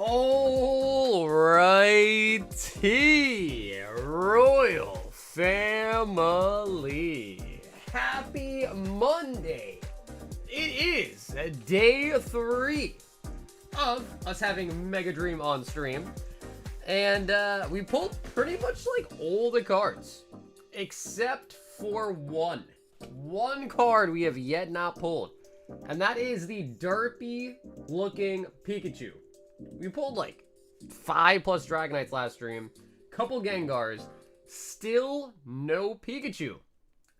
Alrighty, Royal Family. Happy Monday. It is day 3 of us having Mega Dream on stream. And we pulled pretty much like all the cards, except for one. One card we have yet not pulled, and that is the derpy looking Pikachu. We pulled like 5+ Dragonites last stream, couple Gengars, still no Pikachu.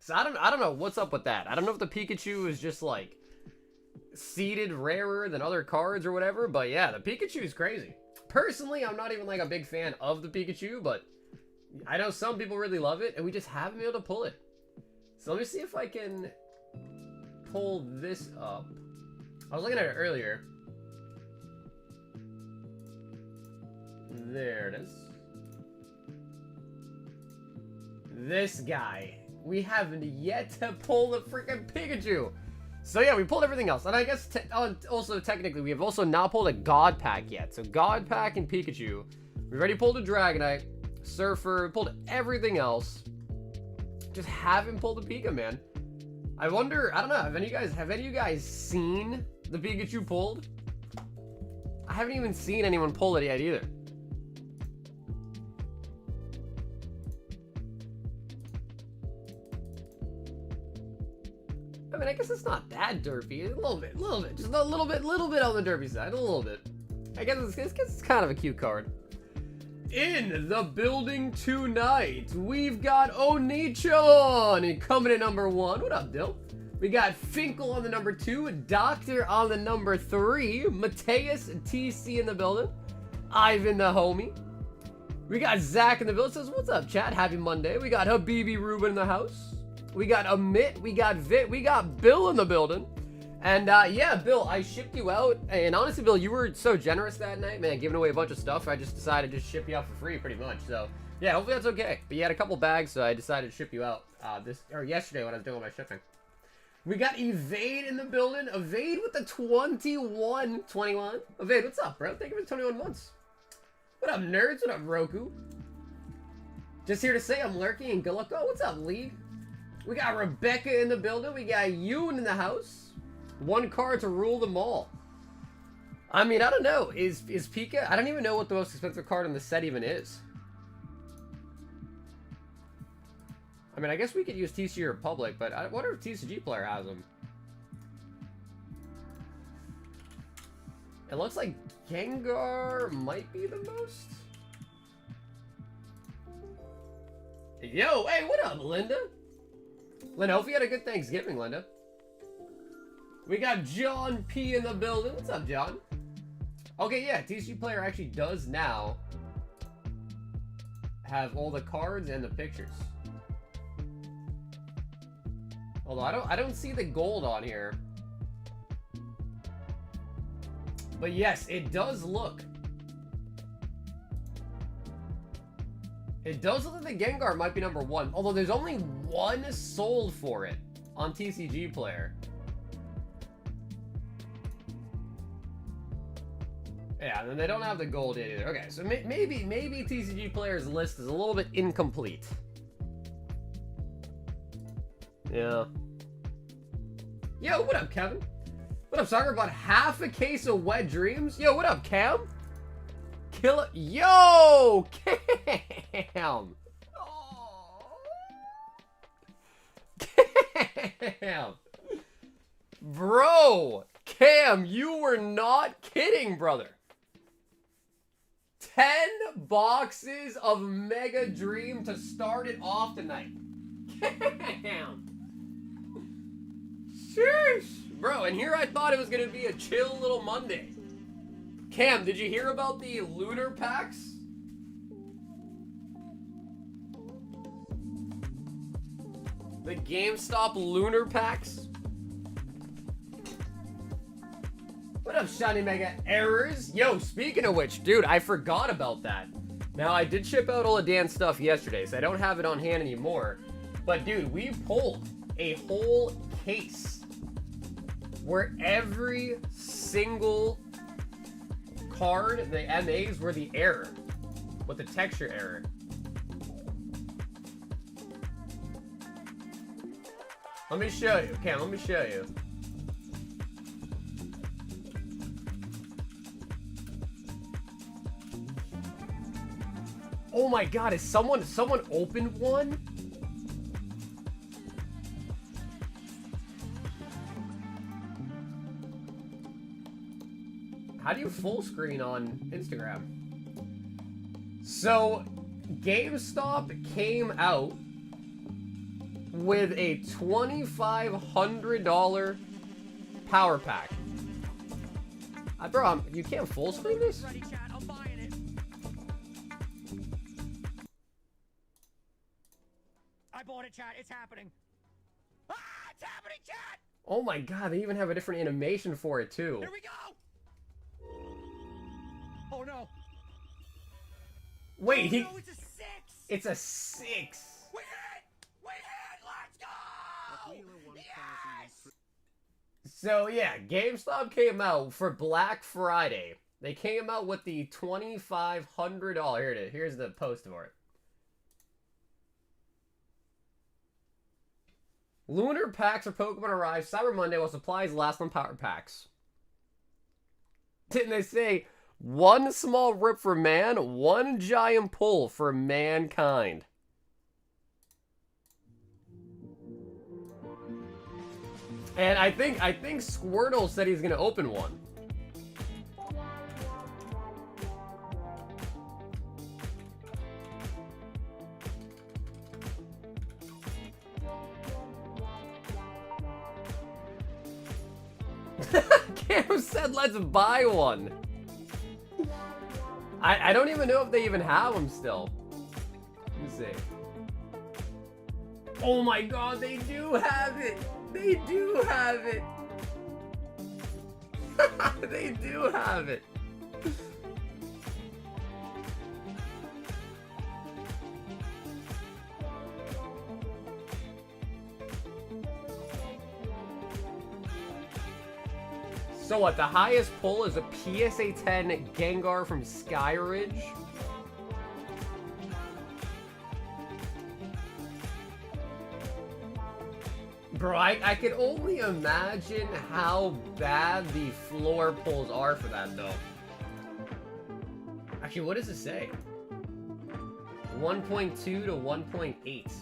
So I don't know what's up with that. I don't know if the Pikachu is just like seeded rarer than other cards or whatever, but yeah, the Pikachu is crazy. Personally, I'm not even like a big fan of the Pikachu, but I know some people really love it, and we just haven't been able to pull it. So let me see if I can pull this up. I was looking at it earlier. There it is. This guy. We haven't yet to pull the freaking Pikachu. So yeah, we pulled everything else. And I guess also technically we have also not pulled a God Pack yet. So God Pack and Pikachu. We've already pulled a Dragonite, Surfer, pulled everything else. Just haven't pulled the Pika, man. I wonder, I don't know, have any of you guys seen the Pikachu pulled? I haven't even seen anyone pull it yet either. I mean, I guess it's not that derpy. A little bit. Just a little bit on the derpy side. A little bit. I guess it's kind of a cute card. In the building tonight, we've got Onichan coming in number 1. What up, Dill? We got Finkel on the number 2, Doctor on the number 3, Mateus TC in the building, Ivan the homie. We got Zach in the building. Says, what's up, chat? Happy Monday. We got Habibi Ruben in the house. We got Amit, we got Vit, we got Bill in the building. And yeah, Bill, I shipped you out. And honestly, Bill, you were so generous that night, man, giving away a bunch of stuff. I just decided to ship you out for free, pretty much. So yeah, hopefully that's okay. But you had a couple bags, so I decided to ship you out yesterday when I was doing my shipping. We got Evade in the building. Evade with the 21. Evade, what's up, bro? Thank you for the 21 months. What up, nerds? What up, Roku? Just here to say I'm lurking and good luck. Oh, what's up, League? We got Rebecca in the building. We got Yoon in the house. One card to rule them all. I mean, I don't know. Is Pika? I don't even know what the most expensive card in the set even is. I mean, I guess we could use TCG Republic, but I wonder if TCG player has them. It looks like Gengar might be the most. Yo, hey, what up, Linda? Linda, hope you had a good Thanksgiving, Linda. We got John P in the building. What's up, John? Okay, yeah, TCG player actually does now have all the cards and the pictures. Although I don't see the gold on here. But yes, it does look. It does look like the Gengar might be number 1. Although there's only one sold for it on TCG player. Yeah, and then they don't have the gold yet either. Okay, so maybe TCG player's list is a little bit incomplete. Yeah. Yo, what up, Kevin? What up, Soccer? About half a case of Wet Dreams. Yo, what up, Cam? Kill it. Yo, Cam. Oh. Cam. Bro, Cam, you were not kidding, brother. 10 boxes of Mega Dream to start it off tonight. Cam. Sheesh. Bro, and here I thought it was going to be a chill little Monday. Cam, did you hear about the lunar packs? The GameStop lunar packs? What up, Shiny Mega Errors? Yo, speaking of which, dude, I forgot about that. Now, I did ship out all of Dan's stuff yesterday, so I don't have it on hand anymore. But, dude, we pulled a whole case where every single card, the MAs, were the error. With the texture error. Let me show you. Cam, let me show you. Oh my god, is someone opened one? How do you full screen on Instagram? So, GameStop came out with a $2,500 power pack. Bro, you can't full screen this? Ready, chat. I'm buying it. I bought it, chat. It's happening. Ah, it's happening, chat. Oh my god, they even have a different animation for it too. Here we go. Oh no. Wait, Oh, no, it's a 6. It's a 6. We hit. We hit. Let's go. Yes. So yeah, GameStop came out for Black Friday. They came out with the $2,500. Here it is. Here's the post for it. Lunar packs for Pokemon arrive Cyber Monday while supplies last on power packs. Didn't they say one small rip for man, one giant pull for mankind? And I think Squirtle said he's gonna open one. Cam said let's buy one. I don't even know if they even have them still. Let me see. Oh my god, they do have it! They do have it! They do have it! So what, the highest pull is a PSA 10 Gengar from Skyridge? Bro, I can only imagine how bad the floor pulls are for that, though. Actually, what does it say? 1.2 to 1.8.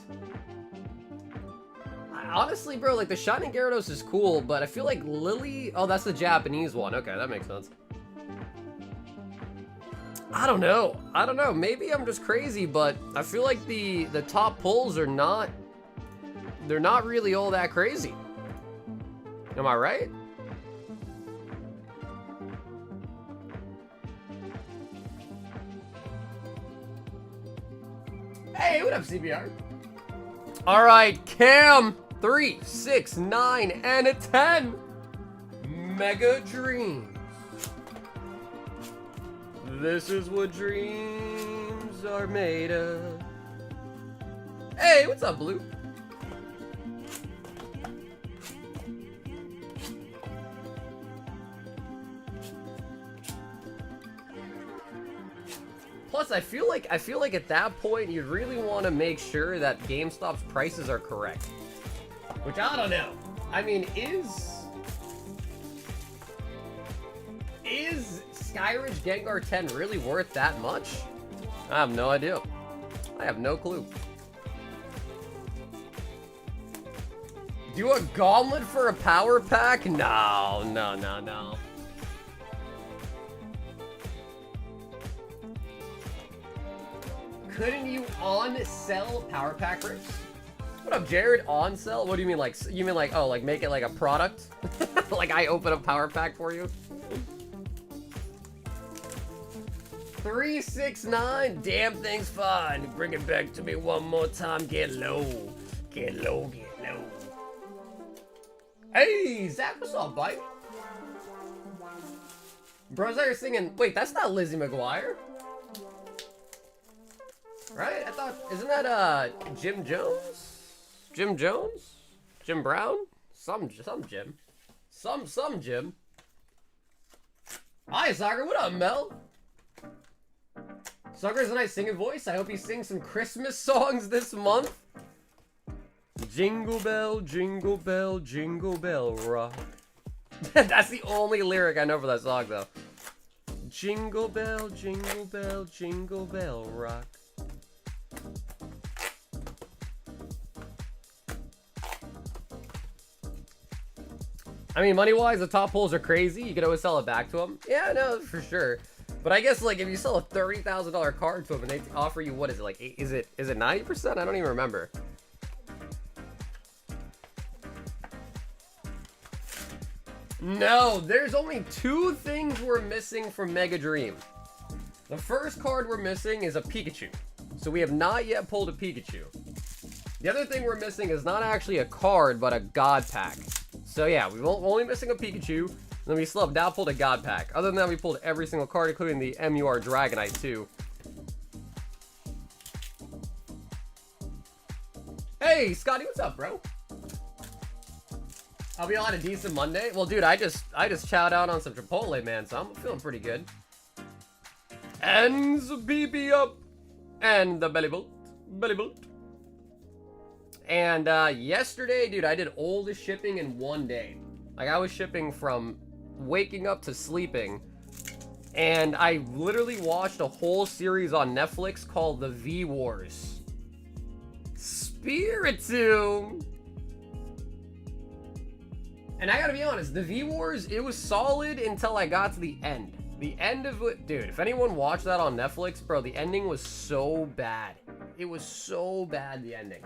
Honestly, bro, like, the Shining Gyarados is cool, but I feel like Lily... Oh, that's the Japanese one. Okay, that makes sense. I don't know. I don't know. Maybe I'm just crazy, but I feel like the top pulls are not... They're not really all that crazy. Am I right? Hey, what up, CBR? All right, Cam. 3, 6, 9, and a 10. Mega Dreams. This is what dreams are made of. Hey, what's up, Blue? Plus, I feel like at that point, you really want to make sure that GameStop's prices are correct. Which, I don't know. I mean, is Skyridge Gengar 10 really worth that much? I have no idea. I have no clue. Do a gauntlet for a power pack? No, no, no, no. Couldn't you on-sell power pack rips? What up, Jared? On-sell? What do you mean, like, oh, like, make it like a product? Like, I open a power pack for you? 369, damn thing's fine. Bring it back to me one more time. Get low. Get low, get low. Hey, Zach, what's up, buddy? Bro's out here singing, wait, that's not Lizzie McGuire. Right? I thought, isn't that, Jim Jones? Jim Jones? Jim Brown? Some Jim. Some Jim. Hi, Soccer. What up, Mel? Soccer has a nice singing voice. I hope he sings some Christmas songs this month. Jingle bell, jingle bell, jingle bell rock. That's the only lyric I know for that song, though. Jingle bell, jingle bell, jingle bell rock. I mean, money-wise, the top pulls are crazy. You can always sell it back to them. Yeah, no, for sure. But I guess, like, if you sell a $30,000 card to them and they offer you, what is it, like, is it 90%? I don't even remember. No, there's only 2 things we're missing from Mega Dream. The first card we're missing is a Pikachu. So we have not yet pulled a Pikachu. The other thing we're missing is not actually a card, but a God Pack. So yeah, we're only missing a Pikachu, and then we still have now pulled a God Pack. Other than that, we pulled every single card, including the MUR Dragonite too. Hey, Scotty, what's up, bro? I'll be on a decent Monday. Well, dude, I just chowed out on some Chipotle, man, so I'm feeling pretty good. And the BB up, and the belly bolt. And yesterday, dude, I did all the shipping in one day. Like, I was shipping from waking up to sleeping. And I literally watched a whole series on Netflix called The V Wars. Spiritomb! And I gotta be honest, the V Wars, it was solid until I got to the end. The end of it, dude, if anyone watched that on Netflix, bro, the ending was so bad. It was so bad, the ending.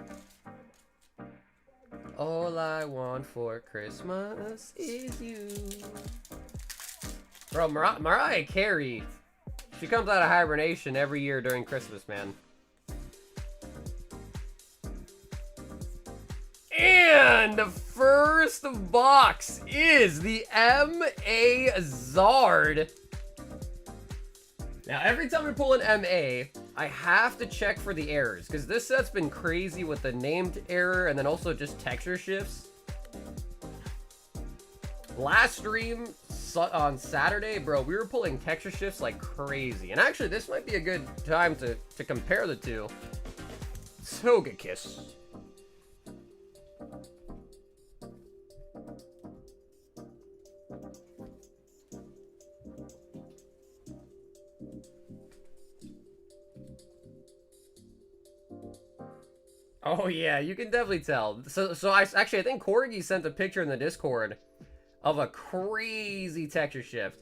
All I want for Christmas is you. Bro, Mariah Carey, she comes out of hibernation every year during Christmas, man. And the first box is the MA Zard. Now, every time we pull an MA, I have to check for the errors, because this set's been crazy with the named error and then also just texture shifts. Last stream on Saturday, bro, we were pulling texture shifts like crazy. And actually, this might be a good time to compare the two. Togekiss. Oh yeah, you can definitely tell. So I think Corgi sent a picture in the Discord of a crazy texture shift.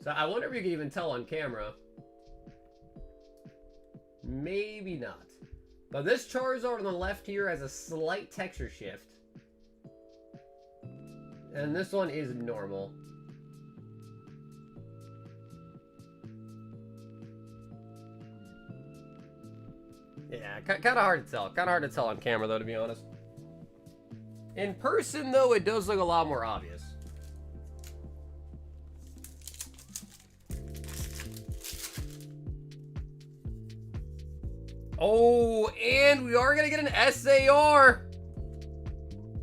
So I wonder if you can even tell on camera. Maybe not. But this Charizard on the left here has a slight texture shift. And this one is normal. Yeah, kind of hard to tell. Kind of hard to tell on camera, though, to be honest. In person, though, it does look a lot more obvious. Oh, and we are going to get an SAR.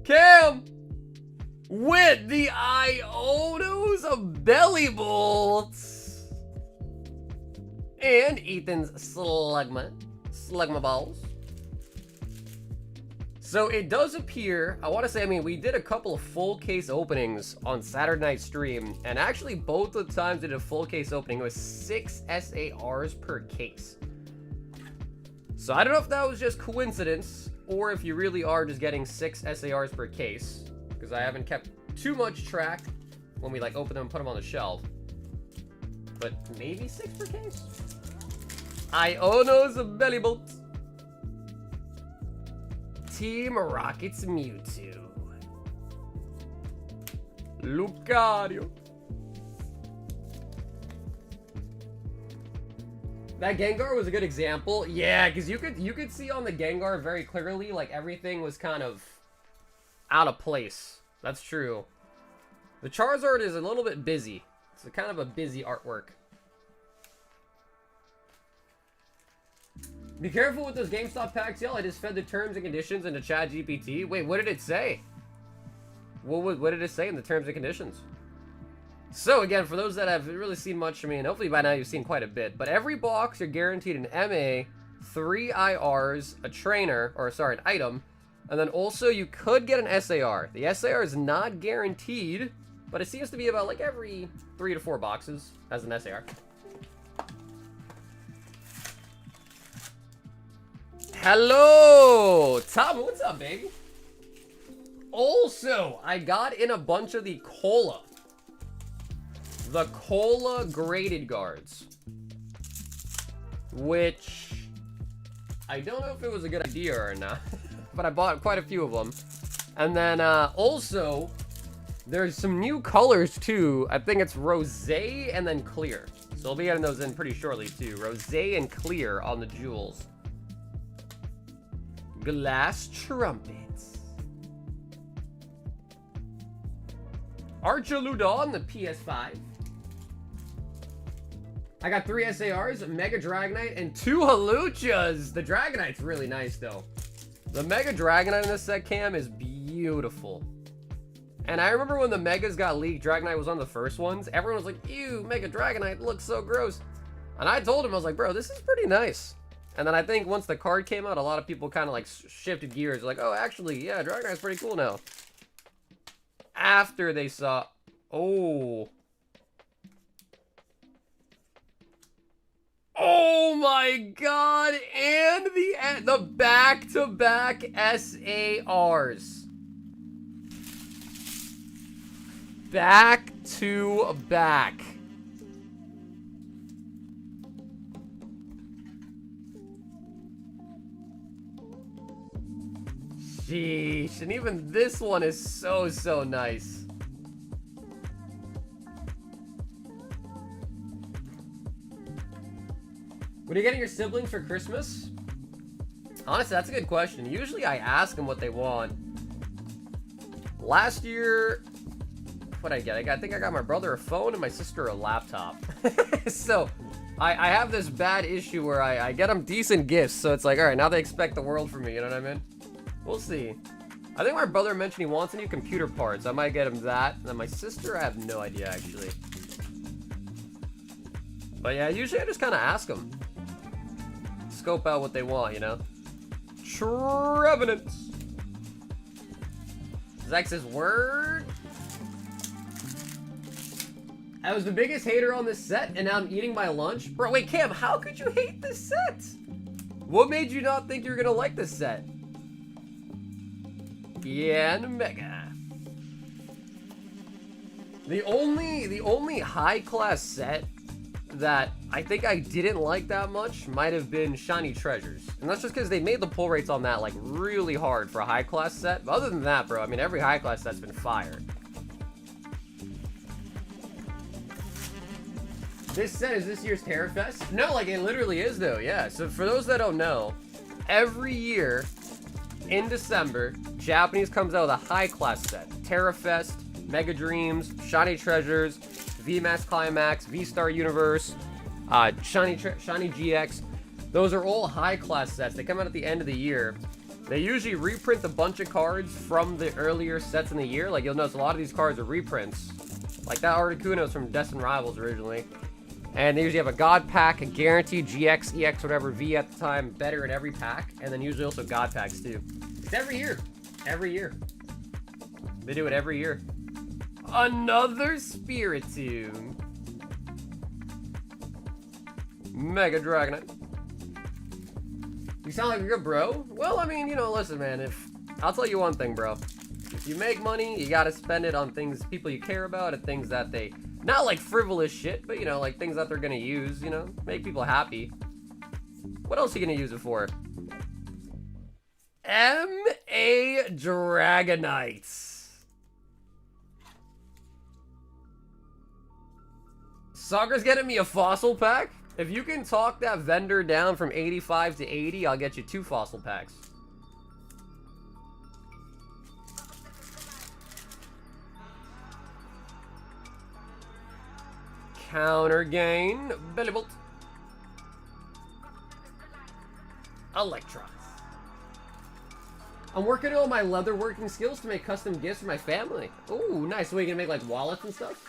Cam! With the Ionos of Belly Bolts. And Ethan's Slugma balls. So it does appear, I want to say, I mean, we did a couple of full case openings on Saturday night stream, and actually both the times we did a full case opening, it was 6 SARs per case. So I don't know if that was just coincidence, or if you really are just getting 6 SARs per case, because I haven't kept too much track when we like open them and put them on the shelf. But maybe 6 per case? Iono's Belly Bolt. Team Rocket's Mewtwo. Lucario. That Gengar was a good example. Yeah, because you could see on the Gengar very clearly, like, everything was kind of out of place. That's true. The Charizard is a little bit busy. It's a kind of a busy artwork. Be careful with those GameStop packs, y'all. I just fed the terms and conditions into ChatGPT. Wait, what did it say? What did it say in the terms and conditions? So again, for those that haven't really seen much, I mean, hopefully by now you've seen quite a bit, but every box you're guaranteed an MA, 3 IRs, a trainer, or sorry, an item, and then also you could get an SAR. The SAR is not guaranteed, but it seems to be about like every 3 to 4 boxes as an SAR. Hello! Tom, what's up, baby? Also, I got in a bunch of the Cola. The Cola graded guards. Which, I don't know if it was a good idea or not, but I bought quite a few of them. And then also, there's some new colors too. I think it's rosé and then clear. So I'll be getting those in pretty shortly too. Rosé and clear on the jewels. Glass trumpets. Archaludon on the PS5. I got 3 SARs, Mega Dragonite, and 2 Haluchas. The Dragonite's really nice, though. The Mega Dragonite in this set cam is beautiful. And I remember when the Megas got leaked, Dragonite was one of the first ones. Everyone was like, ew, Mega Dragonite looks so gross. And I told him, I was like, bro, this is pretty nice. And then I think once the card came out, a lot of people kind of like shifted gears. Like, oh, actually, yeah, Dragonite's pretty cool now. After they saw, oh my god, and the back-to-back SARs. Back to back. Sheesh, and even this one is so nice. What are you getting your siblings for Christmas? Honestly, that's a good question. Usually I ask them what they want. Last year, what'd I get? I think I got my brother a phone and my sister a laptop. So, I have this bad issue where I get them decent gifts, so it's like, alright, now they expect the world from me, you know what I mean? We'll see. I think my brother mentioned he wants a new computer parts. I might get him that. And then my sister, I have no idea, actually. But yeah, usually I just kind of ask them. Scope out what they want, you know? Trevenants. Zach says, word. I was the biggest hater on this set, and now I'm eating my lunch. Bro, wait, Cam, how could you hate this set? What made you not think you were gonna like this set? Yeah, and Mega. The only high-class set that I think I didn't like that much might have been Shiny Treasures. And that's just because they made the pull rates on that, like, really hard for a high-class set. But other than that, bro, I mean, every high-class set's been fire. This set is this year's Terra Fest? No, like, it literally is, though, yeah. So for those that don't know, every year in December, Japanese comes out with a high-class set. Terra Fest, Mega Dreams, Shiny Treasures, VMAX Climax, V-Star Universe, Shiny GX. Those are all high-class sets. They come out at the end of the year. They usually reprint a bunch of cards from the earlier sets in the year. Like, you'll notice a lot of these cards are reprints. Like that Articuno's from Destined Rivals originally. And they usually have a God Pack, a guaranteed GX, EX, whatever, V at the time, better in every pack. And then usually also God Packs, too. It's every year. Every year. They do it every year. Another Spiritomb. Mega Dragonite. You sound like a good bro? Well, I mean, you know, listen, man, I'll tell you one thing, bro. If you make money, you gotta spend it on things, people you care about, and things that they, not like frivolous shit, but, you know, like things that they're gonna use, you know, make people happy. What else are you gonna use it for? M.A. Dragonites. Soccer's getting me a fossil pack? If you can talk that vendor down from 85 to 80, I'll get you 2 fossil packs. Counter gain, Bellybolt. Electros. I'm working on my leatherworking skills to make custom gifts for my family. Ooh, nice. So you can make like wallets and stuff?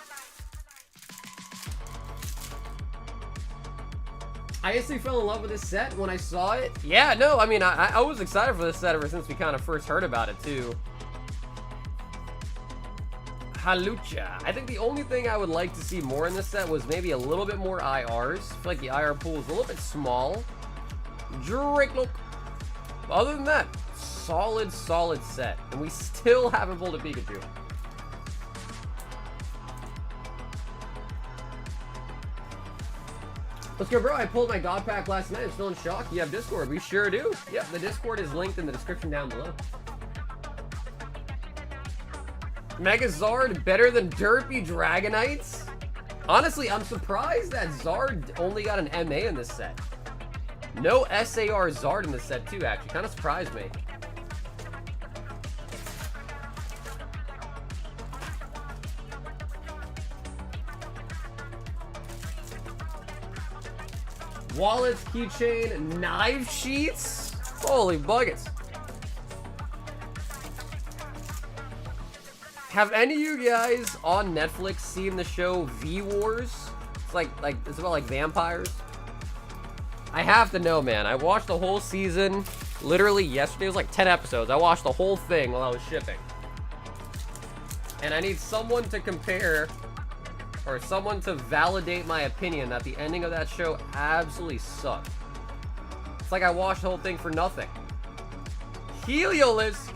I instantly fell in love with this set when I saw it. Yeah, no, I mean, I was excited for this set ever since we kind of first heard about it, too. Halucha. I think the only thing I would like to see more in this set was maybe a little bit more IRs. I feel like the IR pool is a little bit small. Drake look. Other than that, solid set. And we still haven't pulled a Pikachu. Let's go, bro. I pulled my God Pack last night. I'm still in shock. You have Discord. We sure do. Yep, the Discord is linked in the description down below. Megazard better than Derpy Dragonites? Honestly, I'm surprised that Zard only got an MA in this set. No SAR Zard in this set, too, actually. Kind of surprised me. Wallets, keychain, knife sheets? Holy buckets. Have any of you guys on Netflix seen the show V-Wars? It's about like vampires. I have to know, man. I watched the whole season literally yesterday. It was like 10 episodes. I watched the whole thing while I was shipping. And I need someone to compare or someone to validate my opinion that the ending of that show absolutely sucked. It's like I watched the whole thing for nothing. Heliolisk.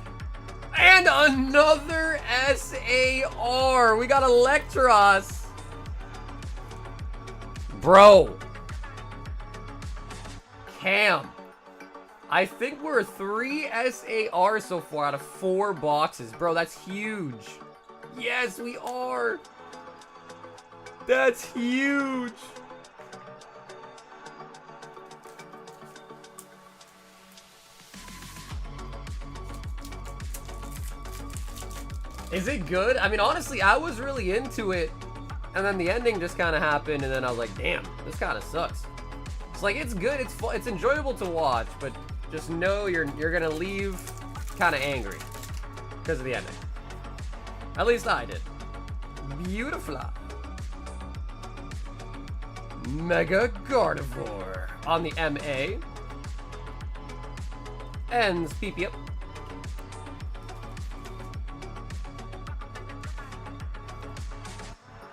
And another SAR. We got Electros. Bro. Cam. I think we're 3 SAR so far out of 4 boxes. Bro, that's huge. Yes, we are. That's huge. Is it good? I mean, honestly, I was really into it, and then the ending just kind of happened, and then I was like, damn, this kind of sucks. It's like, it's good, it's fun, it's enjoyable to watch, but just know you're gonna leave kind of angry because of the ending. At least I did. Beautiful. Mega Gardevoir on the MA. Ends PP up.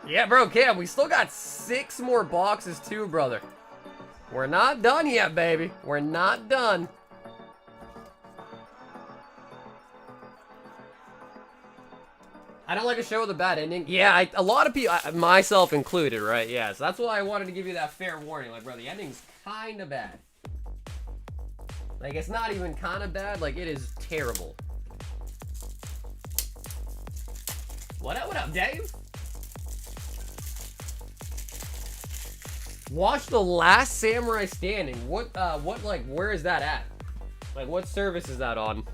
Yeah, bro, Cam, we still got 6 more boxes too, brother. We're not done yet, baby. We're not done. I don't like a show with a bad ending. Yeah, a lot of people, myself included, right? Yeah, so that's why I wanted to give you that fair warning. Like, bro, the ending's kind of bad. Like, it's not even kind of bad. Like, it is terrible. What up, Dave? Watch The Last Samurai Standing. What, like, where is that at? Like, what service is that on?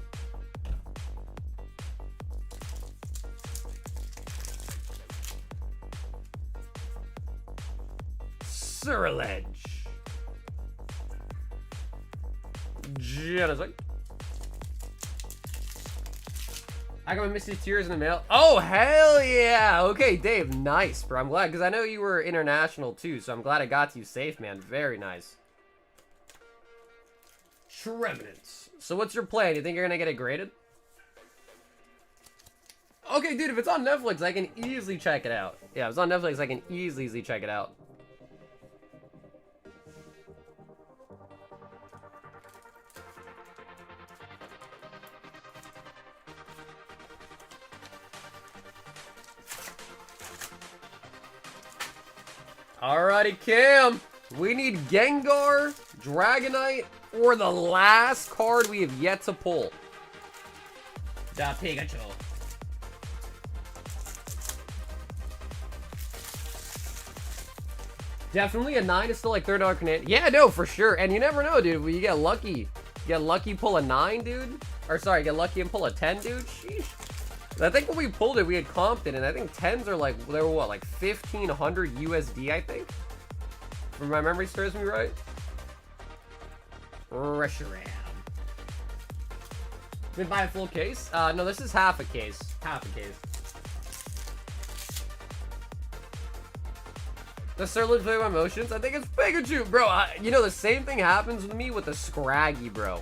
Surledge. Genocide. I got my Misty Tears in the mail. Oh, hell yeah. Okay, Dave, nice, bro. I'm glad, because I know you were international, too, so I'm glad I got to you safe, man. Very nice. Trevenants. So what's your plan? You think you're going to get it graded? Okay, dude, if it's on Netflix, I can easily check it out. Yeah, if it's on Netflix, I can easily check it out. Alrighty, Cam. We need Gengar, Dragonite, or the last card we have yet to pull. The Pikachu. Definitely a 9 is still like $30 Canadian. Yeah, no, for sure. And you never know, dude. When you get lucky. Get lucky, pull a 9, dude. Or sorry, get lucky and pull a 10, dude. Sheesh. I think when we pulled it, we had comped it, and I think 10s are like, they were what, like 1,500 USD, I think? If my memory serves me right. Reshiram. Did we buy a full case? No, this is half a case. Half a case. The Surly Flame Emotions? I think it's Pikachu, bro. You know, the same thing happens with me with the Scraggy, bro.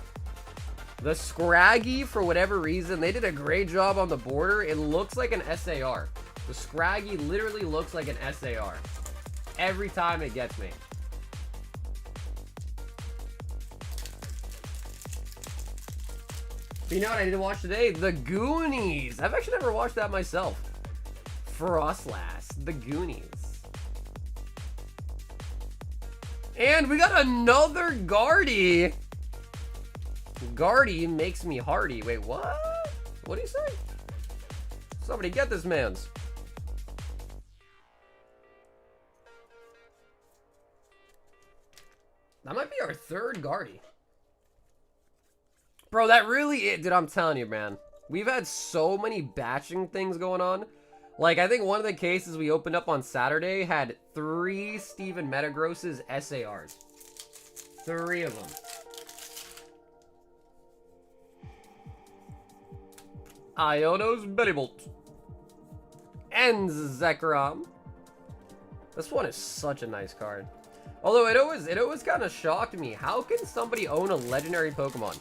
The Scraggy, for whatever reason, they did a great job on the border. It looks like an SAR. The Scraggy literally looks like an SAR. Every time it gets me. But you know what I did watch today? The Goonies. I've actually never watched that myself. Frostlass. The Goonies. And we got another Guardy. Guardy makes me hardy. Wait, what? What do you say? Somebody get this man's. That might be our third Guardy. Bro, that really is, dude, I'm telling you, man. We've had so many batching things going on. Like, I think one of the cases we opened up on Saturday had 3 Steven Metagross's SARs. 3 of them. Iono's Bellybolt. And Zekrom. This one is such a nice card. Although it always kind of shocked me. How can somebody own a legendary Pokemon?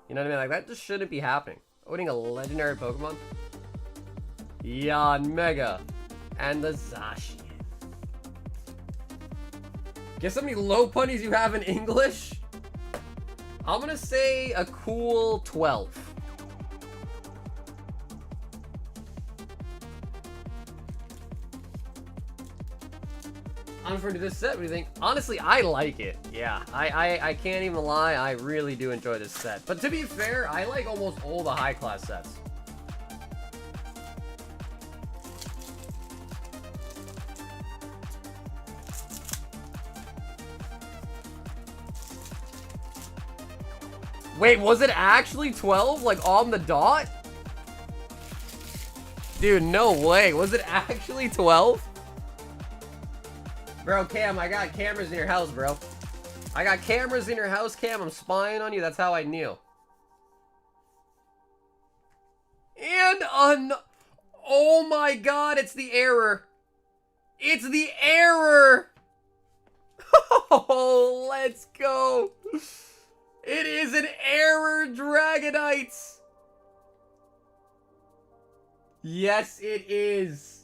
You know what I mean? Like, that just shouldn't be happening. Owning a legendary Pokemon? Yanmega. And the Zacian. Guess how many low punnies you have in English? I'm gonna say a cool 12. I'm referring to this set. What do you think? Honestly, I like it. Yeah, I can't even lie. I really do enjoy this set. But to be fair, I like almost all the high class sets. Wait, was it actually 12? Like on the dot? Dude, no way. Was it actually 12? Bro, Cam, I got cameras in your house, bro. I got cameras in your house, Cam. I'm spying on you. That's how I knew. And oh my god, it's the error. It's the error. Oh, let's go. It is an error, Dragonites. Yes, it is.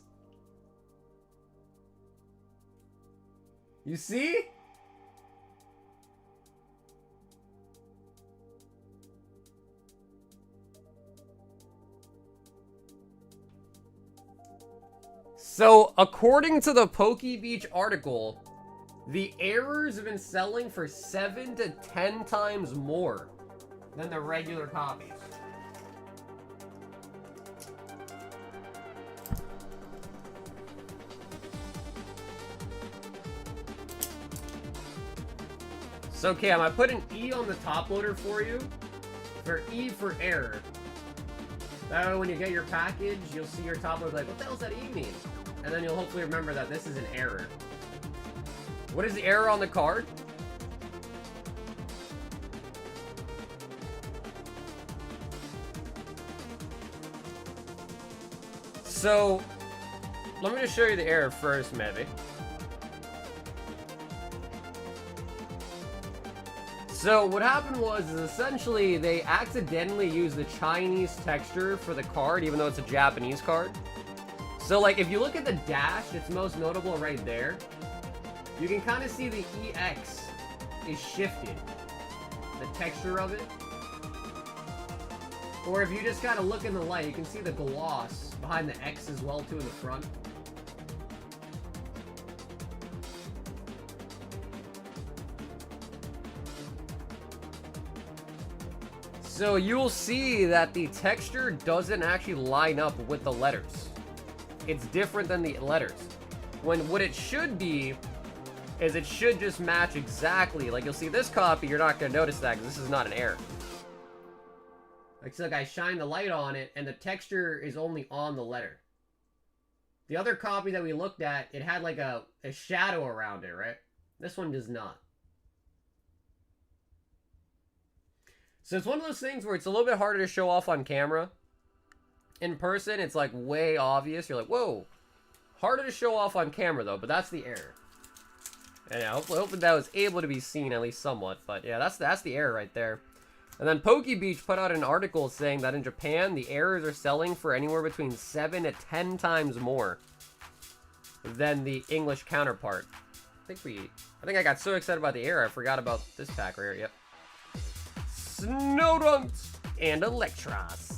You see? So, according to the PokeBeach article, the errors have been selling for 7 to 10 times more than the regular copies. So, Cam, I put an E on the top loader for you. For E for error. That way when you get your package, you'll see your top loader like, what the hell does that E mean? And then you'll hopefully remember that this is an error. What is the error on the card? So, let me just show you the error first, maybe. So what happened was is essentially they accidentally used the Chinese texture for the card, even though it's a Japanese card. So like if you look at the dash, it's most notable right there. You can kind of see the EX is shifted, the texture of it. Or if you just kind of look in the light, you can see the gloss behind the X as well too in the front. So you'll see that the texture doesn't actually line up with the letters. It's different than the letters. When what it should be is it should just match exactly. Like you'll see this copy, you're not going to notice that because this is not an error. Like so, I shine the light on it and the texture is only on the letter. The other copy that we looked at, it had like a shadow around it, right? This one does not. So it's one of those things where it's a little bit harder to show off on camera. In person, it's like way obvious. You're like, whoa, Harder to show off on camera, though, but that's the error. And yeah, hopefully that was able to be seen at least somewhat. But yeah, that's the error right there. And then Pokebeach put out an article saying that in Japan, the errors are selling for anywhere between 7 to 10 times more than the English counterpart. I think I got so excited about the error, I forgot about this pack right here. Yep. Snorunt and Electros.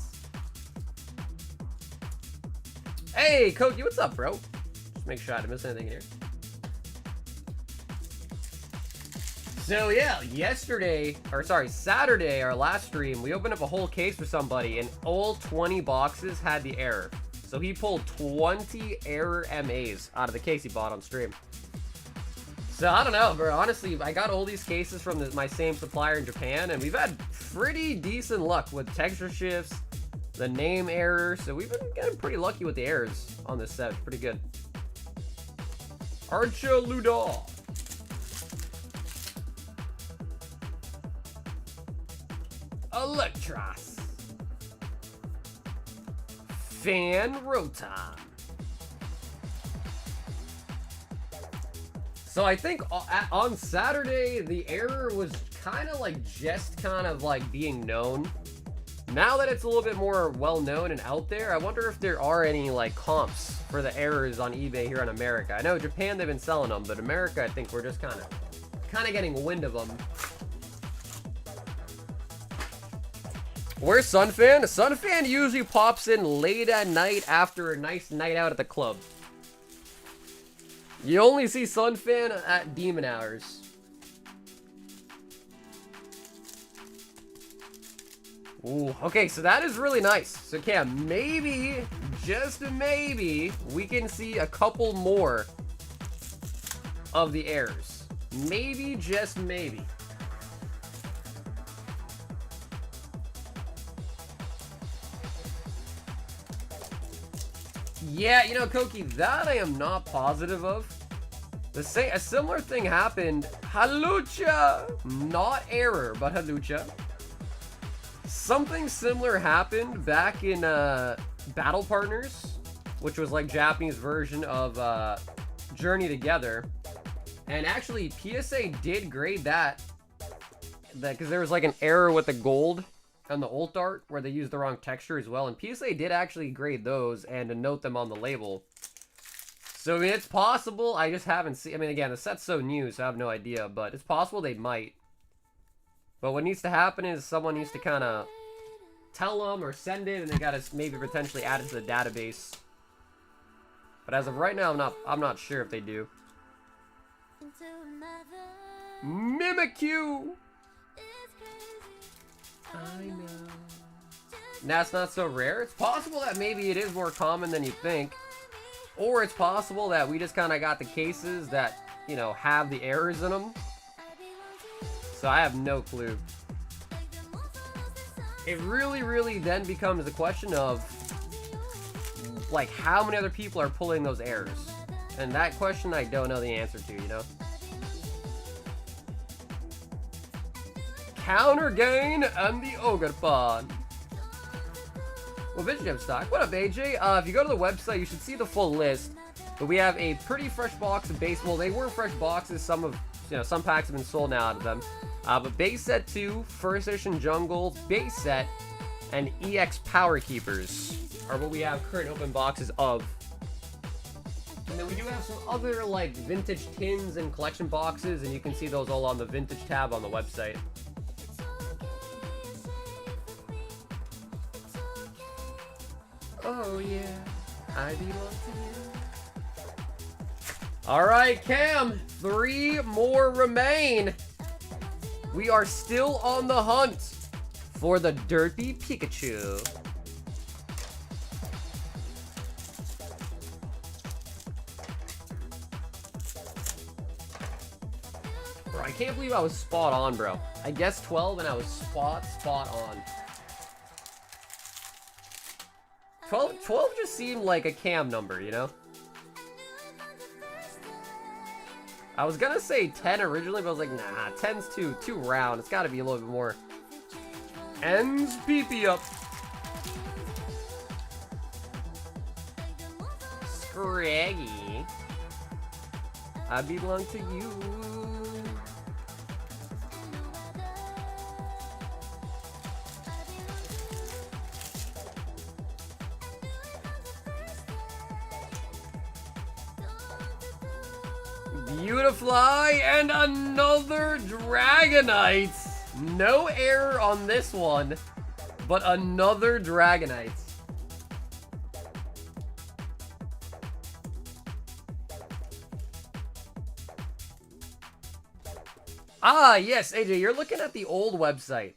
Hey, Koki, what's up, bro? Just make sure I didn't miss anything here. So yeah, Saturday, our last stream, we opened up a whole case for somebody, and all 20 boxes had the error. So he pulled 20 error MAs out of the case he bought on stream. So I don't know, bro. Honestly, I got all these cases from my same supplier in Japan, and we've had pretty decent luck with texture shifts, the name error. So we've been getting pretty lucky with the errors on this set. It's pretty good. Archer Ludor. Electros. Fan Rotom. So I think on Saturday, the error was kind of like being known. Now that it's a little bit more well-known and out there, I wonder if there are any like comps for the errors on eBay here in America. I know Japan, they've been selling them, but America, I think we're just kind of getting wind of them. Where's Sunfan? Sunfan usually pops in late at night after a nice night out at the club. You only see Sunfan at demon hours. Ooh, okay, so that is really nice. So Cam, maybe, just maybe, we can see a couple more of the errors. Maybe, just maybe. Yeah, you know, Koki, that I am not positive of. A similar thing happened. Halucha! Not error, but Halucha. Something similar happened back in Battle Partners, which was like Japanese version of Journey Together. And actually, PSA did grade that because there was like an error with the gold on the ult art where they used the wrong texture as well, and PSA did actually grade those and to note them on the label. So I mean, it's possible. I just haven't seen. I mean, again, the set's so new, so I have no idea. But it's possible they might. But what needs to happen is someone needs to kind of tell them or send it, and they gotta maybe potentially add it to the database. But as of right now, I'm not sure if they do. Mimikyu. I know. That's not so rare. It's possible that maybe it is more common than you think. Or it's possible that we just kind of got the cases that, you know, have the errors in them. So I have no clue. It really, really then becomes the question of, like, how many other people are pulling those errors? And that question I don't know the answer to, you know? Counter Gain and the Ogre Pod. Well, Vintage stock. What up, AJ? If you go to the website, you should see the full list. But we have a pretty fresh box of base. Well, they were fresh boxes. Some packs have been sold now out of them. But base set 2, first edition jungle, base set, and EX Power Keepers are what we have current open boxes of. And then we do have some other like vintage tins and collection boxes, and you can see those all on the vintage tab on the website. Oh yeah, I belong to you. Alright, Cam, 3 more remain. We are still on the hunt for the Derpy Pikachu. Bro, I can't believe I was spot on, bro. I guessed 12 and I was spot on. 12 just seemed like a Cam number, you know? I was gonna say 10 originally, but I was like, nah, 10's too round. It's gotta be a little bit more. Ends PP up. Craggy. I belong to you. Beautifly, and another Dragonite. No error on this one, but another Dragonite. Ah, yes, AJ, you're looking at the old website.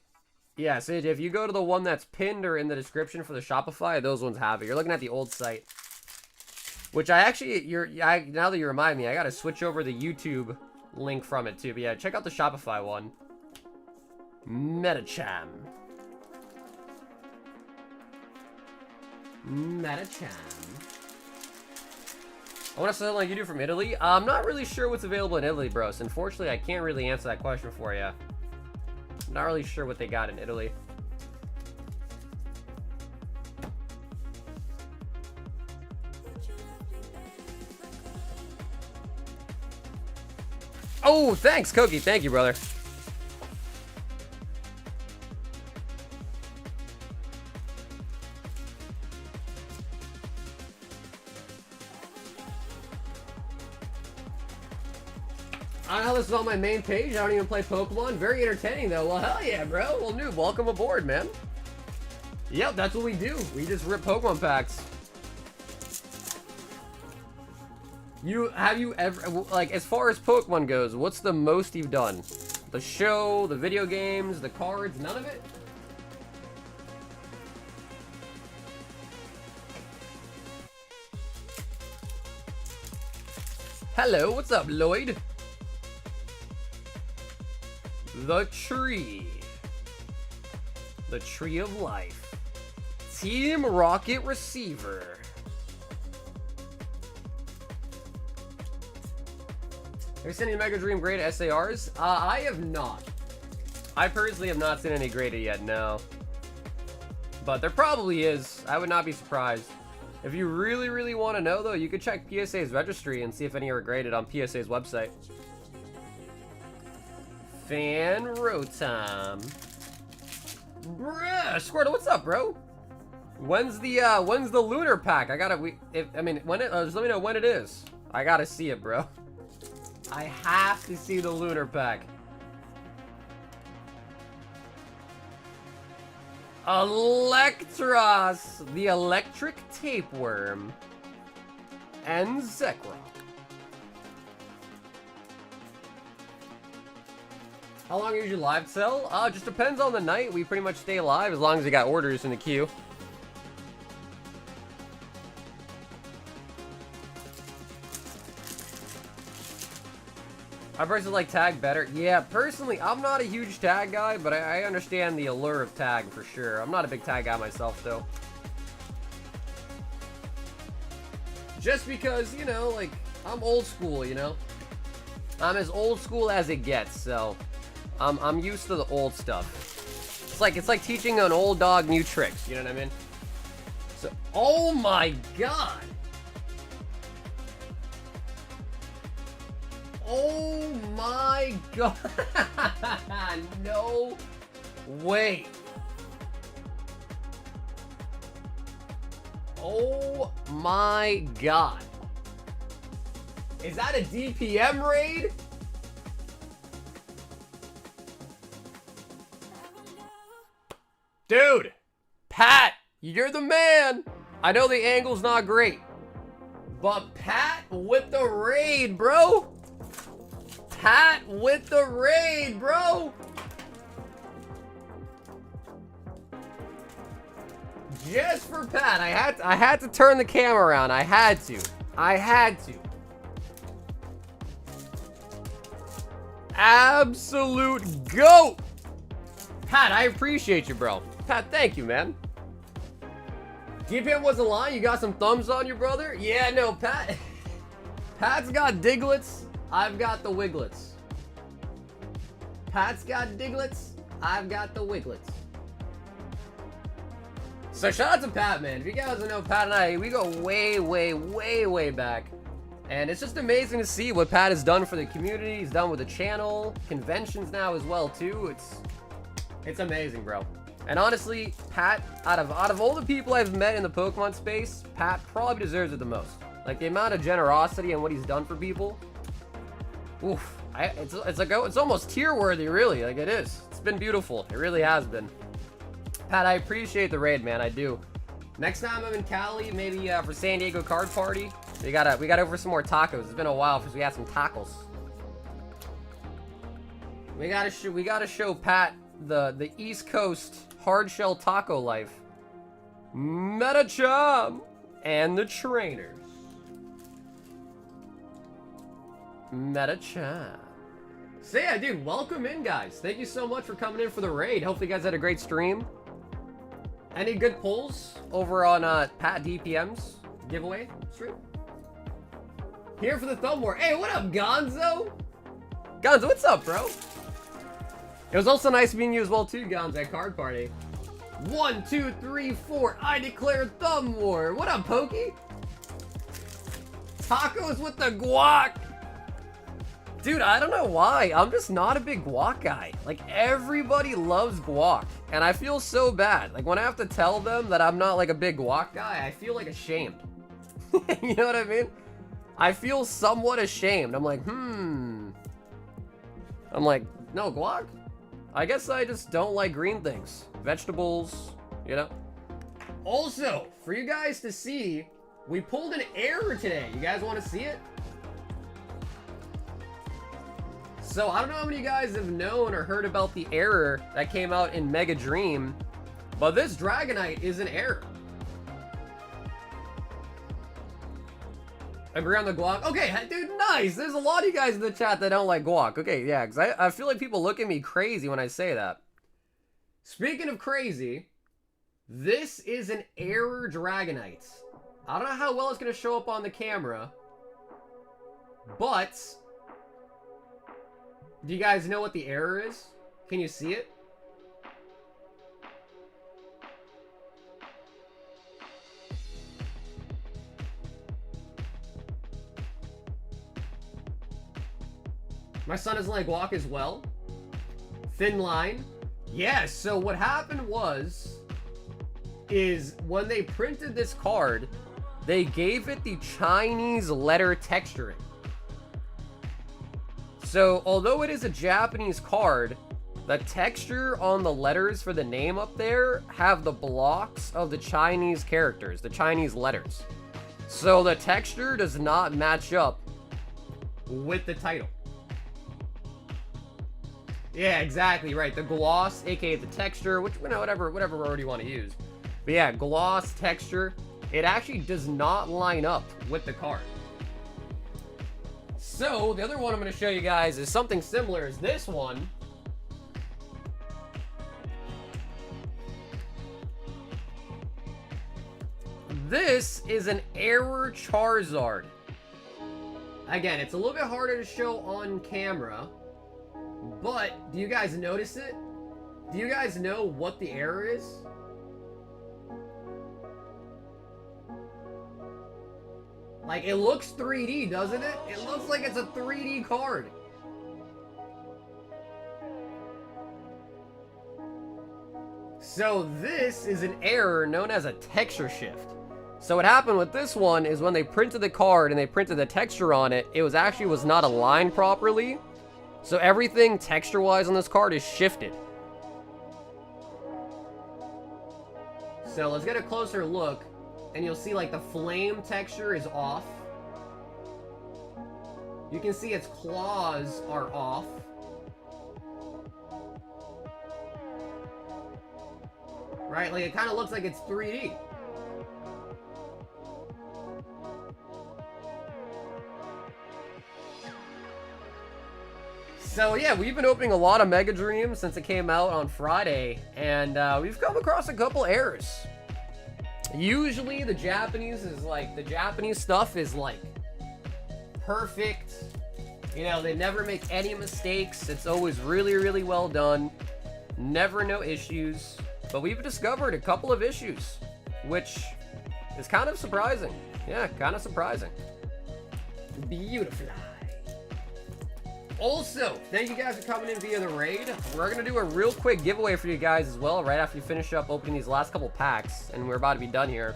Yes, AJ, if you go to the one that's pinned or in the description for the Shopify, those ones have it. You're looking at the old site. Which I actually, now that you remind me, I gotta switch over the YouTube link from it too. But yeah, check out the Shopify one. Metacham. Metacham. I want to sell like you do from Italy. I'm not really sure what's available in Italy, bros. Unfortunately, I can't really answer that question for you. I'm not really sure what they got in Italy. Oh, thanks, Koki. Thank you, brother. I know this is on my main page. I don't even play Pokemon. Very entertaining, though. Well, hell yeah, bro. Well, noob, welcome aboard, man. Yep, that's what we do. We just rip Pokemon packs. Have you ever, like, as far as Pokemon goes, what's the most you've done? The show, the video games, the cards, none of it? Hello, what's up, Lloyd? The tree. The tree of life. Team Rocket receiver. Have you seen any Mega Dream Grade SARs? I have not. I personally have not seen any graded yet, no. But there probably is. I would not be surprised. If you really, really want to know, though, you could check PSA's registry and see if any are graded on PSA's website. Fan Rotom. Bruh, Squirtle, what's up, bro? When's the lunar pack? I gotta, just let me know when it is. I gotta see it, bro. I have to see the lunar pack. Electros, the electric tapeworm, and Zekrom. How long is your live sell? Just depends on the night. We pretty much stay live as long as we got orders in the queue. I personally like tag better. Yeah, personally, I'm not a huge tag guy, but I understand the allure of tag for sure. I'm not a big tag guy myself, though. Just because, you know, like, I'm old school, you know? I'm as old school as it gets, so I'm used to the old stuff. It's like teaching an old dog new tricks, you know what I mean? So, oh my god! Oh my god! No way! Oh my god! Is that a DPM raid? Dude! Pat! You're the man! I know the angle's not great, but Pat with the raid, bro! Pat with the raid, bro! Just for Pat, I had to turn the camera around. I had to. Absolute GOAT! Pat, I appreciate you, bro. Pat, thank you, man. DPM wasn't lying. You got some thumbs on your brother? Yeah, no, Pat. Pat's got Diglets. I've got the Wiglets. Pat's got Diglets. I've got the Wiglets. So shout out to Pat, man. If you guys don't know, Pat and I, we go way, way, way, way back. And it's just amazing to see what Pat has done for the community. He's done with the channel, conventions now as well too. It's amazing, bro. And honestly, Pat, out of all the people I've met in the Pokemon space, Pat probably deserves it the most. Like the amount of generosity and what he's done for people. Oof. It's almost tier worthy, really. Like it is. It's been beautiful. It really has been. Pat, I appreciate the raid, man. I do. Next time I'm in Cali, maybe for San Diego card party, we gotta go for some more tacos. It's been a while since we had some tacos. We gotta show Pat the East Coast hard shell taco life. Metacham and the trainers. Metacham. So yeah, dude, welcome in, guys. Thank you so much for coming in for the raid. Hopefully you guys had a great stream. Any good pulls over on Pat DPM's giveaway stream? Here for the thumb war. Hey, what up, Gonzo? Gonzo, what's up, bro? It was also nice meeting you as well, too, Gonzo, at card party. 1, 2, 3, 4. I declare thumb war. What up, Pokey? Tacos with the guac. Dude, I don't know why. I'm just not a big guac guy. Like, everybody loves guac. And I feel so bad. Like, when I have to tell them that I'm not, like, a big guac guy, I feel, like, ashamed. You know what I mean? I feel somewhat ashamed. I'm like, I'm like, no, guac? I guess I just don't like green things. Vegetables, you know? Also, for you guys to see, we pulled an error today. You guys want to see it? So, I don't know how many of you guys have known or heard about the error that came out in Mega Dream, but this Dragonite is an error. Agree on the guac? Okay, dude, nice! There's a lot of you guys in the chat that don't like guac. Okay, yeah, because I feel like people look at me crazy when I say that. Speaking of crazy, this is an error Dragonite. I don't know how well it's going to show up on the camera, but do you guys know what the error is? Can you see it? My son doesn't like guac as well. Thin line. Yes, so what happened is when they printed this card, they gave it the Chinese letter texturing. So, although it is a Japanese card, the texture on the letters for the name up there have the blocks of the Chinese characters, the Chinese letters. So, the texture does not match up with the title. Yeah, exactly, right. The gloss, aka the texture, which, you know, whatever word you want to use. But yeah, gloss, texture, it actually does not line up with the card. So, the other one I'm going to show you guys is something similar as this one. This is an error Charizard. Again, it's a little bit harder to show on camera, but do you guys notice it? Do you guys know what the error is? Like, it looks 3D, doesn't it? It looks like it's a 3D card. So this is an error known as a texture shift. So what happened with this one is when they printed the card and they printed the texture on it, it was not aligned properly. So everything texture-wise on this card is shifted. So let's get a closer look. And you'll see, like, the flame texture is off. You can see its claws are off. Right? Like, it kind of looks like it's 3D. So, yeah, we've been opening a lot of Mega Dreams since it came out on Friday. And we've come across a couple errors. Usually the Japanese stuff is like perfect. You know, they never make any mistakes. It's always really, really well done. Never no issues. But we've discovered a couple of issues. which is kind of surprising. Yeah, kind of surprising. Beautiful. Also, thank you guys for coming in via the raid. We're going to do a real quick giveaway for you guys as well, right after you finish up opening these last couple packs, and we're about to be done here.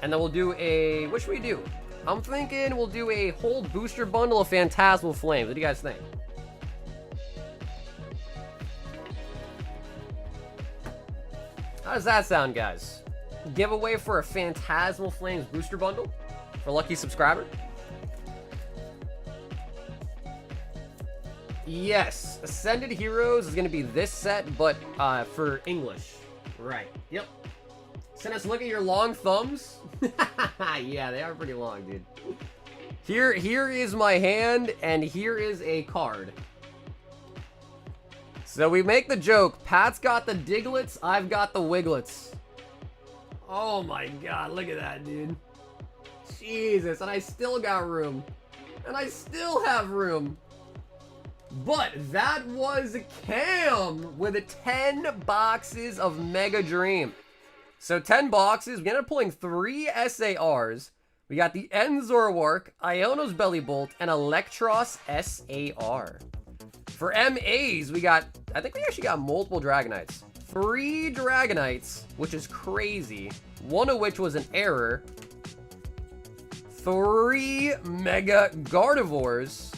And then we'll do a... what should we do? I'm thinking we'll do a whole booster bundle of Phantasmal Flames. What do you guys think? How does that sound, guys? Giveaway for a Phantasmal Flames booster bundle for a lucky subscriber? Yes, Ascended Heroes is going to be this set, but for English. Right, yep. Send us a look at your long thumbs. Yeah, they are pretty long, dude. Here is my hand, and here is a card. So we make the joke, Pat's got the Diglets, I've got the Wiglets. Oh my god, look at that, dude. Jesus, and I still got room. And I still have room. But that was Cam with 10 boxes of Mega Dream. So 10 boxes, we ended up pulling 3 SARs. We got the Enzorwark, Iono's Belly Bolt, and Electros SAR. For MAs, we got, I think we actually got multiple Dragonites. 3 Dragonites, which is crazy. One of which was an error. 3 Mega Gardevoirs.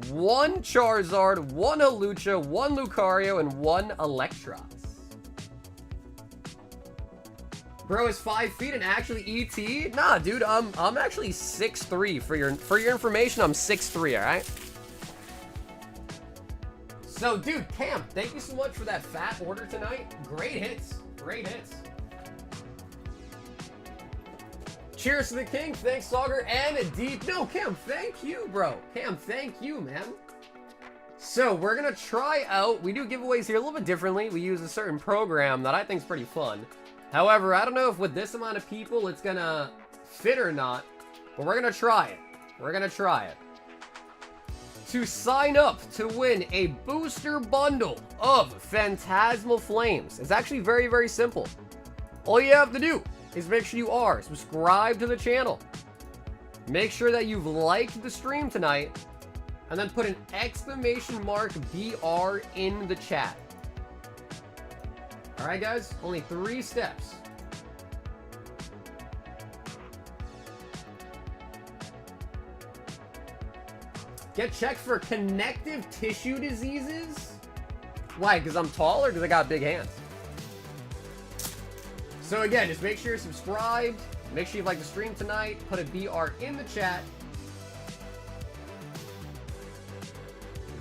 1 Charizard, 1 Hawlucha, 1 Lucario, and 1 Electros. Bro is 5 feet and actually ET? Nah, dude, I'm actually 6'3". For your information, I'm 6'3", alright? So, dude, Cam, thank you so much for that fat order tonight. Great hits. Great hits. Cheers to the king. Thanks, Sauger. And a deep... No, Cam, thank you, bro. Cam, thank you, man. So, we're going to try out... We do giveaways here a little bit differently. We use a certain program that I think is pretty fun. However, I don't know if with this amount of people it's going to fit or not. But we're going to try it. We're going to try it. To sign up to win a booster bundle of Phantasmal Flames, it's actually very, very simple. All you have to do is make sure you are subscribed to the channel. Make sure that you've liked the stream tonight, and then put an exclamation mark BR in the chat. Alright guys, only 3 steps. Get checked for connective tissue diseases? Why, because I'm tall or because I got big hands? So again, just make sure you're subscribed. Make sure you like the stream tonight. Put a BR in the chat.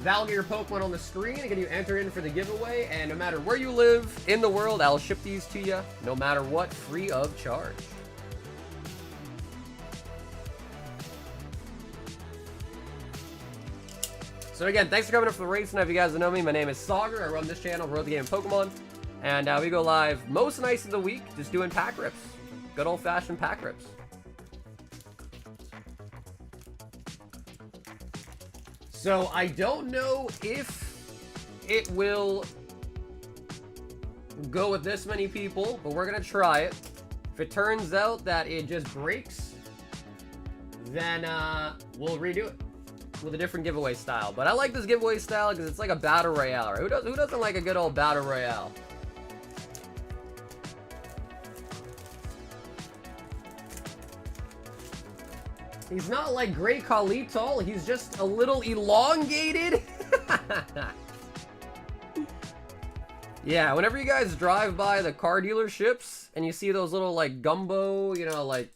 That'll get your Pokemon on the screen and get you entered in for the giveaway. And no matter where you live in the world, I'll ship these to you, no matter what, free of charge. So again, thanks for coming up for the race tonight. If you guys don't know me, my name is Sauger. I run this channel, Road the Game Pokemon. And we go live most nights of the week just doing pack rips. Good old-fashioned pack rips. So I don't know if it will go with this many people, but we're going to try it. If it turns out that it just breaks, then we'll redo it with a different giveaway style. But I like this giveaway style because it's like a battle royale, right? Who doesn't like a good old battle royale? He's not like Great Kalital, he's just a little elongated. Yeah, whenever you guys drive by the car dealerships and you see those little like gumbo, you know, like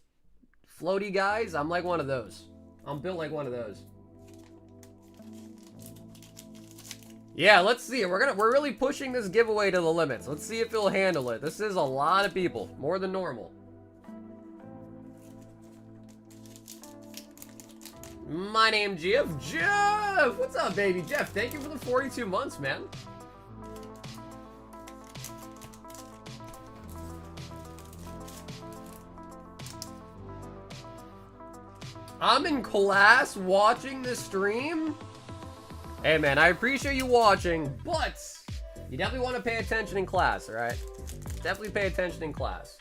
floaty guys, I'm like one of those. I'm built like one of those. Yeah, let's see. We're really pushing this giveaway to the limits. Let's see if it'll handle it. This is a lot of people, more than normal. My name's Jeff. Jeff! What's up, baby? Jeff, thank you for the 42 months, man. I'm in class watching this stream. Hey, man, I appreciate you watching, but you definitely want to pay attention in class, all right? Definitely pay attention in class.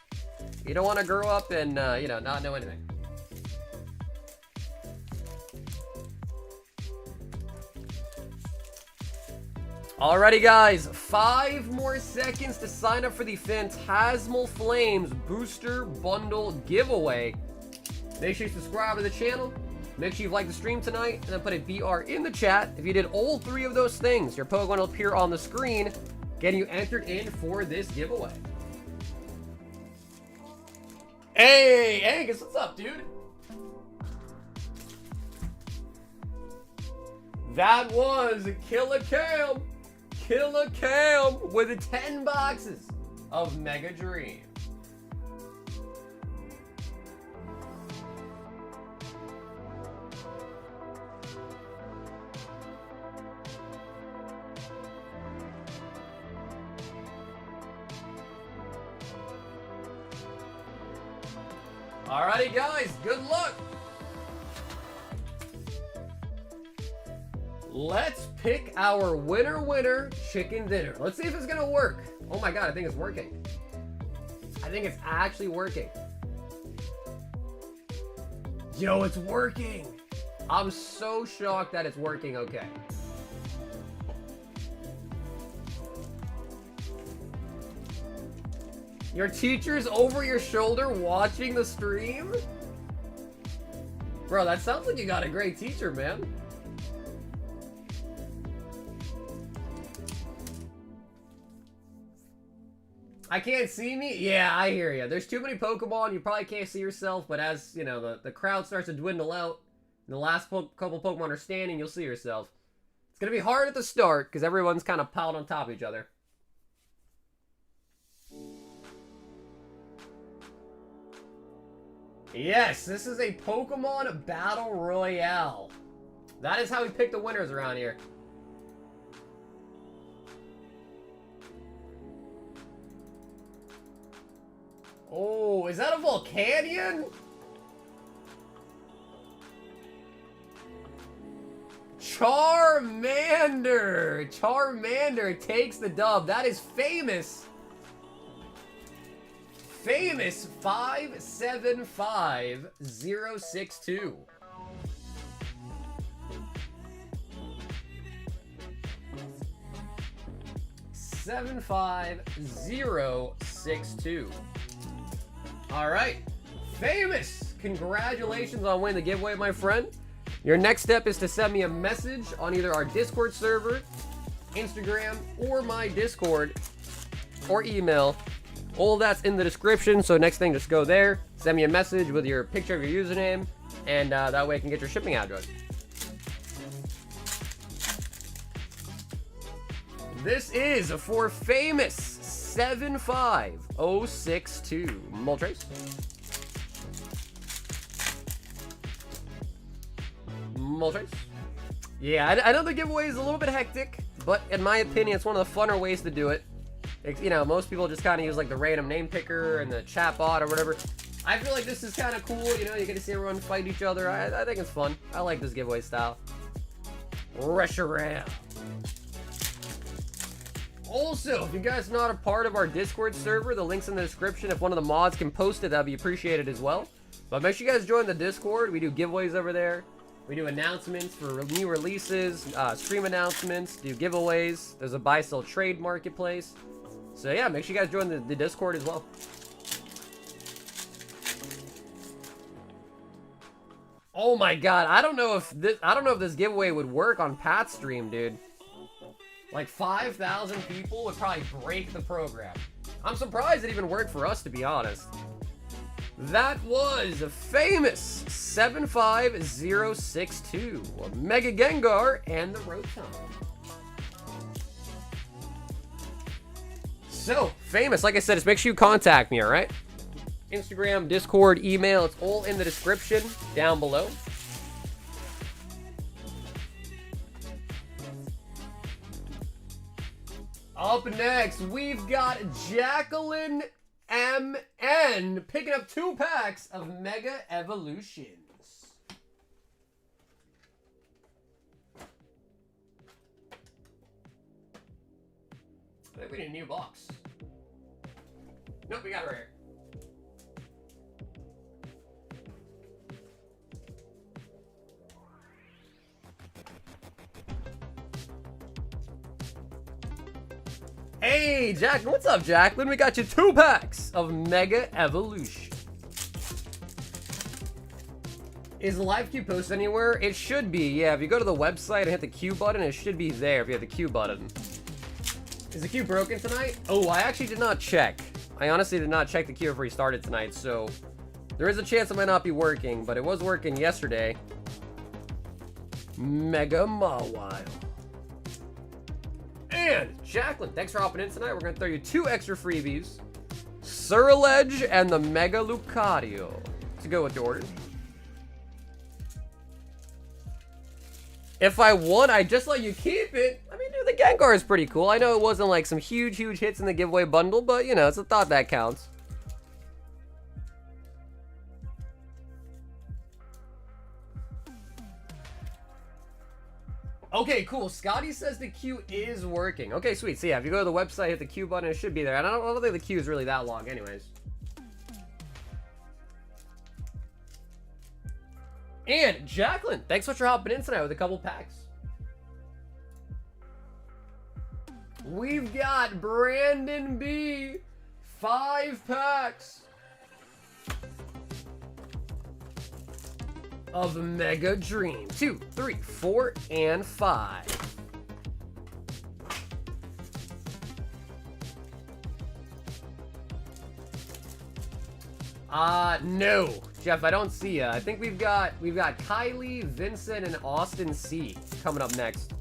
You don't want to grow up and, you know, not know anything. Alrighty, guys. 5 more seconds to sign up for the Phantasmal Flames Booster Bundle Giveaway. Make sure you subscribe to the channel. Make sure you like the stream tonight, and then put a BR in the chat. If you did all 3 of those things, your Pokemon will appear on the screen, getting you entered in for this giveaway. Hey, Angus, what's up, dude? That was Killer Cam. Killer Cam with 10 boxes of Mega Dream. Alrighty, guys, good luck. Let's pick our winner chicken dinner. Let's see if it's gonna work. Oh my god, I think it's working. I think it's actually working. Yo, it's working. I'm so shocked that it's working okay. Your teacher's over your shoulder watching the stream? Bro, that sounds like you got a great teacher, man. I can't see me? Yeah, I hear you. There's too many Pokemon, you probably can't see yourself, but as, you know, the crowd starts to dwindle out, and the last couple Pokemon are standing, you'll see yourself. It's gonna be hard at the start, because everyone's kind of piled on top of each other. Yes, this is a Pokemon Battle Royale. That is how we pick the winners around here. Oh, is that a Volcanion? Charmander! Charmander takes the dub. That is famous. Famous 575062. $75062. All right, Famous, congratulations on winning the giveaway, my friend. Your next step is to send me a message on either our Discord server, Instagram, or my Discord, or email. All that's in the description, so next thing, just go there, send me a message with your picture of your username, and that way I can get your shipping address. This is for Famous 75062. Moltres. Moltres. Yeah, I know the giveaway is a little bit hectic, but in my opinion, it's one of the funner ways to do it. You know, most people just kind of use like the random name picker and the chat bot or whatever. I feel like this is kind of cool, you know, you get to see everyone fight each other. I think it's fun. I like this giveaway style. Rush around. Also, if you guys are not a part of our Discord server, the link's in the description. If one of the mods can post it, that'd be appreciated as well. But make sure you guys join the Discord. We do giveaways over there. We do announcements for new releases, stream announcements, do giveaways. There's a buy, sell, trade marketplace. So yeah, make sure you guys join the Discord as well. Oh my god, I don't know if this giveaway would work on Pat's stream, dude. Like 5,000 people would probably break the program. I'm surprised it even worked for us, to be honest. That was a Famous 75062, Mega Gengar, and the Rotom. So, Famous, like I said, just make sure you contact me, alright? Instagram, Discord, email, it's all in the description down below. Up next, we've got Jacqueline MN picking up 2 packs of Mega Evolutions. I think we need a new box. Nope, we got it right here. Hey, Jacqueline, what's up, Jacqueline? We got you 2 packs of Mega Evolution. Is the live queue posted anywhere? It should be, yeah. If you go to the website and hit the queue button, it should be there if you hit the queue button. Is the queue broken tonight? Oh, I actually did not check. I honestly did not check the queue before we started tonight, so there is a chance it might not be working, but it was working yesterday. Mega Mawile. And Jacqueline, thanks for hopping in tonight. We're gonna throw you 2 extra freebies. Surledge and the Mega Lucario to go with your order. If I won, I'd just let you keep it. I mean, dude, the Gengar is pretty cool. I know it wasn't like some huge hits in the giveaway bundle, but you know, it's a thought that counts. Okay, cool. Scotty says the queue is working. Okay, sweet. So yeah, if you go to the website, hit the queue button, it should be there. And I don't think the queue is really that long anyways. And Jacqueline, thanks so much for hopping in tonight with a couple packs. We've got Brandon B, 5 packs of Mega Dream. 2, 3, 4, and 5. No. Jeff, I don't see ya. I think we've got Kylie, Vincent, and Austin C coming up next.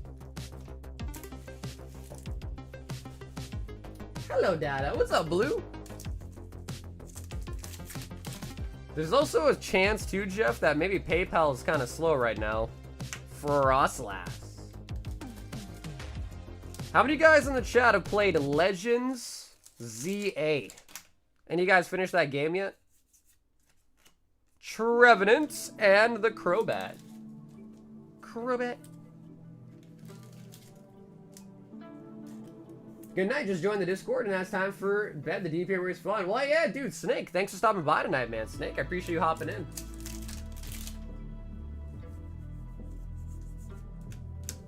Hello, Dada. What's up, Blue? There's also a chance too, Jeff, that maybe PayPal is kind of slow right now. For us last. How many guys in the chat have played Legends ZA? Any of you guys finished that game yet? Trevenant and the Crobat. Crobat. Good night, just joined the Discord and now it's time for bed. The DP where it's fun. Well, yeah, dude, Snake, thanks for stopping by tonight, man. Snake, I appreciate you hopping in.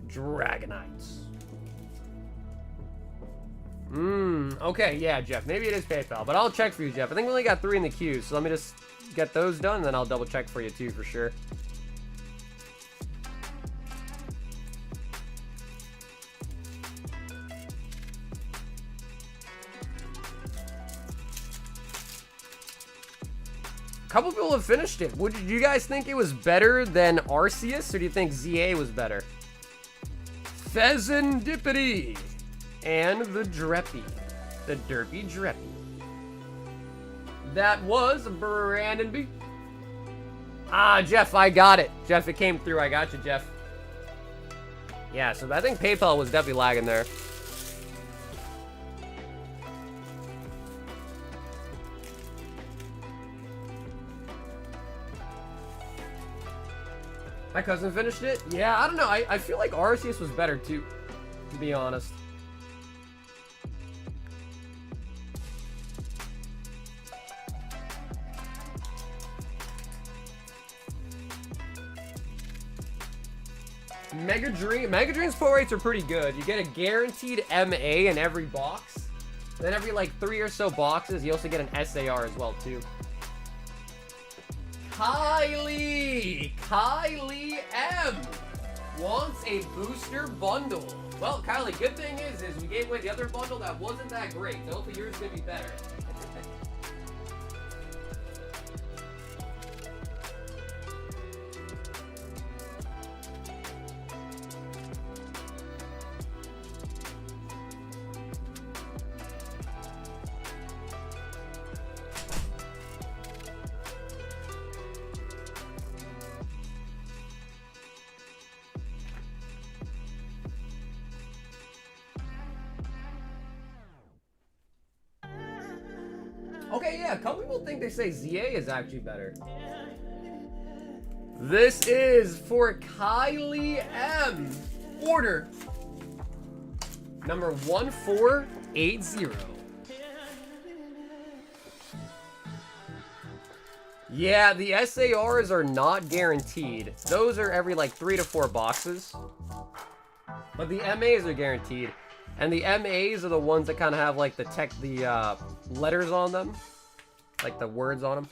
Dragonites. Okay, yeah, Jeff, maybe it is PayPal, but I'll check for you, Jeff. I think we only got 3 in the queue, so let me just get those done, and then I'll double check for you too, for sure. A couple people have finished it. Did you guys think it was better than Arceus, or do you think ZA was better? Pheasantipity and the Dreppy. The Derpy Dreppy. That was Brandon B. Ah, Jeff, I got it. Jeff, it came through. I got you, Jeff. Yeah, so I think PayPal was definitely lagging there. My cousin finished it? Yeah, I don't know. I feel like Arceus was better too, to be honest. Mega Dream's pull rates are pretty good. You get a guaranteed MA in every box. Then every like 3 or so boxes, you also get an SAR as well too. Kylie M wants a booster bundle. Well, Kylie, good thing is we gave away the other bundle that wasn't that great. So hopefully yours is gonna be better. Okay, yeah, a couple people think they say ZA is actually better. This is for Kylie M. Order number 1480. Yeah, the SARs are not guaranteed. Those are every like 3 to 4 boxes. But the MAs are guaranteed. And the MAs are the ones that kind of have like the letters on them, like the words on them.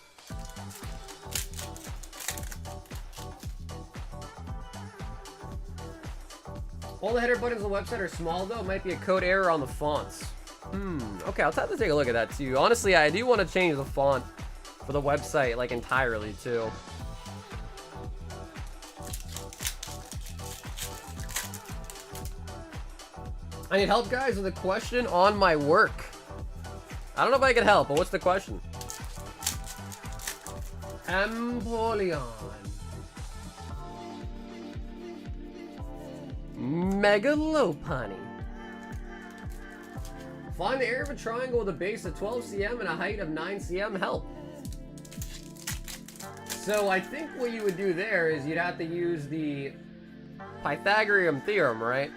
All the header buttons on the website are small though. It might be a code error on the fonts. Okay, I'll have to take a look at that too. Honestly, I do want to change the font for the website like entirely too. I need help, guys, with a question on my work. I don't know if I can help, but what's the question? Empoleon. Megalopony. Find the area of a triangle with a base of 12 cm and a height of 9 cm. Help. So I think what you would do there is you'd have to use the Pythagorean theorem, right?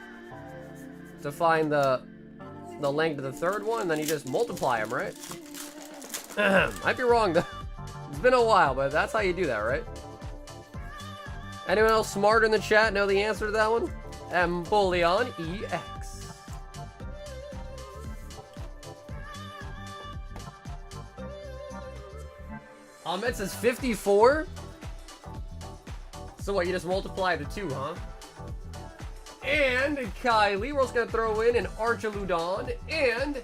To find the length of the third one, and then you just multiply them, right? Might be wrong though. It's been a while, but that's how you do that, right? Anyone else smarter in the chat know the answer to that one? Empoleon EX. Ahmed says 54? So what, you just multiply the two, huh? And Kylie, we're also gonna throw in an Archaludon and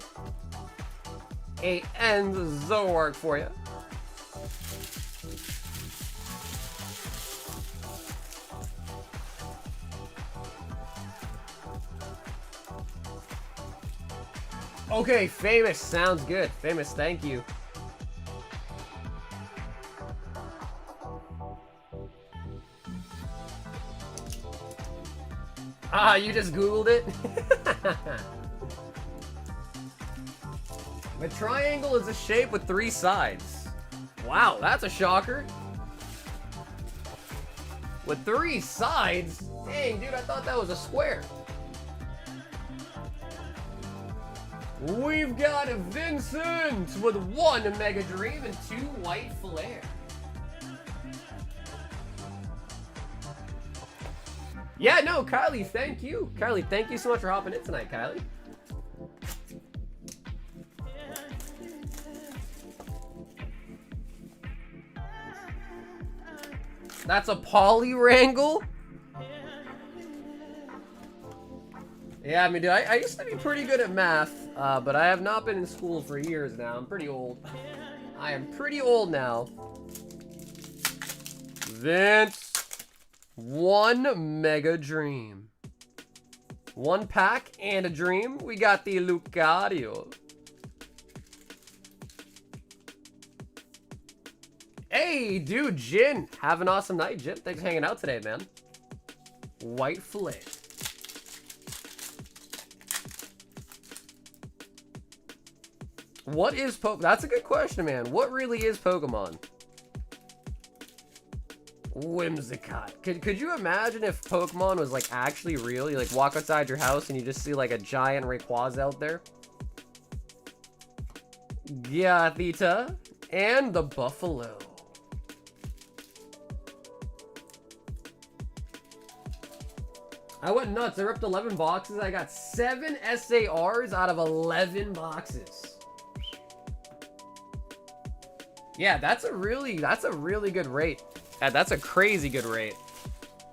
a Enzoark for you. Okay, Famous, sounds good. Famous, thank you. Ah, you just Googled it? A triangle is a shape with 3 sides. Wow, that's a shocker. With 3 sides? Dang, dude, I thought that was a square. We've got a Vincent with 1 Mega Dream and 2 White Flare. Yeah, no, Kylie, thank you. Kylie, thank you so much for hopping in tonight, Kylie. That's a Polywrangle? Yeah, I mean, dude, I used to be pretty good at math, but I have not been in school for years now. I'm pretty old. I am pretty old now. Vince. 1 Mega Dream. 1 pack and a dream. We got the Lucario. Hey, dude, Jin. Have an awesome night, Jin. Thanks for hanging out today, man. White Flare. What is Pokemon? That's a good question, man. What really is Pokemon? Whimsicott. Could you imagine if Pokemon was like actually real? You like walk outside your house and you just see like a giant Rayquaza out there. Gothita and the Buffalo. I went nuts. I ripped 11 boxes. I got 7 SARs out of 11 boxes. Yeah, that's a really good rate. That's a crazy good rate.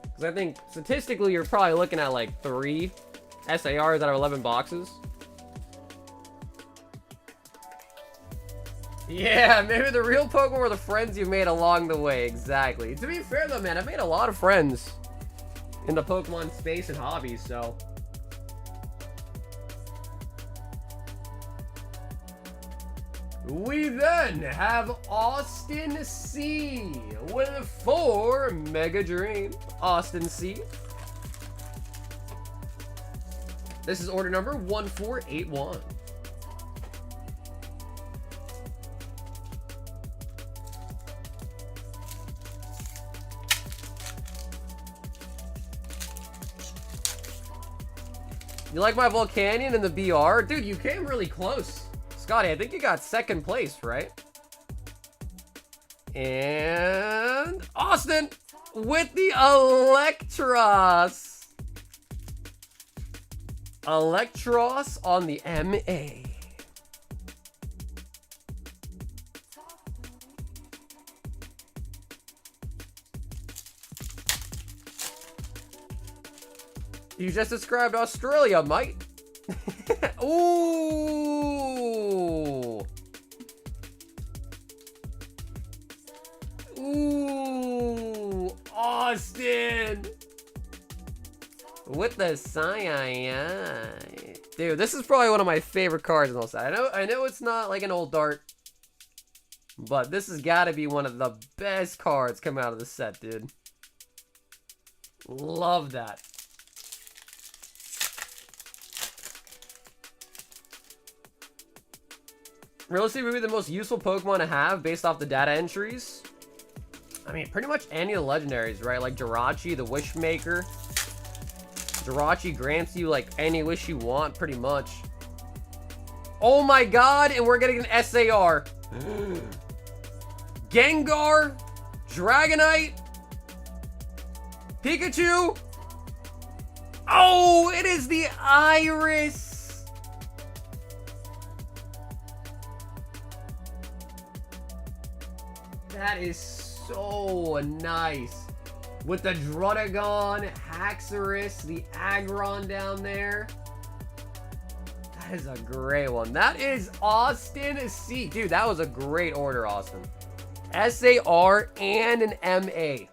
Because I think statistically you're probably looking at like 3 SARs out of 11 boxes. Yeah, maybe the real Pokemon were the friends you made along the way. Exactly. To be fair though, man, I've made a lot of friends in the Pokemon space and hobbies, so. We then have Austin C with 4 Mega Dream. Austin C. This is order number 1481. You like my Volcanion in the BR? Dude, you came really close. Scotty, I think you got 2nd place, right? And Austin with the Electros. Electros on the MA. You just described Australia, mate. Ooh. Ooh. Austin. With the cyan. Dude, this is probably one of my favorite cards in the set. I know it's not like an old dart, but this has got to be one of the best cards coming out of the set, dude. Love that. Realistically, maybe the most useful Pokemon to have based off the data entries. I mean, pretty much any of the legendaries, right? Like Jirachi, the Wishmaker. Jirachi grants you like any wish you want, pretty much. Oh my god, and we're getting an SAR. Gengar, Dragonite, Pikachu. Oh, it is the Iris. That is so nice. With the Druddigon, Haxorus, the Aggron down there. That is a great one. That is Austin C. Dude, that was a great order, Austin. SAR and an MA.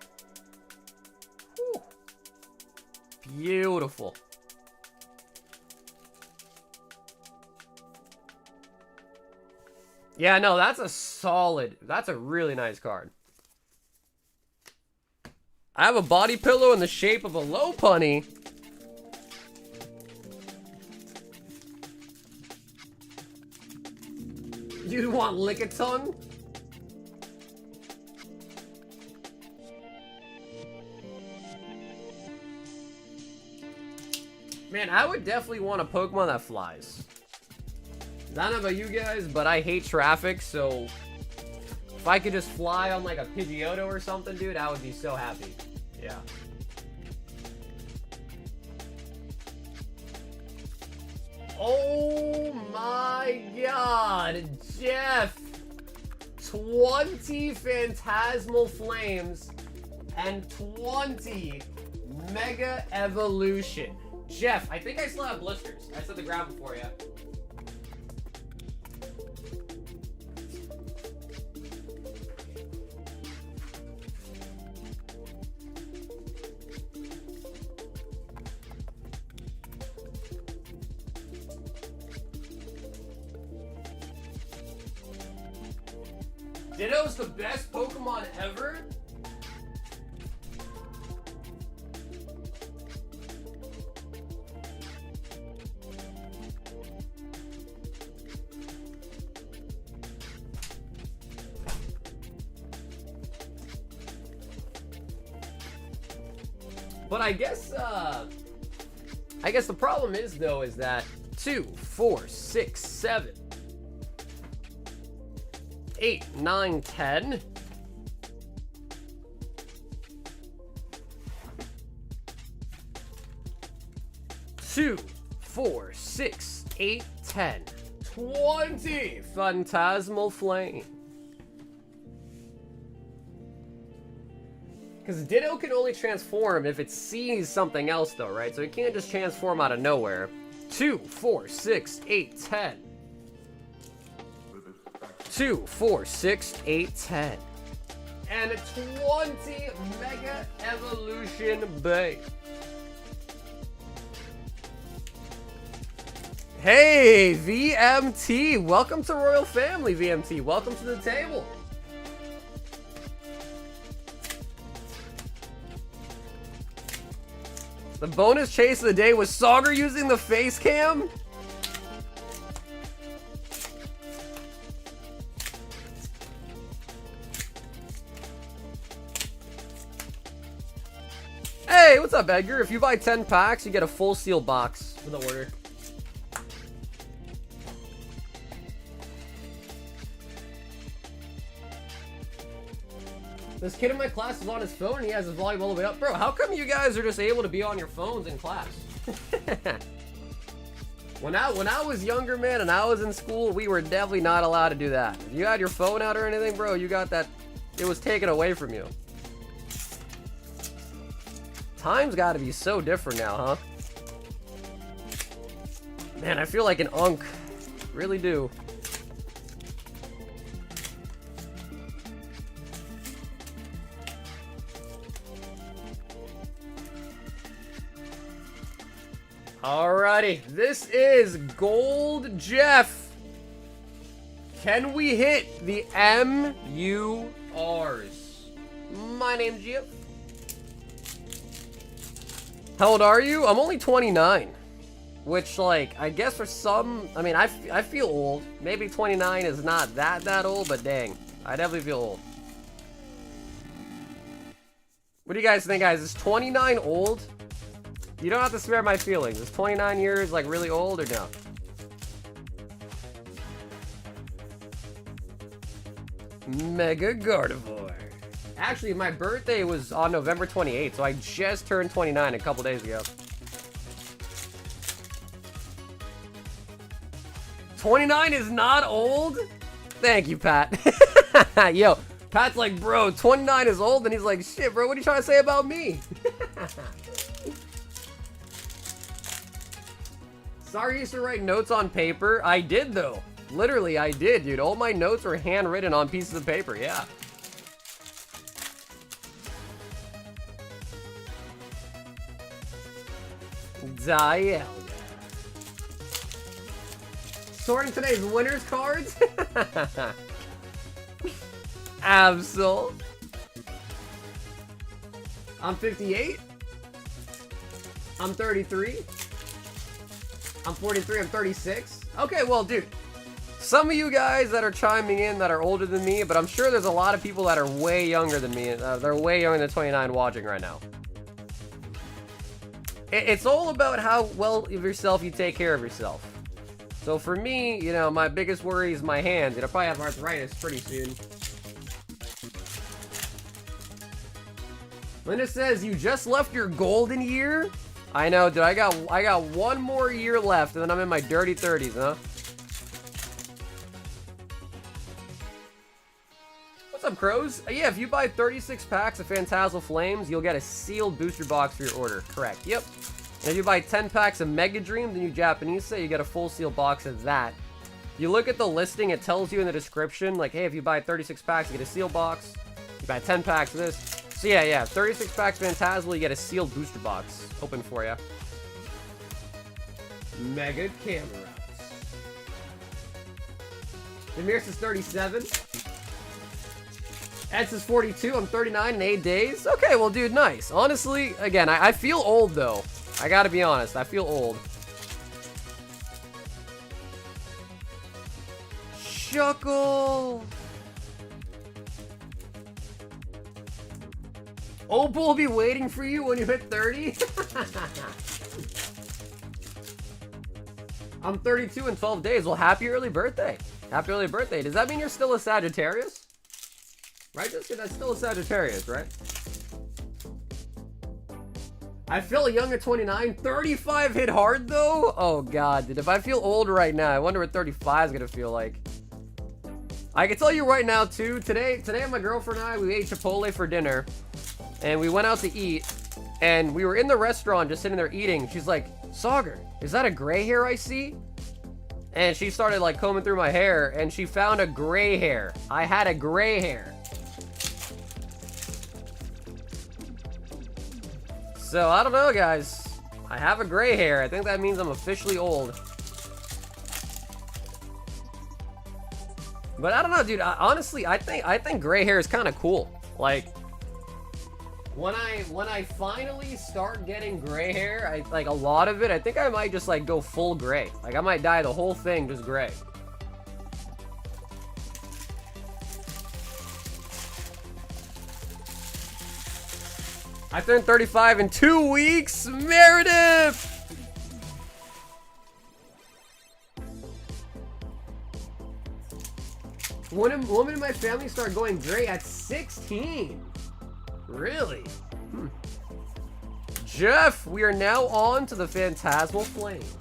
Whew. Beautiful. Yeah, no, that's a solid, that's a really nice card. I have a body pillow in the shape of a Lopunny. You want Lickitung? Man, I would definitely want a Pokemon that flies. I don't know about you guys, but I hate traffic, so if I could just fly on like a Pidgeotto or something, dude, I would be so happy. Yeah. Oh my god, Jeff! 20 Phantasmal Flames and 20 Mega Evolution. Jeff, I think I still have blisters. I set the ground before you. Ditto's the best Pokemon ever? But I guess the problem is though is that 2, 4, 6, 7, 8, 9, 10. Two, 4, 6, 8, 10. 20 Phantasmal Flame. Because Ditto can only transform if it sees something else though, right? So it can't just transform out of nowhere. 2, 4, 6, 8, 10. 2, 4, 6, 8, 10. And a 20 Mega Evolution Bay. Hey, VMT. Welcome to Royal Family, VMT. Welcome to the table. The bonus chase of the day was Sauger using the face cam. Hey, what's up, Edgar? If you buy 10 packs, you get a full seal box for the order. This kid in my class is on his phone and he has his volume all the way up. Bro, how come you guys are just able to be on your phones in class? When I was younger, man, and I was in school, we were definitely not allowed to do that. If you had your phone out or anything, bro, you got that. It was taken away from you. Time's got to be so different now, huh? Man, I feel like an unk. Really do. Alrighty, this is Gold Jeff. Can we hit the MURs? My name's Jeff. How old are you? I'm only 29. Which, like, I guess for some, I mean, I feel old. Maybe 29 is not that old, but dang, I definitely feel old. What do you guys think, guys? Is 29 old? You don't have to spare my feelings. Is 29 years, like, really old or no? Mega Gardevoir. Actually, my birthday was on November 28th, so I just turned 29 a couple days ago. 29 is not old? Thank you, Pat. Yo, Pat's like, bro, 29 is old, and he's like, shit, bro, what are you trying to say about me? Sorry you used to write notes on paper. I did, though. Literally, I did, dude. All my notes were handwritten on pieces of paper, yeah. Dialga. Sorting today's winners cards? Absol. I'm 58. I'm 33. I'm 43. I'm 36. Okay, well, dude. Some of you guys that are chiming in that are older than me, but I'm sure there's a lot of people that are way younger than me. They're way younger than 29 watching right now. It's all about how well of yourself you take care of yourself. So for me, you know, my biggest worry is my hands. I'll probably have arthritis pretty soon. Linda says, you just left your golden year? I know, dude. I got one more year left, and then I'm in my dirty 30s, huh? What's up, Crows? Yeah, if you buy 36 packs of Phantasmal Flames, you'll get a sealed booster box for your order. Correct. Yep. And if you buy 10 packs of Mega Dream, the new Japanese set, you get a full seal box of that. You look at the listing, it tells you in the description, like, hey, if you buy 36 packs, you get a seal box. You buy 10 packs of this. So yeah, 36 packs Phantasmal, you get a sealed booster box open for you. Mega Cameras. Demir says 37. Ed says 42. I'm 39 in 8 days. Okay, well, dude, nice. Honestly, again, I feel old, though. I gotta be honest. I feel old. Shuckle. Opal will be waiting for you when you hit 30. I'm 32 in 12 days. Well, happy early birthday. Happy early birthday. Does that mean you're still a Sagittarius? Right? That's still a Sagittarius, right? I feel young at 29. 35 hit hard, though? Oh, God, dude. If I feel old right now, I wonder what 35 is going to feel like. I can tell you right now, too. Today, my girlfriend and I, we ate Chipotle for dinner. And we went out to eat. And we were in the restaurant just sitting there eating. She's like, Sauger, is that a gray hair I see? And she started, like, combing through my hair. And she found a gray hair. I had a gray hair. So, I don't know, guys. I have a gray hair. I think that means I'm officially old. But I don't know, dude. Honestly, I think gray hair is kind of cool. Like, when I finally start getting gray hair, like a lot of it, I think I might just like go full gray. Like, I might dye the whole thing just gray. I turned 35 in 2 weeks. Meredith! One woman in my family started going gray at 16. Really? Jeff, we are now on to the Phantasmal Flames.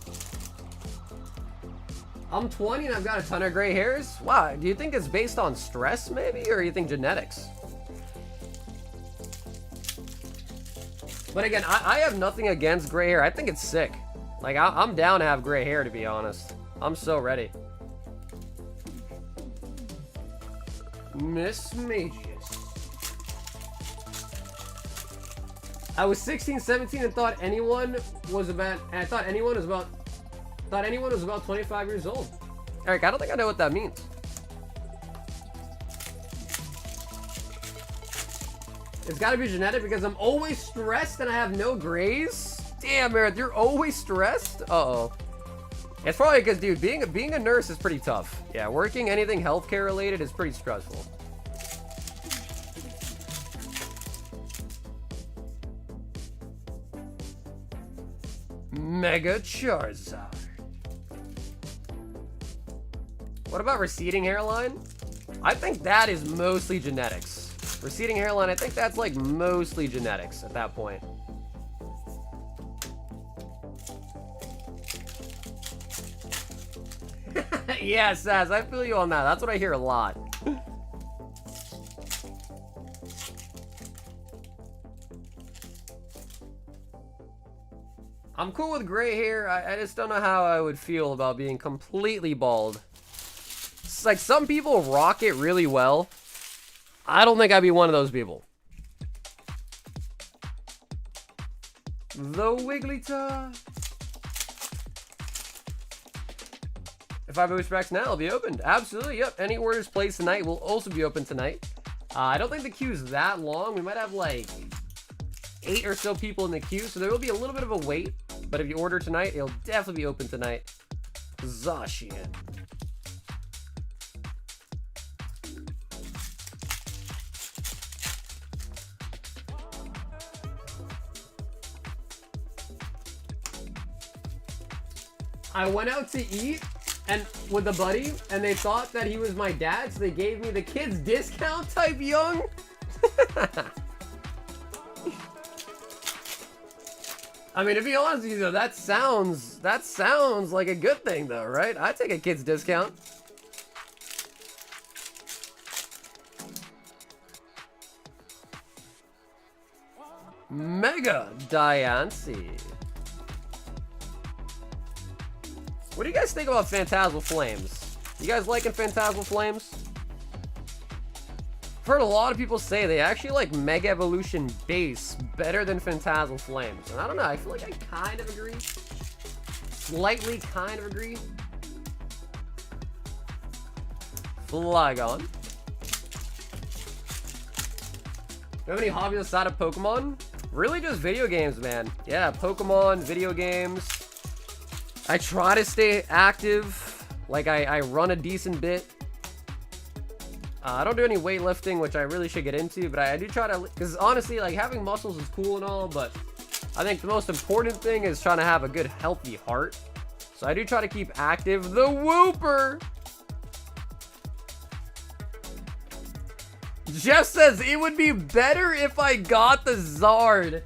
I'm 20 and I've got a ton of gray hairs. Wow, do you think it's based on stress maybe, or you think genetics? But again, I have nothing against gray hair. I think it's sick. Like, I'm down to have gray hair, to be honest. I'm so ready. Miss Magus. I was 16, 17 and thought anyone was about 25 years old. Eric, I don't think I know what that means. It's gotta be genetic because I'm always stressed and I have no grays. Damn, Eric, you're always stressed? Uh-oh. It's probably because, dude, being a nurse is pretty tough. Yeah, working anything healthcare related is pretty stressful. Mega Charizard. What about receding hairline? I think that is mostly genetics. Receding hairline, I think that's like mostly genetics at that point. Yeah, Saz, I feel you on that. That's what I hear a lot. I'm cool with gray hair. I just don't know how I would feel about being completely bald. It's like some people rock it really well. I don't think I'd be one of those people. The Wigglytuff. If I boost packs now, it'll be opened. Absolutely, yep. Any orders placed tonight will also be open tonight. I don't think the queue's that long. We might have like 8 or so people in the queue, so there will be a little bit of a wait. But if you order tonight, it'll definitely be open tonight. Zacian. I went out to eat and with a buddy, and they thought that he was my dad, so they gave me the kids discount type young. I mean, to be honest with you, though, that sounds like a good thing, though, right? I'd take a kid's discount. Mega Diancie. What do you guys think about Phantasmal Flames? You guys liking Phantasmal Flames? I've heard a lot of people say they actually like Mega Evolution Base better than Phantasmal Flames. And I don't know, I feel like I kind of agree. Slightly kind of agree. Flygon. Do you have any hobbies outside of Pokemon? Really just video games, man. Yeah, Pokemon, video games. I try to stay active. Like, I run a decent bit. I don't do any weightlifting, which I really should get into, but I do try to, because honestly, like, having muscles is cool and all, but I think the most important thing is trying to have a good, healthy heart. So I do try to keep active. The Wooper! Jeff says, it would be better if I got the Zard.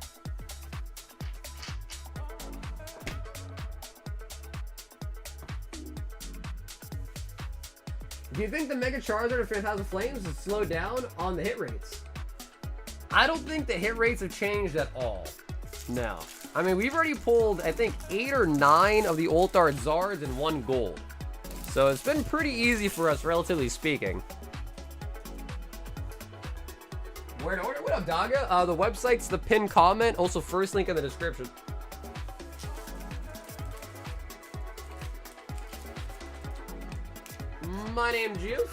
Do you think the Mega Charizard of Phantasmal Flames has slowed down on the hit rates? I don't think the hit rates have changed at all. No. I mean, we've already pulled, I think, 8 or 9 of the Ulthar Zards in 1 gold. So it's been pretty easy for us, relatively speaking. Where to order? What up, Daga? The website's the pinned comment. Also, first link in the description. My name's Jif.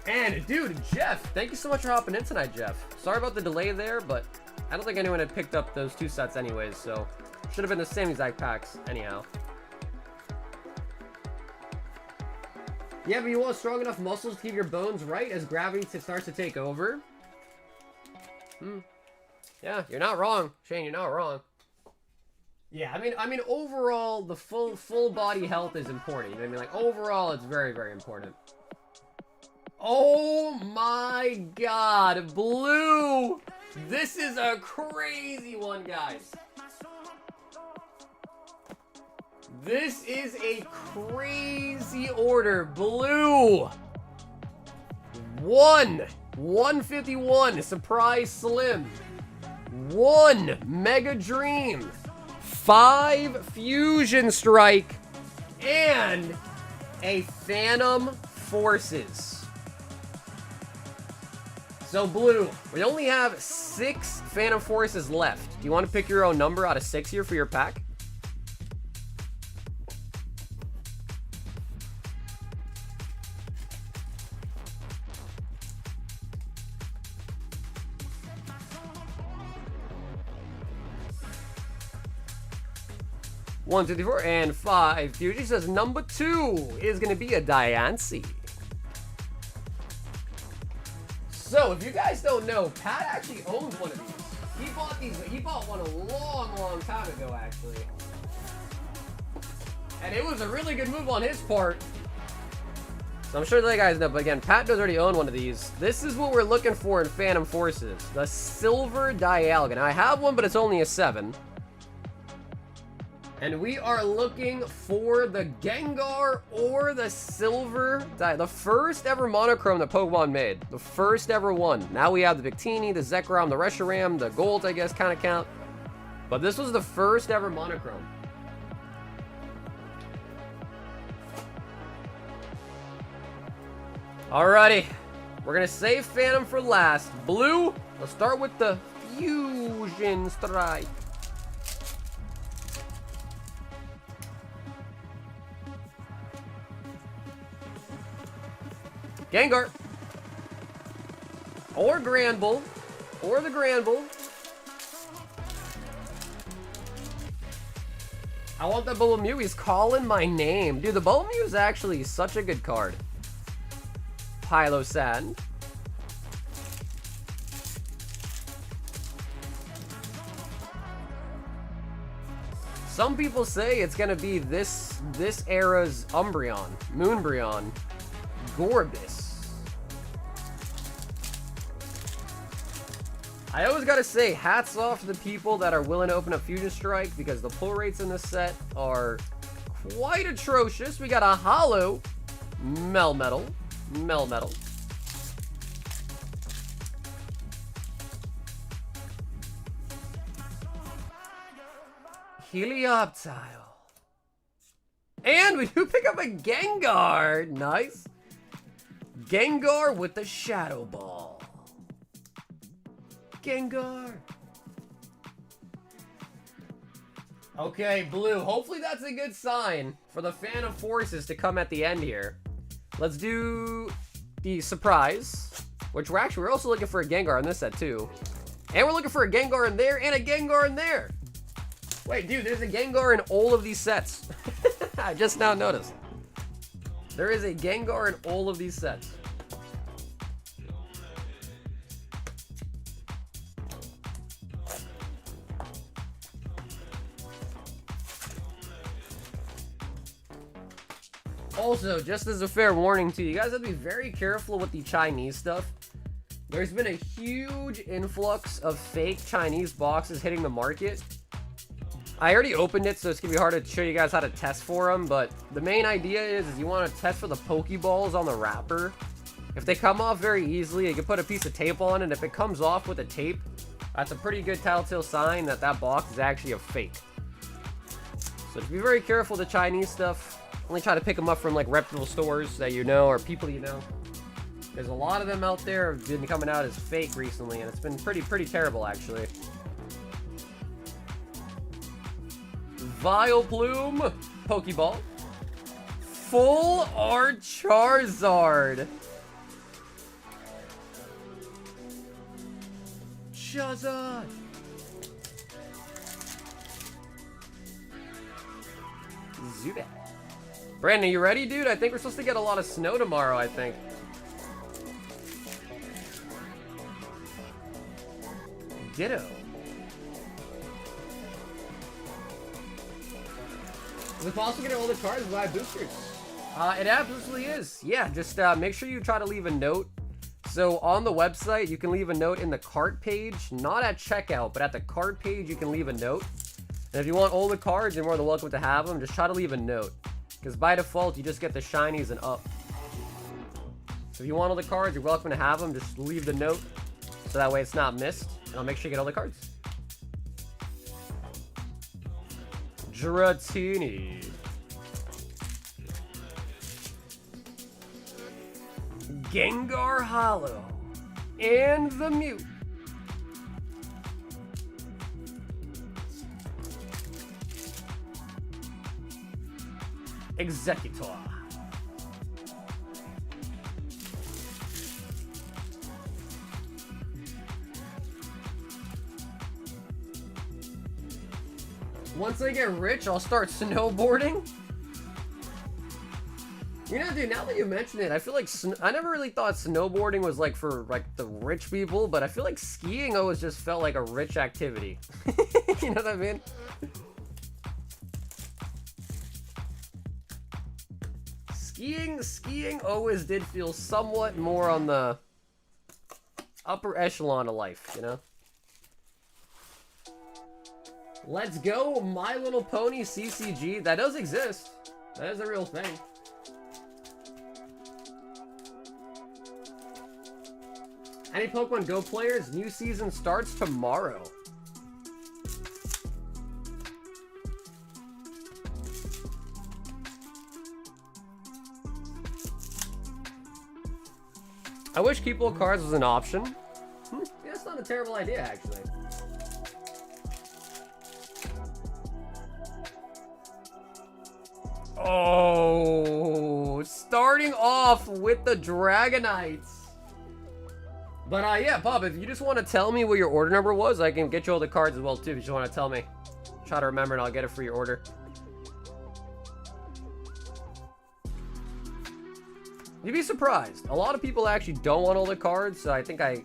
And dude, Jeff, thank you so much for hopping in tonight, Jeff. Sorry about the delay there, but I don't think anyone had picked up those 2 sets anyways, so should have been the same exact packs anyhow. Yeah, but you want strong enough muscles to keep your bones right as gravity starts to take over. Yeah, you're not wrong, Shane. You're not wrong. Yeah, I mean, overall, the full body health is important. You know what I mean? Like, overall, it's very, very important. Oh my God, Blue! This is a crazy one, guys. This is a crazy order. Blue. 151 Surprise Slim. 1 Mega Dream. 5 Fusion Strike. And a Phantom Forces. So blue, we only have 6 Phantom Forces left. Do you want to pick your own number out of 6 here for your pack? One, two, three, four, and 5. Fuji says number 2 is going to be a Diancie. So, if you guys don't know, Pat actually owns one of these. He bought one a long time ago, actually. And it was a really good move on his part. So I'm sure the guys know, but again, Pat does already own one of these. This is what we're looking for in Phantom Forces. The Silver Dialga. Now, I have one, but it's only a 7. And we are looking for the Gengar or the Silver the first ever monochrome that Pokemon made. The first ever one. Now we have the Victini, the Zekrom, the Reshiram, the Gold, I guess, kind of count. But this was the first ever monochrome. Alrighty. We're going to save Phantom for last. Blue, let's start with the Fusion Strike. Gengar. Or Granbull. Or the Granbull. I want the Bulbamew. He's calling my name. Dude, the Bulbamew is actually such a good card. Pilosand. Some people say it's going to be this era's Umbreon. Moonbreon. Gorbis. I always gotta say, hats off to the people that are willing to open up Fusion Strike because the pull rates in this set are quite atrocious. We got a holo Melmetal. Helioptile. And we do pick up a Gengar. Nice. Gengar with the Shadow Ball. Gengar. Okay, blue. Hopefully that's a good sign for the Phantom Forces to come at the end here. Let's do the surprise, which we're also looking for a Gengar in this set too. And we're looking for a Gengar in there and a Gengar in there. Wait, dude, there's a Gengar in all of these sets. I just now noticed. There is a Gengar in all of these sets. Also, just as a fair warning to you, guys have to be very careful with the Chinese stuff. There's been a huge influx of fake Chinese boxes hitting the market. I already opened it, so it's going to be hard to show you guys how to test for them, but the main idea is you want to test for the Pokeballs on the wrapper. If they come off very easily, you can put a piece of tape on it. If it comes off with a tape, that's a pretty good telltale sign that that box is actually a fake. So just be very careful with the Chinese stuff. Only try to pick them up from like reputable stores that you know or people you know. There's a lot of them out there have been coming out as fake recently, and it's been pretty terrible actually. Vileplume, Pokeball, Full Art Charizard, Charizard, Zubat. Brandon, you ready, dude? I think we're supposed to get a lot of snow tomorrow, I think. Ditto. Is it possible to get all the cards and buy boosters? It absolutely is. Yeah, just make sure you try to leave a note. So on the website, you can leave a note in the cart page, not at checkout, but at the cart page, you can leave a note. And if you want all the cards, you're more than welcome to have them. Just try to leave a note. Because by default, you just get the shinies and up. So if you want all the cards, you're welcome to have them. Just leave the note. So that way it's not missed. And I'll make sure you get all the cards. Dratini. Gengar Hollow. And the Mute. Executor. Once I get rich, I'll start snowboarding. You know, dude, now that you mention it, I feel like I never really thought snowboarding was like for like the rich people, but I feel like skiing always just felt like a rich activity. You know what I mean? Skiing always did feel somewhat more on the upper echelon of life, you know? Let's go, My Little Pony CCG. That does exist. That is a real thing. Any Pokemon Go players? New season starts tomorrow. I wish Keep All Cards was an option. Yeah, that's not a terrible idea, actually. Oh, starting off with the Dragonites. But yeah, Bob, if you just want to tell me what your order number was, I can get you all the cards as well, too, if you just want to tell me. Try to remember and I'll get it for your order. You'd be surprised. A lot of people actually don't want all the cards, so I think I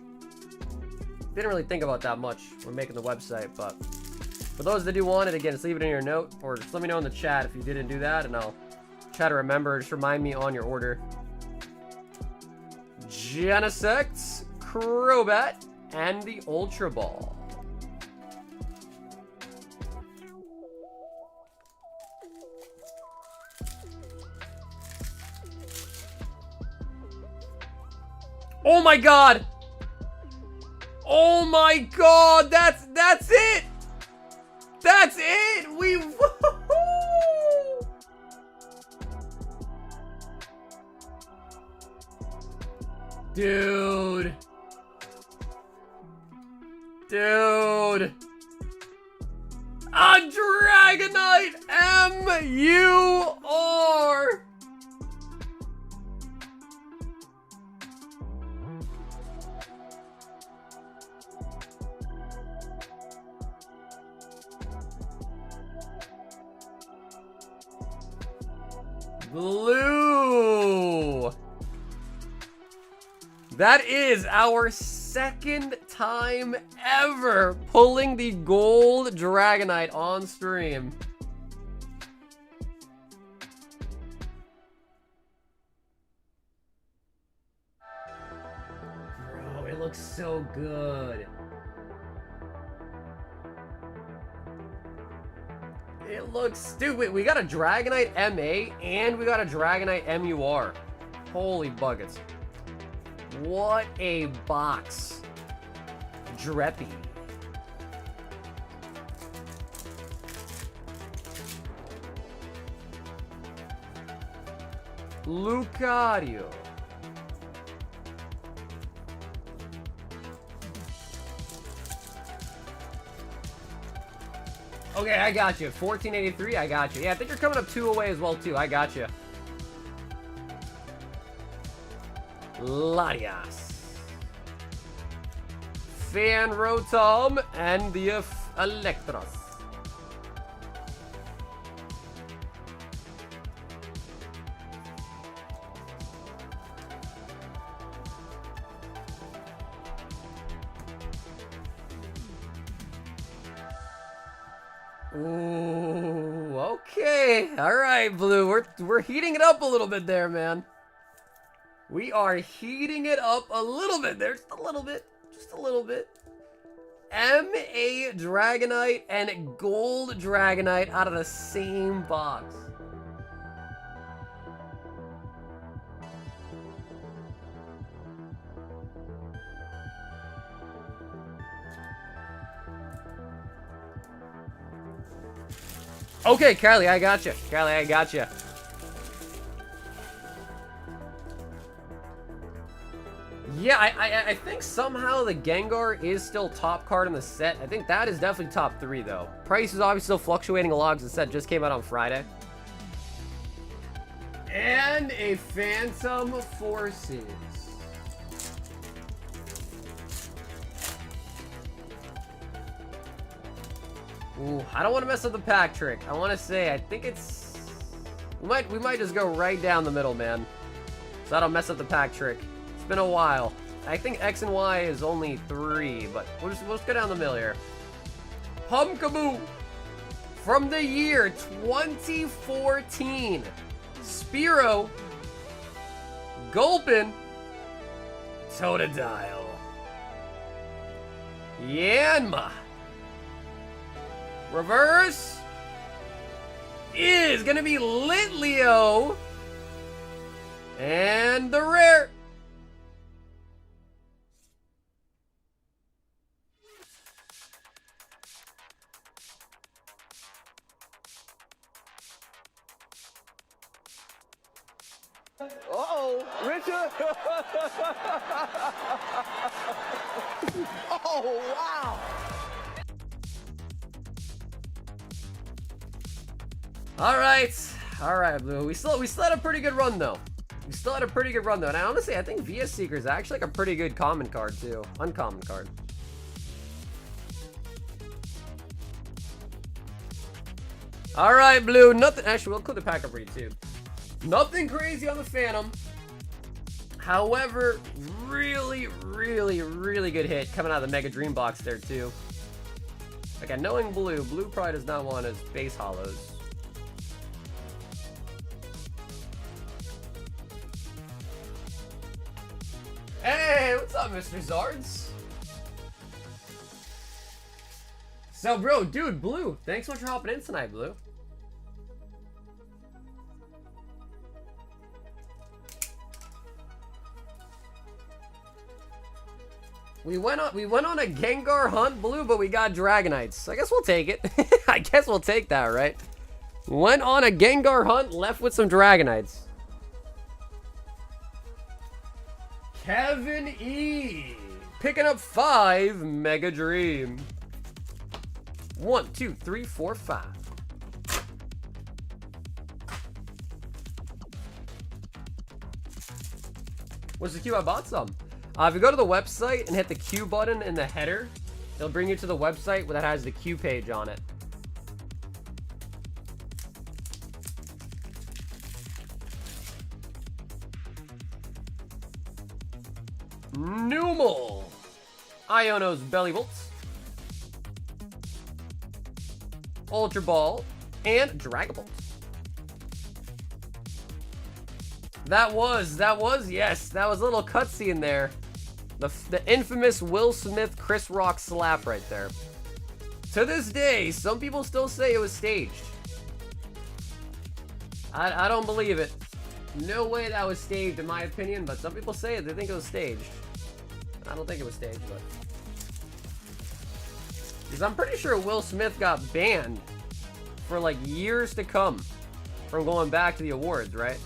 didn't really think about that much when making the website, but for those that do want it, again, just leave it in your note, or just let me know in the chat if you didn't do that, and I'll try to remember. Just remind me on your order. Genesect, Crobat, and the Ultra Ball. Oh my god! Oh my god! That's it! That's it! We Dude. Dude. A Dragonite M-U-R! Blue. That is our second time ever pulling the gold Dragonite on stream. Bro, it looks so good. It looks stupid. We got a Dragonite MA and we got a Dragonite MUR. Holy buckets. What a box. Dreppy. Lucario. Okay, I got you. 1483, I got you. Yeah, I think you're coming up 2 away as well, too. I got you. Latias. Fanrotom and the Electros. Ooh, okay. All right, Blue. We're heating it up a little bit there, man. We are heating it up a little bit there. Just a little bit. Just a little bit. MA Dragonite and Gold Dragonite out of the same box. Okay, Kylie, I got you. Kylie, I got you. Yeah, I think somehow the Gengar is still top card in the set. I think that is definitely top 3, though. Price is obviously still fluctuating a lot because the set just came out on Friday. And a Phantasmal Forces. Ooh, I don't want to mess up the pack trick. I want to say, I think it's... We might just go right down the middle, man. So I don't mess up the pack trick. It's been a while. I think X and Y is only 3, but we'll just go down the middle here. Pumpkaboo! From the year 2014. Spearow. Gulpin. Totodile. Yanma. Reverse is gonna be Litleo. And the rare. Uh-oh, Richard. Oh, wow. All right, Blue. We still had a pretty good run though. And honestly, I think Via Seeker is actually like a pretty good common card too. Uncommon card. All right, Blue. Nothing. Actually, we'll include the pack up for you too. Nothing crazy on the Phantom. However, really good hit coming out of the Mega Dream Box there too. Again, knowing Blue probably does not want his base holos. Hey, what's up, Mr. Zards? So, bro, dude, Blue, thanks so much for hopping in tonight, Blue. We went on a Gengar hunt, Blue, but we got Dragonites. I guess we'll take it. I guess we'll take that, right? Went on a Gengar hunt, left with some Dragonites. Kevin E. Picking up 5 Mega Dream. 1, 2, 3, 4, 5. What's the queue? I bought some. If you go to the website and hit the queue button in the header, it'll bring you to the website that has the queue page on it. Numel. Iono's Belly Bolts. Ultra Ball. And Dragon Bolt. That was, yes, that was a little cutscene there. The infamous Will Smith Chris Rock slap right there. To this day, some people still say it was staged. I don't believe it. No way that was staged in my opinion, but some people say it, they think it was staged. I don't think it was staged, but... Because I'm pretty sure Will Smith got banned for like years to come from going back to the awards, right?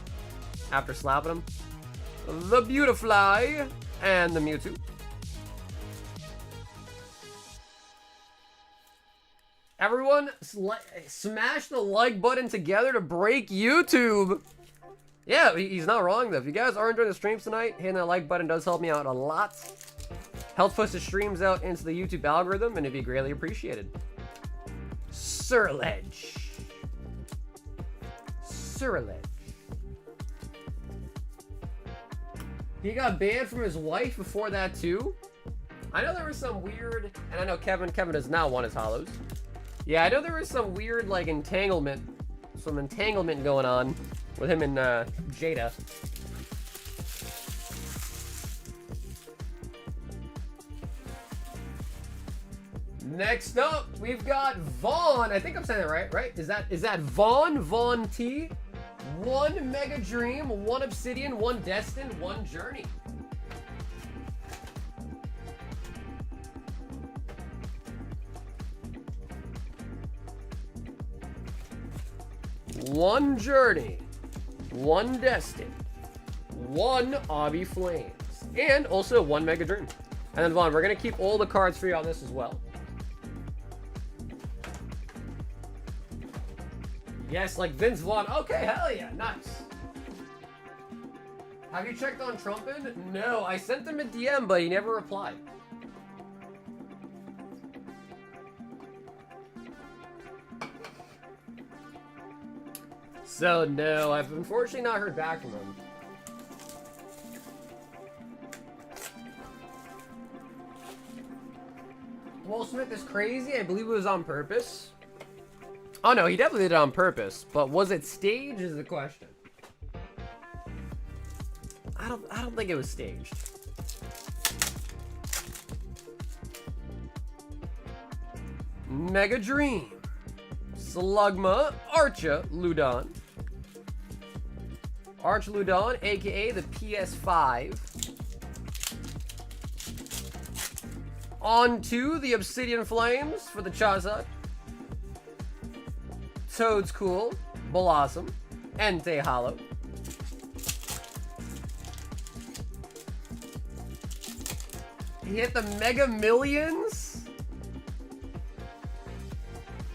After slapping him. The Beautifly and the Mewtwo. Everyone, smash the like button together to break YouTube. Yeah, he's not wrong though. If you guys are enjoying the streams tonight, hitting that like button does help me out a lot. Helps push the streams out into the YouTube algorithm, and it'd be greatly appreciated. Surledge. He got banned from his wife before that too. I know there was some weird, and I know Kevin does not want his holos. Yeah, I know there was some weird like entanglement going on with him and Jada. Next up, we've got Vaughn. I think I'm saying that right? Is that Vaughn? Vaughn T? 1 Mega Dream, 1 Obsidian, 1 Destined, 1 Journey. One Journey, 1 Destined, 1 Obby Flames, and also 1 Mega Dream. And then Vaughn, we're gonna keep all the cards for you on this as well. Yes, like Vince Vaughn. Okay, hell yeah, nice. Have you checked on Trumpin? No, I sent him a DM, but he never replied. So no, I've unfortunately not heard back from him. Will Smith is crazy. I believe it was on purpose. Oh no, he definitely did it on purpose. But was it staged is the question. I don't think it was staged. Mega Dream, Slugma, Archa Ludon. Arch Ludon, aka the PS5. On to the Obsidian Flames for the Charizard. Toad's Cool, Blossom, Entei Hollow. He hit the Mega Millions?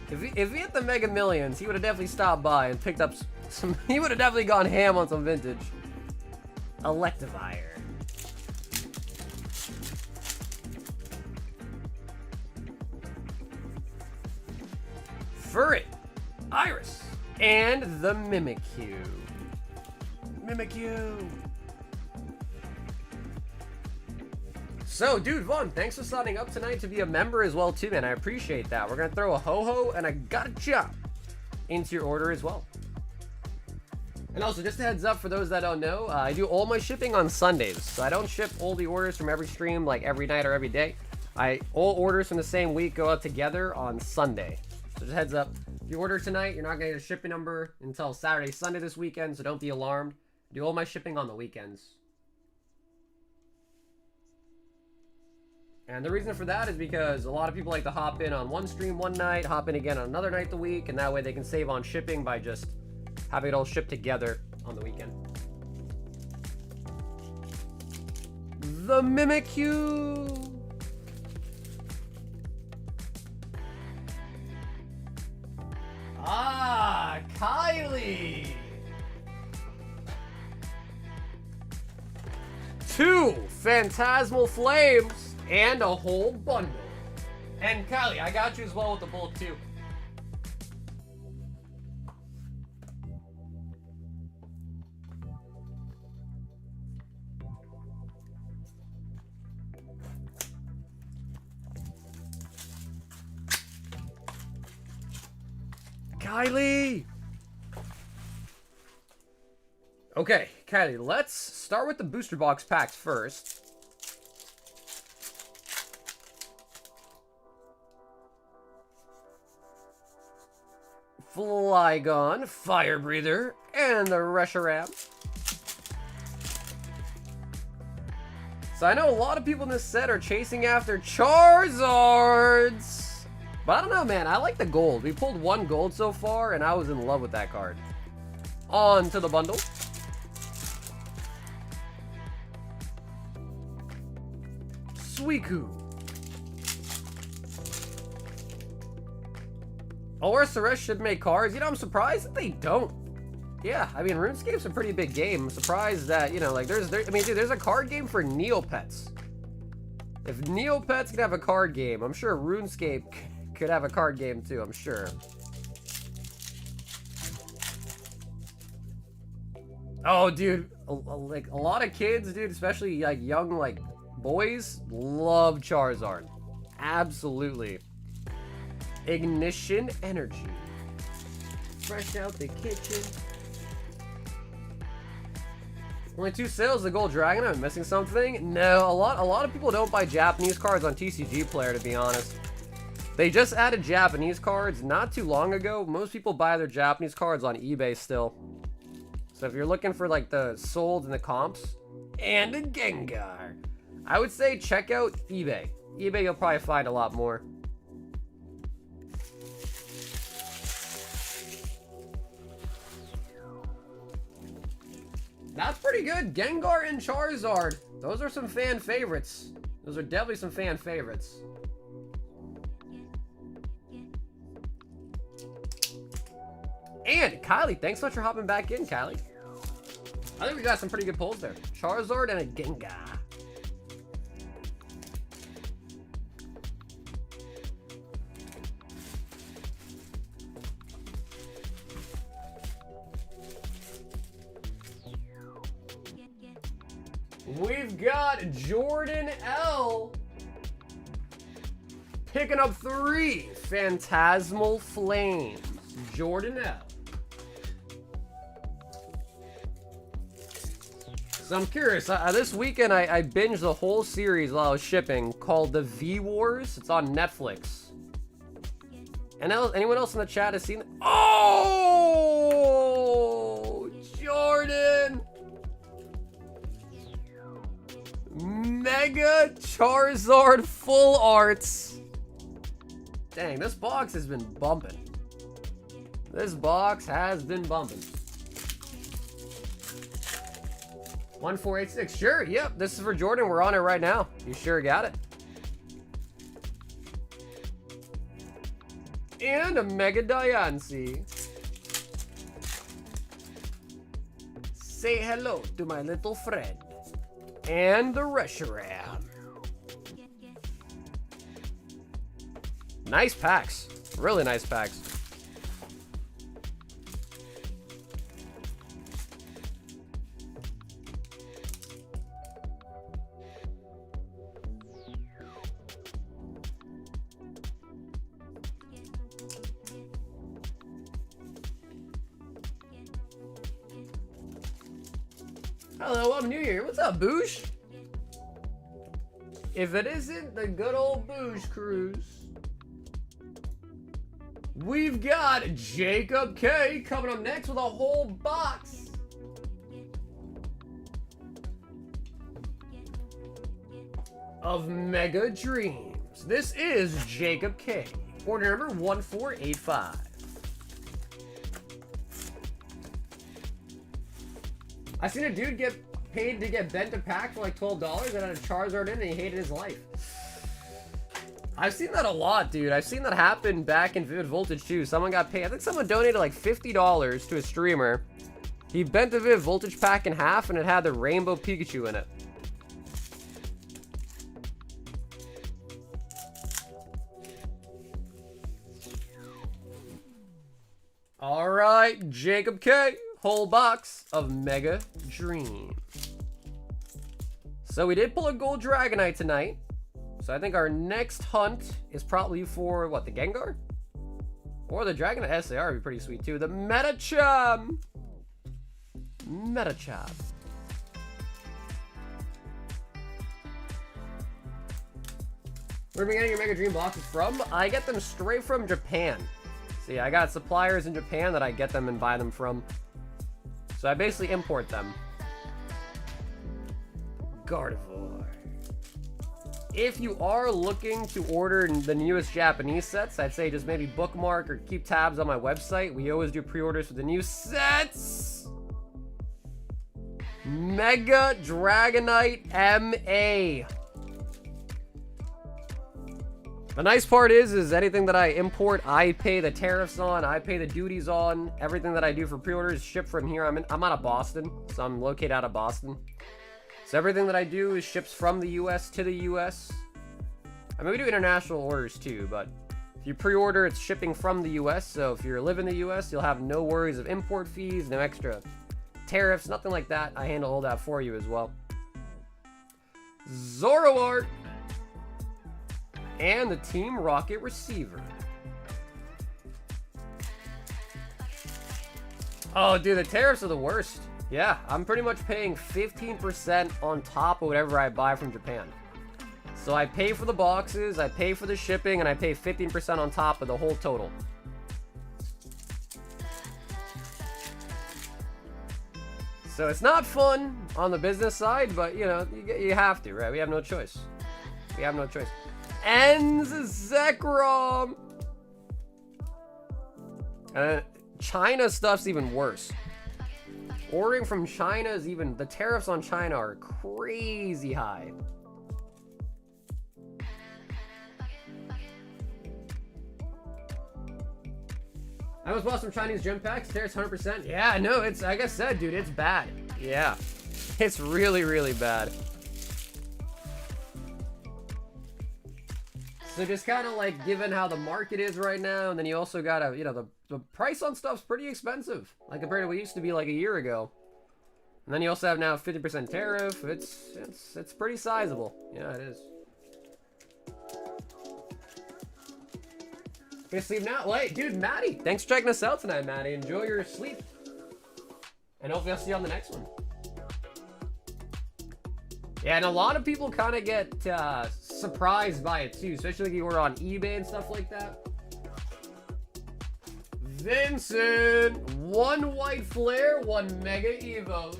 If he hit the Mega Millions, he would have definitely stopped by and picked up some. He would have definitely gone ham on some vintage. Electivire. Furret, Iris, and the Mimikyu. Mimikyu. So, dude, Vaughn, thanks for signing up tonight to be a member as well, too, man. I appreciate that. We're going to throw a ho-ho and a gotcha into your order as well. And also, just a heads up for those that don't know, I do all my shipping on Sundays. So I don't ship all the orders from every stream, like every night or every day. All orders from the same week go out together on Sunday. So just heads up, if you order tonight, you're not going to get a shipping number until Saturday, Sunday this weekend, so don't be alarmed. I do all my shipping on the weekends. And the reason for that is because a lot of people like to hop in on one stream one night, hop in again on another night the week, and that way they can save on shipping by just having it all shipped together on the weekend. The Mimikyu! Ah, Kylie! 2 Phantasmal Flames and a whole bundle. And Kylie, I got you as well with the bulk too. Kylie! Okay, Kylie, let's start with the booster box packs first. Flygon, Fire Breather, and the Reshiram. So I know a lot of people in this set are chasing after Charizards. But I don't know, man. I like the gold. We pulled 1 gold so far, and I was in love with that card. On to the bundle. Suicune. Ursaring should make cards. You know, I'm surprised that they don't. Yeah, I mean, RuneScape's a pretty big game. I'm surprised that, you know, like, I mean, dude, there's a card game for Neopets. If Neopets could have a card game, I'm sure RuneScape could have a card game too, I'm sure. Oh, dude, like, a lot of kids, dude, especially, like, young, like, boys, love Charizard. Absolutely. Ignition Energy. Fresh out the kitchen. Only 2 sales, the Gold Dragon. I'm missing something. No, a lot of people don't buy Japanese cards on TCG Player, to be honest. They just added Japanese cards not too long ago. Most people buy their Japanese cards on eBay still. So if you're looking for like the sold and the comps and a Gengar, I would say check out eBay. eBay, you'll probably find a lot more. That's pretty good. Gengar and Charizard. Those are some fan favorites. Those are definitely some fan favorites. And Kylie, thanks so much for hopping back in, Kylie. I think we got some pretty good pulls there. Charizard and a Gengar. We've got Jordan L. picking up 3 Phantasmal Flames. Jordan L. So I'm curious, this weekend I binged the whole series while I was shipping called The V Wars. It's on Netflix. And anyone else in the chat has seen it? Oh! Jordan! Mega Charizard Full Arts. Dang, this box has been bumping. This box has been bumping. 1486. Sure, yep. This is for Jordan. We're on it right now. You sure got it. And a Mega Diancie. Say hello to my little friend. And the Reshiram. Nice packs. Really nice packs. Hello, I'm new here. What's up, Boosh? If it isn't the good old Boosh Cruise, we've got Jacob K coming up next with a whole box. Of Mega Dreams. This is Jacob K. Order number 1485. I seen a dude get paid to get bent a pack for like $12 and had a Charizard in and he hated his life. I've seen that a lot, dude. I've seen that happen back in Vivid Voltage too. Someone got paid. I think someone donated like $50 to a streamer. He bent the Vivid Voltage pack in half and it had the Rainbow Pikachu in it. All right, Jacob K. Whole box of Mega Dreams. So we did pull a gold Dragonite tonight. So I think our next hunt is probably for, what, the Gengar? Or the Dragonite SAR would be pretty sweet too. The Metacham! Metacham. Where are we getting your Mega Dream boxes from? I get them straight from Japan. See, I got suppliers in Japan that I get them and buy them from. So I basically import them. Gardevoir. If you are looking to order the newest Japanese sets, I'd say just maybe bookmark or keep tabs on my website. We always do pre-orders for the new sets. Mega Dragonite MA. The nice part is anything that I import, I pay the tariffs on, I pay the duties on. Everything that I do for pre-orders is shipped from here. I'm out of Boston, so I'm located out of Boston. So everything that I do is ships from the US to the US. I mean, we do international orders too, but if you pre-order, it's shipping from the US. So if you live in the US, you'll have no worries of import fees, no extra tariffs, nothing like that. I handle all that for you as well. Zoroark. And the Team Rocket receiver. Oh, dude, the tariffs are the worst. Yeah, I'm pretty much paying 15% on top of whatever I buy from Japan. So I pay for the boxes, I pay for the shipping, and I pay 15% on top of the whole total. So it's not fun on the business side, but you know, you have to, right? We have no choice. We have no choice. Ends Zekrom. China stuff's even worse. Ordering from China is even, the tariffs on China are crazy high. I almost bought some Chinese gem packs. Tariffs 100%. Yeah, no, it's, like I said, dude, it's bad. Yeah, it's really, really bad. So just kind of like, given how the market is right now, and then you also gotta, you know, the price on stuff's pretty expensive, like compared to what it used to be like a year ago. And then you also have now 50% tariff. It's pretty sizable. Yeah, it is. Gonna sleep now? Wait, dude, Maddie, thanks for checking us out tonight, Maddie. Enjoy your sleep. And hopefully I'll see you on the next one. Yeah, and a lot of people kind of get surprised by it too, especially if you were on eBay and stuff like that. Vincent, 1 White Flare, 1 Mega Evos.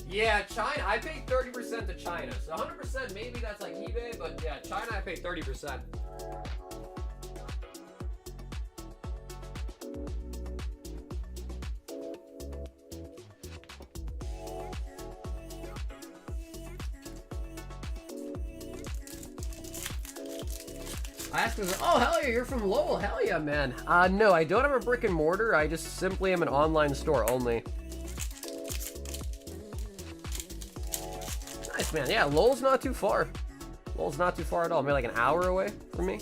Yeah, China, I paid 30% to China. So 100% maybe that's like eBay, but yeah, China I paid 30%. I asked him, oh, hell yeah, you're from Lowell. Hell yeah, man. No, I don't have a brick and mortar. I just simply am an online store only. Nice, man. Yeah, Lowell's not too far. Lowell's not too far at all. Maybe like an hour away from me.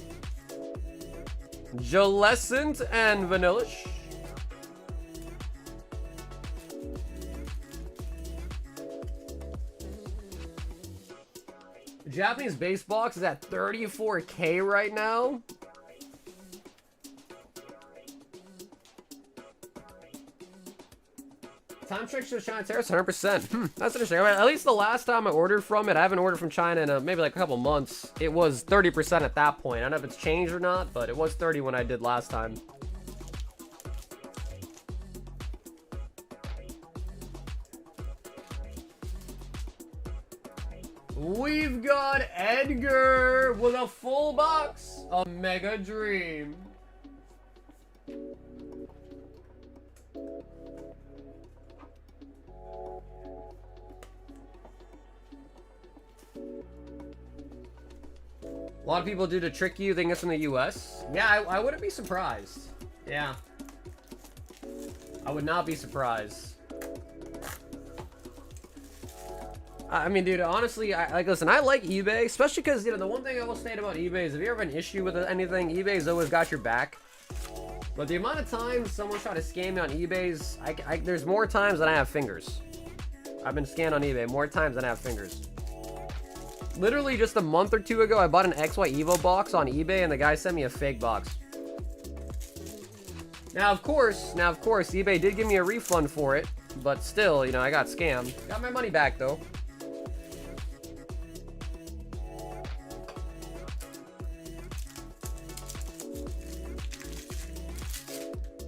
Jalescent and Vanillish. Japanese base box is at 34K right now. Time check shows China tariffs 100%. That's interesting. At least the last time I ordered from it, I haven't ordered from China in maybe like a couple months. It was 30% at that point. I don't know if it's changed or not, but it was 30 when I did last time. We've got Edgar with a full box of Mega Dream. A lot of people do to trick you, think it's from the US. Yeah, I wouldn't be surprised. Yeah. I would not be surprised. I mean, dude, honestly, listen, I like eBay, especially because, you know, the one thing I will state about eBay is if you ever have an issue with anything, eBay's always got your back. But the amount of times someone tried to scam me on eBay's, there's more times than I have fingers. I've been scammed on eBay more times than I have fingers. Literally just a month or two ago, I bought an XY Evo box on eBay, and the guy sent me a fake box. Now, of course, eBay did give me a refund for it, but still, you know, I got scammed. Got my money back, though.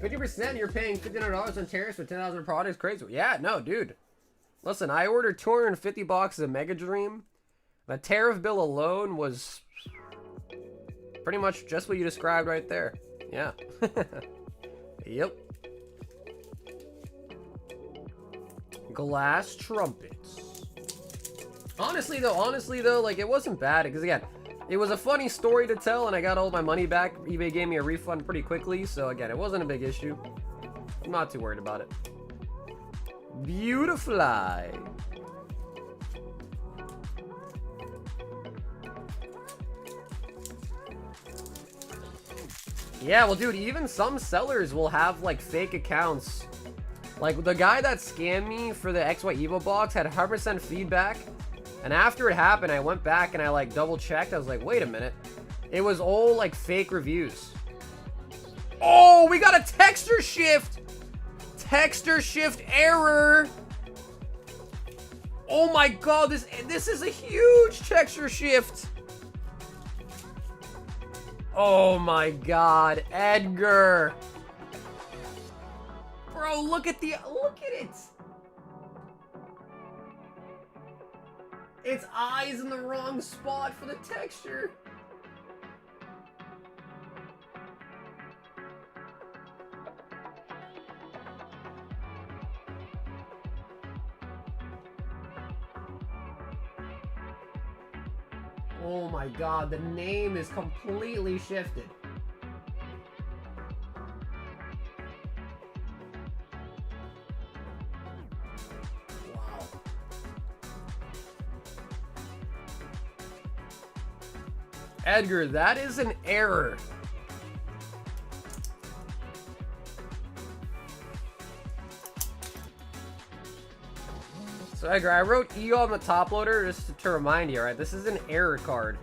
$50%, you're paying $1,500 on tariffs for 10,000 products? Crazy. Yeah, no, dude. Listen, I ordered 250 boxes of Mega Dream. The tariff bill alone was pretty much just what you described right there. Yeah. Yep. Glass trumpets. Honestly though, like, it wasn't bad because, again, it was a funny story to tell, and I got all my money back. eBay gave me a refund pretty quickly, so again, it wasn't a big issue. I'm not too worried about it. Beautifly. Yeah, well, dude, even some sellers will have, like, fake accounts. Like, the guy that scammed me for the XY Evo box had 100% feedback. And after it happened, I went back and I, like, double-checked. I was like, wait a minute. It was all, like, fake reviews. Oh, we got a texture shift! Texture shift error! Oh my god, this is a huge texture shift. Oh my god, Edgar. Bro, look at it. Its eyes in the wrong spot for the texture. Oh my god, the name is completely shifted. Wow. Edgar, that is an error. So Edgar, I wrote E on the top loader just to remind you, alright? This is an error card.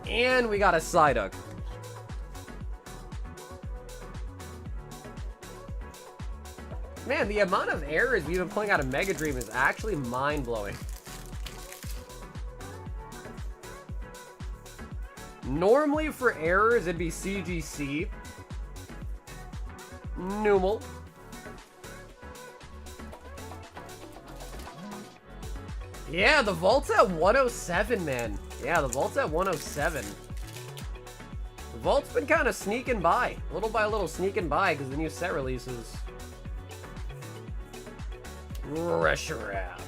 And we got a Psyduck. Man, the amount of errors we've been pulling out of Mega Dream is actually mind-blowing. Normally for errors, it'd be CGC. Numal. Yeah, the vault's at 107, man. Yeah, the vault's at 107. The vault's been kind of sneaking by. Little by little sneaking by because the new set releases. Reshiram.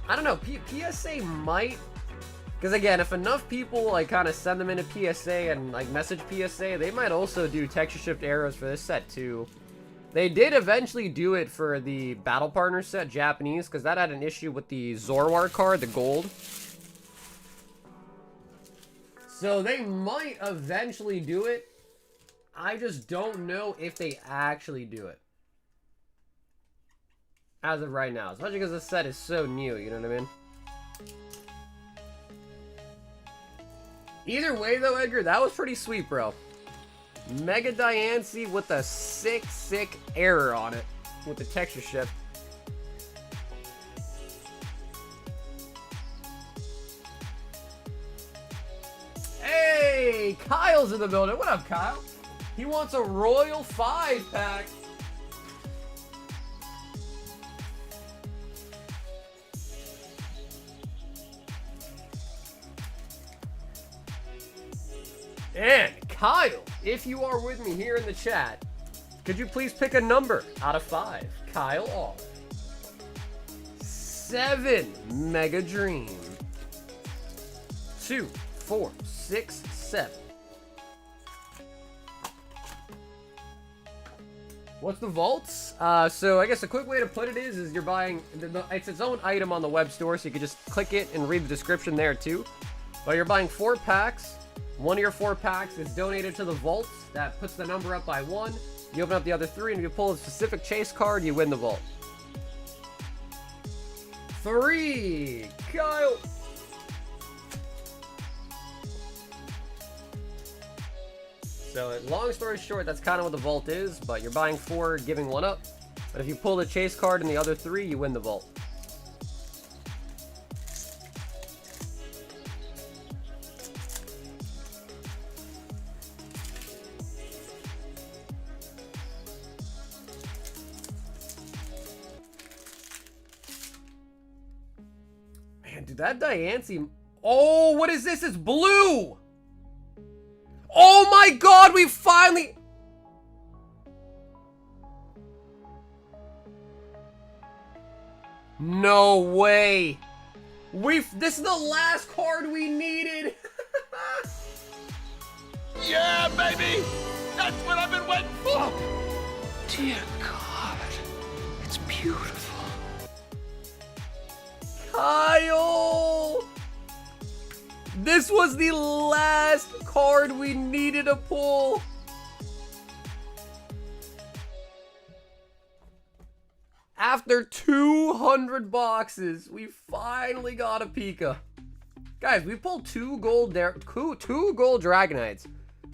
I don't know, PSA might... Because again, if enough people like kind of send them into PSA and like message PSA, they might also do texture shift arrows for this set too. They did eventually do it for the Battle Partner set, Japanese, because that had an issue with the Zorwar card, the gold. So they might eventually do it. I just don't know if they actually do it. As of right now. Especially because this set is so new, you know what I mean? Either way, though, Edgar, that was pretty sweet, bro. Mega Diancie with a sick error on it with the texture shift. Hey, Kyle's in the building. What up, Kyle? He wants a Royal 5-pack. And Kyle, if you are with me here in the chat, could you please pick a number out of 5? Kyle all. 7, Mega Dream. 2, 4, 6, 7. What's the vaults? So I guess a quick way to put it is you're buying, it's its own item on the web store, so you can just click it and read the description there too. But you're buying 4 packs. One of your 4 packs is donated to the vault. That puts the number up by 1. You open up the other 3, and if you pull a specific chase card, you win the vault. 3, Kyle. So, long story short, that's kind of what the vault is, but you're buying 4, giving 1 up. But if you pull the chase card in the other 3, you win the vault. Dude, that Diancie... Oh, what is this? It's blue! Oh my god, we finally... No way! This is the last card we needed! Yeah, baby! That's what I've been waiting for! Dear God, it's beautiful. Kyle! This was the last card we needed to pull. After 200 boxes, we finally got a Pika. Guys, we pulled two gold Dragonites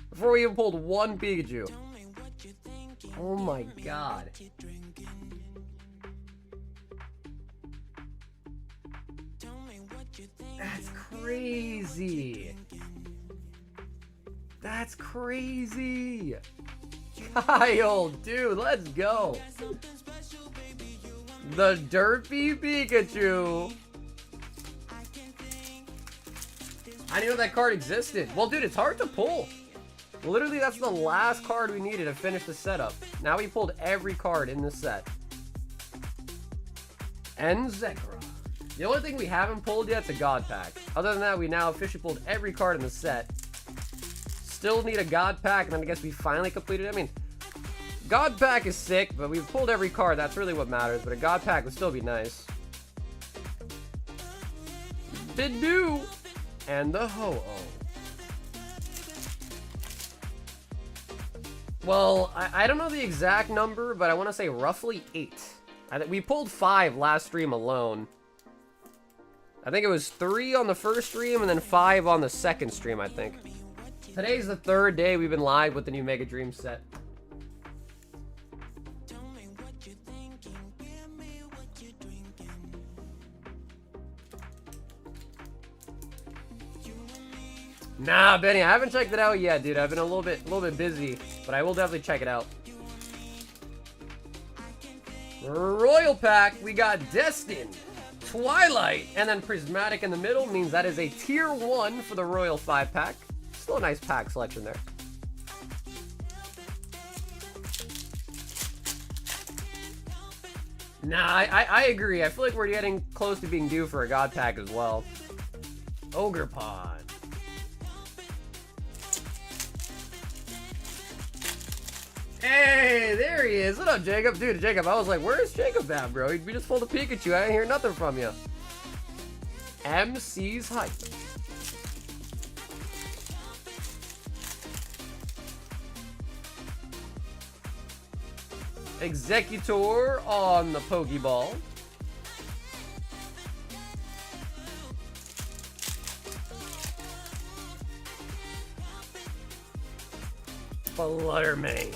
before we even pulled one Pikachu. Oh my god. That's crazy. That's crazy. Kyle, dude, let's go. The Derpy Pikachu. I didn't know that card existed. Well, dude, it's hard to pull. Literally, that's the last card we needed to finish the setup. Now we pulled every card in the set. And Zekrom. The only thing we haven't pulled yet is a God Pack. Other than that, we now officially pulled every card in the set. Still need a God Pack, and then I guess we finally completed it. I mean, God Pack is sick, but we've pulled every card. That's really what matters, but a God Pack would still be nice. Bidoo and the Ho-Oh. Well, I don't know the exact number, but I want to say roughly 8. We pulled 5 last stream alone. I think it was 3 on the first stream and then 5 on the second stream, I think. Today's the 3rd day we've been live with the new Mega Dream set. Nah, Benny, I haven't checked it out yet, dude. I've been a little bit busy, but I will definitely check it out. Royal Pack, we got Destined, Twilight, and then Prismatic in the middle means that is a tier 1 for the Royal 5-pack. Still a nice pack selection there. Nah, I agree. I feel like we're getting close to being due for a God Pack as well. Ogerpon. Hey, there he is. What up, Jacob? Dude, Jacob, I was like, where's Jacob at, bro? We just pulled a Pikachu. I didn't hear nothing from you. MC's hype. Executor on the Pokeball. Fluttermane.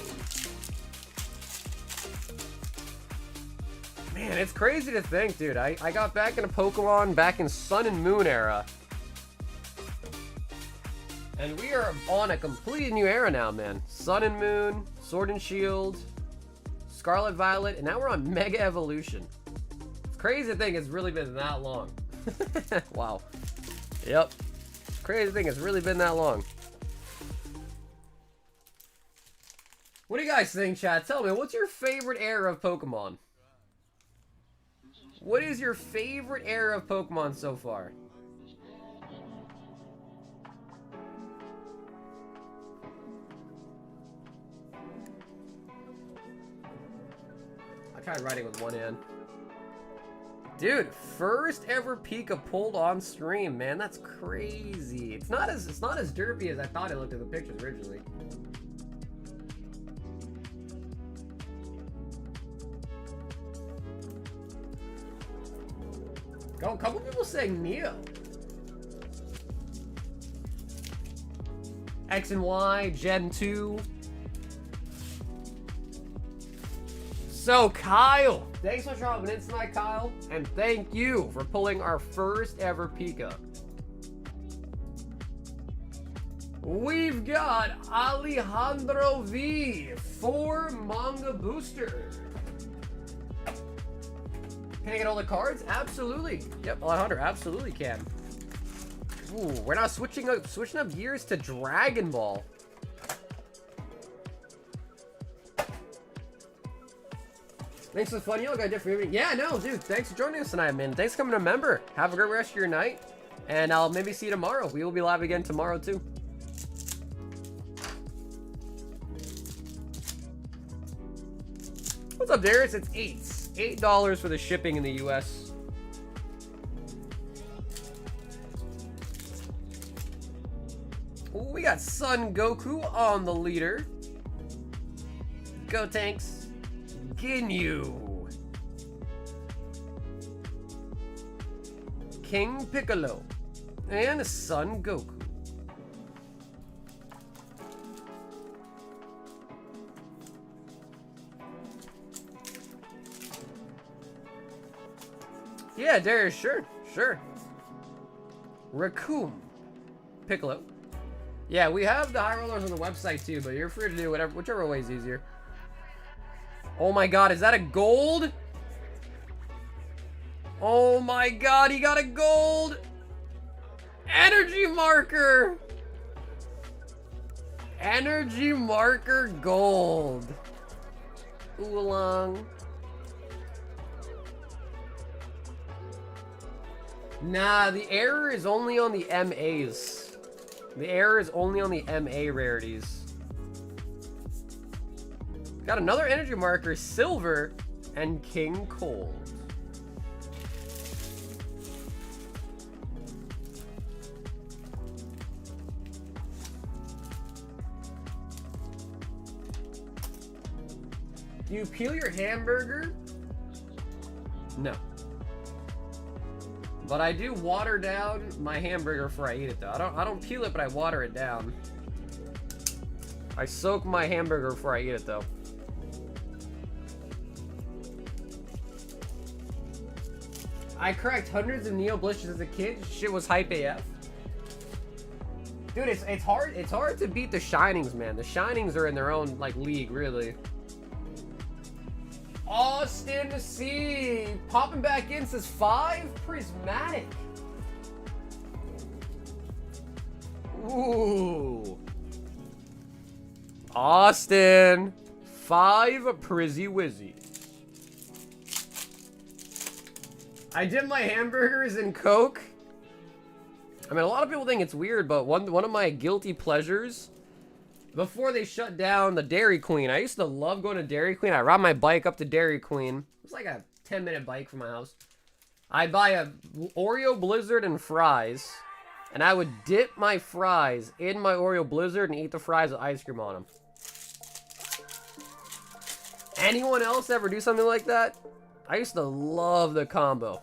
Man, it's crazy to think, dude. I got back into Pokemon back in Sun and Moon era. And we are on a completely new era now, man. Sun and Moon, Sword and Shield, Scarlet Violet, and now we're on Mega Evolution. It's crazy to think it's really been that long. Wow. Yep. Crazy to think it's really been that long. What do you guys think, chat? Tell me, what's your favorite era of Pokemon? What is your favorite era of Pokemon so far? I tried writing with one hand. Dude, first ever Pika pulled on stream, man. That's crazy. It's not as derpy as I thought it looked in the pictures originally. Oh, a couple people saying Neo. X and Y, Gen 2. So, Kyle, thanks for dropping in tonight, Kyle. And thank you for pulling our first ever Pika. We've got Alejandro V for Manga Booster. Can I get all the cards? Absolutely. Yep, Alejandro absolutely can. Ooh, we're now switching up gears to Dragon Ball. Thanks for the fun. You all got a different evening. Yeah, no, dude. Thanks for joining us tonight, man. Thanks for coming to member. Have a great rest of your night. And I'll maybe see you tomorrow. We will be live again tomorrow, too. What's up, Darius? It's $8 for the shipping in the US. Ooh, we got Son Goku on the leader. Go Tanks. Ginyu. King Piccolo. And Son Goku. Yeah, Darius, sure, sure. Raccoon. Piccolo. Yeah, we have the high rollers on the website too, but you're free to do whatever, whichever way is easier. Oh my god, is that a gold? Oh my god, he got a gold! Energy marker! Energy marker gold. Oolong. Nah, the error is only on the MAs. The error is only on the MA rarities. Got another energy marker, silver, and King Cold. Do you peel your hamburger? No. But I do water down my hamburger before I eat it though. I don't peel it, but I water it down. I soak my hamburger before I eat it though. I cracked hundreds of Neo Blisters as a kid. Shit was hype AF. Dude, it's hard to beat the Shinings, man. The Shinings are in their own like league, really. Austin C popping back in, says 5 prismatic. Ooh. Austin 5 prizzy wizzy. I dip my hamburgers in Coke. I mean, a lot of people think it's weird, but one of my guilty pleasures before they shut down the Dairy Queen. I used to love going to Dairy Queen. I ride my bike up to Dairy Queen. It was like a 10-minute bike from my house. I'd buy a Oreo Blizzard and fries, and I would dip my fries in my Oreo Blizzard and eat the fries with ice cream on them. Anyone else ever do something like that? I used to love the combo.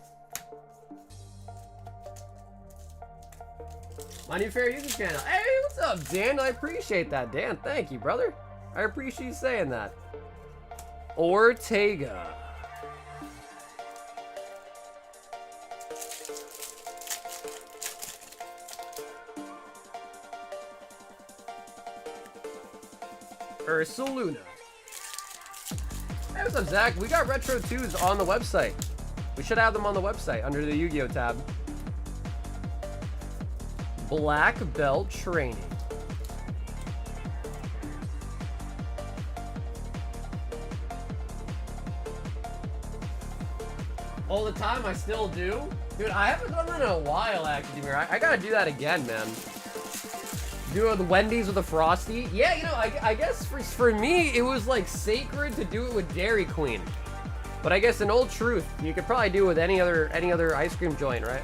My new favorite YouTube channel. Hey, what's up, Dan? I appreciate that, Dan. Thank you, brother. I appreciate you saying that. Ortega. Ursaluna. Hey, what's up, Zach? We got Retro 2s on the website. We should have them on the website under the Yu-Gi-Oh tab. Black Belt Training. All the time, I still do. Dude, I haven't done that in a while, actually. I gotta do that again, man. Do the Wendy's with the Frosty. Yeah, you know, I guess for me, it was like sacred to do it with Dairy Queen. But I guess in old truth, you could probably do it with any other ice cream joint, right?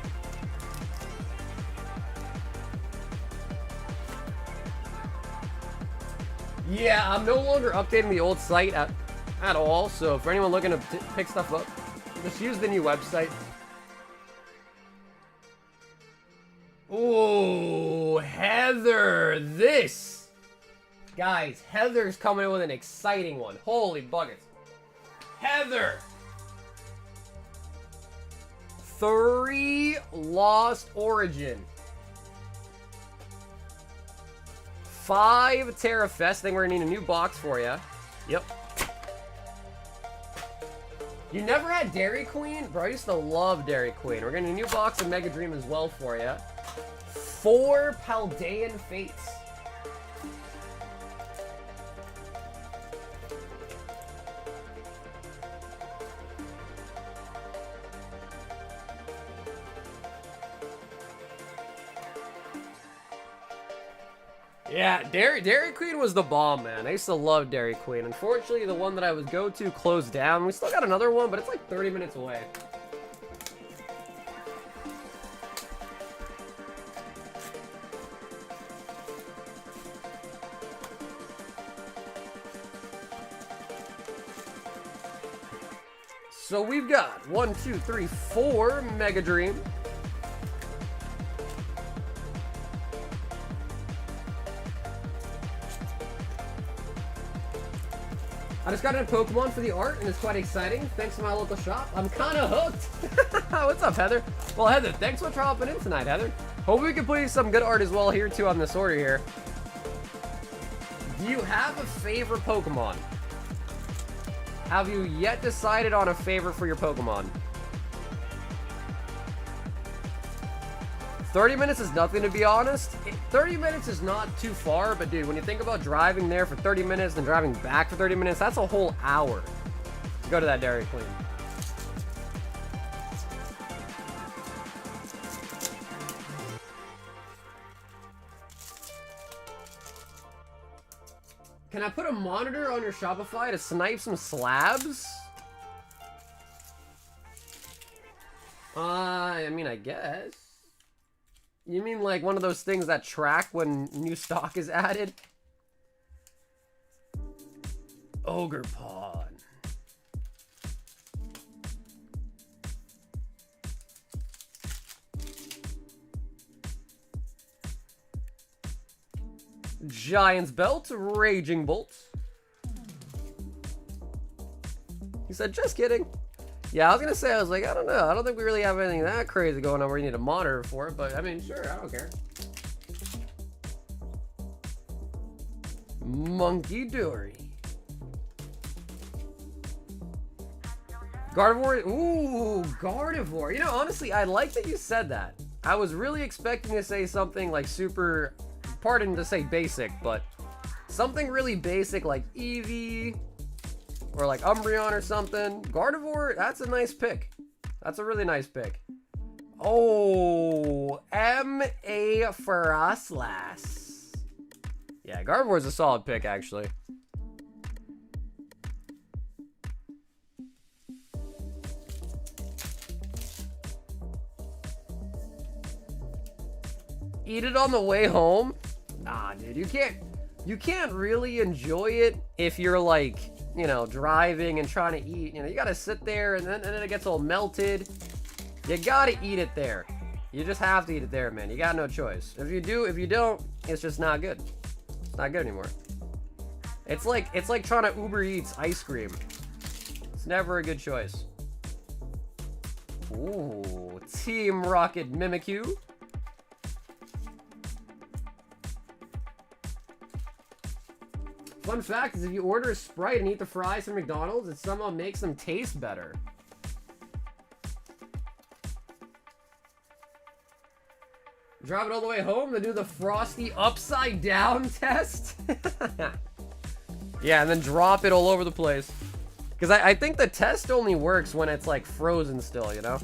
Yeah, I'm no longer updating the old site at all, so for anyone looking to pick stuff up, just use the new website. Ooh, Heather, this! Guys, Heather's coming in with an exciting one. Holy buckets. Heather! 3 Lost Origin. 5 Terra Fest. I think we're gonna need a new box for you. Yep. You never had Dairy Queen? Bro, I used to love Dairy Queen. We're getting a new box of Mega Dream as well for you. 4 Paldean Fates. Yeah, Dairy Queen was the bomb, man. I used to love Dairy Queen. Unfortunately, the one that I would go to closed down. We still got another one, but it's like 30 minutes away. So we've got 1, 2, 3, 4 Mega Dream. I just got a Pokemon for the art, and it's quite exciting. Thanks to my local shop. I'm kind of hooked. What's up, Heather? Well, Heather, thanks for dropping in tonight, Heather. Hope we can play some good art as well here, too, on this order here. Do you have a favorite Pokemon? Have you yet decided on a favorite for your Pokemon? 30 minutes is nothing, to be honest. 30 minutes is not too far, but dude, when you think about driving there for 30 minutes and driving back for 30 minutes, that's a whole hour to go to that Dairy Queen. Can I put a monitor on your Shopify to snipe some slabs? I mean, I guess. You mean like one of those things that track when new stock is added? Ogre Pawn. Giant's Belt, Raging Bolt. He said, just kidding. Yeah, I was gonna say, I was like, I don't know. I don't think we really have anything that crazy going on where you need a monitor for it, but I mean, sure, I don't care. Monkey Dory. Gardevoir. Ooh, Gardevoir. You know, honestly, I like that you said that. I was really expecting to say something like super, pardon to say basic, but something really basic like Eevee. Or like Umbreon or something. Gardevoir, that's a nice pick. That's a really nice pick. Oh, M.A. Feroclas. Yeah, Gardevoir's a solid pick, actually. Eat it on the way home? Nah, dude, you can't really enjoy it if you're like, you know, driving and trying to eat. You know, you gotta sit there and then it gets all melted. You gotta eat it there. You just have to eat it there, man. You got no choice. If you don't, it's just not good. It's not good anymore. It's like trying to Uber Eats ice cream. It's never a good choice. Ooh, Team Rocket Mimikyu. Fun fact is if you order a Sprite and eat the fries from McDonald's, it somehow makes them taste better. Drive it all the way home to do the Frosty upside down test? Yeah, and then drop it all over the place. Because I think the test only works when it's like frozen still, you know?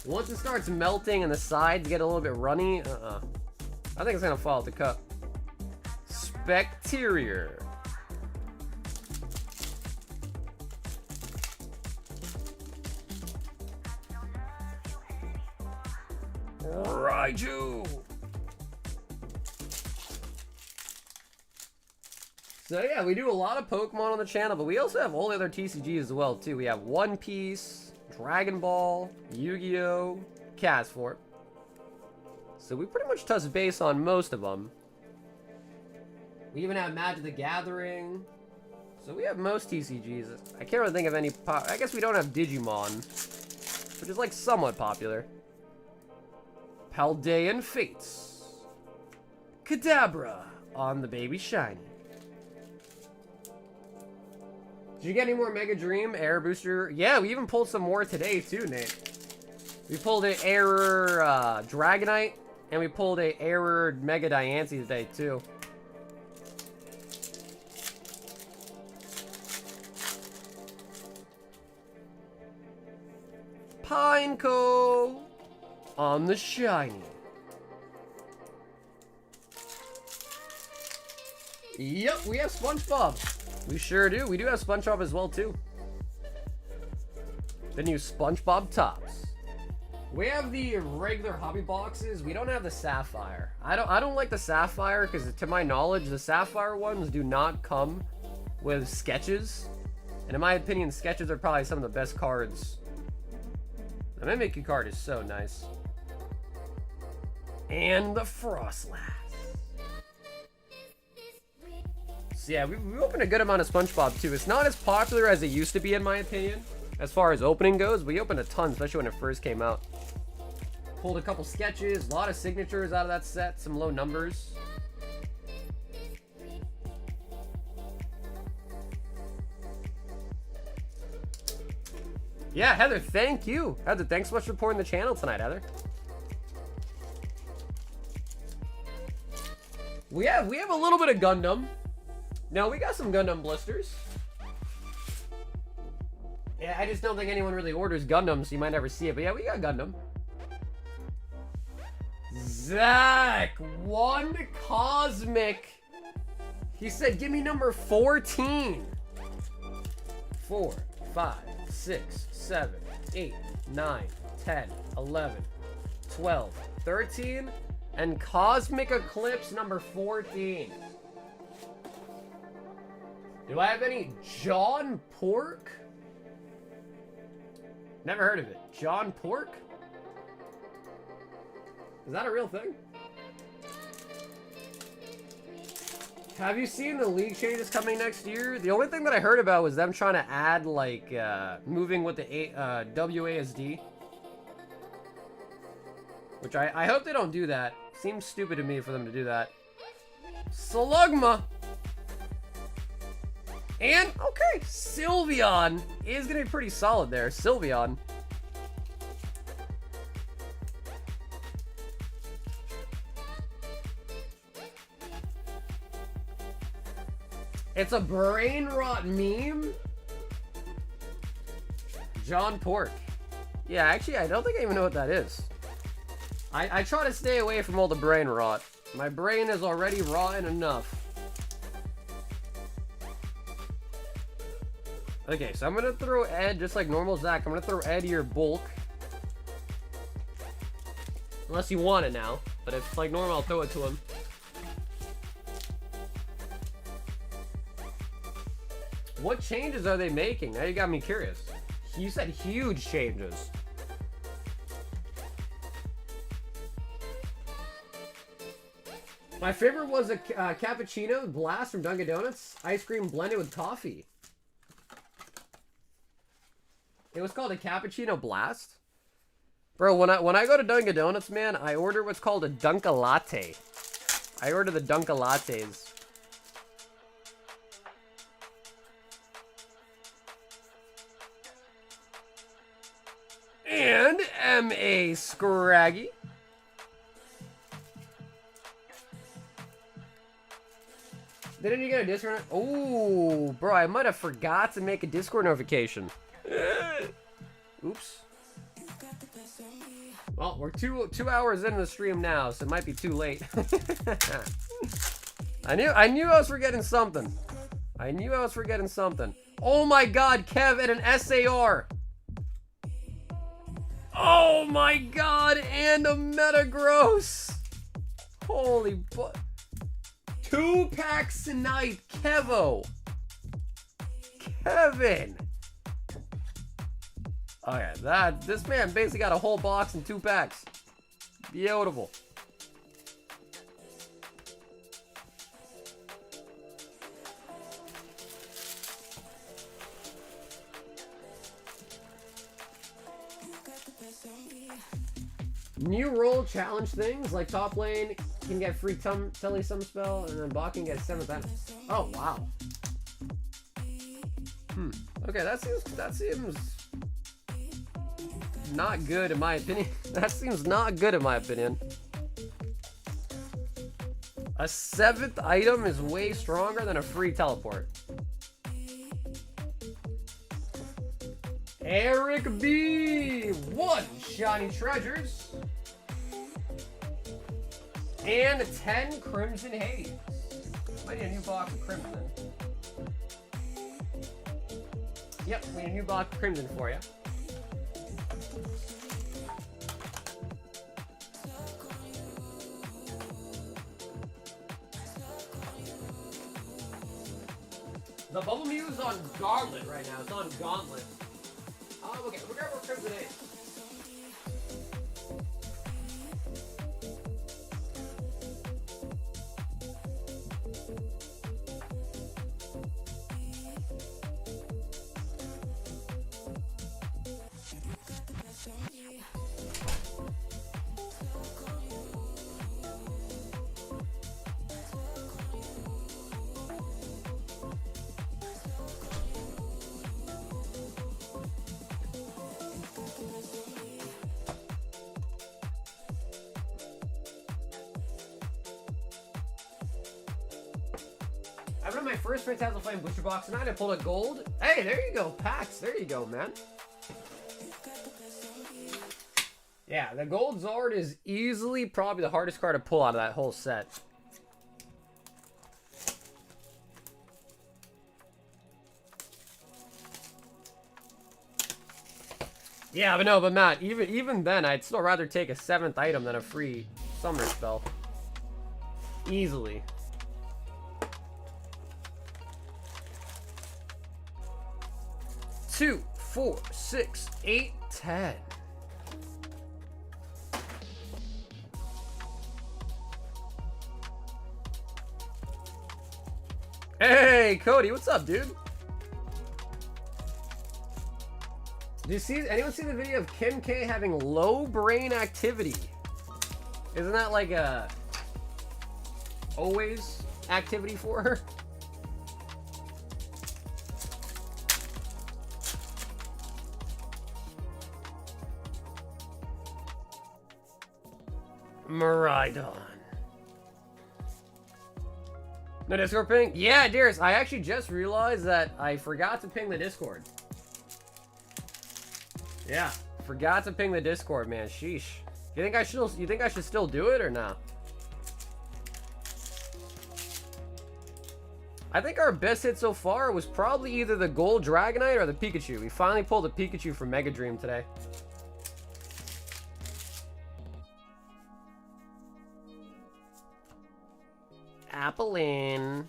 Once it starts melting and the sides get a little bit runny, I think it's gonna fall out the cup. Bacteria. Raiju. So yeah, we do a lot of Pokemon on the channel, but we also have all the other TCGs as well too. We have One Piece, Dragon Ball, Yu-Gi-Oh, Castform. So we pretty much touch base on most of them. We even have Magic the Gathering. So we have most TCGs. I can't really think of any I guess we don't have Digimon, which is like somewhat popular. Paldean Fates. Kadabra on the Baby Shiny. Did you get any more Mega Dream, Air Booster? Yeah, we even pulled some more today too, Nate. We pulled an Error Dragonite, and we pulled a Error Mega Diancie today too. Pineco on the shiny. Yep, we have SpongeBob. We sure do. We do have SpongeBob as well too. The new SpongeBob Tops. We have the regular hobby boxes. We don't have the Sapphire. I don't like the Sapphire because, to my knowledge, the Sapphire ones do not come with sketches. And in my opinion, sketches are probably some of the best cards. The Mimikyu card is so nice. And the Frostlass. So yeah, we opened a good amount of SpongeBob too. It's not as popular as it used to be in my opinion, as far as opening goes. We opened a ton, especially when it first came out. Pulled a couple sketches, a lot of signatures out of that set, some low numbers. Yeah, Heather, thank you. Heather, thanks so much for supporting the channel tonight, Heather. We have a little bit of Gundam. No, we got some Gundam blisters. Yeah, I just don't think anyone really orders Gundam, so you might never see it. But yeah, we got Gundam. Zach, one cosmic. He said, give me number 14. 4, 5, 6, 7, 8, 9, 10, 11, 12, 13, and Cosmic Eclipse number 14. Do I have any John Pork? Never heard of it. John Pork? Is that a real thing? Have you seen the league changes coming next year? The only thing that I heard about was them trying to add, like, moving with the WASD. Which I hope they don't do that. Seems stupid to me for them to do that. Slugma! And, okay, Sylveon is going to be pretty solid there. Sylveon. It's a brain rot meme? John Pork. Yeah, actually, I don't think I even know what that is. I try to stay away from all the brain rot. My brain is already rotten enough. Okay, so I'm gonna throw Ed just like normal Zach. I'm gonna throw Ed to your bulk. Unless you want it now. But if like normal, I'll throw it to him. What changes are they making? Now you got me curious. You said huge changes. My favorite was a cappuccino blast from Dunkin' Donuts. Ice cream blended with coffee. It was called a cappuccino blast? Bro, when I go to Dunkin' Donuts, man, I order what's called a Dunka Latte. I order the Dunka Lattes. And M.A. Scraggy. Didn't you get a Discord? Oh, bro, I might have forgot to make a Discord notification. Oops. Well, we're two hours into the stream now, so it might be too late. I knew I was forgetting something. I knew I was forgetting something. Oh my God, Kev and an SAR. Oh my God, and a Metagross. Holy butt. 2 packs tonight, Kevo. Kevin. Oh yeah, this man basically got a whole box and 2 packs. Beautiful. New role challenge things like top lane can get free Telly some spell, and then bot can get 7th item. Oh wow. Okay, that seems not good in my opinion. That seems not good in my opinion. A 7th item is way stronger than a free teleport. Eric B. 1 shiny treasures. And 10 Crimson Haze. Might need a new box of Crimson. Yep, we need a new box of Crimson for you. The Bubble Mew is on Gauntlet right now. It's on Gauntlet. Okay, we're gonna go Crimson Haze. opened my first Phantasmal Flame booster box tonight. I pulled a gold. Hey, there you go, packs. There you go, man. Yeah, the gold Zord is easily probably the hardest card to pull out of that whole set. Yeah, but Matt, even then, I'd still rather take a 7th item than a free summer spell. Easily. Two, 4, 6, 8, 10. Hey, Cody, what's up, dude? Anyone see the video of Kim K having low brain activity? Isn't that like a always activity for her? Maridon. No Discord ping? Yeah, Darius, I actually just realized that I forgot to ping the Discord. Yeah, forgot to ping the Discord, man. Sheesh. You think I should still do it or not? I think our best hit so far was probably either the Gold Dragonite or the Pikachu. We finally pulled a Pikachu from Mega Dream today. Applein.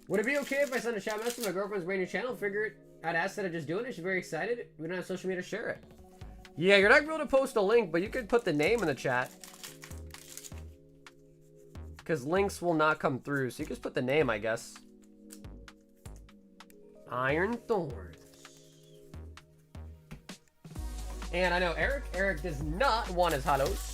Would it be okay if I send a shout message to my girlfriend's brand new channel? Figure it out, instead of just doing it. She's very excited. We don't have social media to share it. Yeah, you're not able to post a link, but you could put the name in the chat. Because links will not come through, so you can just put the name, I guess. Iron Thorns. And I know Eric does not want his holos.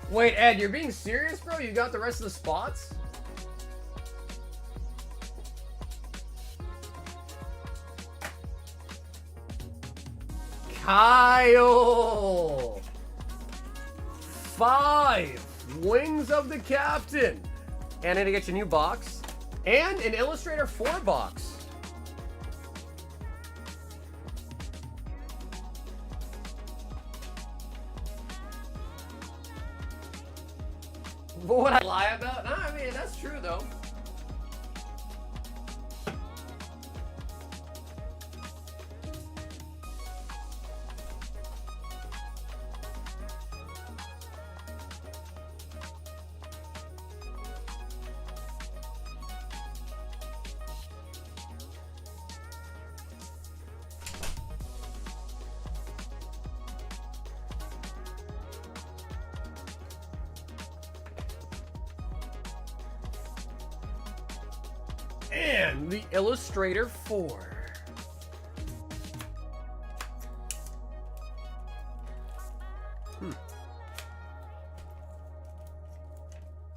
Wait, Ed, you're being serious, bro? You got the rest of the spots? Kyle! 5 Wings of the Captain. And to get your new box. And an Illustrator 4 box. What would I lie about? Nah, I mean, that's true, though. And the Illustrator 4.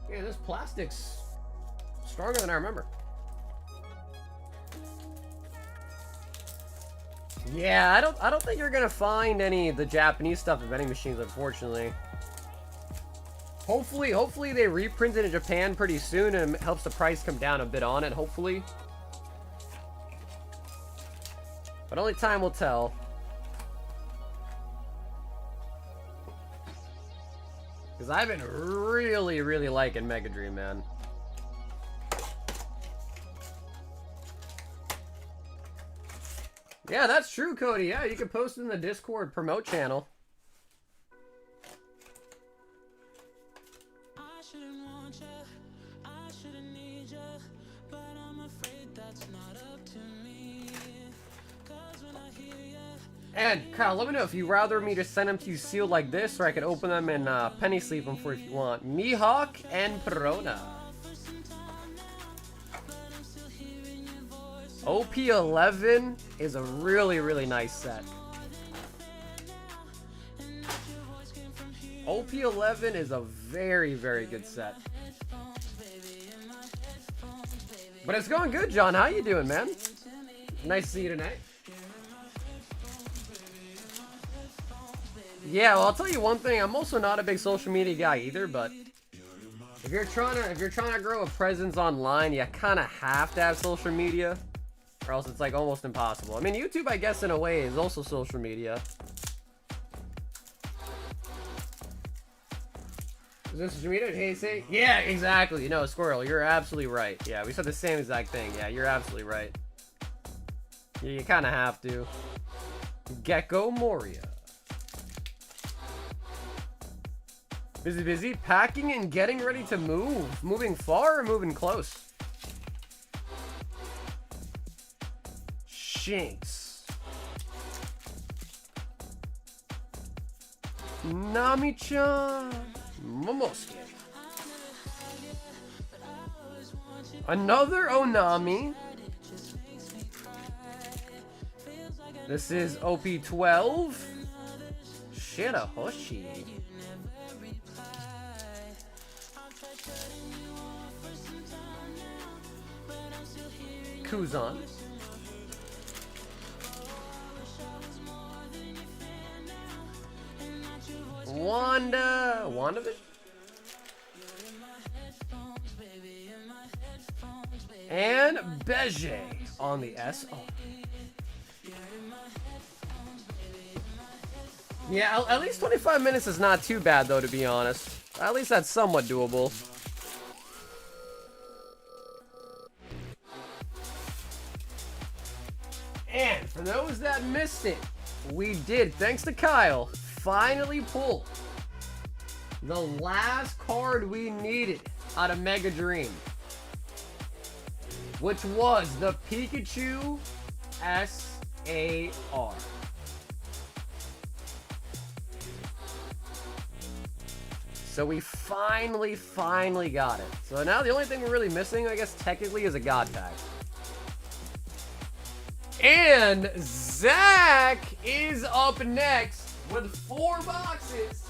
Yeah, this plastic's stronger than I remember. Yeah, I don't think you're gonna find any of the Japanese stuff at vending machines, unfortunately. Hopefully they reprint it in Japan pretty soon and it helps the price come down a bit on it, hopefully. But only time will tell. Because I've been really liking Mega Dream, man. Yeah, that's true, Cody. Yeah, you can post it in the Discord promote channel. And Kyle, let me know if you'd rather me just send them to you sealed like this, or I could open them and penny sleeve them for if you want. Mihawk and Perona. OP11 is a really nice set. OP11 is a very good set. But it's going good, John. How you doing, man? Nice to see you tonight. Yeah, well, I'll tell you one thing. I'm also not a big social media guy either, but if you're trying to grow a presence online, you kind of have to have social media, or else it's like almost impossible. I mean, YouTube, I guess, in a way, is also social media. Is this social media? Hey, say, yeah, exactly. You know, Squirrel, you're absolutely right. Yeah, we said the same exact thing. Yeah, you're absolutely right. Yeah, you kind of have to. Gecko Moria. Busy, packing and getting ready to move. Moving far or moving close? Shinx. Nami-chan. Momosuke. Another Onami. This is OP12. Shirahoshi. Kuzan. WandaVision. And Beje on the SO. Yeah, at least 25 minutes is not too bad, though, to be honest. At least that's somewhat doable. And for those that missed it, we did, thanks to Kyle, finally pull the last card we needed out of Mega Dream, which was the Pikachu SAR. So we finally got it. So now the only thing we're really missing, I guess, technically, is a God Pack. And Zach is up next with 4 boxes.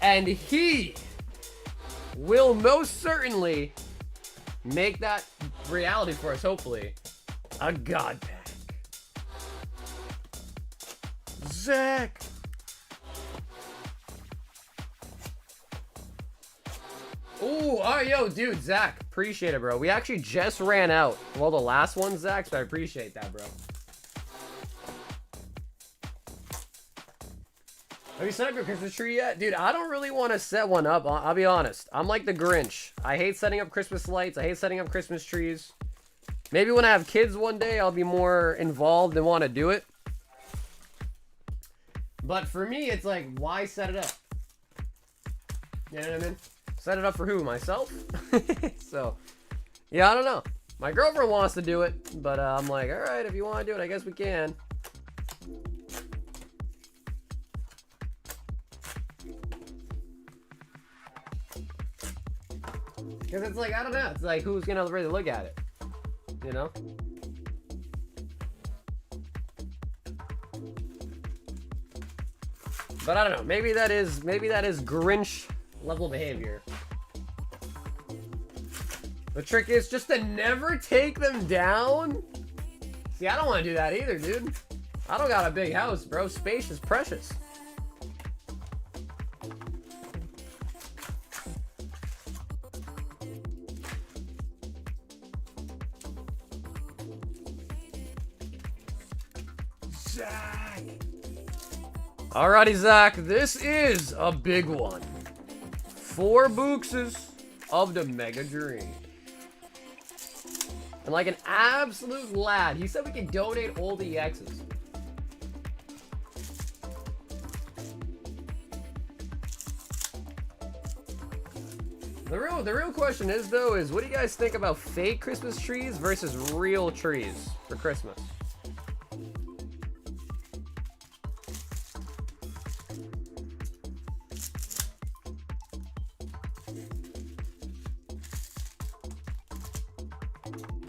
And he will most certainly make that reality for us, hopefully. A God Pack. Zach. Ooh, alright, yo, dude, Zach, appreciate it, bro. We actually just ran out of all the last ones, Zach, so I appreciate that, bro. Have you set up your Christmas tree yet? Dude, I don't really want to set one up, I'll be honest. I'm like the Grinch. I hate setting up Christmas lights. I hate setting up Christmas trees. Maybe when I have kids one day, I'll be more involved and want to do it. But for me, it's like, why set it up? You know what I mean? Set it up for who? Myself? So, yeah, I don't know. My girlfriend wants to do it, but I'm like, all right, if you want to do it, I guess we can. Because it's like, I don't know. It's like, who's going to really look at it? You know? But I don't know. Maybe that is Grinch level behavior. The trick is just to never take them down. See, I don't want to do that either, dude. I don't got a big house, bro. Space is precious. Zach. Alrighty, Zach. This is a big one. 4 boxes of the Mega Dream. And like an absolute lad, he said we could donate all the EXs. The real question is, though, is what do you guys think about fake Christmas trees versus real trees for Christmas?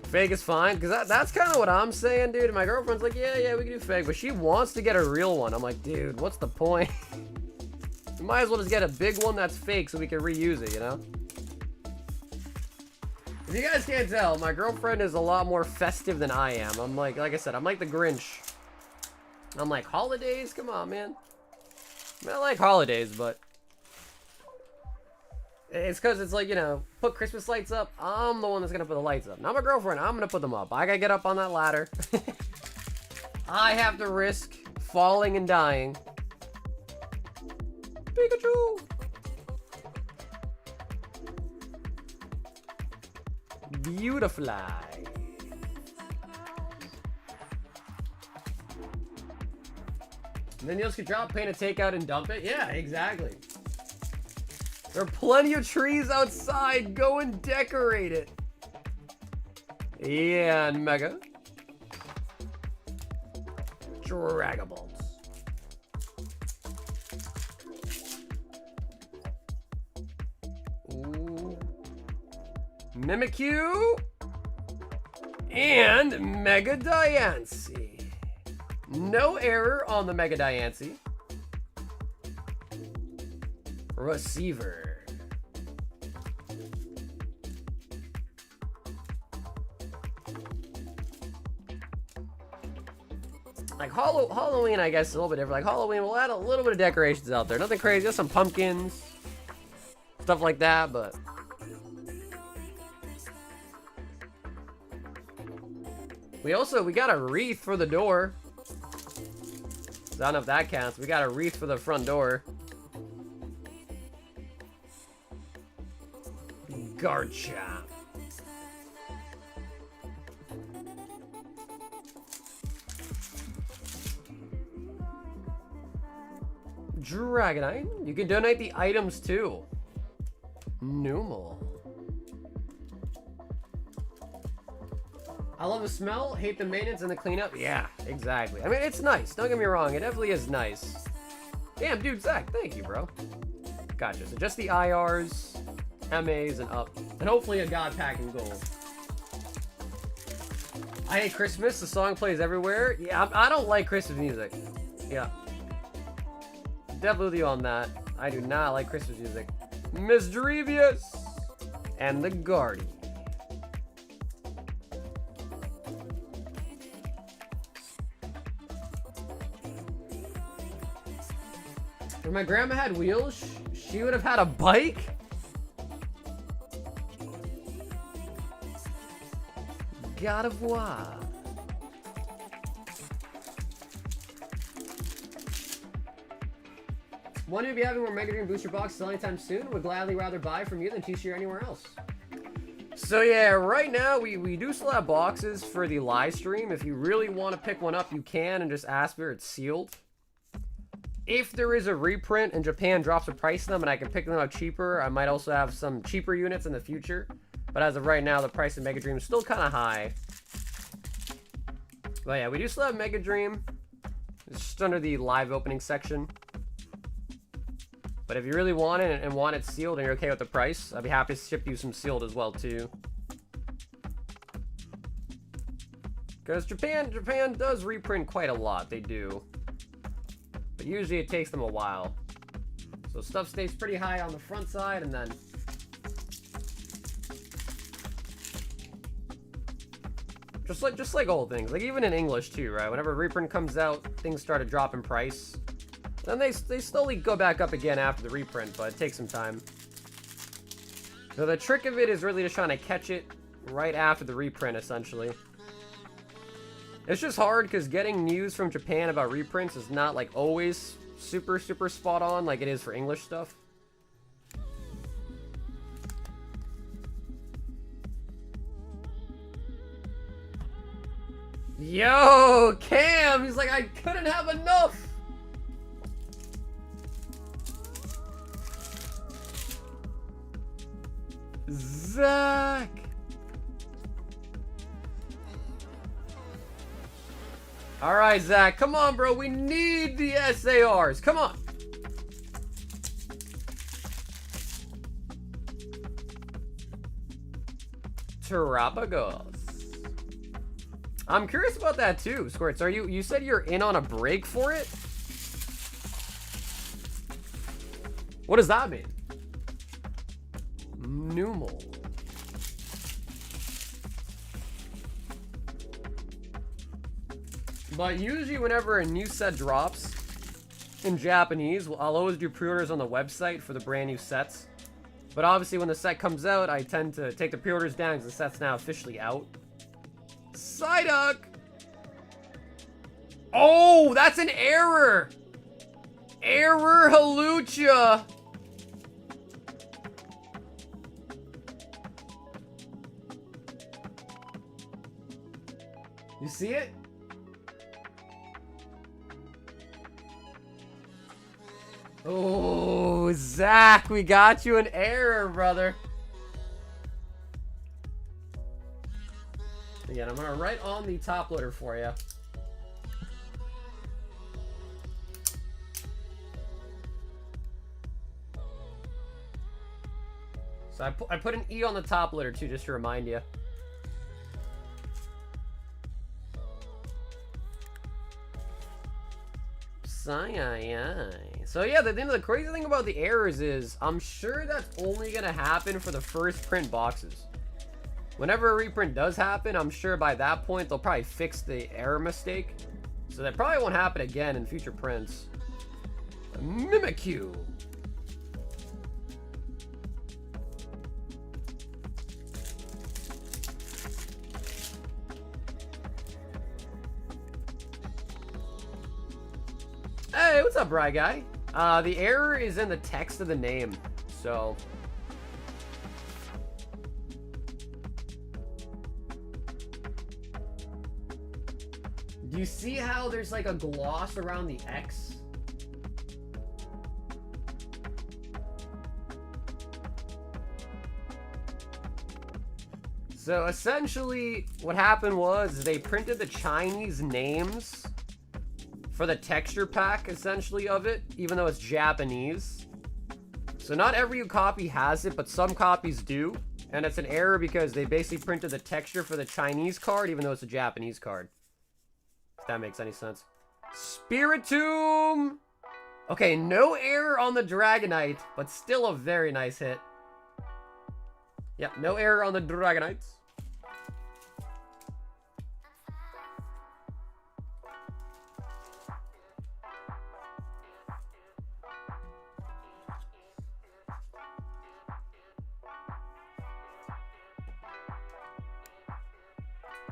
Fake is fine, because that's kind of what I'm saying, dude. And my girlfriend's like, yeah, we can do fake, but she wants to get a real one. I'm like, dude, what's the point? We might as well just get a big one that's fake so we can reuse it, you know? If you guys can't tell, my girlfriend is a lot more festive than I am. I'm like I said, I'm like the Grinch. I'm like, holidays? Come on, man. I mean, I like holidays, but it's because it's like, you know, put Christmas lights up. I'm the one that's going to put the lights up. Not my girlfriend. I'm going to put them up. I got to get up on that ladder. I have to risk falling and dying. Pikachu! Beautiful. And then you just could drop, paint a takeout, and dump it. Yeah, exactly. There are plenty of trees outside. Go and decorate it. Yeah, and Mega. Dragables. Ooh. Mimikyu. And Mega Diancie. No error on the Mega Diancie. Receiver. Like Halloween, I guess, is a little bit different. Like Halloween, we'll add a little bit of decorations out there. Nothing crazy, just some pumpkins, stuff like that, but we got a wreath for the door. I don't know if that counts. We got a wreath for the front door. Garchomp. Dragonite. You can donate the items too. Numal. I love the smell, hate the maintenance and the cleanup. Yeah, exactly. I mean, it's nice. Don't get me wrong. It definitely is nice. Damn, dude, Zach, thank you, bro. Gotcha. So just the IRs, MAs, and up. And hopefully a God Pack in gold. I hate Christmas. The song plays everywhere. Yeah, I don't like Christmas music. Yeah. Definitely with you on that. I do not like Christmas music. Misdrevious. And the Guardian. If my grandma had wheels, she would have had a bike? God of War. One of you be having more Mega Dream booster boxes anytime soon? Would gladly rather buy from you than T-shirt anywhere else. So yeah, right now we do still have boxes for the live stream. If you really want to pick one up, you can, and just ask for it. It's sealed. If there is a reprint and Japan drops a price on them and I can pick them up cheaper, I might also have some cheaper units in the future. But as of right now, the price of Mega Dream is still kind of high. But yeah, we do still have Mega Dream. It's just under the live opening section. But if you really want it and want it sealed and you're okay with the price, I'd be happy to ship you some sealed as well too. Because Japan does reprint quite a lot. They do. But usually it takes them a while. So stuff stays pretty high on the front side, and then just like old things, like even in English too, right? Whenever a reprint comes out, things start to drop in price. Then they slowly go back up again after the reprint, but it takes some time. So the trick of it is really just trying to catch it right after the reprint, essentially. It's just hard because getting news from Japan about reprints is not like always super spot on like it is for English stuff. Yo, Cam, he's like, I couldn't have enough. Zach. All right, Zach, come on, bro. We need the SARs. Come on. Terapagos. I'm curious about that too, Squirts. You said you're in on a break for it? What does that mean? Numal. But usually whenever a new set drops in Japanese, I'll always do pre-orders on the website for the brand new sets. But obviously when the set comes out, I tend to take the pre-orders down because the set's now officially out. Psyduck! Oh, that's an error! Error Halucha! You see it? Oh, Zach, we got you an error, brother. Again, I'm gonna write on the top loader for you. So I put an E on the top loader too, just to remind you. So yeah, the crazy thing about the errors is I'm sure that's only gonna happen for the first print boxes. Whenever a reprint does happen, I'm sure by that point they'll probably fix the error mistake, so that probably won't happen again in future prints. Mimikyu. Hey, what's up, Bry Guy? The error is in the text of the name, so... Do you see how there's like a gloss around the X? So essentially, what happened was they printed the Chinese names for the texture pack, essentially, of it, even though it's Japanese. So not every copy has it, but some copies do. And it's an error because they basically printed the texture for the Chinese card, even though it's a Japanese card. If that makes any sense. Spiritomb! Okay, no error on the Dragonite, but still a very nice hit. Yep, no error on the Dragonites.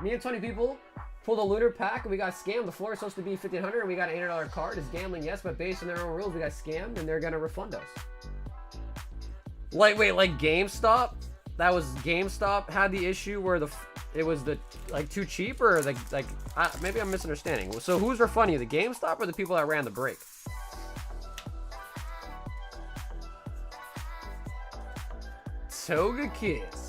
Me and 20 people pulled a looter pack and we got scammed. The floor is supposed to be $1,500 and we got an $800 card. It's gambling, yes, but based on their own rules, we got scammed and they're gonna refund us. Like, wait, like GameStop? That was GameStop had the issue where it was like too cheap, or maybe I'm misunderstanding. So who's refunding you, the GameStop or the people that ran the break? Toga Kiss.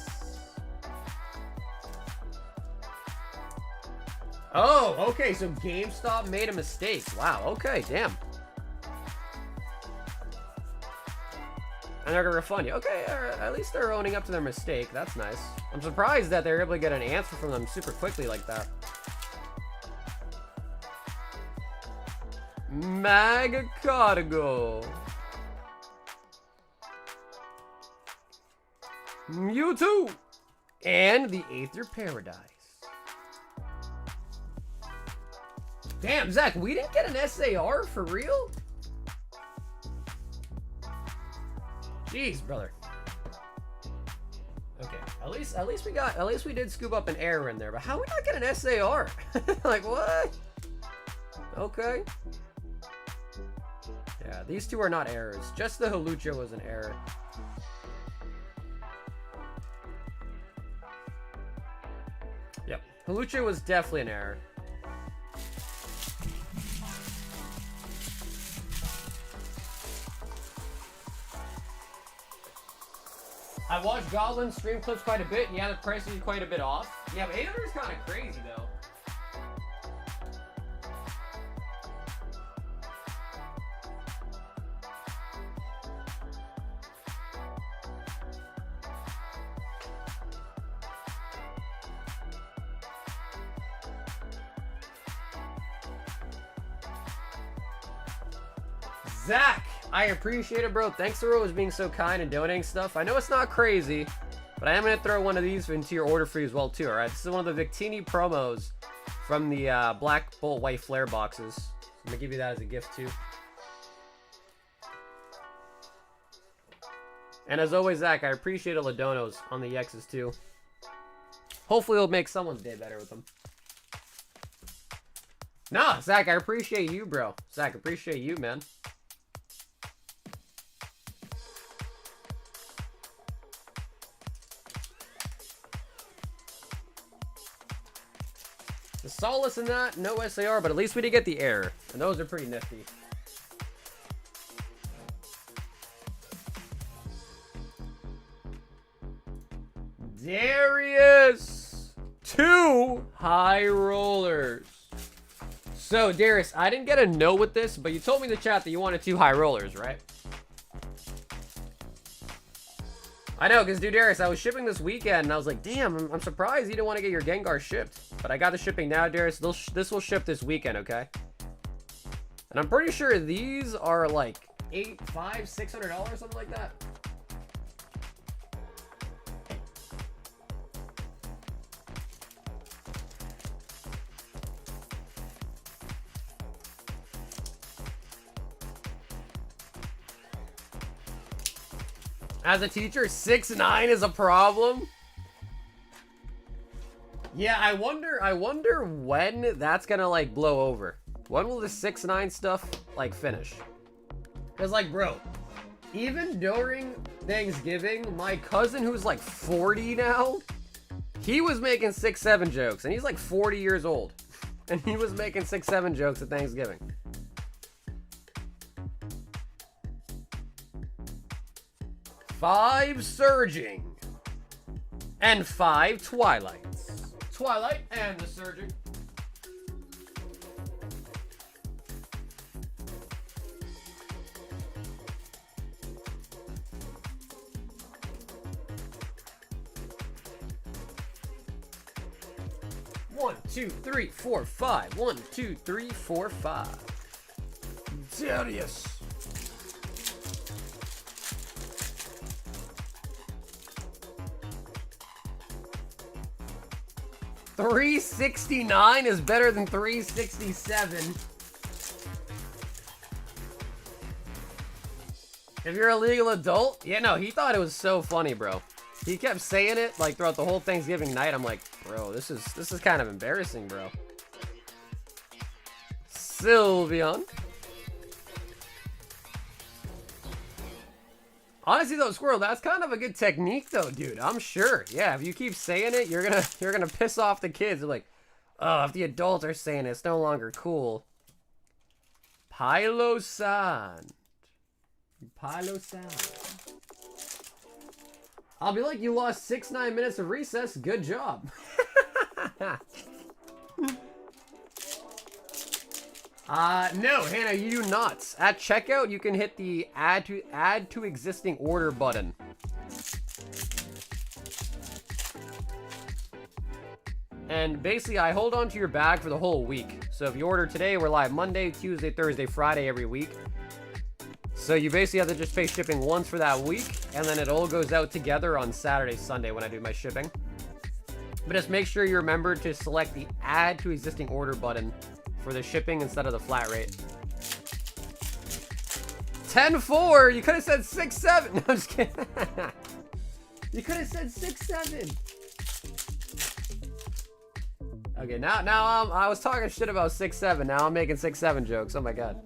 Oh, okay, so GameStop made a mistake. Wow, okay, damn. And they're gonna refund you. Okay, at least they're owning up to their mistake. That's nice. I'm surprised that they're able to get an answer from them super quickly like that. Magacargo. Mewtwo. And the Aether Paradise. Damn, Zach, we didn't get an SAR for real? Jeez, brother. Okay, at least we did scoop up an error in there, but how we not get an SAR? Like, what? Okay. Yeah, these two are not errors. Just the Halucha was an error. Yep, Halucha was definitely an error. I watched Goblin stream clips quite a bit. Yeah, the price is quite a bit off. Yeah, but 800 is kind of crazy, though. Zach, I appreciate it, bro. Thanks for always being so kind and donating stuff. I know it's not crazy, but I am going to throw one of these into your order for you as well, too, alright? This is one of the Victini promos from the Black Bolt White Flare boxes. I'm going to give you that as a gift, too. And as always, Zach, I appreciate the Ladonos on the EXs, too. Hopefully it'll make someone's day better with them. Nah, Zach, I appreciate you, bro. Zach, I appreciate you, man. The solace in that, no SAR, but at least we did get the air. And those are pretty nifty. Darius! 2 high rollers. So, Darius, I didn't get a no with this, but you told me in the chat that you wanted 2 high rollers, right? I know, because, dude, Darius, I was shipping this weekend, and I was like, damn, I'm surprised you didn't want to get your Gengar shipped. But I got the shipping now, Darius. This will ship this weekend, okay? And I'm pretty sure these are like $600, something like that. As a teacher, 6'9" is a problem. Yeah, I wonder when that's gonna like blow over. When will the 6'9" stuff like finish? Cause like, bro, even during Thanksgiving, my cousin who's like 40 now, he was making 6'7" jokes, and he's like 40 years old, and he was making 6'7" jokes at Thanksgiving. Five Surging and 5 Twilights. Twilight and the Surging. One, two, three, four, five. 1, 2, 3, 4, 5. Darius. $369 is better than $367. If you're a legal adult, yeah, no, he thought it was so funny, bro. He kept saying it like throughout the whole Thanksgiving night. I'm like, bro, this is kind of embarrassing, bro. Sylveon. Honestly though, Squirrel, that's kind of a good technique though, dude. I'm sure. Yeah, if you keep saying it, you're gonna piss off the kids. They're like, oh, if the adults are saying it, it's no longer cool. Pylosan. Pylosan. I'll be like, you lost 6-9 minutes of recess. Good job. No, Hannah, you do not. At checkout, you can hit the add to existing order button. And basically, I hold on to your bag for the whole week. So if you order today, we're live Monday, Tuesday, Thursday, Friday every week. So you basically have to just pay shipping once for that week, and then it all goes out together on Saturday, Sunday when I do my shipping. But just make sure you remember to select the add to existing order button for the shipping instead of the flat rate. 10-4. You could have said 6-7. No, I'm just kidding. You could have said 6-7. Okay, now I was talking shit about 6-7. Now I'm making 6-7 jokes. Oh my god.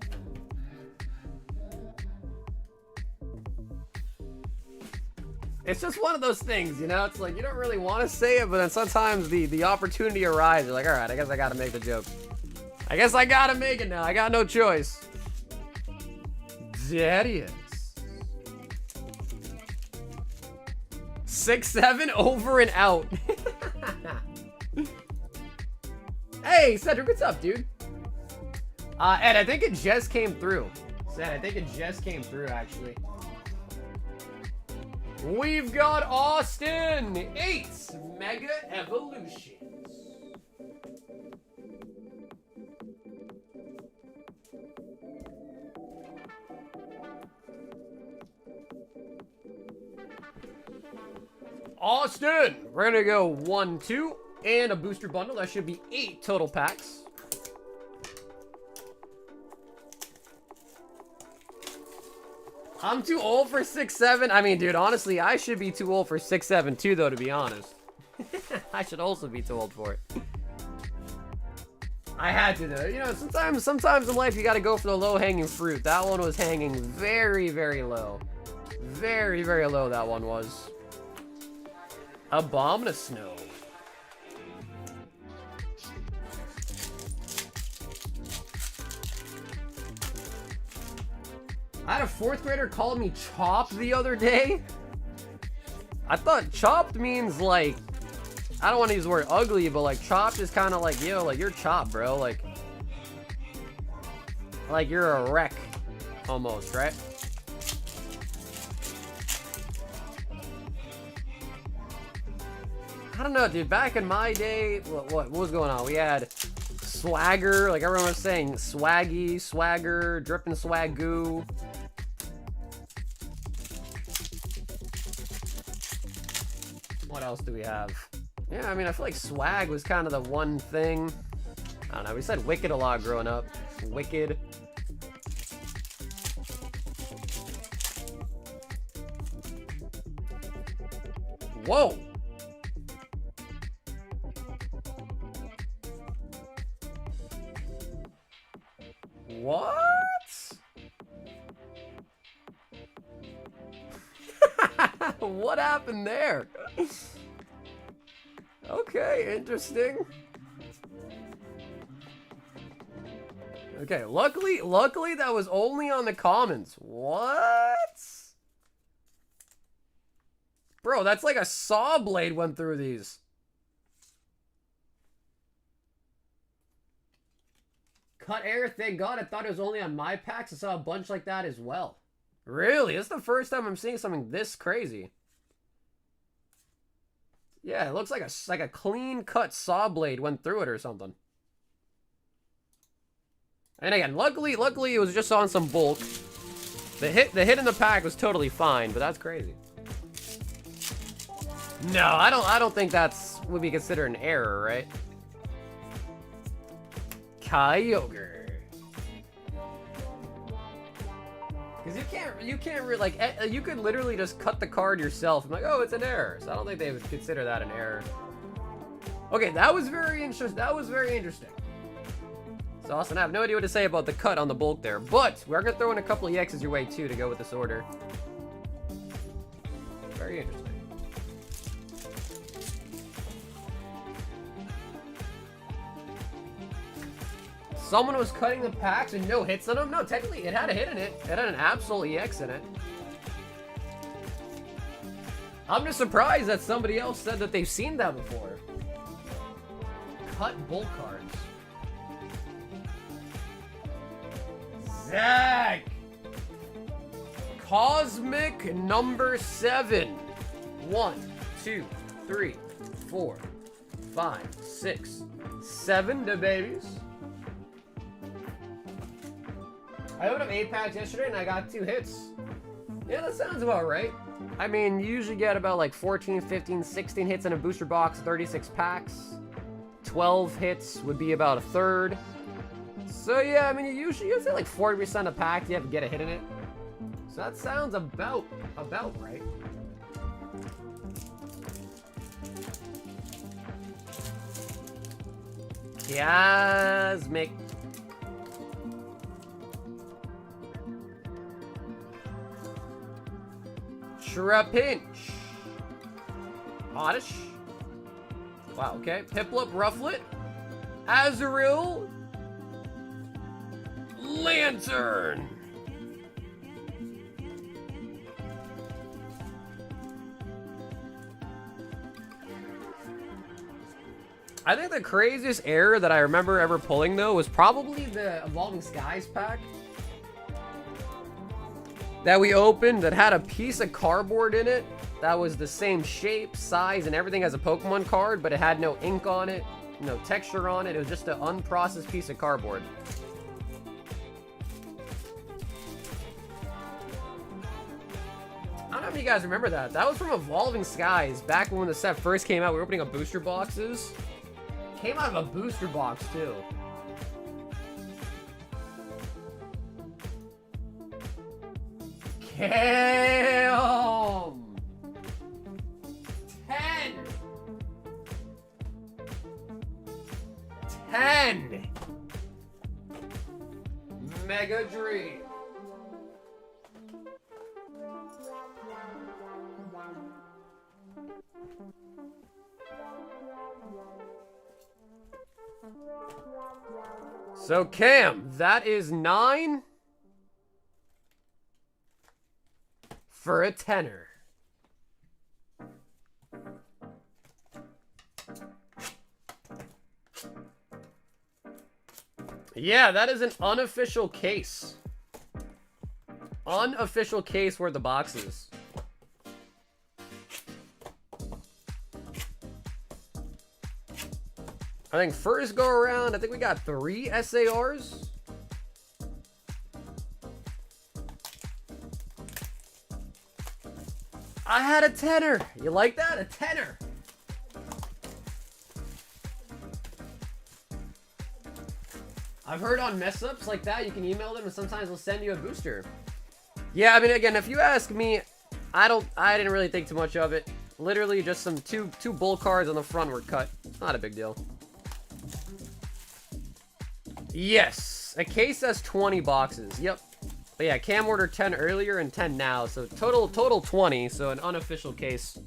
It's just one of those things, you know? It's like you don't really want to say it, but then sometimes the opportunity arrives. You're like, all right, I guess I gotta make the joke. I guess I gotta make it now. I got no choice. Darius. 6-7 over and out. Hey, Cedric, what's up, dude? Ed, I think it just came through. Ed, I think it just came through, actually. We've got Austin. 8 Mega Evolutions. Austin. We're gonna go 1, 2, and a booster bundle. That should be 8 total packs. I'm too old for 6-7. I mean, dude, honestly, I should be too old for 6-7 too, though, to be honest. I should also be too old for it. I had to, though. You know, sometimes in life, you gotta go for the low-hanging fruit. That one was hanging very, very low. Very, very low, that one was. A bomb and a snow. I had a 4th grader call me chopped the other day. I thought chopped means like, I don't want to use the word ugly, but like chopped is kind of like, yo, like you're chopped, bro. Like you're a wreck almost, right? I don't know, dude. Back in my day, what was going on? We had swagger, like everyone was saying, swaggy, swagger, dripping swagoo. What else do we have? Yeah, I mean, I feel like swag was kind of the one thing. I don't know, we said wicked a lot growing up. Wicked. Whoa! What? What happened there? Okay, interesting. Okay, luckily that was only on the commons. What? Bro, that's like a saw blade went through these. Cut air, thank God. I thought it was only on my packs. I saw a bunch like that as well. Really? It's the first time I'm seeing something this crazy. Yeah, it looks like a clean cut saw blade went through it or something. And again, luckily it was just on some bulk. The hit in the pack was totally fine, but that's crazy. No, I don't think that's would be considered an error, right? Kyogre. Because you can't really, like, you could literally just cut the card yourself. I'm like, oh, it's an error. So I don't think they would consider that an error. Okay, that was very interesting. So Austin, I have no idea what to say about the cut on the bulk there, but we're gonna throw in a couple of EXs your way too to go with this order. Very interesting. Someone was cutting the packs and no hits on them? No, technically it had a hit in it. It had an absolute EX in it. I'm just surprised that somebody else said that they've seen that before. Cut bulk cards. Zach! Cosmic number 7. 1, 2, 3, 4, 5, 6, 7 the babies. I opened up 8 packs yesterday and I got 2 hits. Yeah, that sounds about right. I mean, you usually get about like 14, 15, 16 hits in a booster box, 36 packs. 12 hits would be about a third. So yeah, I mean, you say like 40% a pack, you have to get a hit in it. So that sounds about right. Cosmic. Trapinch. Oddish. Wow, okay. Piplup, Rufflet. Azurill. Lantern. I think the craziest error that I remember ever pulling, though, was probably the Evolving Skies pack that we opened that had a piece of cardboard in it that was the same shape, size, and everything as a Pokemon card, but it had no ink on it, no texture on it. It was just an unprocessed piece of cardboard. I don't many of you guys remember that. That was from Evolving Skies. Back when the set first came out, we were opening up booster boxes. Came out of a booster box, too. Cam! 10! Mega Dream. So Cam, that is 9 for a tenner. Yeah, that is an unofficial case. Unofficial case worth of boxes. I think first go around, I think we got 3 SARs. I had a tenner. You like that? A tenner. I've heard on mess ups like that, you can email them and sometimes they'll send you a booster. Yeah, I mean, again, if you ask me, I didn't really think too much of it. Literally just some two bull cards on the front were cut. Not a big deal. Yes, a case has 20 boxes. Yep. But yeah, Cam ordered 10 earlier and 10 now, so total 20, so an unofficial case.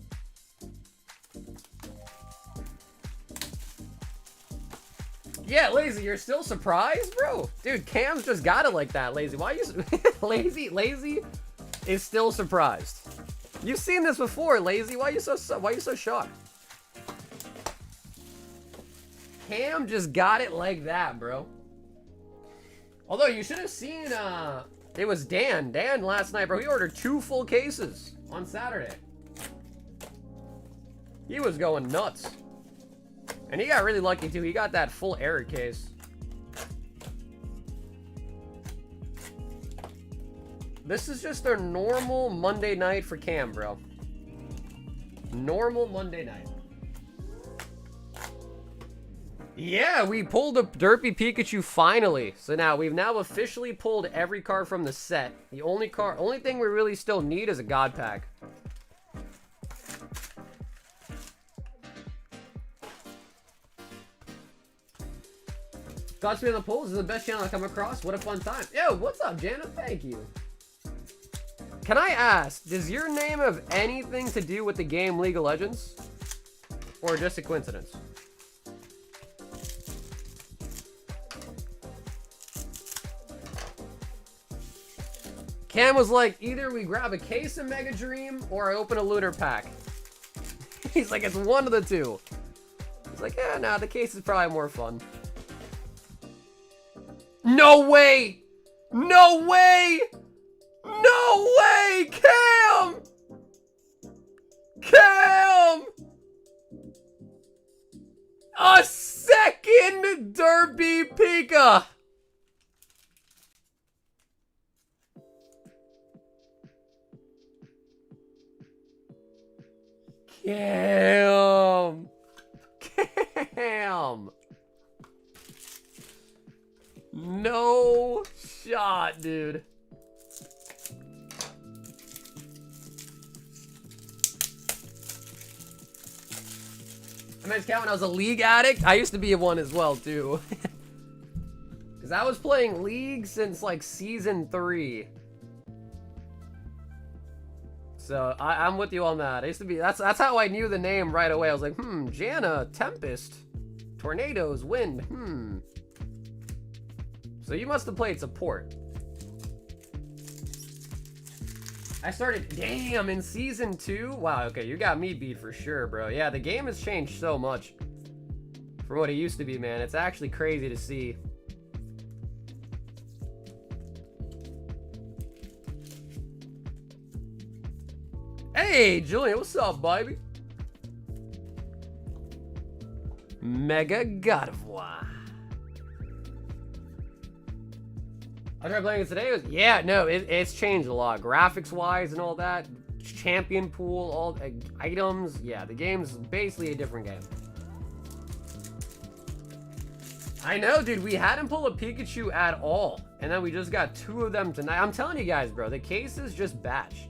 Yeah, Lazy, you're still surprised, bro? Dude, Cam's just got it like that, Lazy. Why you Lazy is still surprised. You've seen this before, Lazy. Why you so shocked? Cam just got it like that, bro. Although you should have seen it was Dan last night, bro. He ordered 2 full cases on Saturday. He was going nuts. And he got really lucky too. He got that full error case. This is just a normal Monday night for Cam, bro. Normal Monday night. Yeah, we pulled a Derpy Pikachu finally. So now we've officially pulled every card from the set. The only thing we really still need is a God Pack. Godspeed on the polls is the best channel I come across. What a fun time. Yo, what's up, Jana? Thank you. Can I ask, does your name have anything to do with the game League of Legends? Or just a coincidence? Cam was like, either we grab a case of Mega Dream or I open a Lunar Pack. He's like, it's one of the two. He's like, yeah, nah, the case is probably more fun. No way! No way! No way! Cam! Cam! A second Derpy Pika! Cam! Cam! No shot, dude. I mean, Cat, when I was a League addict, I used to be one as well, too. Because I was playing League since, like, Season 3. So, I'm with you on that. I used to be... That's how I knew the name right away. I was like, Jana, Tempest, Tornadoes, Wind, So you must have played support. I started, damn, in Season 2? Wow, okay, you got me beat for sure, bro. Yeah, the game has changed so much from what it used to be, man. It's actually crazy to see. Hey, Julian, what's up, baby? Mega God of War. I tried playing it today. Yeah, no, it's changed a lot. Graphics-wise and all that. champion pool, all items. Yeah, the game's basically a different game. I know, dude, we hadn't pulled a Pikachu at all, and then we just got 2 of them tonight. I'm telling you guys, bro, the cases just batch.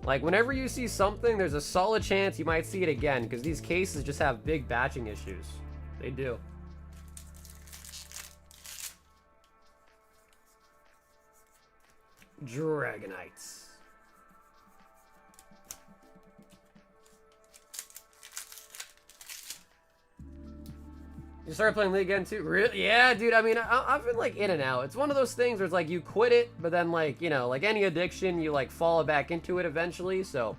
Like, whenever you see something, there's a solid chance you might see it again, because these cases just have big batching issues. They do. Dragonites. You started playing League again too? Really? Yeah, dude. I mean, I've been like in and out. It's one of those things where it's like you quit it, but then like, you know, like any addiction, you like fall back into it eventually. So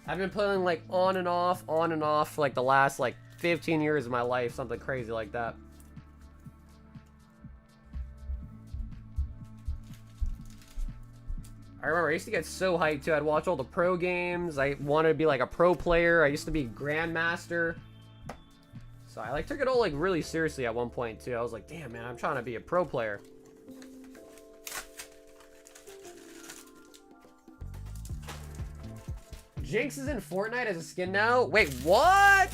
I've been playing like on and off for like the last like 15 years of my life, something crazy like that. I remember I used to get so hyped too. I'd watch all the pro games. I wanted to be like a pro player. I used to be Grandmaster. So I like took it all like really seriously at one point too. I was like, damn man, I'm trying to be a pro player. Jinx is in Fortnite as a skin now? Wait, what?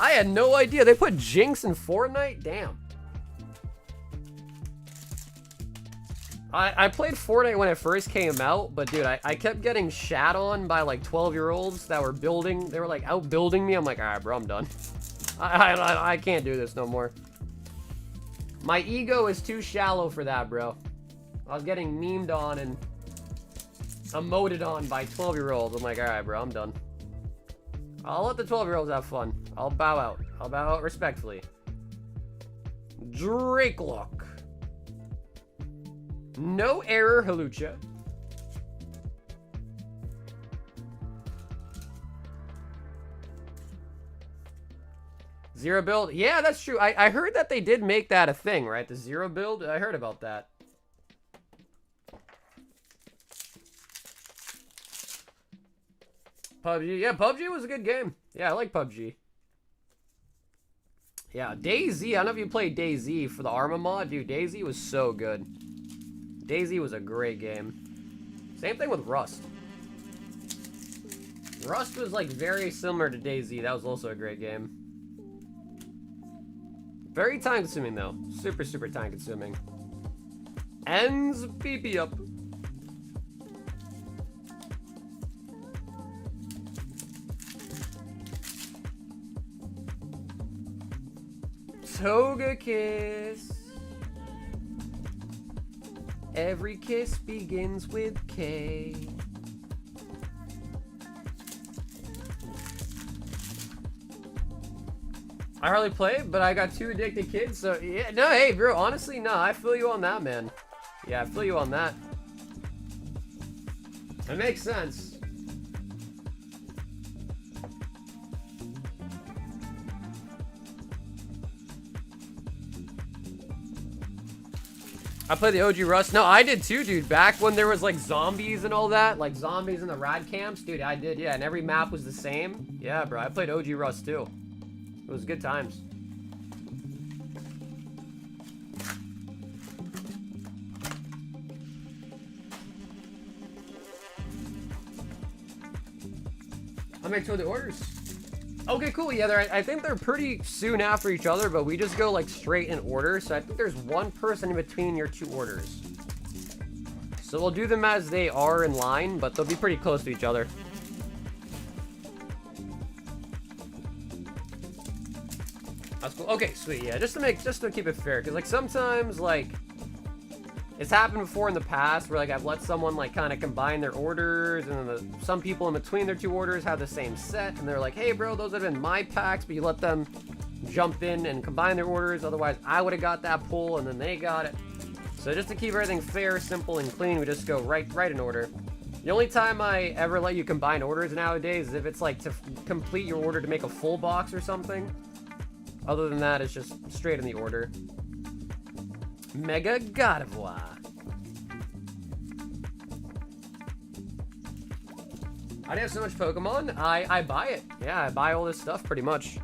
I had no idea. They put Jinx in Fortnite? Damn. I played Fortnite when it first came out, but dude, I kept getting shat on by like 12-year-olds that were building. They were like outbuilding me. I'm like, all right, bro, I'm done. I can't do this no more. My ego is too shallow for that, bro. I was getting memed on and emoted on by 12-year-olds. I'm like, all right, bro, I'm done. I'll let the 12-year-olds have fun. I'll bow out. I'll bow out respectfully. Drakelock. No error, Halucha. Zero build? Yeah, that's true. I heard that they did make that a thing, right? The zero build? I heard about that. PUBG. Yeah, PUBG was a good game. Yeah, I like PUBG. Yeah, DayZ. I don't know if you played DayZ for the Arma mod. Dude, DayZ was so good. DayZ was a great game. Same thing with Rust. Rust was like very similar to DayZ. That was also a great game. Very time consuming though. Super, super time consuming. Ends PP up. Toga kiss. Every kiss begins with K. I hardly play, but I got 2 addicted kids, so yeah. No, hey, bro, honestly, no, I feel you on that, man. Yeah, I feel you on that. It makes sense. I played the OG Rust. No, I did too, dude. Back when there was like zombies and all that, like zombies in the rad camps, dude, I did, yeah. And every map was the same. Yeah, bro, I played OG Rust too. It was good times. I'll make 2 of the orders. Okay, cool. Yeah, I think they're pretty soon after each other, but we just go like straight in order. So I think there's 1 person in between your 2 orders. So we'll do them as they are in line, but they'll be pretty close to each other. That's cool. Okay, sweet. Yeah, just to keep it fair, because like sometimes like it's happened before in the past where like I've let someone like kind of combine their orders, and then some people in between their 2 orders have the same set, and they're like, hey bro, those have been my packs, but you let them jump in and combine their orders, otherwise I would have got that pull and then they got it. So just to keep everything fair, simple, and clean, we just go right in order. The only time I ever let you combine orders nowadays is if it's like to complete your order to make a full box or something. Other than that, it's just straight in the order. Mega God of War. I have so much Pokemon, I buy it. Yeah, I buy all this stuff pretty much.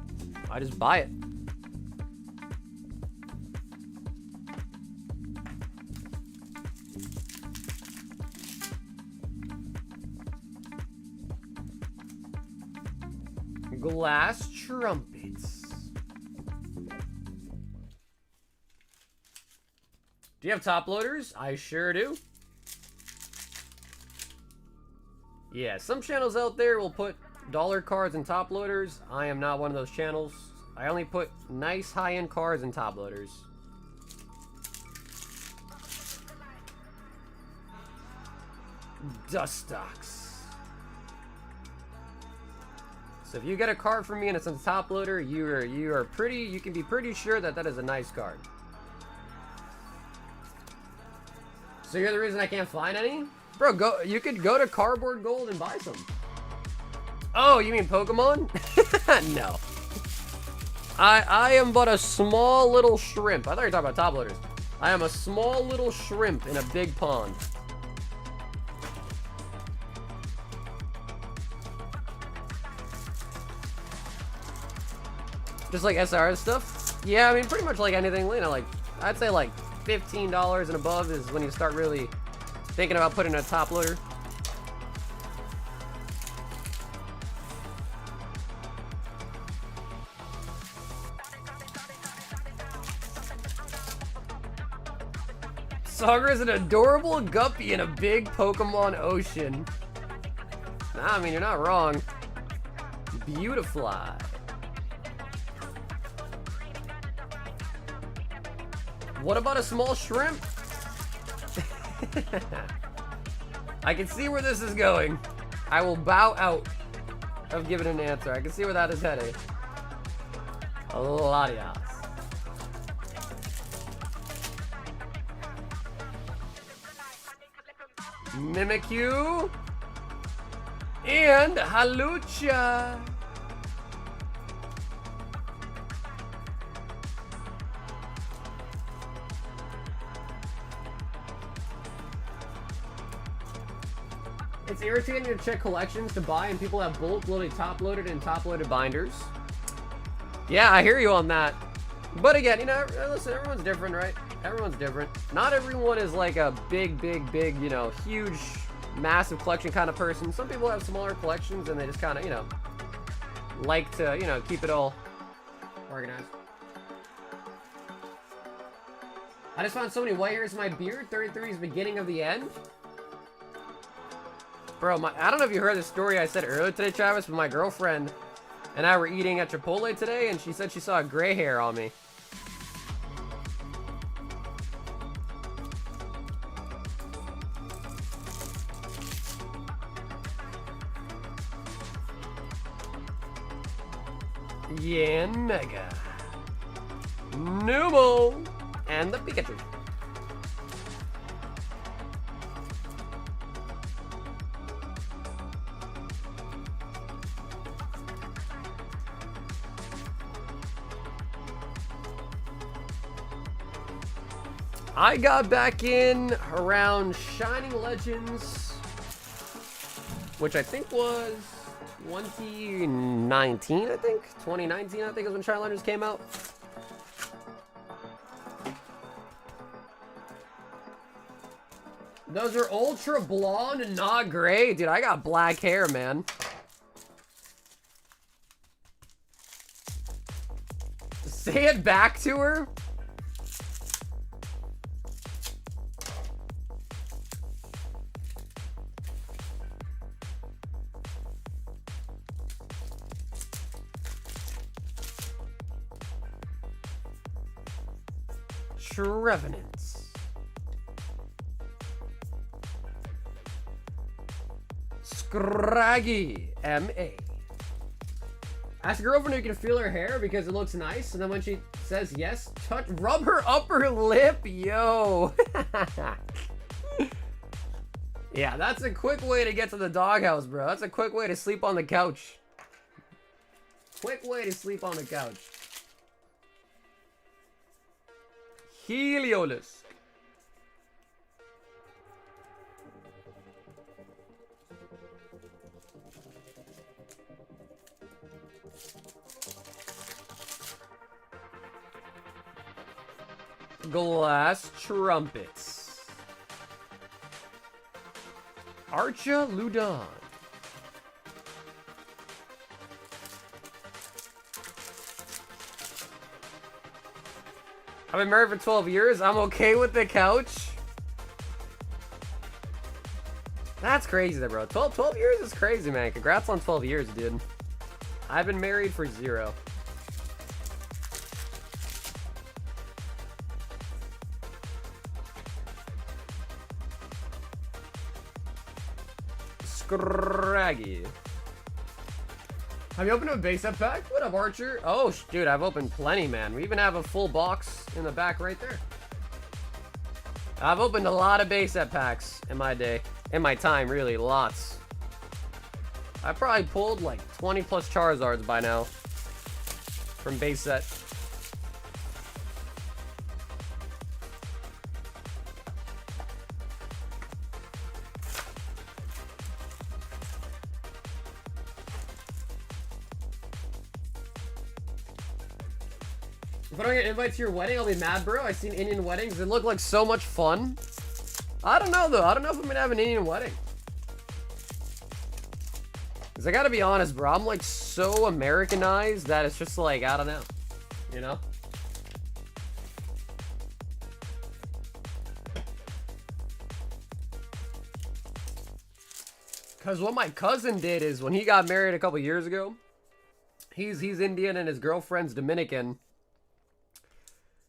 I just buy it. Glass trumpets. Do you have top loaders? I sure do. Yeah, some channels out there will put dollar cards in top loaders. I am not one of those channels. I only put nice high-end cards in top loaders. Dust stocks. So if you get a card from me and it's a top loader, you can be pretty sure that that is a nice card. So you're the reason I can't find any? Bro, you could go to Cardboard Gold and buy some. Oh, you mean Pokemon? No. I am but a small little shrimp. I thought you were talking about top loaders. I am a small little shrimp in a big pond. Just like SR stuff? Yeah, I mean, pretty much like anything, you know, like, I'd say like $15 and above is when you start really thinking about putting a top loader. Saga is an adorable guppy in a big Pokemon ocean. Nah, I mean, you're not wrong. Beautifly. What about a small shrimp? I can see where this is going. I will bow out of giving an answer. I can see where that is heading. Latias. Mimikyu. And Halucha. It's irritating to check collections to buy and people have bulk loaded, top loaded, and top loaded binders. Yeah, I hear you on that. But again, you know, listen, everyone's different, right? Everyone's different. Not everyone is like a big, you know, huge, massive collection kind of person. Some people have smaller collections and they just kind of, you know, like to, you know, keep it all organized. I just found so many white hairs in my beard. 33 is the beginning of the end. Bro, I don't know if you heard the story I said earlier today, Travis, but my girlfriend and I were eating at Chipotle today, and she said she saw a gray hair on me. Yan Mega. Numo. And the Pikachu. I got back in around Shining Legends, which I think was 2019, I think? 2019, I think is when Shining Legends came out. Those are ultra blonde and not gray. Dude, I got black hair, man. Say it back to her. Revenants. Scraggy M.A. Ask a girlfriend if you can feel her hair because it looks nice, and then when she says yes, rub her upper lip, yo. Yeah, that's a quick way to get to the doghouse, bro. That's a quick way to sleep on the couch. Quick way to sleep on the couch. Heliolisk. Glass trumpets. Archa Ludon. I've been married for 12 years. I'm okay with the couch. That's crazy, bro. 12 years is crazy, man. Congrats on 12 years, dude. I've been married for 0. Scraggy. Have you opened a base set pack? What up, Archer? Oh, dude, I've opened plenty, man. We even have a full box in the back right there. I've opened a lot of base set packs in my day. In my time, really. Lots. I probably pulled like 20 plus Charizards by now. From base set. If I don't get invites to your wedding, I'll be mad, bro. I've seen Indian weddings. They look like so much fun. I don't know, though. I don't know if I'm gonna have an Indian wedding. Because I gotta be honest, bro. I'm like so Americanized that it's just like, I don't know. You know? Because what my cousin did is when he got married a couple years ago, he's Indian and his girlfriend's Dominican.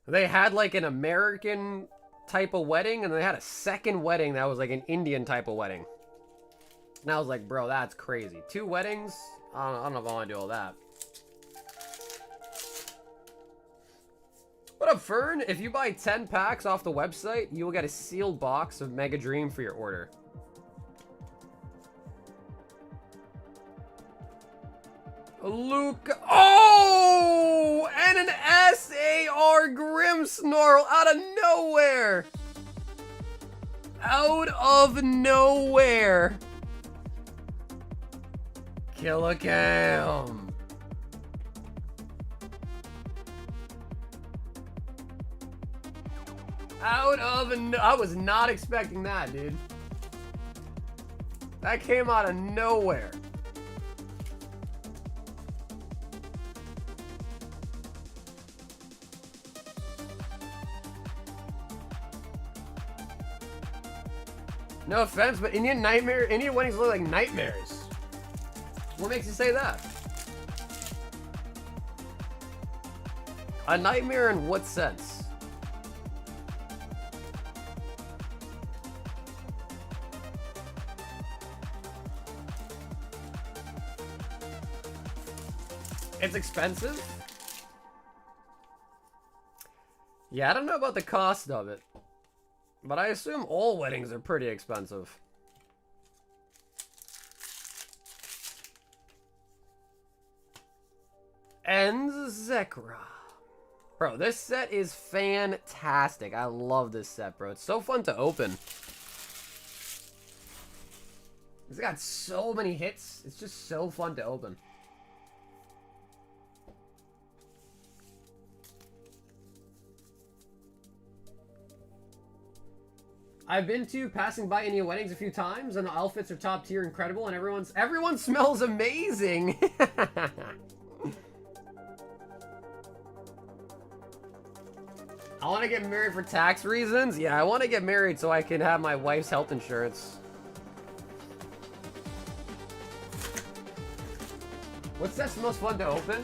They had like an American type of wedding, and they had a second wedding that was like an Indian type of wedding. And I was like, bro, that's crazy. 2 weddings? I don't know if I want to do all that. What up, Fern? If you buy 10 packs off the website, you will get a sealed box of Mega Dream for your order. Luke. Oh! And an SAR Grimmsnarl out of nowhere! Out of nowhere! Kill a cam. Out of I was not expecting that, dude. That came out of nowhere. No offense, but Indian weddings look like nightmares. What makes you say that? A nightmare in what sense? It's expensive? Yeah, I don't know about the cost of it. But I assume all weddings are pretty expensive. And Zekra. Bro, this set is fantastic. I love this set, bro. It's so fun to open. It's got so many hits. It's just so fun to open. I've been to passing by Indian weddings a few times, and the outfits are top tier, incredible, and everyone smells amazing. I want to get married for tax reasons. Yeah, I want to get married so I can have my wife's health insurance. What set's the most fun to open?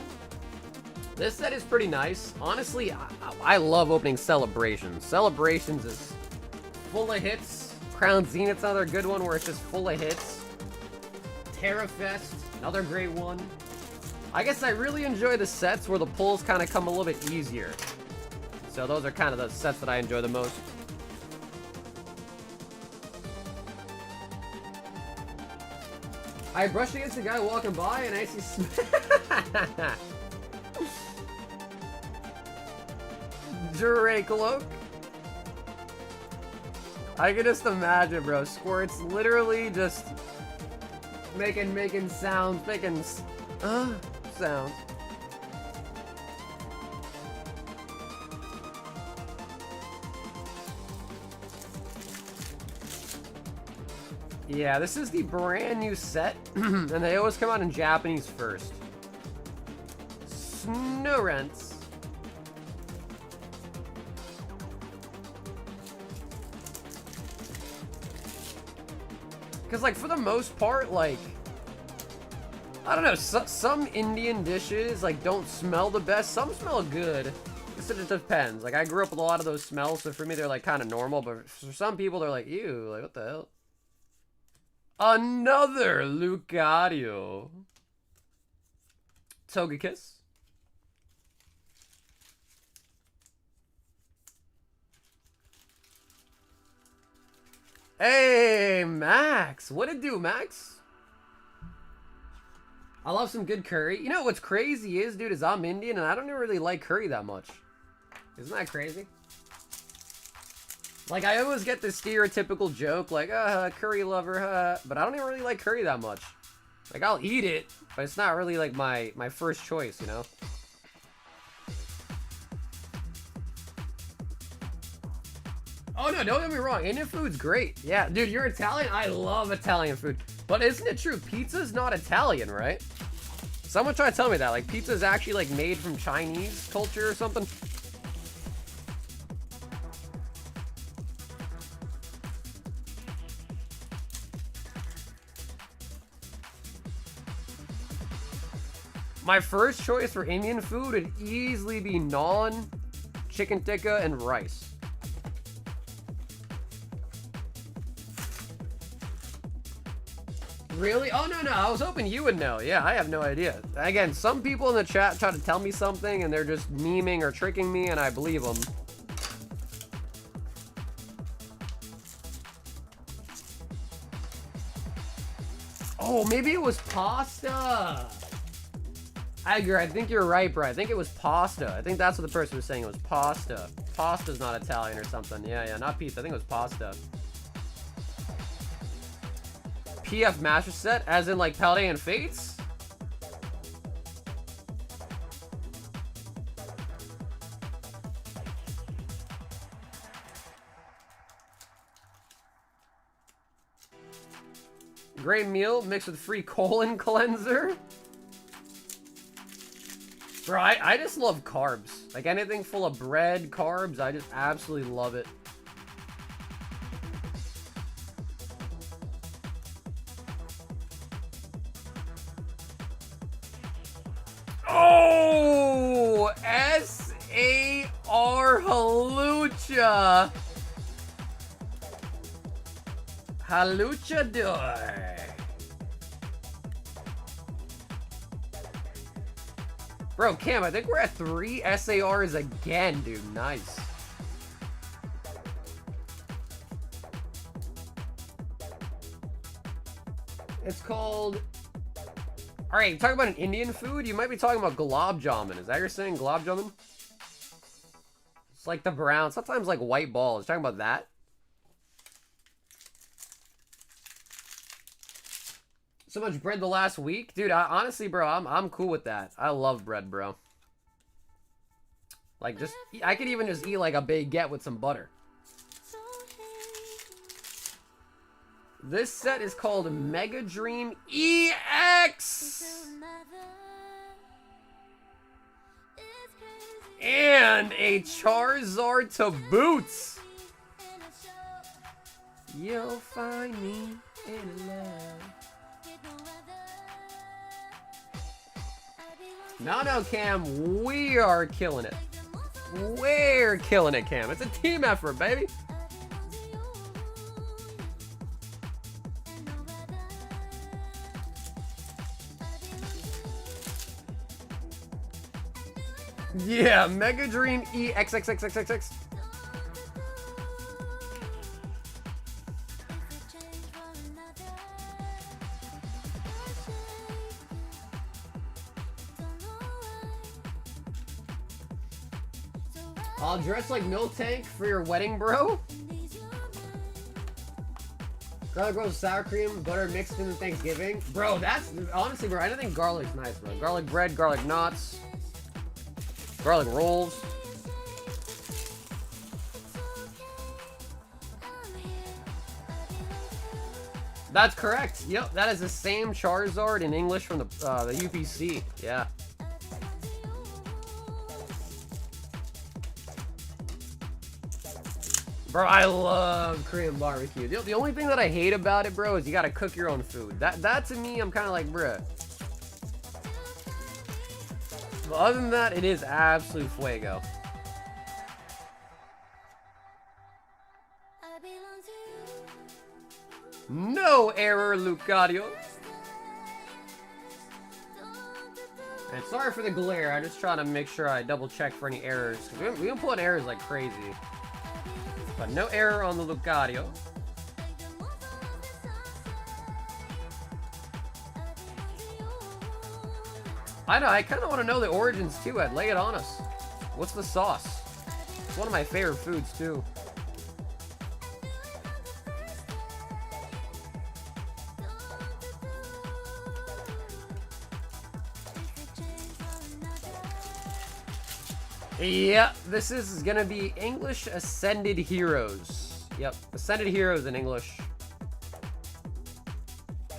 This set is pretty nice. Honestly, I love opening Celebrations. Celebrations is full of hits. Crown Zenith's another good one where it's just full of hits. Terrafest, another great one. I guess I really enjoy the sets where the pulls kind of come a little bit easier. So those are kind of the sets that I enjoy the most. I brushed against a guy walking by and I see Drake look. I can just imagine, bro. Squirt's literally just making sounds, sounds. Yeah, this is the brand new set, and they always come out in Japanese first. Snow Rents. Because, like, for the most part, like, I don't know, some Indian dishes, like, don't smell the best. Some smell good. It just depends. Like, I grew up with a lot of those smells, so for me, they're, like, kind of normal. But for some people, they're like, ew, like, what the hell? Another Lucario. Togekiss. Hey, Max. What it do, Max? I love some good curry. You know what's crazy is, dude, is I'm Indian and I don't really like curry that much. Isn't that crazy? Like, I always get this stereotypical joke, like, curry lover, but I don't even really like curry that much. Like, I'll eat it, but it's not really, like, my first choice, you know? Oh, no, don't get me wrong. Indian food's great. Yeah, dude, you're Italian? I love Italian food. But isn't it true? Pizza's not Italian, right? Someone tried to tell me that. Like, pizza's actually, like, made from Chinese culture or something. My first choice for Indian food would easily be naan, chicken tikka, and rice. Really? Oh, no, I was hoping you would know. Yeah, I have no idea. Again, some people in the chat try to tell me something, and they're just memeing or tricking me, and I believe them. Oh, maybe it was pasta. I agree. I think you're right, bro. I think it was pasta. I think that's what the person was saying. It was pasta. Pasta's not Italian or something. Yeah, not pizza. I think it was pasta. PF Master Set, as in like Paldean Fates? Great meal mixed with free colon cleanser. Bro, I just love carbs. Like anything full of bread, carbs, I just absolutely love it. Oh, S-A-R Halucha. Haluchador. Bro, Cam, I think we're at 3 SARs again, dude. Nice. It's called... Alright, you talking about an Indian food? You might be talking about gulab jamun. Is that you're saying, gulab jamun? It's like the brown, sometimes like white balls. Talking about that? So much bread the last week? Dude, honestly, bro, I'm cool with that. I love bread, bro. Like, just... I could even just eat like a baguette with some butter. This set is called Mega Dream EX! And a Charizard to boots! You'll find me in love. No, Cam, we are killing it. We're killing it, Cam. It's a team effort, baby. Yeah, Mega Dream EXXXXXX. I'll dress like Milk Tank for your wedding, bro. Garlic roast, sour cream, butter mixed in Thanksgiving. Bro, that's... Honestly, bro, I don't think garlic's nice, bro. Garlic bread, garlic knots, garlic rolls. That's correct. Yep, that is the same Charizard in English from the UPC. Yeah. Bro, I love Korean barbecue. The only thing that I hate about it, bro, is you gotta cook your own food. That to me, I'm kind of like, bruh. But other than that, it is absolute fuego. No error, Lucario. And sorry for the glare. I'm just trying to make sure I double check for any errors. We don't pull in errors like crazy. But no error on the Lucario. I know, I kind of want to know the origins too, Ed. Lay it on us. What's the sauce? It's one of my favorite foods too. Yeah, this is gonna be English Ascended Heroes. Yep, Ascended Heroes in English.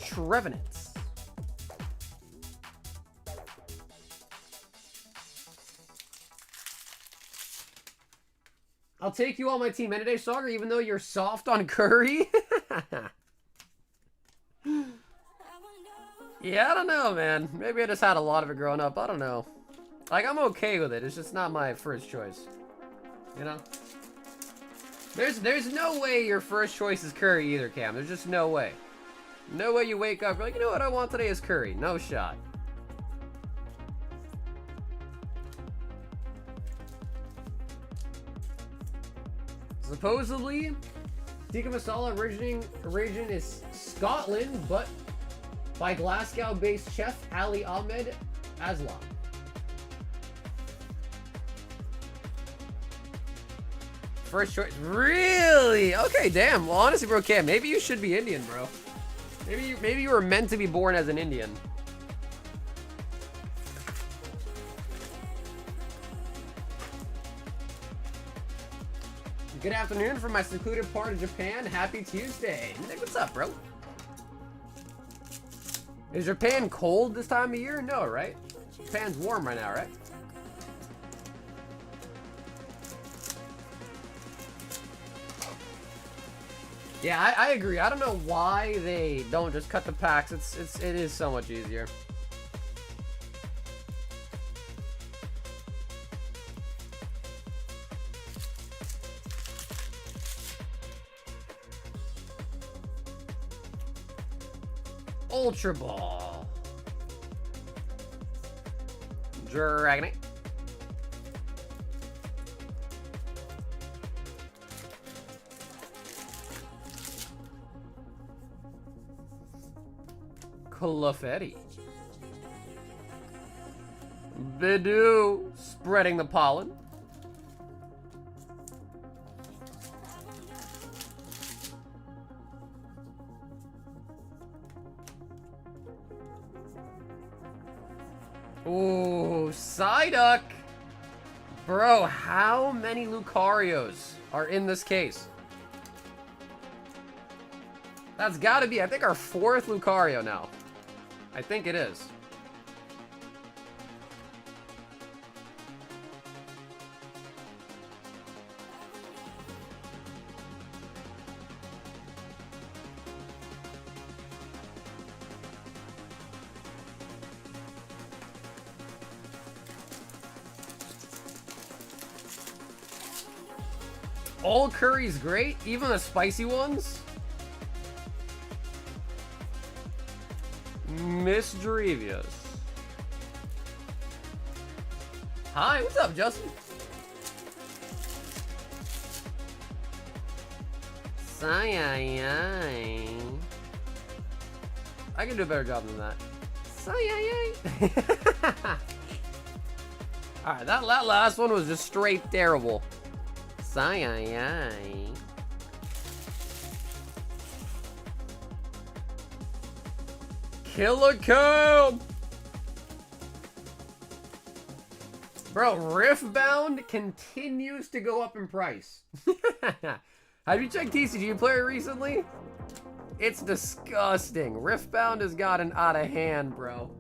Trevenants. I'll take you on my team any day, Sauger, even though you're soft on curry. Yeah, I don't know, man. Maybe I just had a lot of it growing up. I don't know. Like, I'm okay with it. It's just not my first choice. You know? There's no way your first choice is curry either, Cam. There's just no way. No way you wake up, you're like, you know what I want today is curry. No shot. Supposedly, tikka masala origin is Scotland, but by Glasgow-based chef Ali Ahmed Aslam. First choice, really? Okay, damn. Well, honestly, bro, Cam, maybe you should be Indian, bro. Maybe you were meant to be born as an Indian. Good afternoon from my secluded part of Japan. Happy Tuesday. Nick, what's up, bro? Is Japan cold this time of year? No, right? Japan's warm right now, right? Yeah, I agree. I don't know why they don't just cut the packs. It is so much easier. Ultra Ball. Dragonite. Clefairy. Bidoo, spreading the pollen. Ooh, Psyduck. Bro, how many Lucarios are in this case? That's gotta be, I think, our 4th Lucario now. I think it is. All curry's great, even the spicy ones. Miss Drevius. Hi, what's up, Justin? Sigh. I can do a better job than that. Sigh. Alright, that last one was just straight terrible. Sigh. Killer Cone! Bro, Riftbound continues to go up in price. Have you checked TCG Player recently? It's disgusting. Riftbound has gotten out of hand, bro.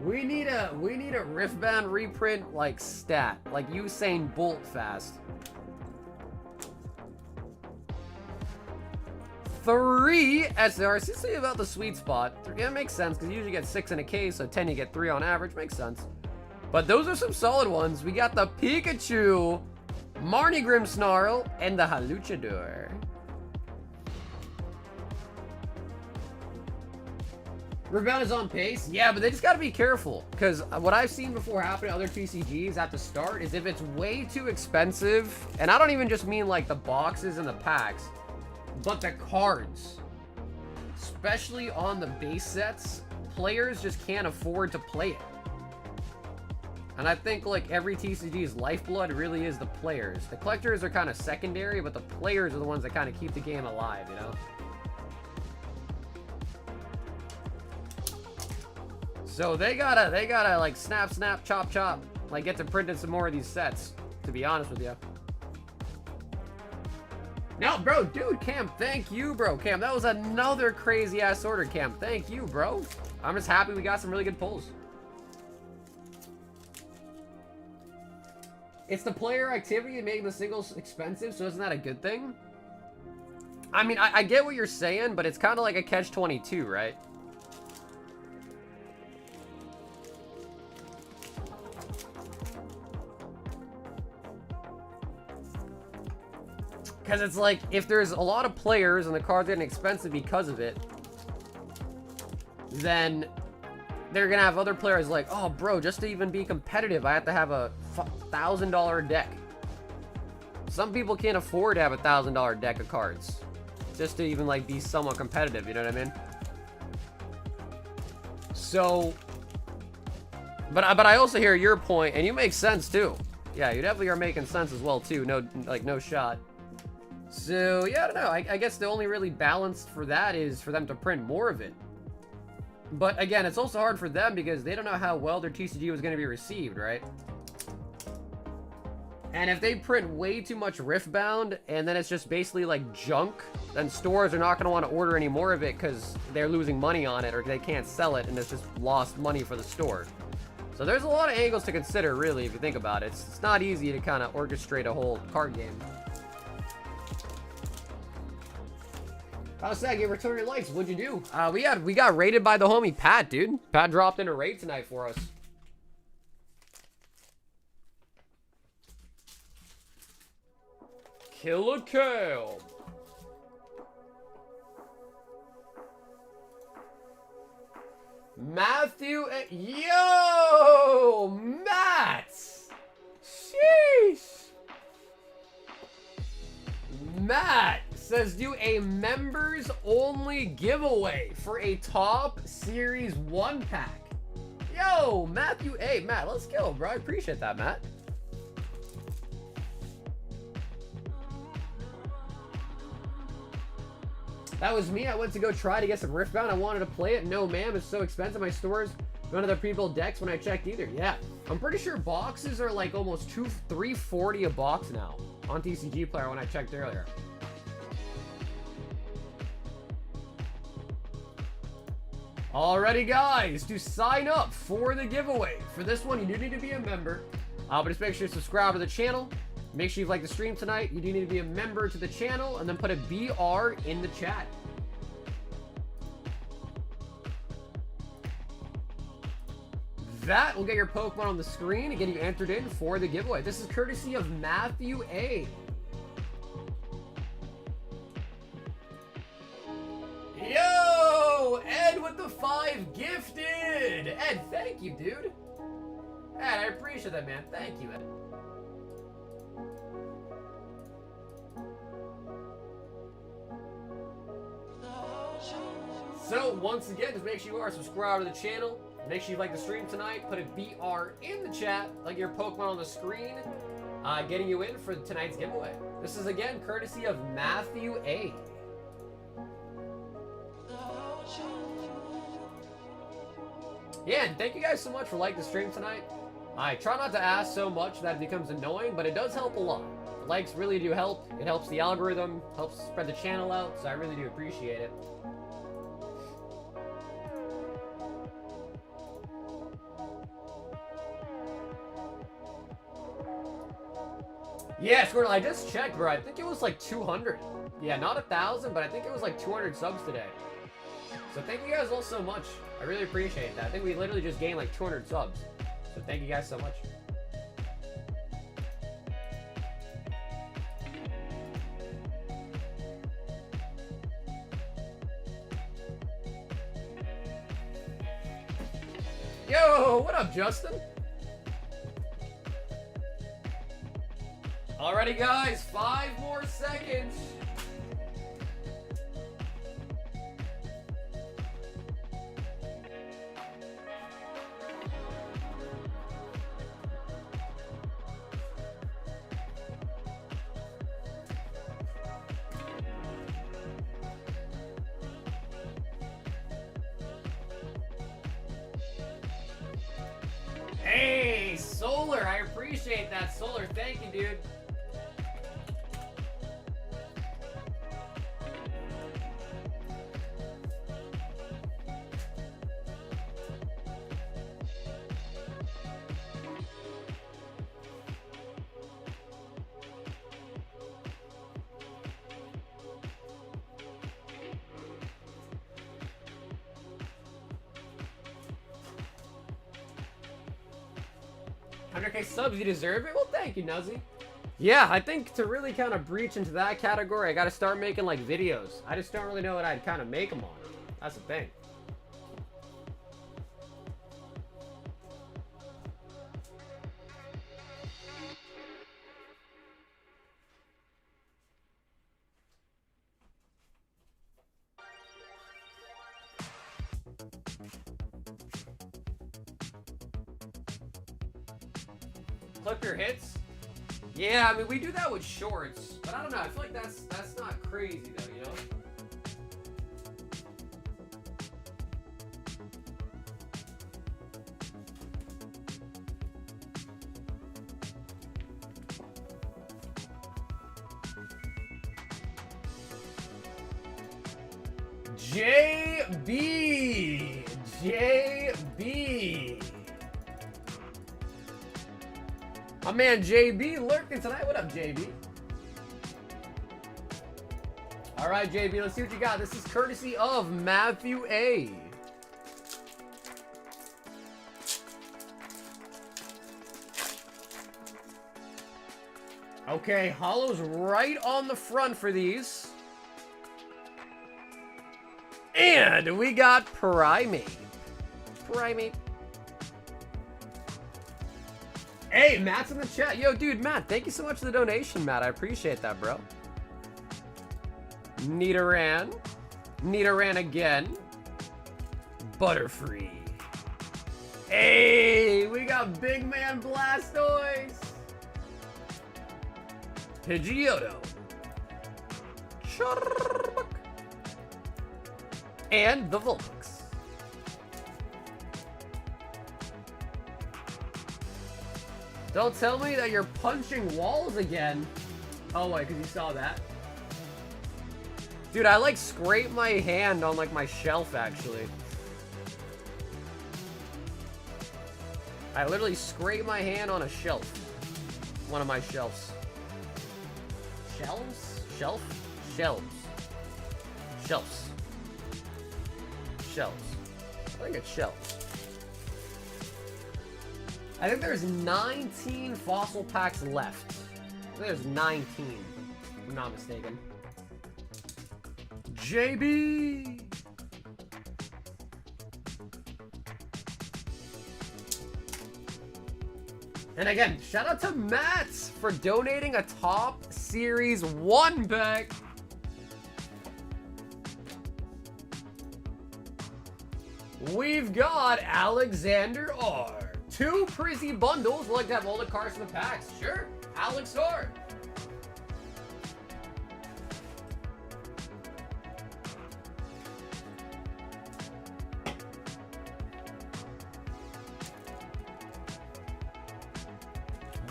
We need a Riftbound reprint like stat, like Usain Bolt fast. 3 SR. Seems to be about the sweet spot. Yeah, it makes sense because you usually get 6 in a case, so 10 you get 3 on average. Makes sense. But those are some solid ones. We got the Pikachu, Marnie Grimmsnarl, and the Haluchador. Rebound is on pace. Yeah, but they just got to be careful. Because what I've seen before happen to other TCGs at the start is if it's way too expensive, and I don't even just mean like the boxes and the packs, but the cards. Especially on the base sets, players just can't afford to play it. And I think like every TCG's lifeblood really is the players. The collectors are kind of secondary, but the players are the ones that kind of keep the game alive, you know? So they gotta like snap, snap, chop, chop, like get to printing some more of these sets, to be honest with you. No, bro, dude, Cam, thank you, bro. Cam, that was another crazy ass order, Cam. Thank you, bro. I'm just happy we got some really good pulls. It's the player activity and making the singles expensive, so isn't that a good thing? I mean, I get what you're saying, but it's kind of like a catch-22, right? Because it's like, if there's a lot of players and the cards getting expensive because of it, then they're going to have other players like, oh, bro, just to even be competitive, I have to have a $1,000 deck. Some people can't afford to have a $1,000 deck of cards just to even, like, be somewhat competitive, you know what I mean? So, but I also hear your point, and you make sense, too. Yeah, you definitely are making sense as well, too. No, like, no shot. So, yeah, I don't know. I guess the only really balance for that is for them to print more of it. But, again, it's also hard for them because they don't know how well their TCG was going to be received, right? And if they print way too much Riftbound, and then it's just basically, like, junk, then stores are not going to want to order any more of it because they're losing money on it or they can't sell it, and it's just lost money for the store. So there's a lot of angles to consider, really, if you think about it. It's not easy to kind of orchestrate a whole card game. How's that? Give return your likes. What'd you do? We got raided by the homie Pat, dude. Pat dropped in a raid tonight for us. Killer kill. Matthew, yo, Matt. Sheesh. Matt says do a members only giveaway for a top series 1 pack. Yo, Matthew, hey, Matt, let's go, bro. I appreciate that, Matt. That was me. I went to go try to get some Riftbound. I wanted to play it. No, ma'am, it's so expensive. My stores none of the pre-built decks when I checked either. Yeah, I'm pretty sure boxes are like almost $340 a box now on TCG Player when I checked earlier. Alrighty, guys, to sign up for the giveaway for this one, you do need to be a member. But just make sure you subscribe to the channel. Make sure you've liked the stream tonight. You do need to be a member to the channel, and then put a BR in the chat. That will get your Pokemon on the screen and get you entered in for the giveaway. This is courtesy of Matthew A. Yo, Ed with the 5 gifted. Ed, thank you, dude. Ed, I appreciate that, man. Thank you, Ed. So, once again, just make sure you are subscribed to the channel. Make sure you like the stream tonight. Put a BR in the chat, like your Pokemon on the screen, getting you in for tonight's giveaway. This is, again, courtesy of Matthew A. Yeah, and thank you guys so much for liking the stream tonight. I try not to ask so much that it becomes annoying, but it does help a lot. The likes really do help. It helps the algorithm, helps spread the channel out, so I really do appreciate it. Yeah, Squirtle, I just checked, bro. I think it was like 200. Yeah, not 1,000, but I think it was like 200 subs today. So thank you guys all so much. I really appreciate that. I think we literally just gained like 200 subs. So thank you guys so much. Yo, what up, Justin? Alrighty, guys, 5 more seconds. Hey, Solar, I appreciate that, Solar. Thank you, dude. $100K subs, you deserve it? Well, thank you, Nuzzy. Yeah, I think to really kind of breach into that category, I got to start making, like, videos. I just don't really know what I'd kind of make them on. That's the thing. Clip your hits? Yeah, I mean, we do that with shorts, but I don't know. I feel like that's not crazy, though, you know? JB! JB! My man JB lurking tonight. What up, JB? All right, JB, let's see what you got. This is courtesy of Matthew A. Okay, holos right on the front for these. And we got Primate. Primate. Hey, Matt's in the chat. Yo, dude, Matt, thank you so much for the donation, Matt. I appreciate that, bro. Nidoran. Nidoran again. Butterfree. Hey, we got Big Man Blastoise. Pidgeotto. Charbuck. And the Vulpix. Don't tell me that you're punching walls again. Oh, wait, because you saw that. Dude, I, like, scrape my hand on, like, my shelf, actually. I literally scrape my hand on a shelf. One of my shelves. Shelves? Shelf? Shelves. Shelves. Shelves. I think it's shelves. I think there's 19 fossil packs left. I think there's 19, if I'm not mistaken. JB! And again, shout out to Matt for donating a top series 1 pack. We've got Alexander R. 2 Prizzy bundles. We'd like to have all the cards in the packs. Sure. Alex R.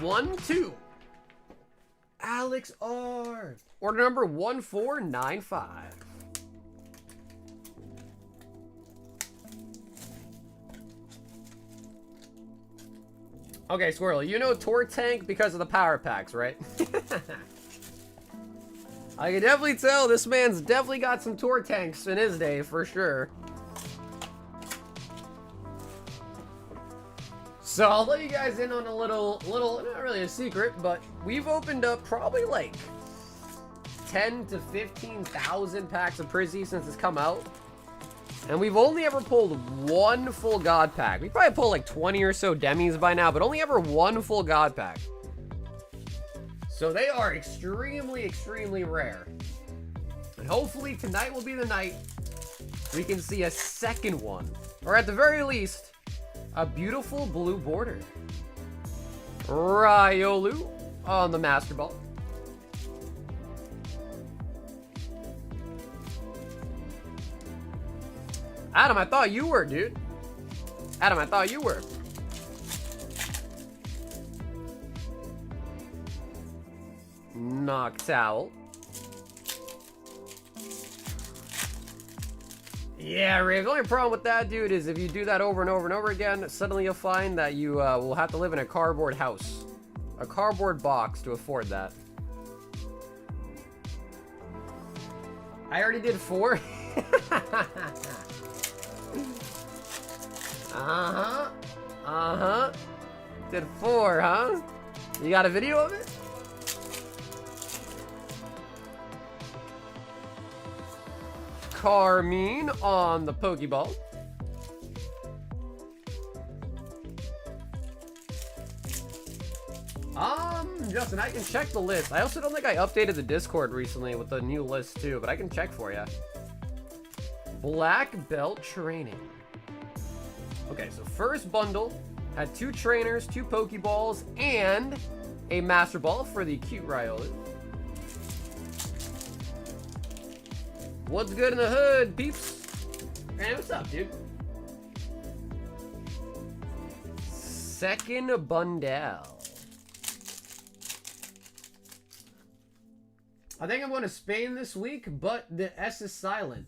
One, 2. Alex R. Order number 1495. Okay, Squirrel, you know Tortank because of the power packs, right? I can definitely tell this man's definitely got some tour tanks in his day, for sure. So I'll let you guys in on a little, not really a secret, but we've opened up probably like 10 to 15,000 packs of Prizzy since it's come out. And we've only ever pulled one full God pack. We probably pulled like 20 or so demis by now, but only ever one full God pack. So they are extremely, extremely rare. And hopefully tonight will be the night we can see a second one. Or at the very least, a beautiful blue border. Riolu on the Master Ball. Adam, I thought you were, dude. Adam, I thought you were. Noctowl. Yeah, Ray, the only problem with that, dude, is if you do that over and over and over again, suddenly you'll find that you will have to live in a cardboard house. A cardboard box to afford that. I already did 4. Uh-huh. Uh-huh. Did 4, huh? You got a video of it? Carmine on the Pokeball. Justin, I can check the list. I also don't think I updated the Discord recently with the new list too, but I can check for you. Black Belt Training. Okay, so first bundle had 2 trainers, 2 Pokeballs, and a Master Ball for the cute Riolu. What's good in the hood, peeps? Hey, what's up, dude? Second bundle. I think I'm going to Spain this week, but the S is silent.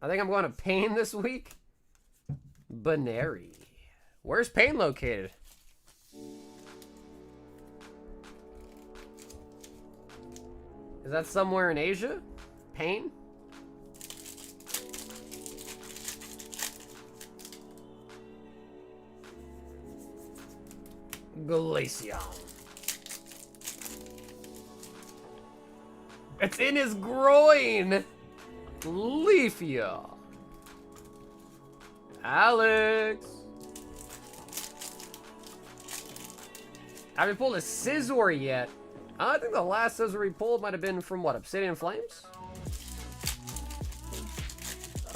I think I'm going to Pain this week. Baneri. Where's Pain located? Is that somewhere in Asia? Pain? Glaceon. It's in his groin! Leafia. Alex. I haven't pulled a Scizor yet. I think the last Scizor we pulled might have been from what, Obsidian Flames?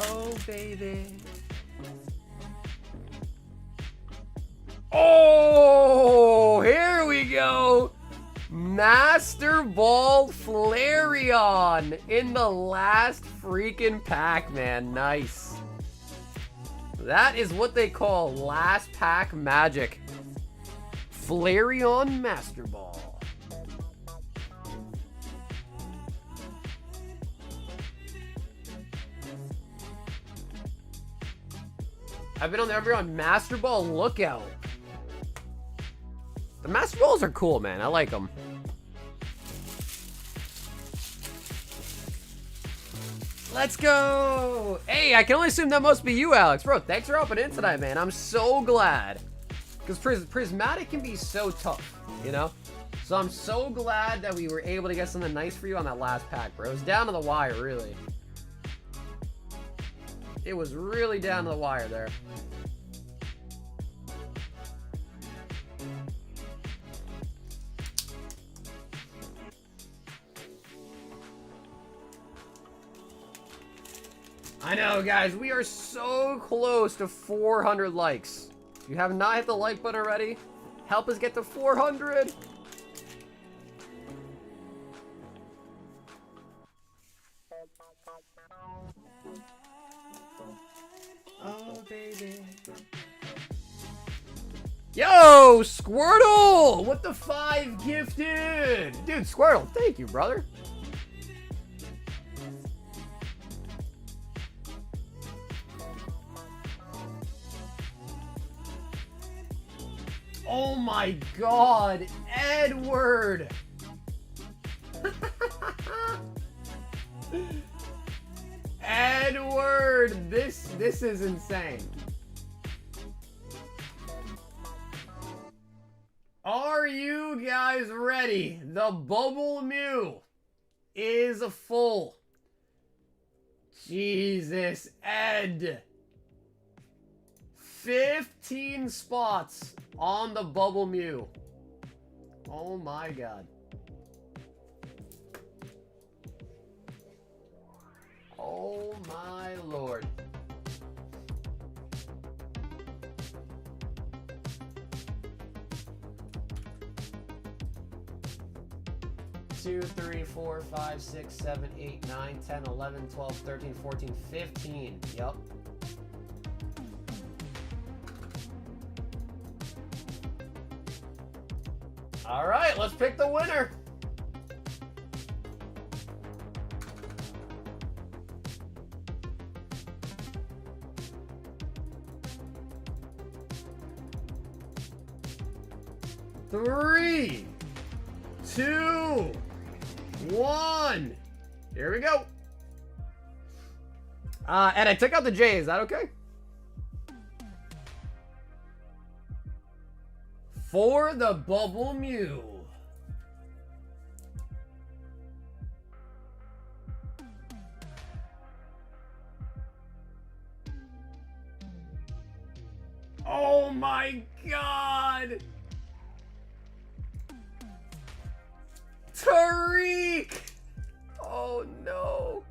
Oh, baby. Oh, here we go. Master Ball Flareon in the last freaking pack, man. Nice. That is what they call last pack magic. Flareon Master Ball. I've been on the everyone Master Ball lookout. The Master Balls are cool, man. I like them. Let's go! Hey, I can only assume that must be you, Alex. Bro, thanks for helping in tonight, man. I'm so glad. Because Prismatic can be so tough, you know? So I'm so glad that we were able to get something nice for you on that last pack, bro. It was down to the wire, really. It was really down to the wire there. I know, guys, we are so close to 400 likes. If you have not hit the like button already, help us get to 400. Oh, baby. Yo, Squirtle! What the 5 gifted? Dude, Squirtle, thank you, brother. Oh my god, Edward! Edward, this is insane. Are you guys ready? The Bubble Mew is full. Jesus, Ed. 15 spots on the Bubble Mew. Oh my god. Oh my lord. Two, 3, 4, 5, 6, 7, 8, 9, 10, 11, 12, 13, 14, 15. Yup. All right, let's pick the winner. Three, 2, 1. Here we go. And I took out the J. Is that okay? For the Bubble Mew. Oh my god. Tariq! Oh no.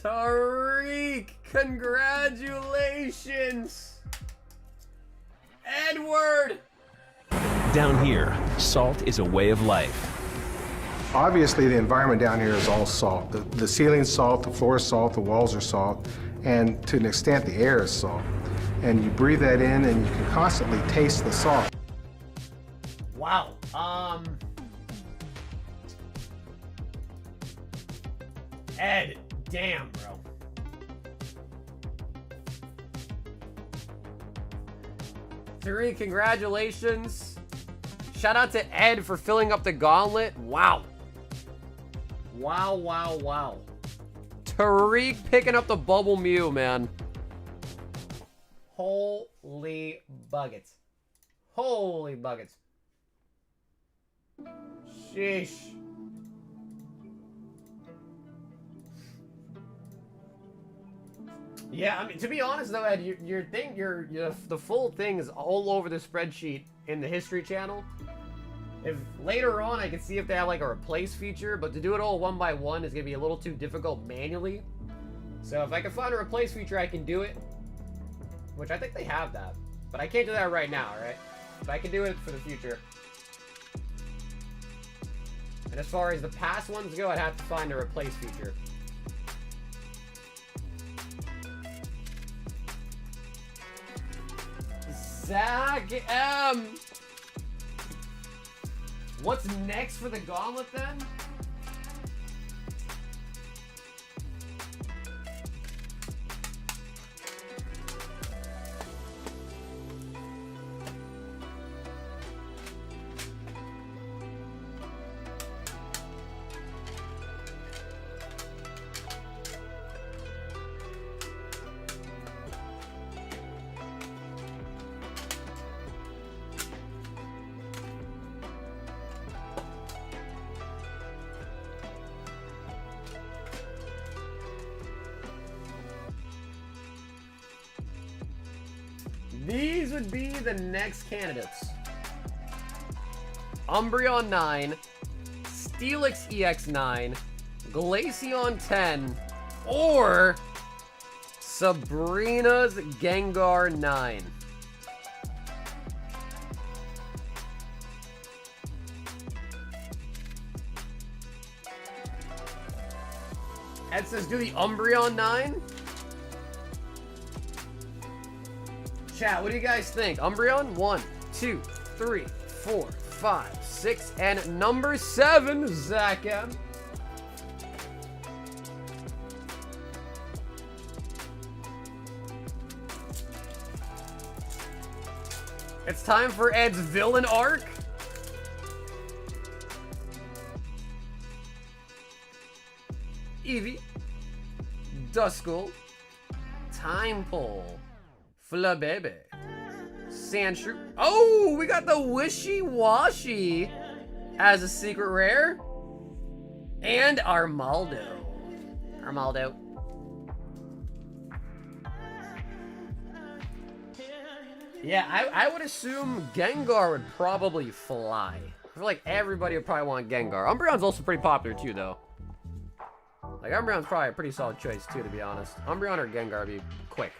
Tariq, congratulations. Edward! Down here, salt is a way of life. Obviously, the environment down here is all salt. The ceiling's salt, the floor is salt, the walls are salt, and to an extent, the air is salt. And you breathe that in, and you can constantly taste the salt. Wow. Ed, damn, bro. Tariq, congratulations. Shout out to Ed for filling up the gauntlet. Wow. Wow, wow, wow. Tariq picking up the Bubble Mew, man. Holy buckets. Holy buckets. Sheesh. Yeah, I mean, to be honest though, Ed, the full thing is all over the spreadsheet in the history channel. If later on I can see if they have like a replace feature, but to do it all one by one is gonna be a little too difficult manually. So if I can find a replace feature, I can do it. Which I think they have that, but I can't do that right now, right? But I can do it for the future. And as far as the past ones go, I'd have to find a replace feature. Zach M. What's next for the gauntlet then? These would be the next candidates. Umbreon 9, Steelix EX9, Glaceon 10, or Sabrina's Gengar 9. Ed says, do the Umbreon 9? Chat, what do you guys think? Umbreon? 1, 2, 3, 4, 5, 6, and number 7, Zach M. It's time for Ed's villain arc. Eevee, Duskull, Time Pole, Flabebe, Sandshrew. Oh, we got the Wishy Washy as a secret rare. And Armaldo. Yeah, I would assume Gengar would probably fly. I feel like everybody would probably want Gengar. Umbreon's also pretty popular too, though. Like, Umbreon's probably a pretty solid choice too, to be honest. Umbreon or Gengar would be quick.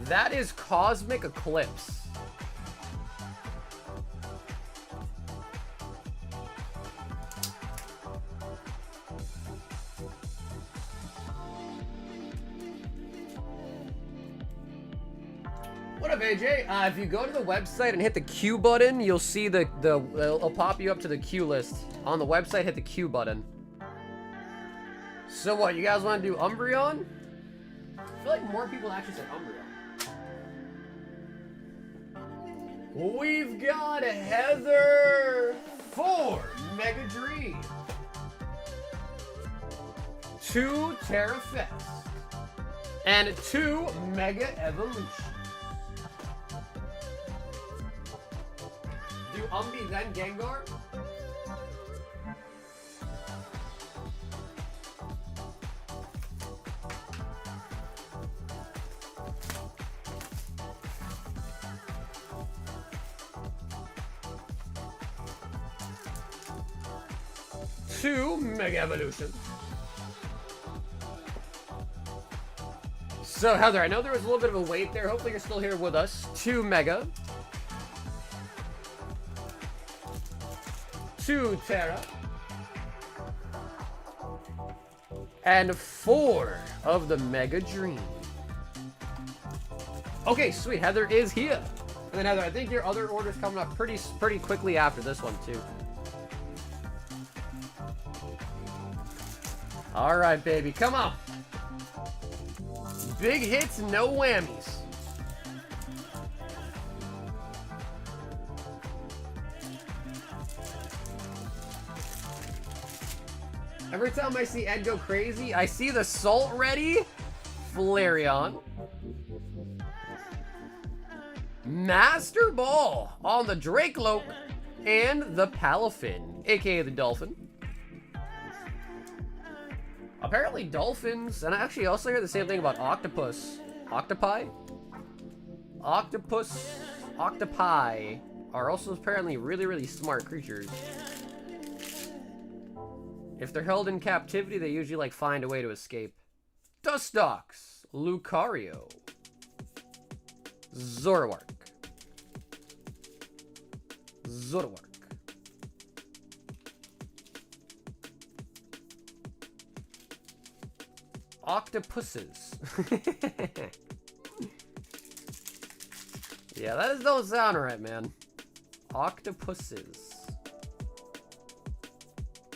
That is Cosmic Eclipse. What up, AJ? If you go to the website and hit the Q button, you'll see it'll pop you up to the queue list. On the website, hit the Q button. So what, you guys want to do Umbreon? I feel like more people actually said Umbreon. We've got a Heather 4 Mega Dream, 2 Terra Fest, and 2 Mega Evolution. Do Umbi then Gengar? Two Mega Evolution. So Heather, I know there was a little bit of a wait there. Hopefully you're still here with us. 2 Mega. 2 Terra. And 4 of the Mega Dream. Okay, sweet. Heather is here. And then Heather, I think your other order's coming up pretty quickly after this one too. All right, baby, come on. Big hits, no whammies. Every time I see Ed go crazy, I see the Salt Ready, Flareon, Master Ball on the Dracloak, and the Palafin, aka the Dolphin. Apparently dolphins, and I actually also hear the same thing about octopus. Octopi are also apparently really smart creatures. If they're held in captivity, they usually like find a way to escape. Dustox, Lucario, Zoroark, Octopuses. Yeah, that don't sound right, man. Octopuses.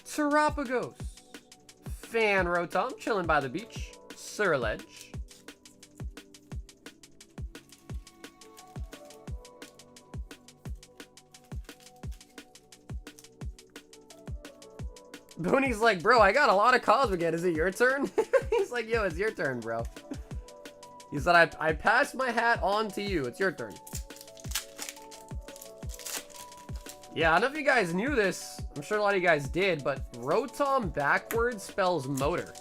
Terapagos. Rotom, chilling by the beach. Surledge. Booney's like, bro, I got a lot of Cosmic yet. Is it your turn? He's like, yo, it's your turn, bro. He said, I passed my hat on to you. It's your turn. Yeah, I don't know if you guys knew this. I'm sure a lot of you guys did, but Rotom backwards spells motor.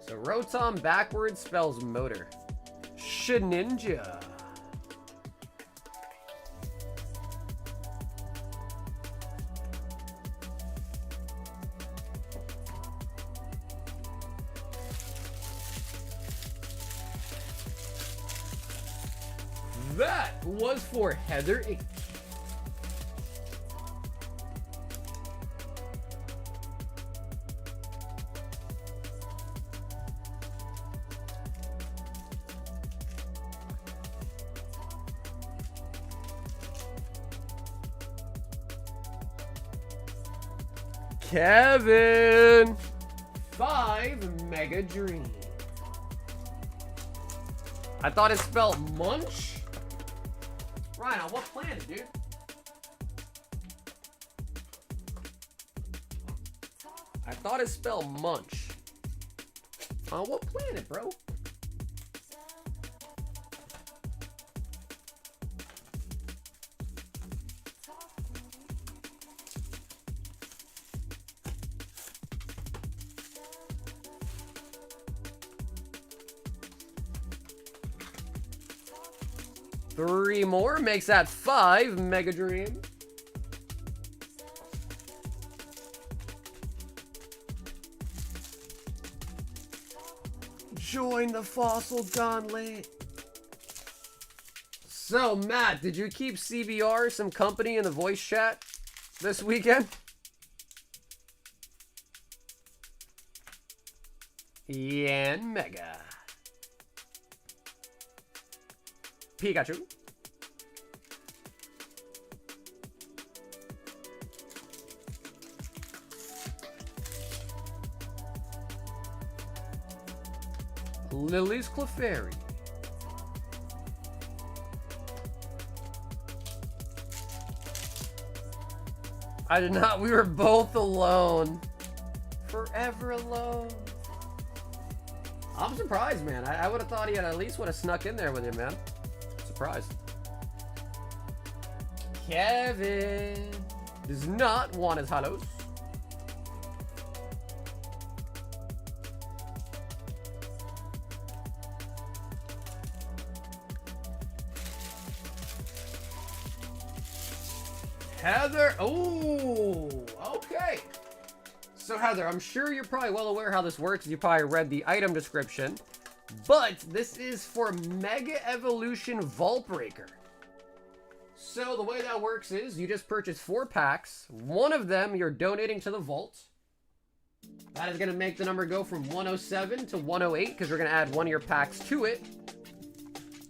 So Rotom backwards spells motor. Shedinja. That was for Heather. Kevin. 5 Mega Dream. I thought it spelled munch. Ryan, on what planet, dude? I thought it spelled munch. On what planet, bro? Three more makes that 5 Mega Dream. Join the fossil gauntlet. So, Matt, did you keep CBR some company in the voice chat this weekend? Yan Mega. Pikachu. Lily's Clefairy. I did not. We were both alone. Forever alone. I'm surprised, man. I would have thought he at least would have snuck in there with you, man. Surprised. Kevin does not want his holos. Heather. Oh, okay. So Heather, I'm sure you're probably well aware how this works. You probably read the item description. But this is for Mega Evolution Vault Breaker. So the way that works is you just purchase 4 packs. One of them you're donating to the vault. That is going to make the number go from 107 to 108 because we're going to add one of your packs to it.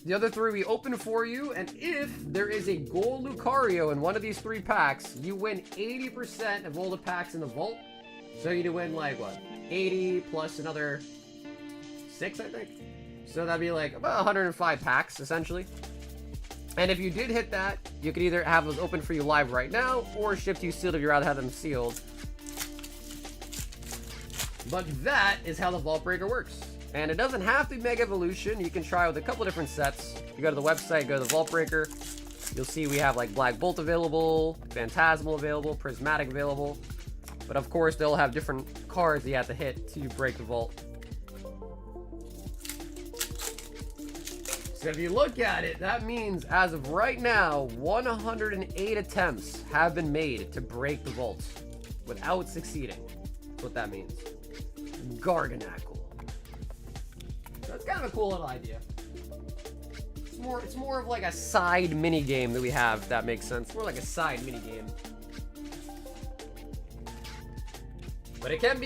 The other 3 we open for you, and if there is a gold Lucario in one of these 3 packs, you win 80% of all the packs in the vault. So you win like what? 80 plus another 6, I think. So that'd be like about 105 packs essentially. And if you did hit that, you could either have those open for you live right now or ship to you sealed if you'd rather have them sealed. But that is how the Vault Breaker works. And it doesn't have to be Mega Evolution. You can try with a couple different sets. You go to the website, go to the Vault Breaker. You'll see we have like Black Bolt available, Phantasmal available, Prismatic available. But of course, they'll have different cards you have to hit to break the vault. So if you look at it, that means as of right now, 108 attempts have been made to break the vault without succeeding. That's what that means. Garganackle. So it's kind of a cool little idea. It's more of like a side mini game that we have, if that makes sense. More like a side mini game. But it can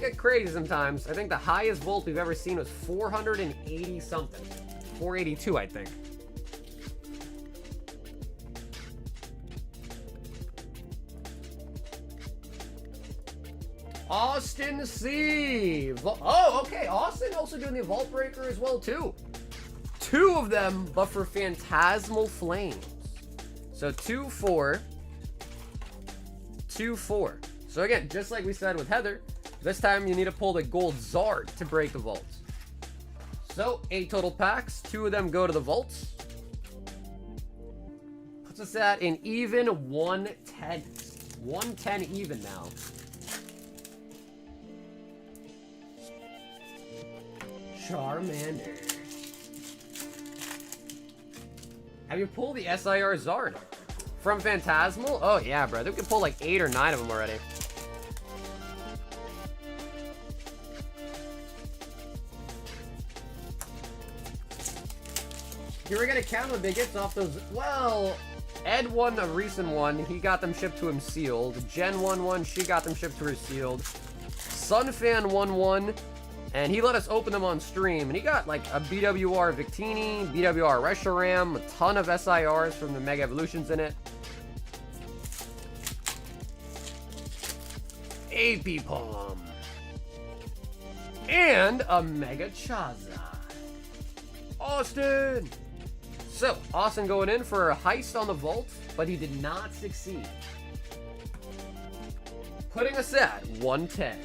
get crazy sometimes. I think the highest vault we've ever seen was 480 something. 482, I think. Austin C. Oh, okay. Austin also doing the Vault Breaker as well, too. 2 of them, but for Phantasmal Flames. So 2, 4. 2, 4. So again, just like we said with Heather, this time you need to pull the gold Zard to break the vaults. So 8 total packs. 2 of them go to the vaults. Puts us at an even 110. 110 even now. Charmander. Have you pulled the SIR Zard from Phantasmal? Oh yeah, bro. We can pull like 8 or 9 of them already. You were gonna count when they get off those. Well, Ed won a recent one. He got them shipped to him sealed. Jen won one. She got them shipped to her sealed. Sunfan won one. And he let us open them on stream. And he got like a BWR Victini, BWR Reshiram, a ton of SIRs from the Mega Evolutions in it. AP Palm. And a Mega Chaza. Austin! So, Austin going in for a heist on the vault, but he did not succeed. Putting us at 110.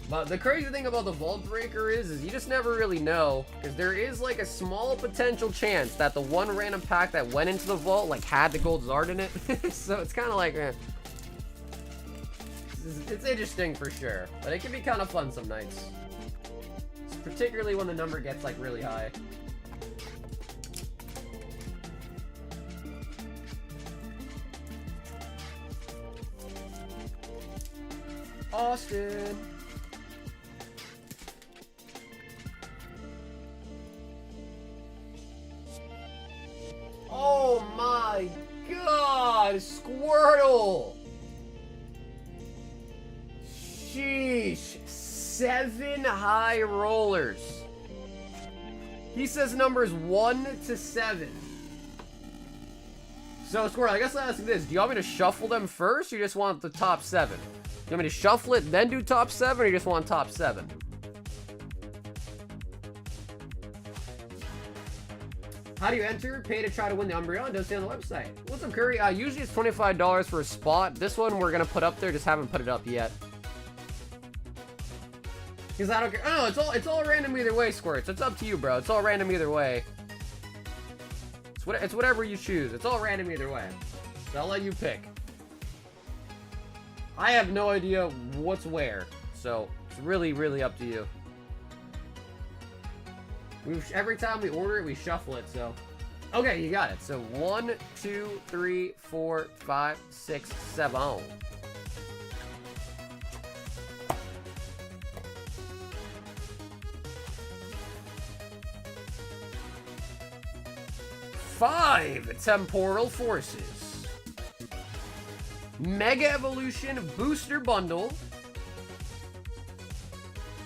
But the crazy thing about the Vault Breaker is you just never really know, because there is like a small potential chance that the one random pack that went into the vault like had the gold Zard in it. So it's kind of like, it's interesting for sure, but it can be kind of fun some nights, particularly when the number gets like really high. Austin. Oh my god, Squirtle! Sheesh, 7 high rollers. He says numbers 1 to 7. So Squirtle, I guess I'll ask you this. Do you want me to shuffle them first, or you just want the top 7? Do you want me to shuffle it, then do top 7, or you just want top 7? How do you enter? Pay to try to win the Umbreon. Don't stay on the website. What's up, Curry? Usually it's $25 for a spot. This one we're gonna put up there. Just haven't put it up yet. Because I don't care. Oh, no, it's all random either way, Squirts. It's up to you, bro. It's all random either way. It's whatever you choose. It's all random either way. So I'll let you pick. I have no idea what's where, so it's really, really up to you. Every time we order it, we shuffle it, so. Okay, you got it. So 1, 2, 3, 4, 5, 6, 7. Five Temporal Forces. Mega Evolution Booster Bundle.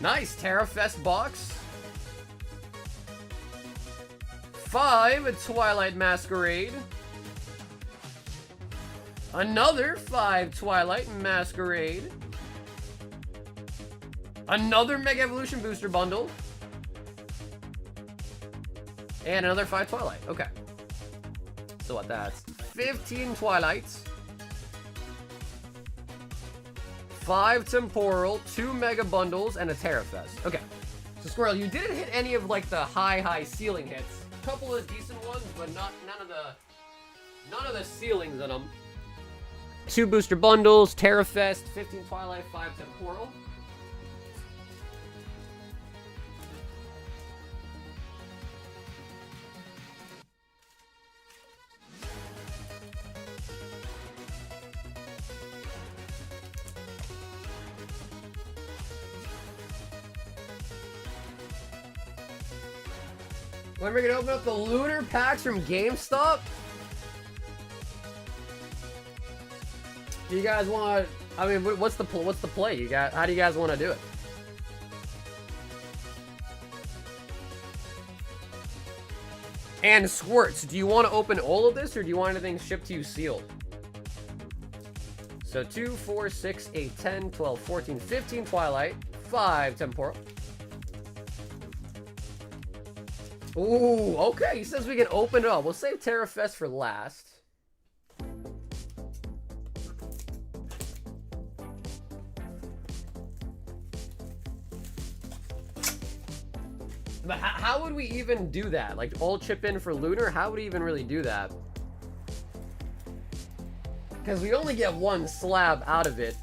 Nice Terrafest box. 5 Twilight Masquerade. Another 5 Twilight Masquerade. Another Mega Evolution Booster Bundle. And another 5 Twilight. Okay. So what, that's 15 Twilights. 5 Temporal, 2 Mega Bundles, and a Terrafest. Okay. So Squirrel, you didn't hit any of like the high ceiling hits. A couple of decent ones, but none of the ceilings in them. 2 Booster Bundles, Terrafest, 15 Twilight, 5 Temporal. When we're gonna open up the lunar packs from GameStop? Do you guys want? I mean, what's the play? You got? How do you guys want to do it? And Squirts, do you want to open all of this, or do you want anything shipped to you sealed? So 2, 4, 6, 8, 10, 12, 14, 15 Twilight, 5 Temporal. Ooh, okay. He says we can open it up. We'll save Terrafest for last. But how would we even do that? Like, all chip in for Lunar? How would we even really do that? Because we only get 1 slab out of it.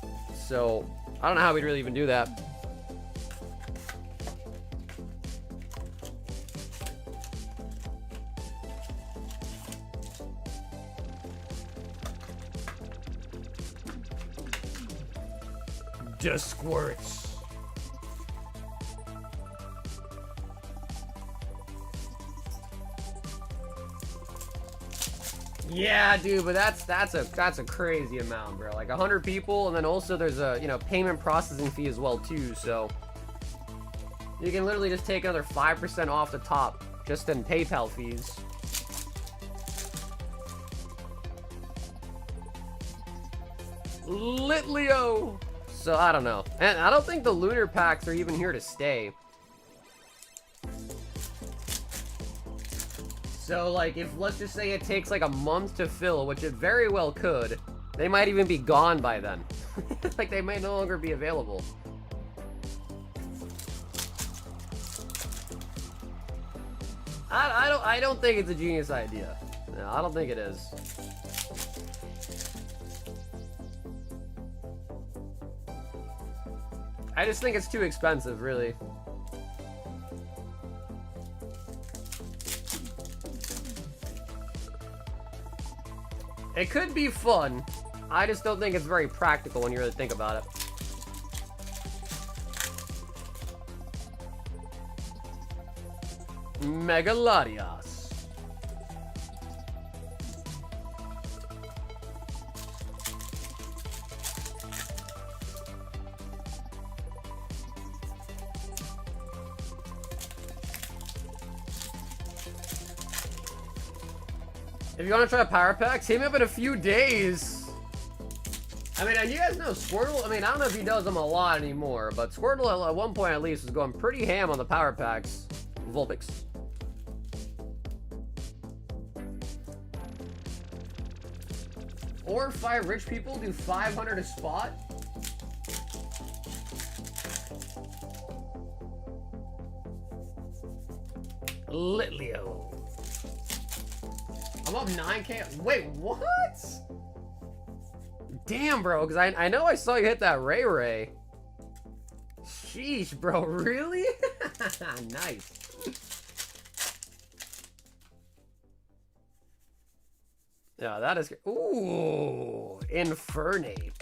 So, I don't know how we'd really even do that. Just Squirts. Yeah, dude, but that's a crazy amount, bro. Like 100 people, and then also there's a, you know, payment processing fee as well too. So you can literally just take another 5% off the top just in PayPal fees. Litleo. So I don't know. And I don't think the lunar packs are even here to stay. So like if let's just say it takes like a month to fill, which it very well could, they might even be gone by then. Like they may no longer be available. I don't think it's a genius idea. No, I don't think it is. I just think it's too expensive, really. It could be fun. I just don't think it's very practical when you really think about it. Megalodios. If you want to try Power Packs, hit me up in a few days. I mean, you guys know Squirtle. I mean, I don't know if he does them a lot anymore, but Squirtle at one point at least was going pretty ham on the Power Packs. Vulpix. Or 5 rich people do 500 a spot. Litleo. I'm up 9K. Wait, what? Damn, bro, because I know I saw you hit that Ray Ray. Sheesh, bro, really? Nice. Yeah, that is... Ooh, Infernate.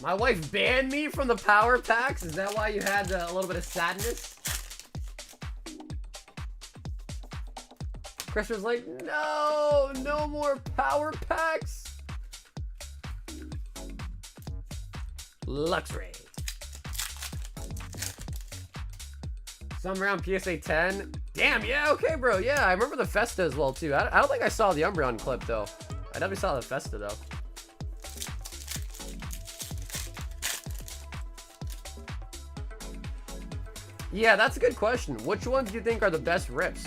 My wife banned me from the Power Packs? Is that why you had a little bit of sadness? Chris was like, no, no more Power Packs. Luxray. Some round PSA 10. Damn, yeah, okay, bro. Yeah, I remember the Festa as well, too. I don't think I saw the Umbreon clip, though. I definitely saw the Festa, though. Yeah, that's a good question. Which ones do you think are the best rips?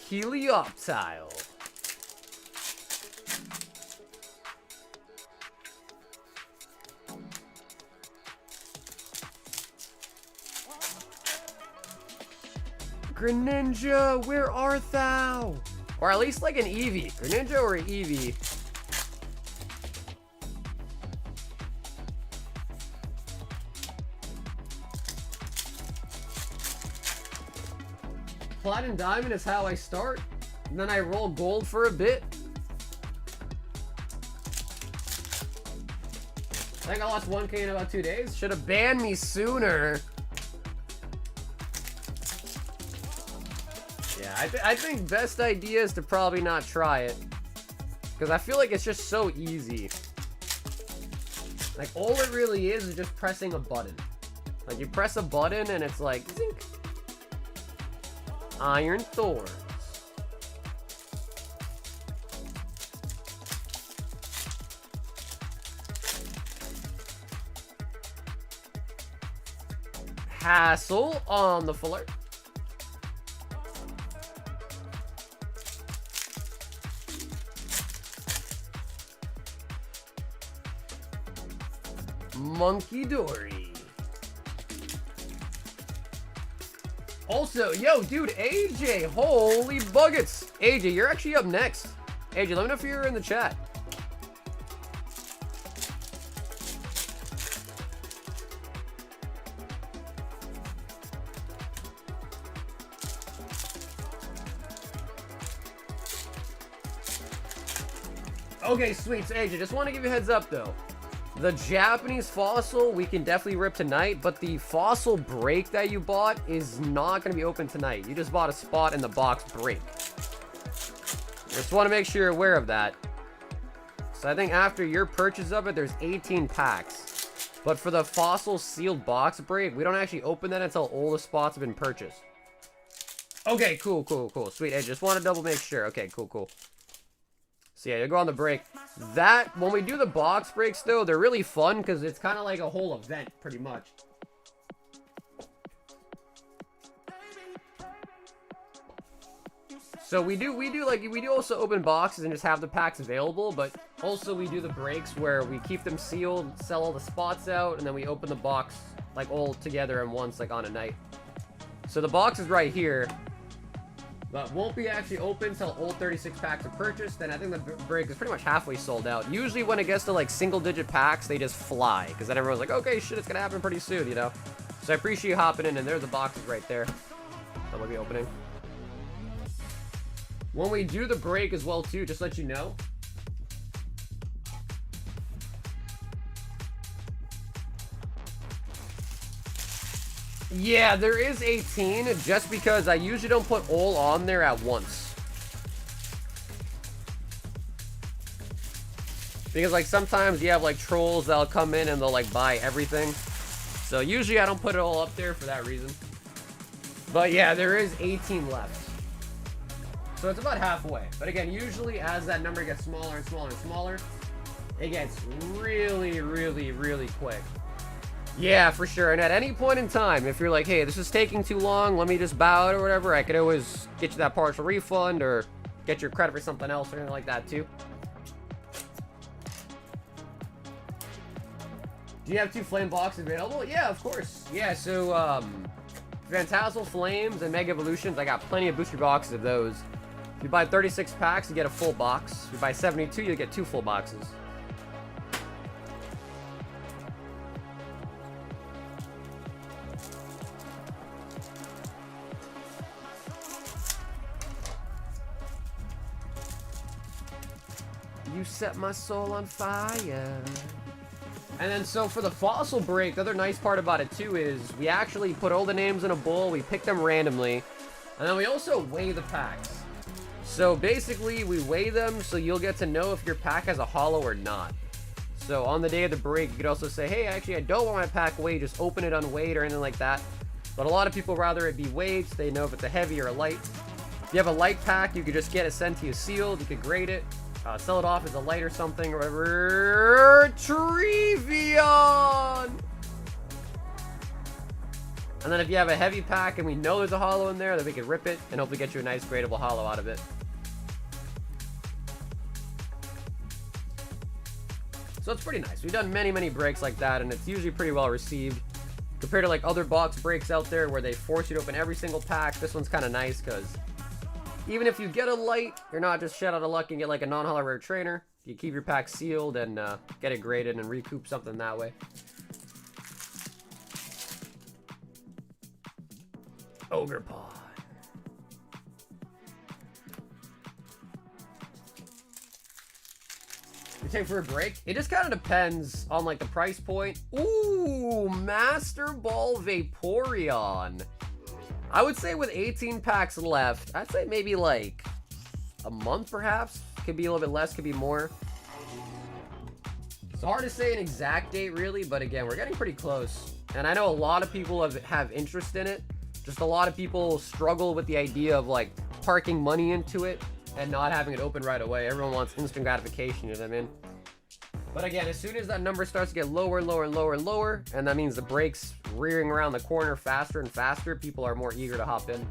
Helioptile. Greninja, where art thou? Or at least like an Eevee. Greninja or an Eevee. Platinum Diamond is how I start, and then I roll gold for a bit. I think I lost 1K in about 2 days. Should have banned me sooner. Yeah, I think best idea is to probably not try it, because I feel like it's just so easy. Like, all it really is just pressing a button. Like, you press a button and it's like, zink. Iron Thorns. Hassle on the Fuller. Monkey Dory. Also, yo, dude, AJ, holy buggets. AJ, you're actually up next. AJ, let me know if you're in the chat. Okay, sweet. So, AJ, just want to give you a heads up, though. The Japanese fossil we can definitely rip tonight, but the fossil break that you bought is not going to be open tonight. You just bought a spot in the box break. Just want to make sure you're aware of that. So I think after your purchase of it, there's 18 packs. But for the fossil sealed box break, we don't actually open that until all the spots have been purchased. Okay, cool. Sweet. I just want to double make sure. Okay, cool. So yeah, you'll go on the break. That, when we do the box breaks though, they're really fun because it's kind of like a whole event, pretty much. So we do also open boxes and just have the packs available, but also we do the breaks where we keep them sealed, sell all the spots out, and then we open the box like all together at once, like on a night. So the box is right here, but won't be actually open until all 36 packs are purchased, and I think the break is pretty much halfway sold out. Usually when it gets to like single-digit packs, they just fly, because then everyone's like, okay, shit, it's gonna happen pretty soon, you know? So I appreciate you hopping in, and there's the boxes right there that we'll be opening. When we do the break as well, too, just to let you know. Yeah, there is 18, just because I usually don't put all on there at once. Because, like, sometimes you have, like, trolls that'll come in and they'll, like, buy everything. So, usually I don't put it all up there for that reason. But, yeah, there is 18 left. So it's about halfway. But again, usually as that number gets smaller and smaller and smaller, it gets really quick. Yeah, for sure. And at any point in time, if you're like, hey, this is taking too long, let me just bow out or whatever, I could always get you that partial refund or get your credit for something else or anything like that too. Do you have 2 flame boxes available? Yeah, of course. Yeah, so Phantasmal Flames and Mega Evolutions, I got plenty of booster boxes of those. If you buy 36 packs, you get a full box. If you buy 72, you get 2 full boxes. You set my soul on fire. And then so for the fossil break, the other nice part about it too is we actually put all the names in a bowl, we pick them randomly, and then we also weigh the packs. So basically, we weigh them so you'll get to know if your pack has a holo or not. So on the day of the break, you could also say, hey, actually, I don't want my pack weighed, just open it unweighed or anything like that. But a lot of people rather it be weighed so they know if it's a heavy or a light. If you have a light pack, you could just get it sent to you sealed, you could grade it, sell it off as a light or something, or whatever. Trevion! And then if you have a heavy pack and we know there's a holo in there, then we can rip it and hopefully get you a nice gradable holo out of it. So it's pretty nice. We've done many breaks like that, and it's usually pretty well received. Compared to like other box breaks out there where they force you to open every single pack, this one's kind of nice because even if you get a light, you're not just shit out of luck and get like a non-holo rare trainer. You keep your pack sealed and get it graded and recoup something that way. Ogre Pod. You take for a break? It just kind of depends on like the price point. Ooh, Master Ball Vaporeon. I would say with 18 packs left, I'd say maybe like a month perhaps. Could be a little bit less, could be more. It's hard to say an exact date really, but again, we're getting pretty close. And I know a lot of people have interest in it. Just a lot of people struggle with the idea of like parking money into it and not having it open right away. Everyone wants instant gratification, you know what I mean? But again, as soon as that number starts to get lower, and that means the break's rearing around the corner faster and faster, people are more eager to hop in.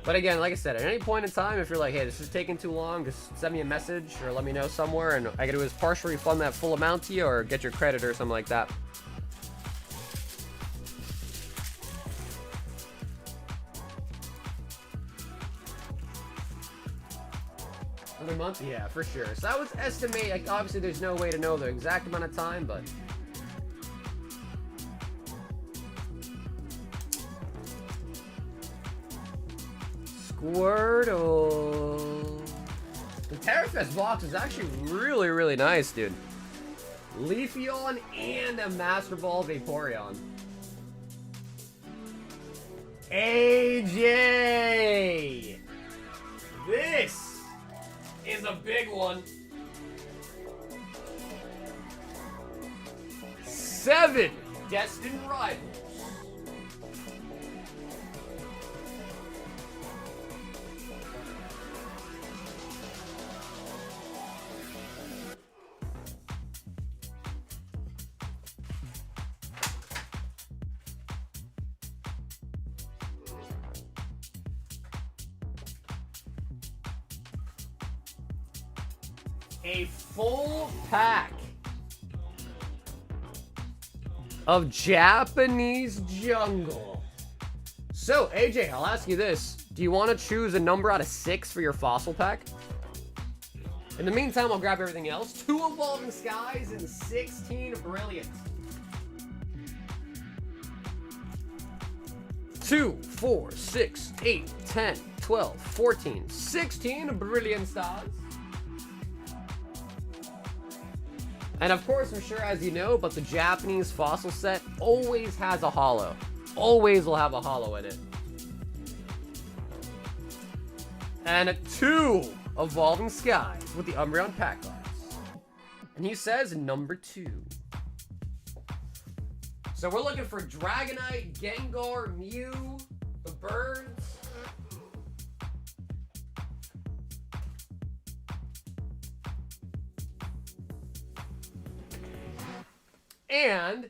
But again, like I said, at any point in time, if you're like, hey, this is taking too long, just send me a message or let me know somewhere, and I can do is partially refund that full amount to you or get your credit or something like that. Another month? Yeah, for sure. So that was estimate. Like, obviously, there's no way to know the exact amount of time, but Squirtle. The Terrafest box is actually really nice, dude. Leafeon and a Master Ball Vaporeon. AJ! This is a big one. Destined Rivals. A full pack of Japanese jungle. So, AJ, I'll ask you this. Do you want to choose a number out of 6 for your fossil pack? In the meantime, I'll grab everything else. 2 Evolving Skies and 16 Brilliant. 2, 4, 6, 8, 10, 12, 14, 16 Brilliant Stars. And of course, I'm sure as you know, but the Japanese fossil set always has a holo. Always will have a holo in it. And 2 Evolving Skies with the Umbreon pack cards. And he says number 2. So we're looking for Dragonite, Gengar, Mew, the birds. And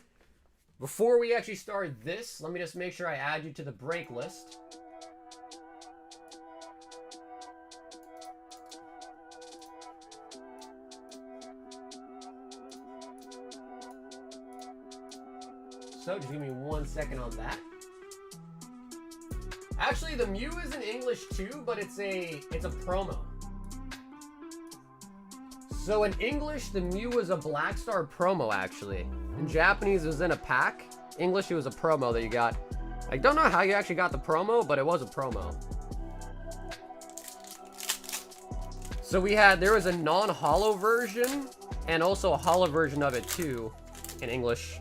before we actually start this, let me just make sure I add you to the break list. So just give me 1 second on that. Actually, the Mew is in English too, but it's a promo. So in English, the Mew was a Black Star promo, actually. In Japanese, it was in a pack. English, it was a promo that you got. I don't know how you actually got the promo, but it was a promo. So there was a non-holo version, and also a holo version of it too, in English.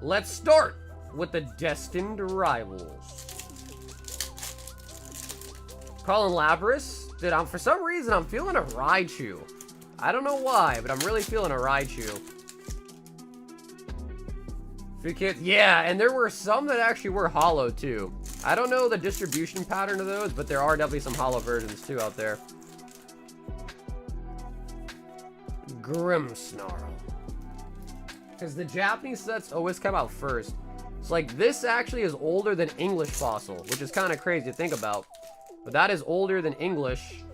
Let's start with the Destined Rivals. Colin Labras. Dude, for some reason, I'm feeling a Raichu. I don't know why, but I'm really feeling a Raichu. Few kids, yeah, and there were some that actually were holo too. I don't know the distribution pattern of those, but there are definitely some holo versions too out there. Grimmsnarl. Because the Japanese sets always come out first. So like this actually is older than English fossil, which is kind of crazy to think about. But that is older than English.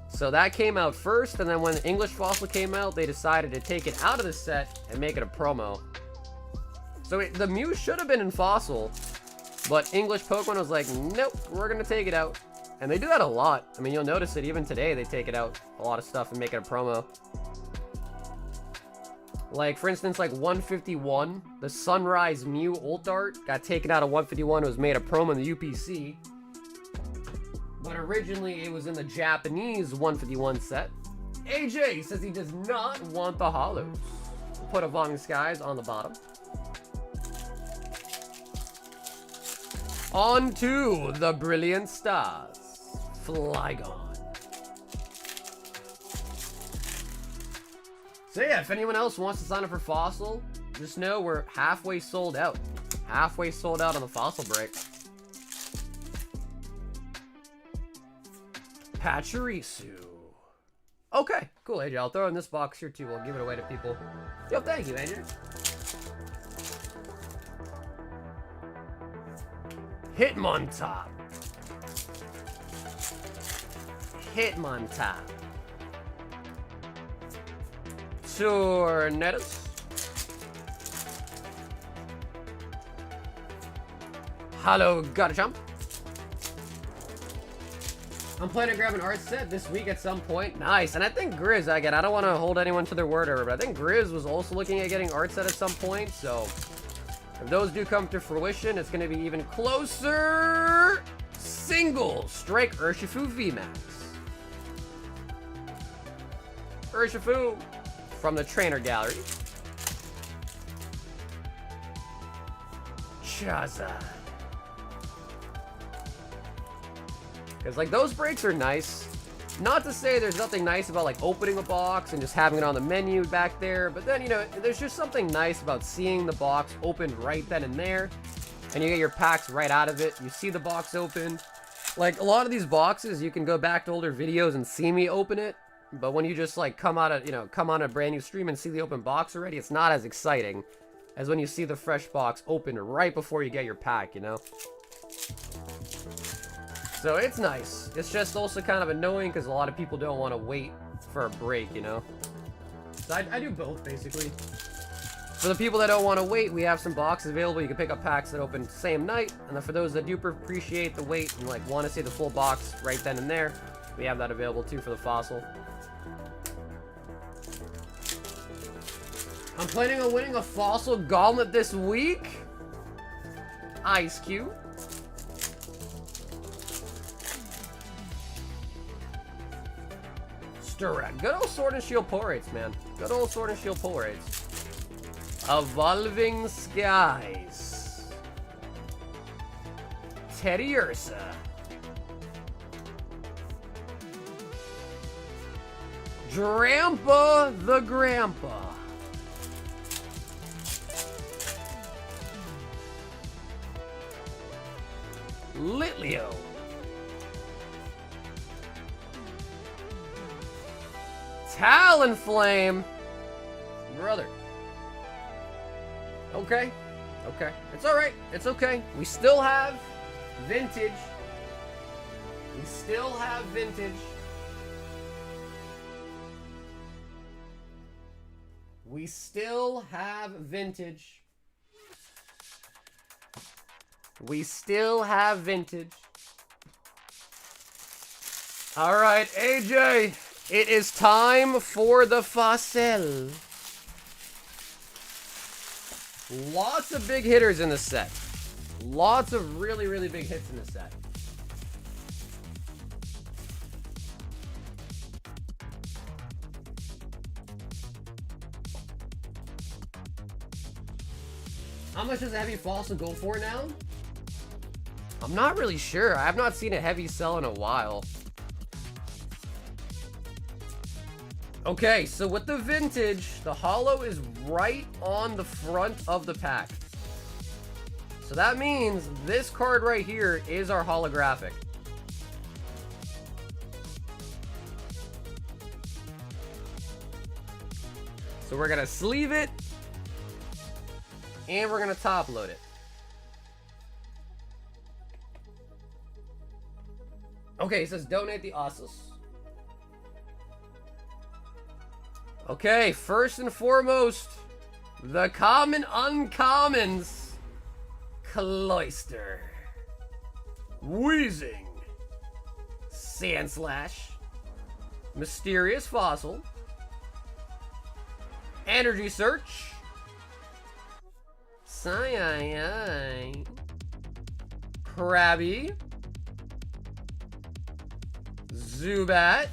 So that came out first, and then when the English fossil came out, they decided to take it out of the set and make it a promo. So the Mew should have been in fossil, but English Pokemon was like, nope, we're going to take it out. And they do that a lot. I mean, you'll notice it even today, they take it out, a lot of stuff, and make it a promo. Like, for instance, like 151, the Sunrise Mew Ult Art got taken out of 151. It was made a promo in the UPC. But originally, it was in the Japanese 151 set. AJ says he does not want the holos. We'll put Evolving Skies on the bottom. On to the Brilliant Stars. Flygon. So yeah, if anyone else wants to sign up for Fossil, just know we're halfway sold out. Halfway sold out on the Fossil break. Pachirisu. Okay, cool, AJ. I'll throw in this box here too. We'll give it away to people. Yo, thank you, AJ. Hitmontop. Hitmontop. Tornadus. Hello, Garchomp. I'm planning to grab an art set this week at some point. Nice. And I think Grizz, again, I don't want to hold anyone to their word or whatever, but I think Grizz was also looking at getting art set at some point. So if those do come to fruition, it's going to be even closer. Single Strike Urshifu VMAX. Urshifu from the Trainer Gallery. Charizard. Because, like, those breaks are nice. Not to say there's nothing nice about like opening a box and just having it on the menu back there, but then, you know, there's just something nice about seeing the box open right then and there, and you get your packs right out of it. You see the box open. Like, a lot of these boxes, you can go back to older videos and see me open it, but when you just like come on a brand new stream and see the open box already, it's not as exciting as when you see the fresh box open right before you get your pack, you know? So it's nice. It's just also kind of annoying because a lot of people don't want to wait for a break, you know? So I do both, basically. For the people that don't want to wait, we have some boxes available. You can pick up packs that open same night. And then for those that do appreciate the wait and like want to see the full box right then and there, we have that available too for the fossil. I'm planning on winning a fossil gauntlet this week. Ice Cube. Good old Sword and Shield pull rates, man. Good old Sword and Shield pull rates. Evolving Skies. Teddy Ursa. Drampa the Grandpa. Litleo. Talonflame. Brother. Okay. Okay. It's alright. It's okay. We still have vintage. We still have vintage. We still have vintage. We still have vintage. Alright, AJ. It is time for the fossil. Lots of big hitters in this set. Lots of really, really big hits in this set. How much does a heavy fossil go for now? I'm not really sure. I have not seen a heavy sell in a while. Okay, so with the vintage, the holo is right on the front of the pack. So that means this card right here is our holographic. So we're gonna sleeve it, and we're gonna top load it. Okay, it says donate the ossos. Okay, first and foremost, the common uncommons. Cloister. Wheezing. Sandslash. Mysterious Fossil. Energy Search. Sai. Krabby. Zubat.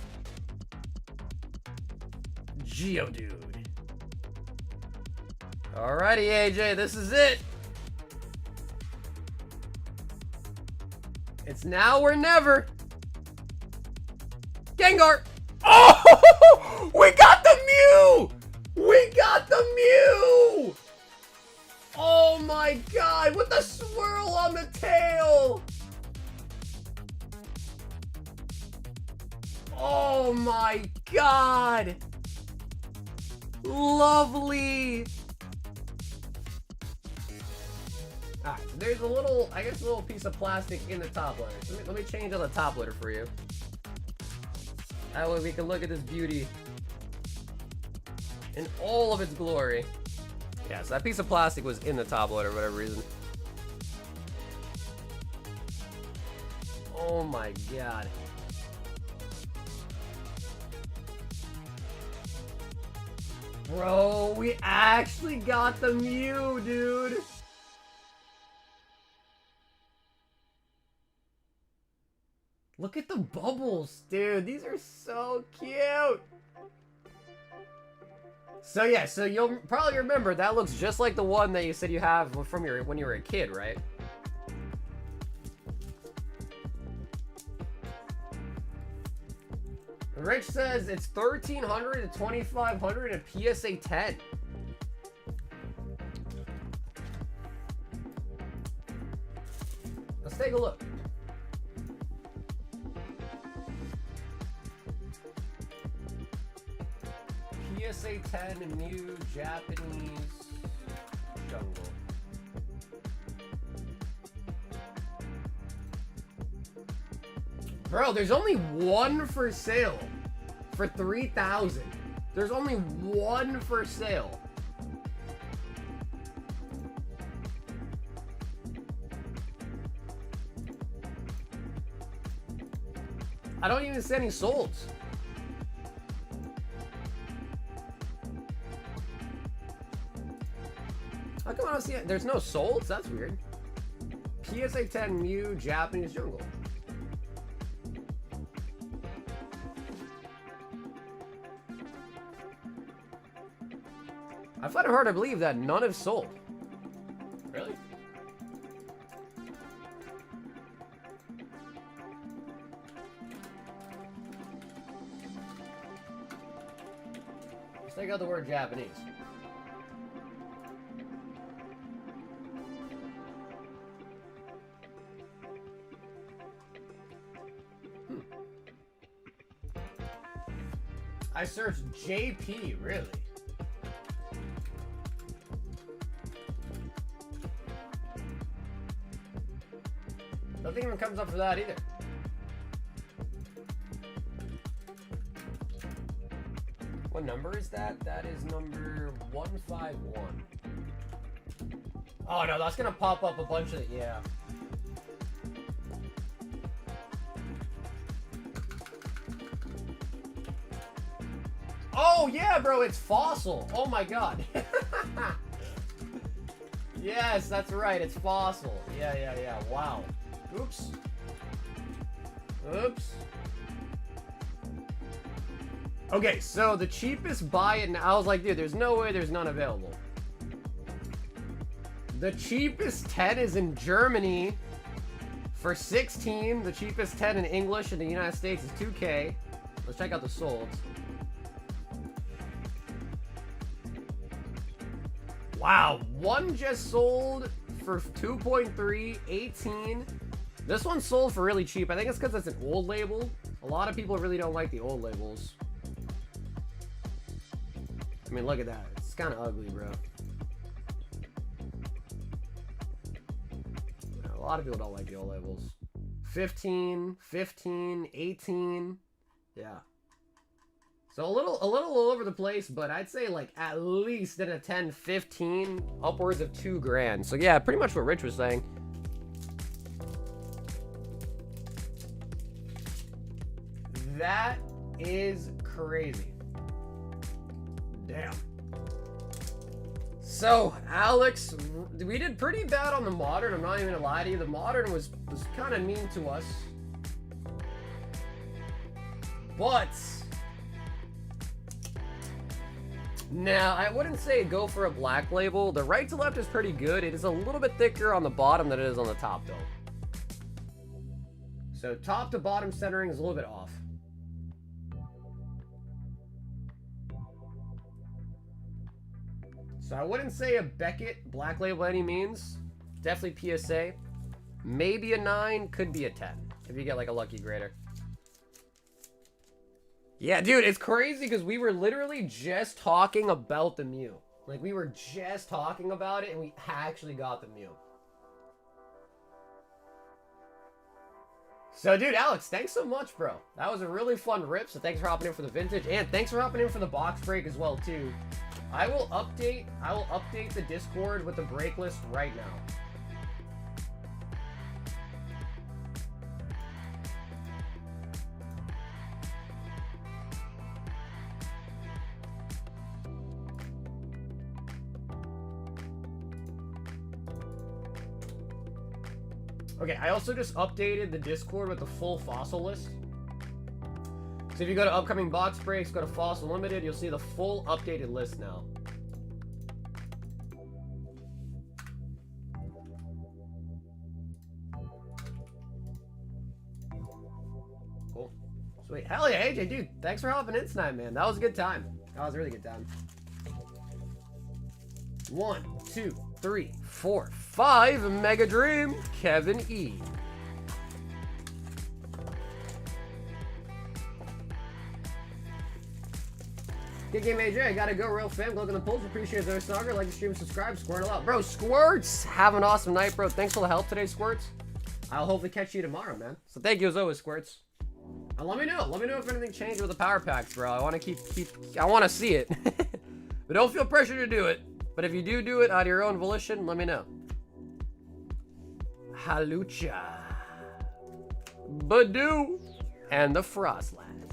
Geodude. Alrighty, AJ, this is it. It's now or never. Gengar. Oh, we got the Mew. We got the Mew. Oh my God, with the swirl on the tail. Oh my God. Lovely. Alright, so there's a little, I guess a little piece of plastic in the top loader. So let me change on the top loader for you. That way we can look at this beauty in all of its glory. Yeah, so that piece of plastic was in the top loader for whatever reason. Oh my God. Bro, we actually got the Mew, dude. Look at the bubbles, dude. These are so cute. So yeah, so you'll probably remember that looks just like the one that you said you have from when you were a kid, right? Rich says it's 1,300 to 2,500 and PSA 10. Let's take a look. PSA 10 and Mew Japanese jungle. Bro, there's only one for sale for 3,000. There's only one for sale. I don't even see any solds. How come I don't see it? There's no solds? That's weird. PSA 10 Mew Japanese jungle. I find it hard to believe that none have sold. Really? Let's take out the word Japanese. I searched JP, really? Nothing even comes up for that either. What number is that? That is number 151. Oh no, that's gonna pop up a bunch of, yeah. Oh yeah, bro, it's Fossil. Oh my god. Yes, that's right, it's Fossil. Yeah. Wow. Oops. Oops. Okay, so the cheapest buy it now, I was like, dude, there's no way there's none available. The cheapest 10 is in Germany for 16. The cheapest 10 in English in the United States is 2K. Let's check out the solds. Wow, one just sold for 2.3, 18. This one sold for really cheap. I think it's because it's an old label. A lot of people really don't like the old labels. I mean, look at that. It's kind of ugly, bro. A lot of people don't like the old labels. 15, 15, 18. Yeah. So a little all over the place, but I'd say like at least in a 10, 15, upwards of $2,000. So yeah, pretty much what Rich was saying. That is crazy. Damn. So, Alex, we did pretty bad on the modern. I'm not even gonna lie to you. The modern was kind of mean to us. But now, I wouldn't say go for a black label. The right to left is pretty good. It is a little bit thicker on the bottom than it is on the top, though. So, top to bottom centering is a little bit off. So I wouldn't say a Beckett black label by any means. Definitely PSA. Maybe a 9, could be a 10. If you get like a lucky grader. Yeah, dude, it's crazy because we were literally just talking about the Mew. Like, we were just talking about it and we actually got the Mew. So, dude, Alex, thanks so much, bro. That was a really fun rip, so thanks for hopping in for the vintage. And thanks for hopping in for the box break as well, too. I will update the Discord with the break list right now. Okay, I also just updated the Discord with the full fossil list. So if you go to upcoming box breaks, go to Fossil Limited, you'll see the full updated list now. Cool. Sweet. Hell yeah, AJ, dude. Thanks for hopping in tonight, man. That was a good time. That was a really good time. 1, 2, 3, 4, 5. Mega Dream. Kevin E. Good game, AJ. I gotta go, real fam. Look in the polls. Appreciate those soccer. Like the stream, subscribe, squirt a lot. Bro, Squirts! Have an awesome night, bro. Thanks for the help today, Squirts. I'll hopefully catch you tomorrow, man. So thank you as always, Squirts. And let me know. Let me know if anything changed with the power packs, bro. I want to I want to see it. But don't feel pressure to do it. But if you do it out of your own volition, let me know. Halucha. Badoo. And the Frostland.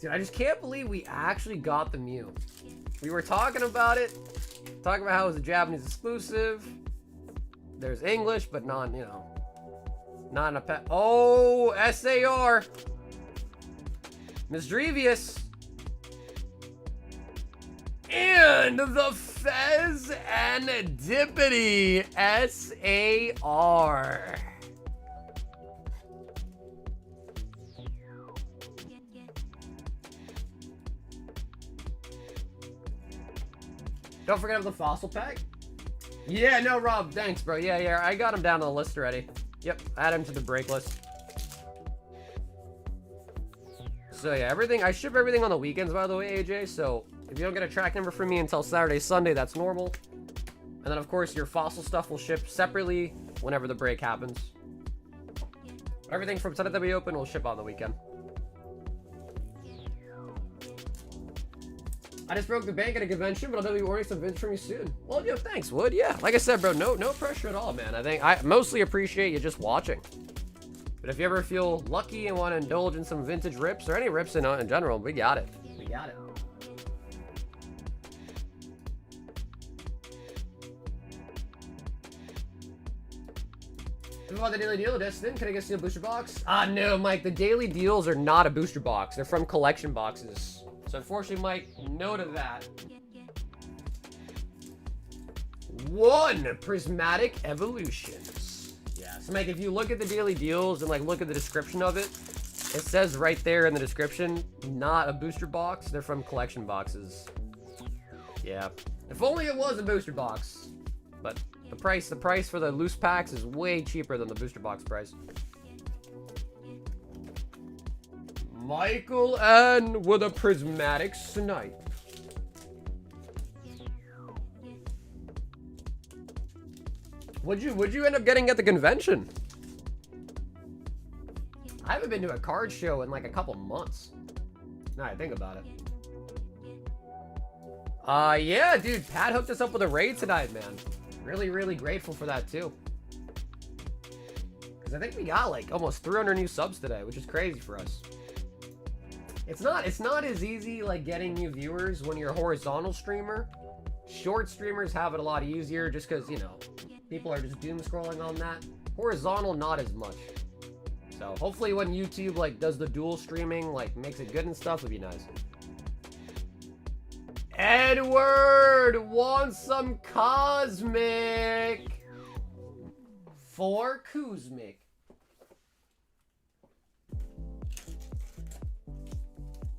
Dude, I just can't believe we actually got the Mew. We were talking about it. Talking about how it was a Japanese exclusive. There's English, but not, you know. Not in a pet. Oh, SAR. Misdrevious. And the Fez and Dippity SAR. Don't forget about the fossil pack. Yeah, no, Rob, thanks, bro. Yeah, I got him down on the list already. Yep, add him to the break list. So yeah, everything, I ship everything on the weekends, by the way, AJ, so if you don't get a track number from me until Saturday, Sunday, that's normal. And then, of course, your fossil stuff will ship separately whenever the break happens. Everything from Sunday that we open will ship on the weekend. I just broke the bank at a convention, but I'll be ordering some vintage from you soon. Well, yo, thanks, Wood. Yeah, like I said, bro, no pressure at all, man. I mostly appreciate you just watching. But if you ever feel lucky and want to indulge in some vintage rips or any rips in general, we got it. We got it. What about the daily deal, Destin? Can I get a booster box? No, Mike. The daily deals are not a booster box. They're from collection boxes. So unfortunately, Mike, note of that. 1 Prismatic Evolutions. Yeah, so Mike, if you look at the daily deals and like look at the description of it, it says right there in the description, not a booster box. They're from collection boxes. Yeah. If only it was a booster box. But the price for the loose packs is way cheaper than the booster box price. Michael N with a prismatic snipe. What'd you end up getting at the convention? I haven't been to a card show in like a couple months. Now I think about it. Yeah, dude, Pat hooked us up with a raid tonight, man. Really grateful for that too. Cause I think we got like almost 300 new subs today, which is crazy for us. It's not as easy like getting new viewers when you're a horizontal streamer. Short streamers have it a lot easier just because, you know, people are just doom scrolling on that. Horizontal, not as much. So hopefully when YouTube like does the dual streaming, like makes it good and stuff, would be nice. Edward wants some cosmic for Kuzmic.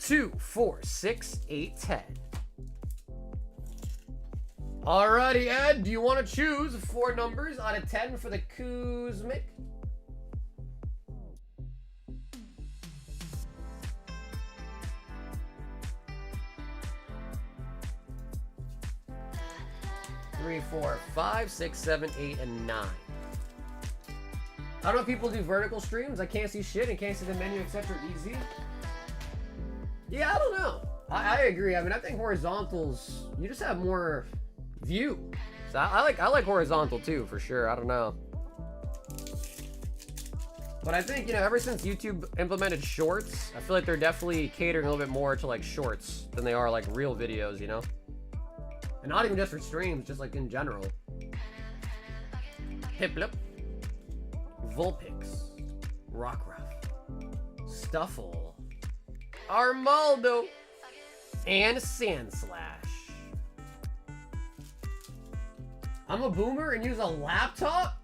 2, 4, 6, 8, 10. Alrighty, Ed, do you want to choose 4 numbers out of 10 for the Kuzmic? Three, 4, 5, 6, 7, 8, and 9. I don't know if people do vertical streams. I can't see shit and can't see the menu, etc. Easy. Yeah, I don't know. I agree. I mean, I think horizontals, you just have more view. So I like horizontal too, for sure. I don't know. But I think, you know, ever since YouTube implemented shorts, I feel like they're definitely catering a little bit more to like shorts than they are like real videos, you know? And not even just for streams, just like in general. Hiplip, Vulpix, Rockruff, Stuffle, Armaldo, and Sandslash. I'm a boomer and use a laptop?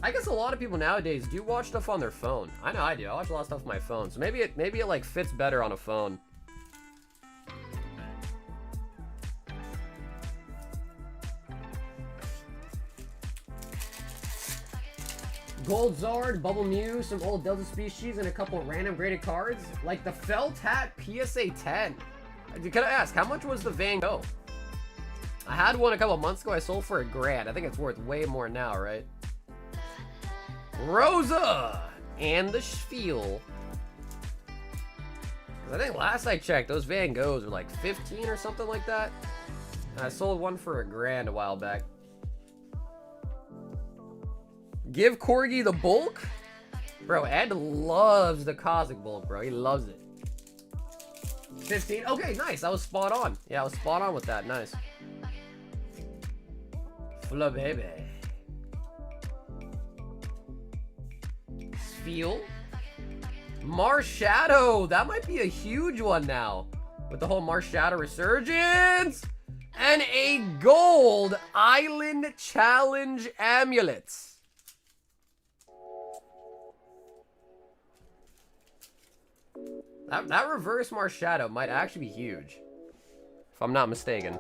I guess a lot of people nowadays do watch stuff on their phone. I know I do. I watch a lot of stuff on my phone. So maybe it like fits better on a phone. Gold Zard, Bubble Mew, some old Delta species, and a couple random graded cards. Like the Felt Hat PSA 10. Can I ask, how much was the Van Gogh? I had one a couple months ago. I sold for $1,000. I think it's worth way more now, right? Rosa! And the Spiel. I think last I checked, those Van Goghs were like 15 or something like that. And I sold one for $1,000 a while back. Give Corgi the bulk? Bro, Ed loves the Cosmic bulk, bro. He loves it. 15? Okay, nice. I was spot on. Yeah, I was spot on with that. Nice. Fla baby. Spiel. Mars Shadow. That might be a huge one now. With the whole Mars Shadow resurgence. And a gold Island Challenge Amulets. That reverse Mars Shadow might actually be huge. If I'm not mistaken.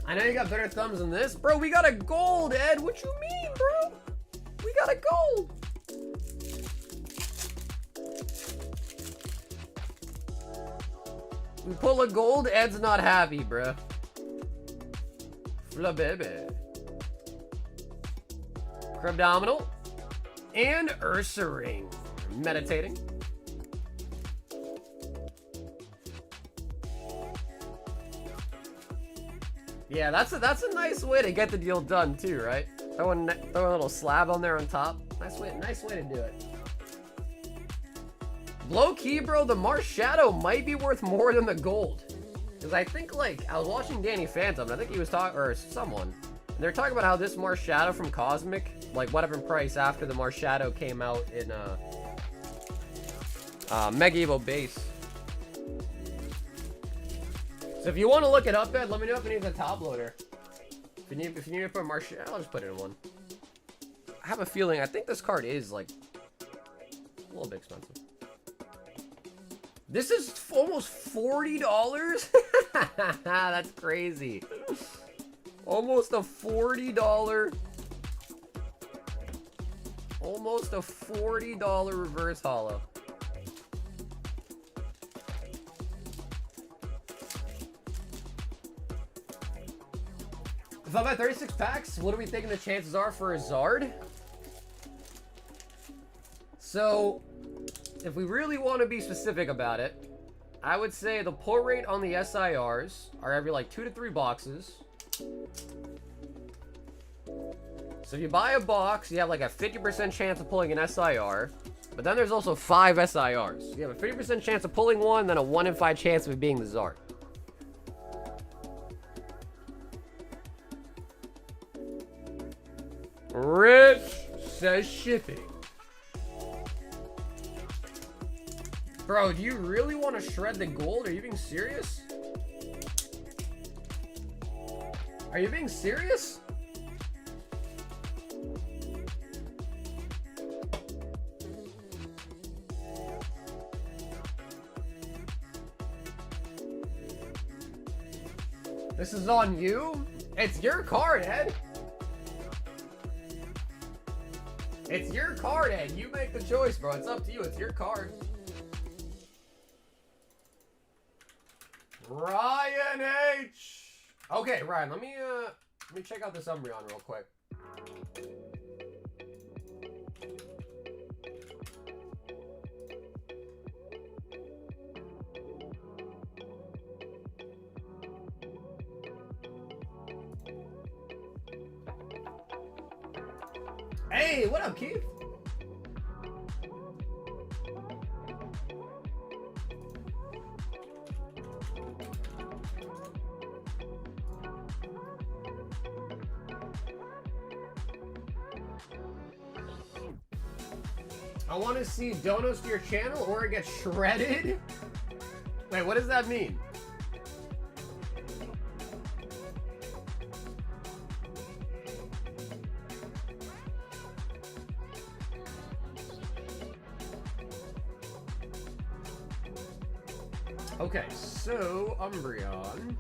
I know you got better thumbs than this. Bro, we got a gold, Ed. What you mean, bro? We got a gold. We pull a gold, Ed's not happy, bro. Fla baby. Crabdominal. And Ursaring. Meditating. Yeah, that's a nice way to get the deal done too, right? Throw a little slab on there on top. Nice way to do it. Low key, bro, the Mars Shadow might be worth more than the gold. Because I think, like, I was watching Danny Phantom, and I think he was talking, or someone, and they're talking about how this Mars Shadow from Cosmic, like, went up in price after the Mars Shadow came out in, Mega Evo Base. So if you want to look it up, Ed, let me know if it needs a top loader. If you need to put a Mars Shadow, I'll just put it in one. I have a feeling, I think this card is, like, a little bit expensive. This is almost $40? That's crazy. Almost a $40. Almost a $40 reverse holo. If I'm at 36 packs, what are we thinking the chances are for a Zard? So, if we really want to be specific about it, I would say the pull rate on the SIRs are every like 2 to 3 boxes. So if you buy a box, you have like a 50% chance of pulling an SIR. But then there's also 5 SIRs. You have a 50% chance of pulling one, then a 1 in 5 chance of it being the Zard. Rich says shipping. Bro, do you really want to shred the gold? Are you being serious? Are you being serious? This is on you? It's your card, Ed. It's your card, Ed. You make the choice, bro. It's up to you. It's your card. Ryan H. Okay, Ryan, let me check out this Umbreon real quick. Hey, what up, Keith? I want to see donos to your channel or it gets shredded? Wait, what does that mean? Okay, so Umbreon.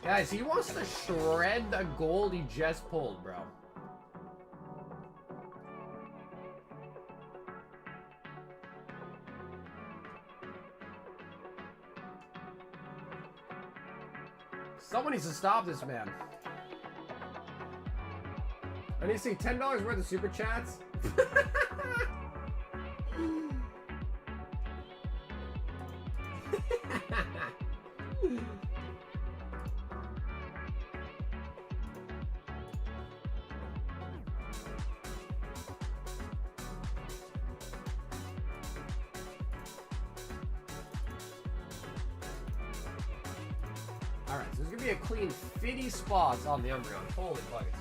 Guys, he wants to shred the gold he just pulled, bro. Someone needs to stop this man. I need to see $10 worth of super chats. Alright, so there's gonna be a clean 50 spots on the Umbreon. Holy buckets.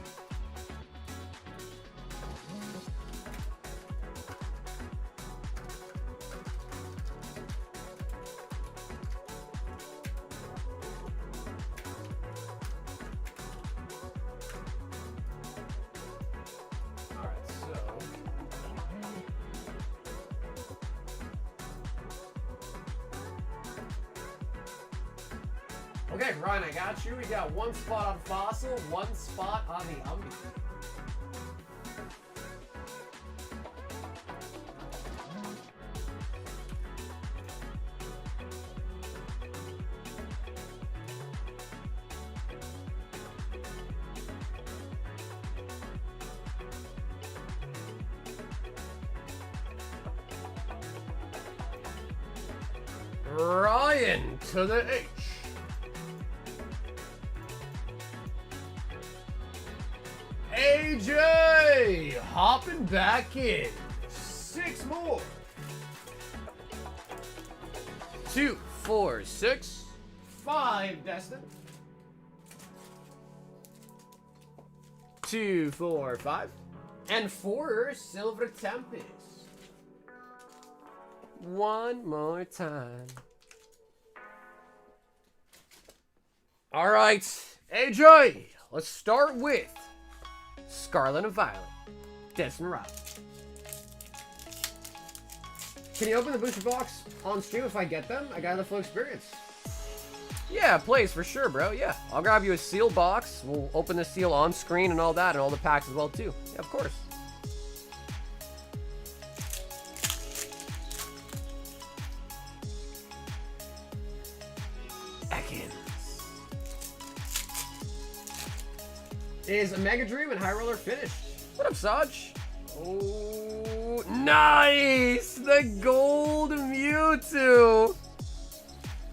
Okay, Ryan, I got you. We got one spot on Fossil, one spot on the Umbreon. Ryan to the H. AJ hopping back in. 6 more. 2, 4, 6, 5 Destined. 2, 4, 5, and 4 Silver Tempest. One more time. All right, AJ. Let's start with Scarlet and Violet, Destined Rivals. Can you open the booster box on stream if I get them? I got the full experience. Yeah, please, for sure, bro. Yeah, I'll grab you a seal box. We'll open the seal on screen and all that, and all the packs as well, too. Yeah, of course. Is Mega Dream and High Roller finished? What up, Saj? Oh, nice! The gold Mewtwo!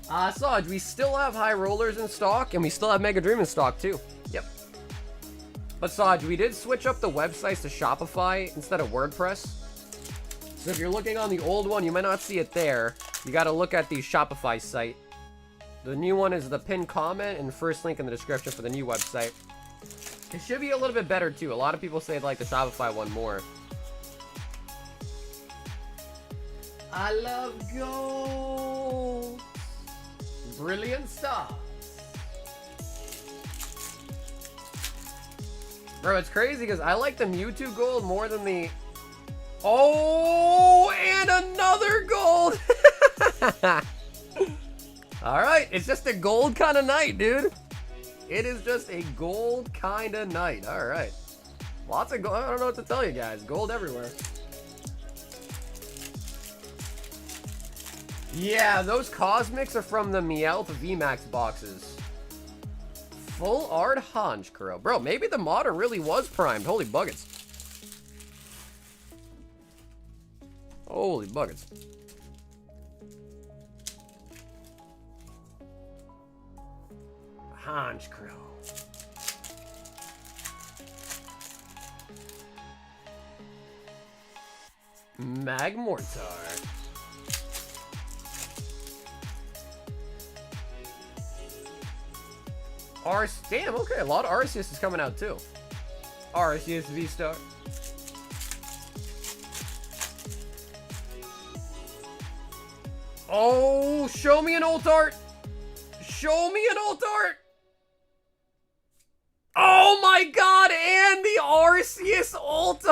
Saj, we still have High Rollers in stock, and we still have Mega Dream in stock, too. Yep. But Saj, we did switch up the websites to Shopify instead of WordPress. So if you're looking on the old one, you might not see it there. You gotta look at the Shopify site. The new one is the pinned comment and first link in the description for the new website. It should be a little bit better, too. A lot of people say they like the Shopify one more. I love gold. Brilliant stars. Bro, it's crazy because I like the Mewtwo gold more than the... Oh, and another gold. All right, it's just a gold kind of night, dude. It is just a gold kind of night. All right. Lots of gold. I don't know what to tell you guys. Gold everywhere. Yeah, those Cosmics are from the Meowth VMAX boxes. Full art Honchkrow. Bro, maybe the modder really was primed. Holy buckets. Holy buckets. Honchkrow. Magmortar. Damn, okay, a lot of Arceus is coming out too. Arceus V-Star. Oh, show me an ult art. Show me an ult art. Oh my god, and the Arceus ult.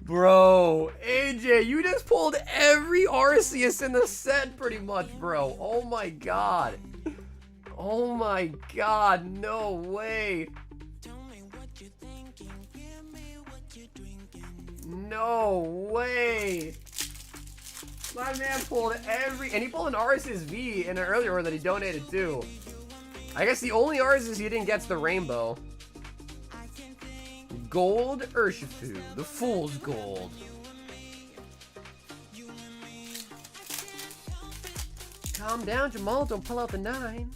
Bro, AJ, you just pulled every Arceus in the set pretty much, bro. Oh my god. Oh my god, no way. No way. My man pulled every, and he pulled an Arceus V in an earlier one that he donated to. I guess the only Arceus he didn't get's the rainbow. Gold Urshifu, the Fool's Gold. Calm down, Jamal, don't pull out the 9.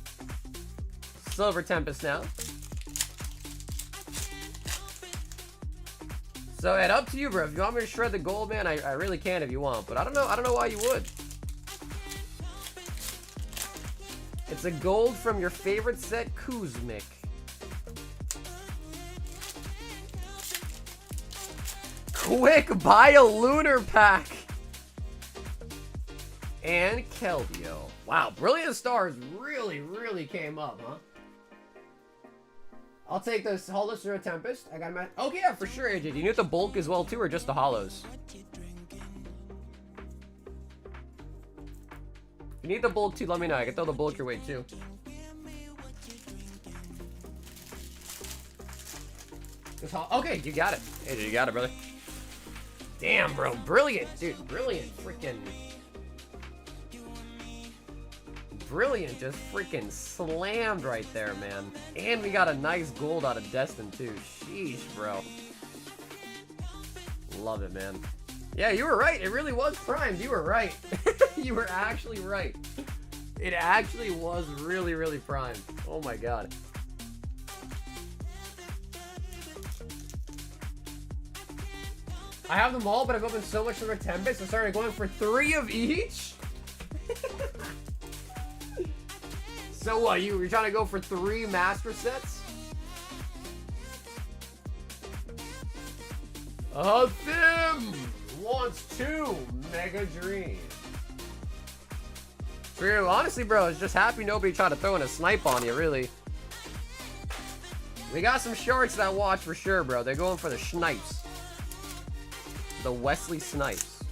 Silver Tempest now. So, Ed, up to you, bro. If you want me to shred the gold, man, I really can if you want. But I don't know why you would. It's a gold from your favorite set, Kuzmik. Quick, buy a lunar pack. And Keldeo. Wow, Brilliant Stars really came up, huh? I'll take this holos or a Tempest. I got my... Okay, yeah, for sure, AJ. Do you need the bulk as well, too, or just the holos? If you need the bulk, too, let me know. I can throw the bulk your way, too. Okay, you got it. AJ, you got it, brother. Damn, bro. Brilliant, dude. Brilliant. Freaking... Brilliant, just freaking slammed right there, man. And we got a nice gold out of Destined, too. Sheesh, bro. Love it, man. Yeah, you were right. It really was primed. You were right. You were actually right. It actually was really primed. Oh, my God. I have them all, but I've opened so much for the Tempest, I started going for 3 of each? So what, you're trying to go for 3 master sets? Thim wants 2 Mega Dream. True, honestly, bro, I was just happy nobody tried to throw in a snipe on you, really. We got some shorts that watch for sure, bro. They're going for the snipes. The Wesley Snipes.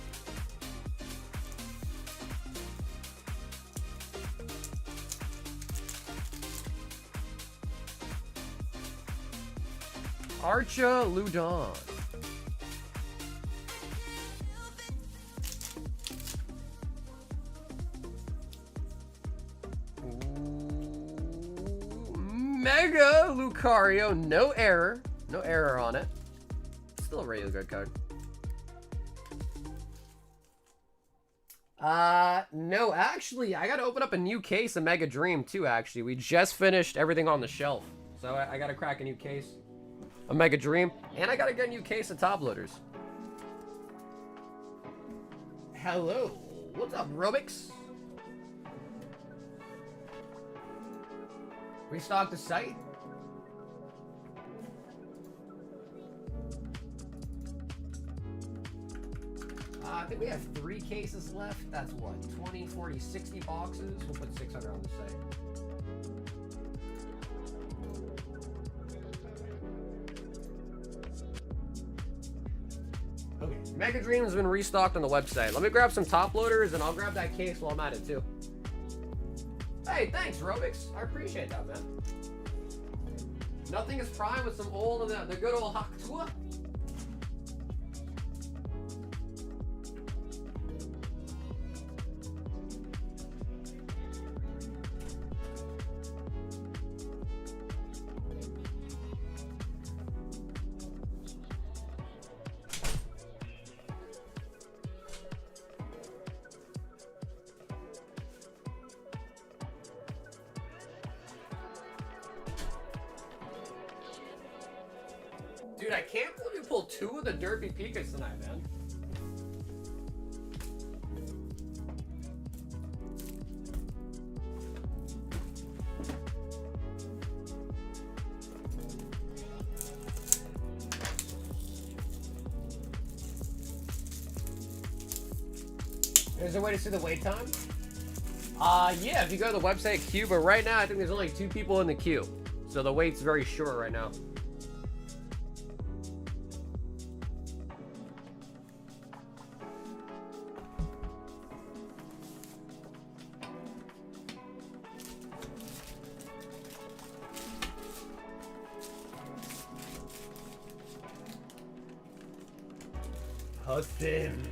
Archa Ludon. Mega Lucario, no error. No error on it. Still a really good card. No, actually, I gotta open up a new case of Mega Dream too, actually. We just finished everything on the shelf. So I gotta crack a new case. A Mega Dream, and I gotta get a new case of top loaders. Hello, what's up, Robix? Restock the site. I think we have 3 cases left. That's what, 20, 40, 60 boxes. We'll put 600 on the site. Okay, Mega Dream has been restocked on the website. Let me grab some top loaders and I'll grab that case while I'm at it too. Hey, thanks, Robix. I appreciate that, man. Nothing is prime with some old, the good old Haktua. Dude, I can't believe you pulled 2 of the Derpy Pikas tonight, man. There's a way to see the wait time? Yeah, if you go to the website queue, but right now I think there's only 2 people in the queue. So the wait's very short right now. Thim.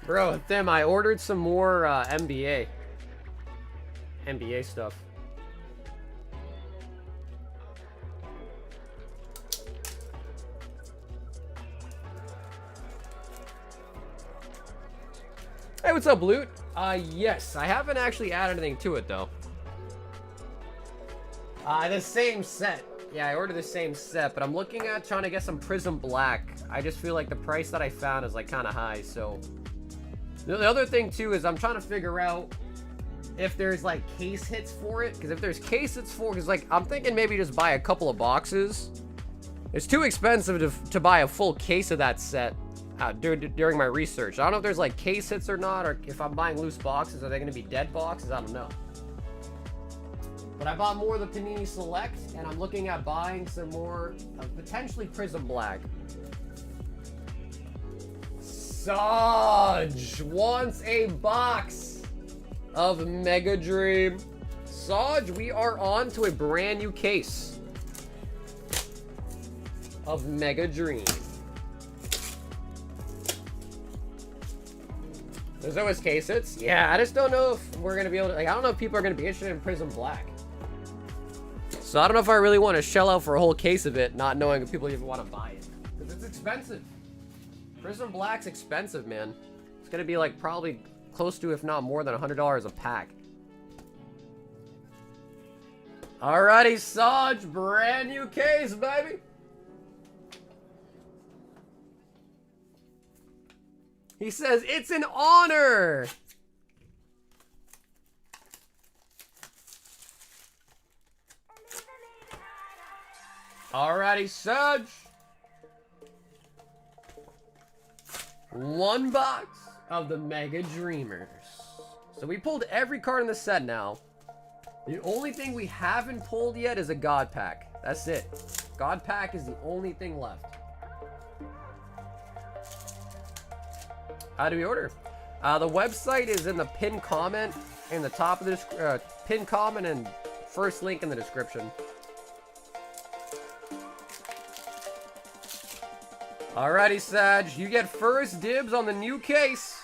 Bro, Thim, I ordered some more NBA stuff. Hey, what's up, Loot? Yes, I haven't actually added anything to it, though. The same set. Yeah, I ordered the same set, but I'm looking at trying to get some Prism Black. I just feel like the price that I found is, like, kind of high, so... The other thing, too, is I'm trying to figure out if there's, like, case hits for it. Because if there's case hits for it, because, like, I'm thinking maybe just buy a couple of boxes. It's too expensive to buy a full case of that set during my research. I don't know if there's, like, case hits or not, or if I'm buying loose boxes, are they going to be dead boxes? I don't know. But I bought more of the Panini Select, and I'm looking at buying some more of potentially Prism Black. Saj wants a box of Mega Dream. Saj, we are on to a brand new case of Mega Dream. There's always case hits. Yeah, I just don't know if we're going to be able to... Like, I don't know if people are going to be interested in Prism Black. So I don't know if I really want to shell out for a whole case of it, not knowing if people even want to buy it. Because it's expensive. Prism Black's expensive, man. It's going to be like probably close to, if not more than $100 a pack. Alrighty, Saj, brand new case, baby. He says, it's an honor. Alrighty, Saj. One box of the Mega Dreamers. So we pulled every card in the set now. The only thing we haven't pulled yet is a God Pack. That's it. God Pack is the only thing left. How do we order? The website is in the pinned comment in the top of the pinned comment and first link in the description. Alrighty, Saj, you get first dibs on the new case.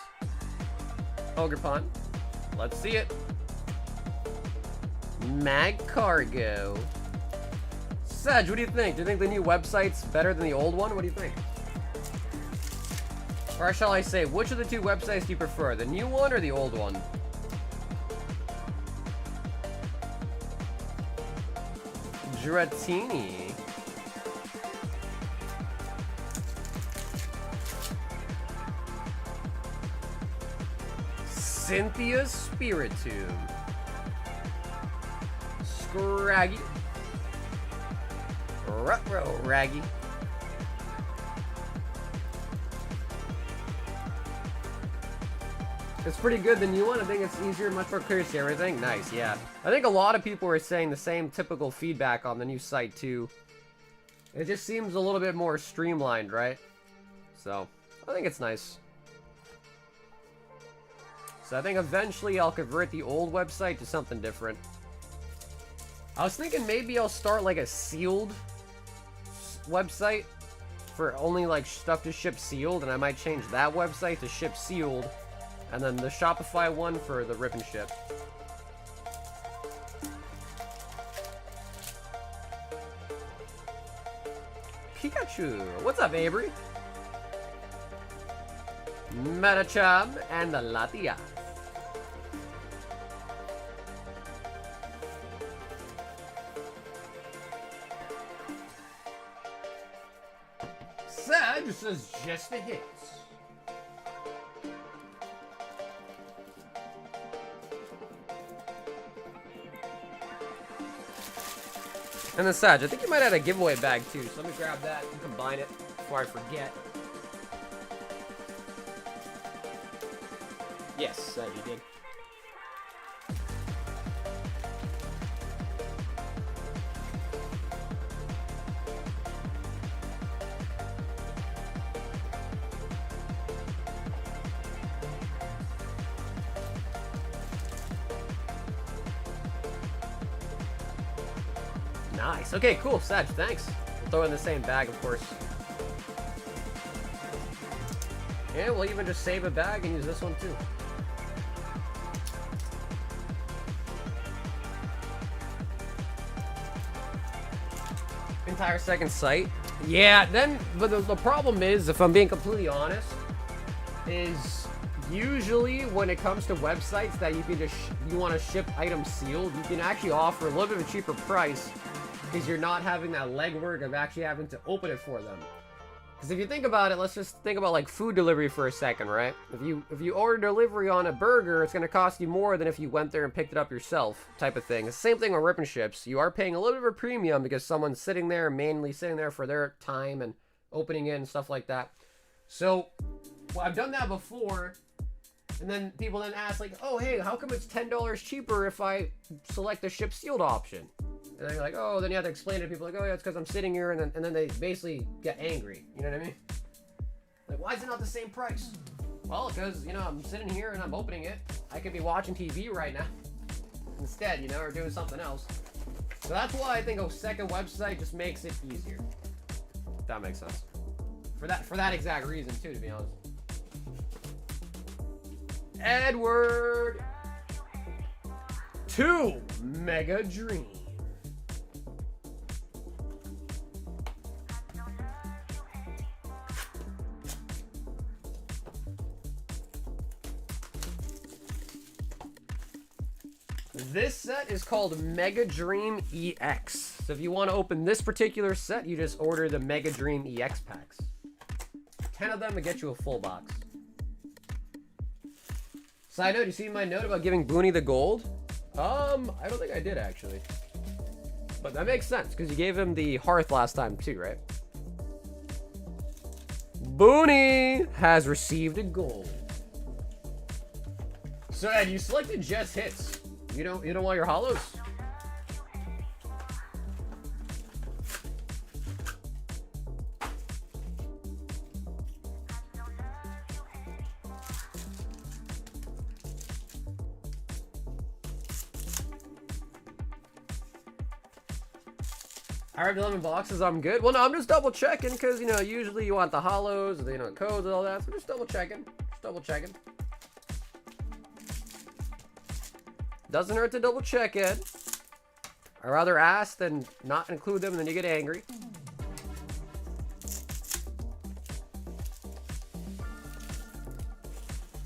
Ogre Pond. Let's see it. Mag Cargo. Saj, what do you think? Do you think the new website's better than the old one? What do you think? Or shall I say, which of the two websites do you prefer? The new one or the old one? Dratini. Cynthia Spiritomb. Scraggy. Ruh-roh, Raggy. It's pretty good, the new one. I think it's easier, much more clear to see everything. Nice, yeah. I think a lot of people were saying the same typical feedback on the new site, too. It just seems a little bit more streamlined, right? So, I think it's nice. So I think eventually I'll convert the old website to something different. I was thinking maybe I'll start like a sealed website for only like stuff to ship sealed, and I might change that website to ship sealed, and then the Shopify one for the rip and ship. Pikachu! What's up, Avery? Metacham and the Latias. Sag says just the hits. And then Sag, I think you might have a giveaway bag too, so let me grab that and combine it before I forget. Yes, you did. Nice. Okay, cool. Sag, thanks. We'll throw it in the same bag, of course. Yeah, we'll even just save a bag and use this one too. Entire second site. Yeah, then, but the problem is, if I'm being completely honest, is usually when it comes to websites that you can just, you want to ship items sealed, you can actually offer a little bit of a cheaper price because you're not having that legwork of actually having to open it for them. Because if you think about it, let's just think about like food delivery for a second, right? If you order delivery on a burger, it's going to cost you more than if you went there and picked it up yourself, type of thing. It's the same thing on rip and ships. You are paying a little bit of a premium because someone's sitting there, manually sitting there for their time and opening it and stuff like that. So, well, I've done that before, and then people then ask like, oh, hey, how come it's $10 cheaper if I select the ship sealed option? And then you're like, oh, then you have to explain it to people like, oh yeah, it's because I'm sitting here, and then they basically get angry. You know what I mean? Like, why is it not the same price? Well, because, you know, I'm sitting here and I'm opening it. I could be watching TV right now instead, you know, or doing something else. So that's why I think a second website just makes it easier. If that makes sense. For that exact reason too, to be honest. Edward 2 Mega Dream. This set is called Mega Dream EX. So if you want to open this particular set, you just order the Mega Dream EX packs. 10 of them to get you a full box. Side note, you see my note about giving Booney the gold? I don't think I did actually. But that makes sense because you gave him the hearth last time too, right? Booney has received a gold. So Ed, you selected just hits. You don't want your holos? I have 11 boxes, I'm good. Well, no, I'm just double checking because, you know, usually you want the holos, you know, codes and all that. So just double checking. Just double checking. Doesn't hurt to double check it. I'd rather ask than not include them and then you get angry.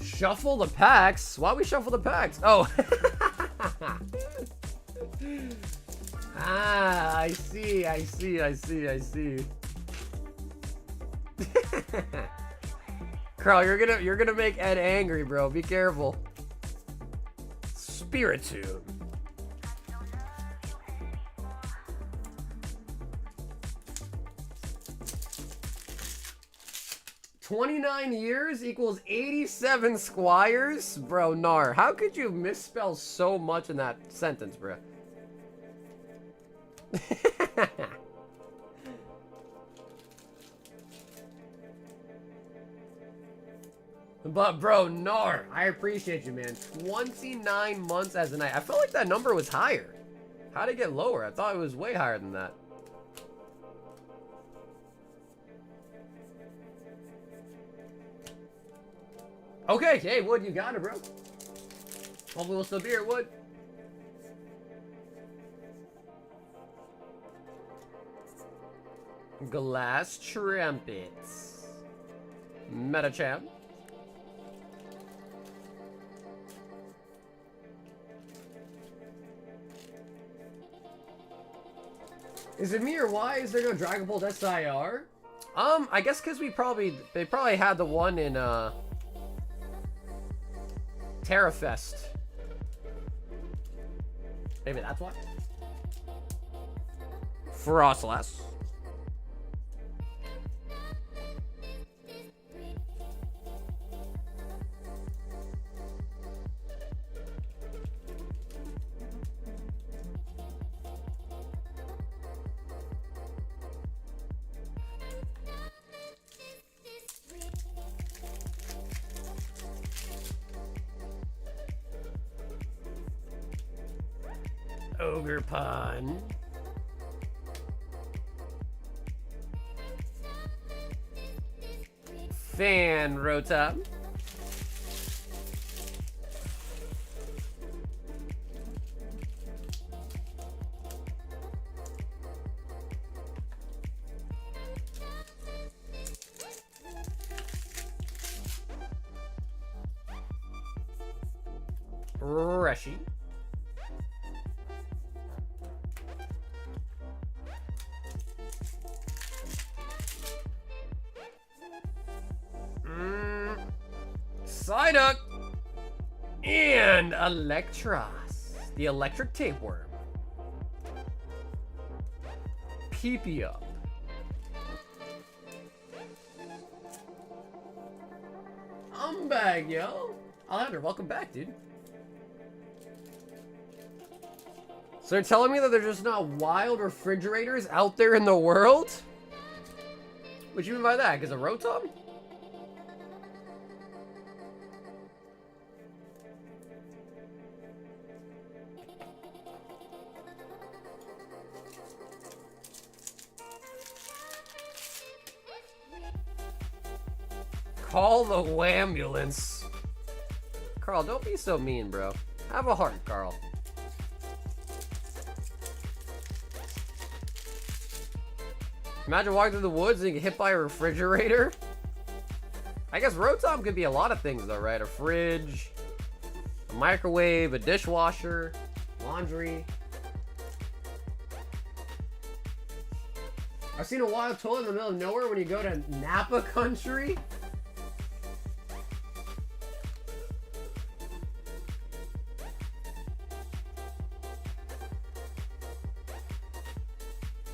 Shuffle the packs? Why we shuffle the packs? Oh. Ah, I see. Carl, you're gonna make Ed angry, bro. Be careful. Spiritomb. "29 years equals 87 squires?" Bro, Nar, how could you misspell so much in that sentence, bro? But bro, Nar, I appreciate you, man. 29 months as a knight. I felt like that number was higher. How'd it get lower? I thought it was way higher than that. Okay, hey, Wood, you got it, bro. Hopefully we'll still be here, Wood. Glass Trumpets. Metachamp. Is it me or why is there no Dragon Bolt SIR? I guess because they probably had the one in Terrafest. Maybe that's why. Frostless. Ogre Pun. Fan Rota. Reshi. Psyduck. And Electros. The electric tapeworm. Peepee up. I'm back, yo. Alejandro, welcome back, dude. So they're telling me that there's just not wild refrigerators out there in the world? What do you mean by that? Because of Rotom? Call the wambulance. Carl, don't be so mean, bro. Have a heart, Carl. Imagine walking through the woods and you get hit by a refrigerator. I guess Rotom could be a lot of things though, right? A fridge, a microwave, a dishwasher, laundry. I've seen a wild toilet in the middle of nowhere when you go to Napa country.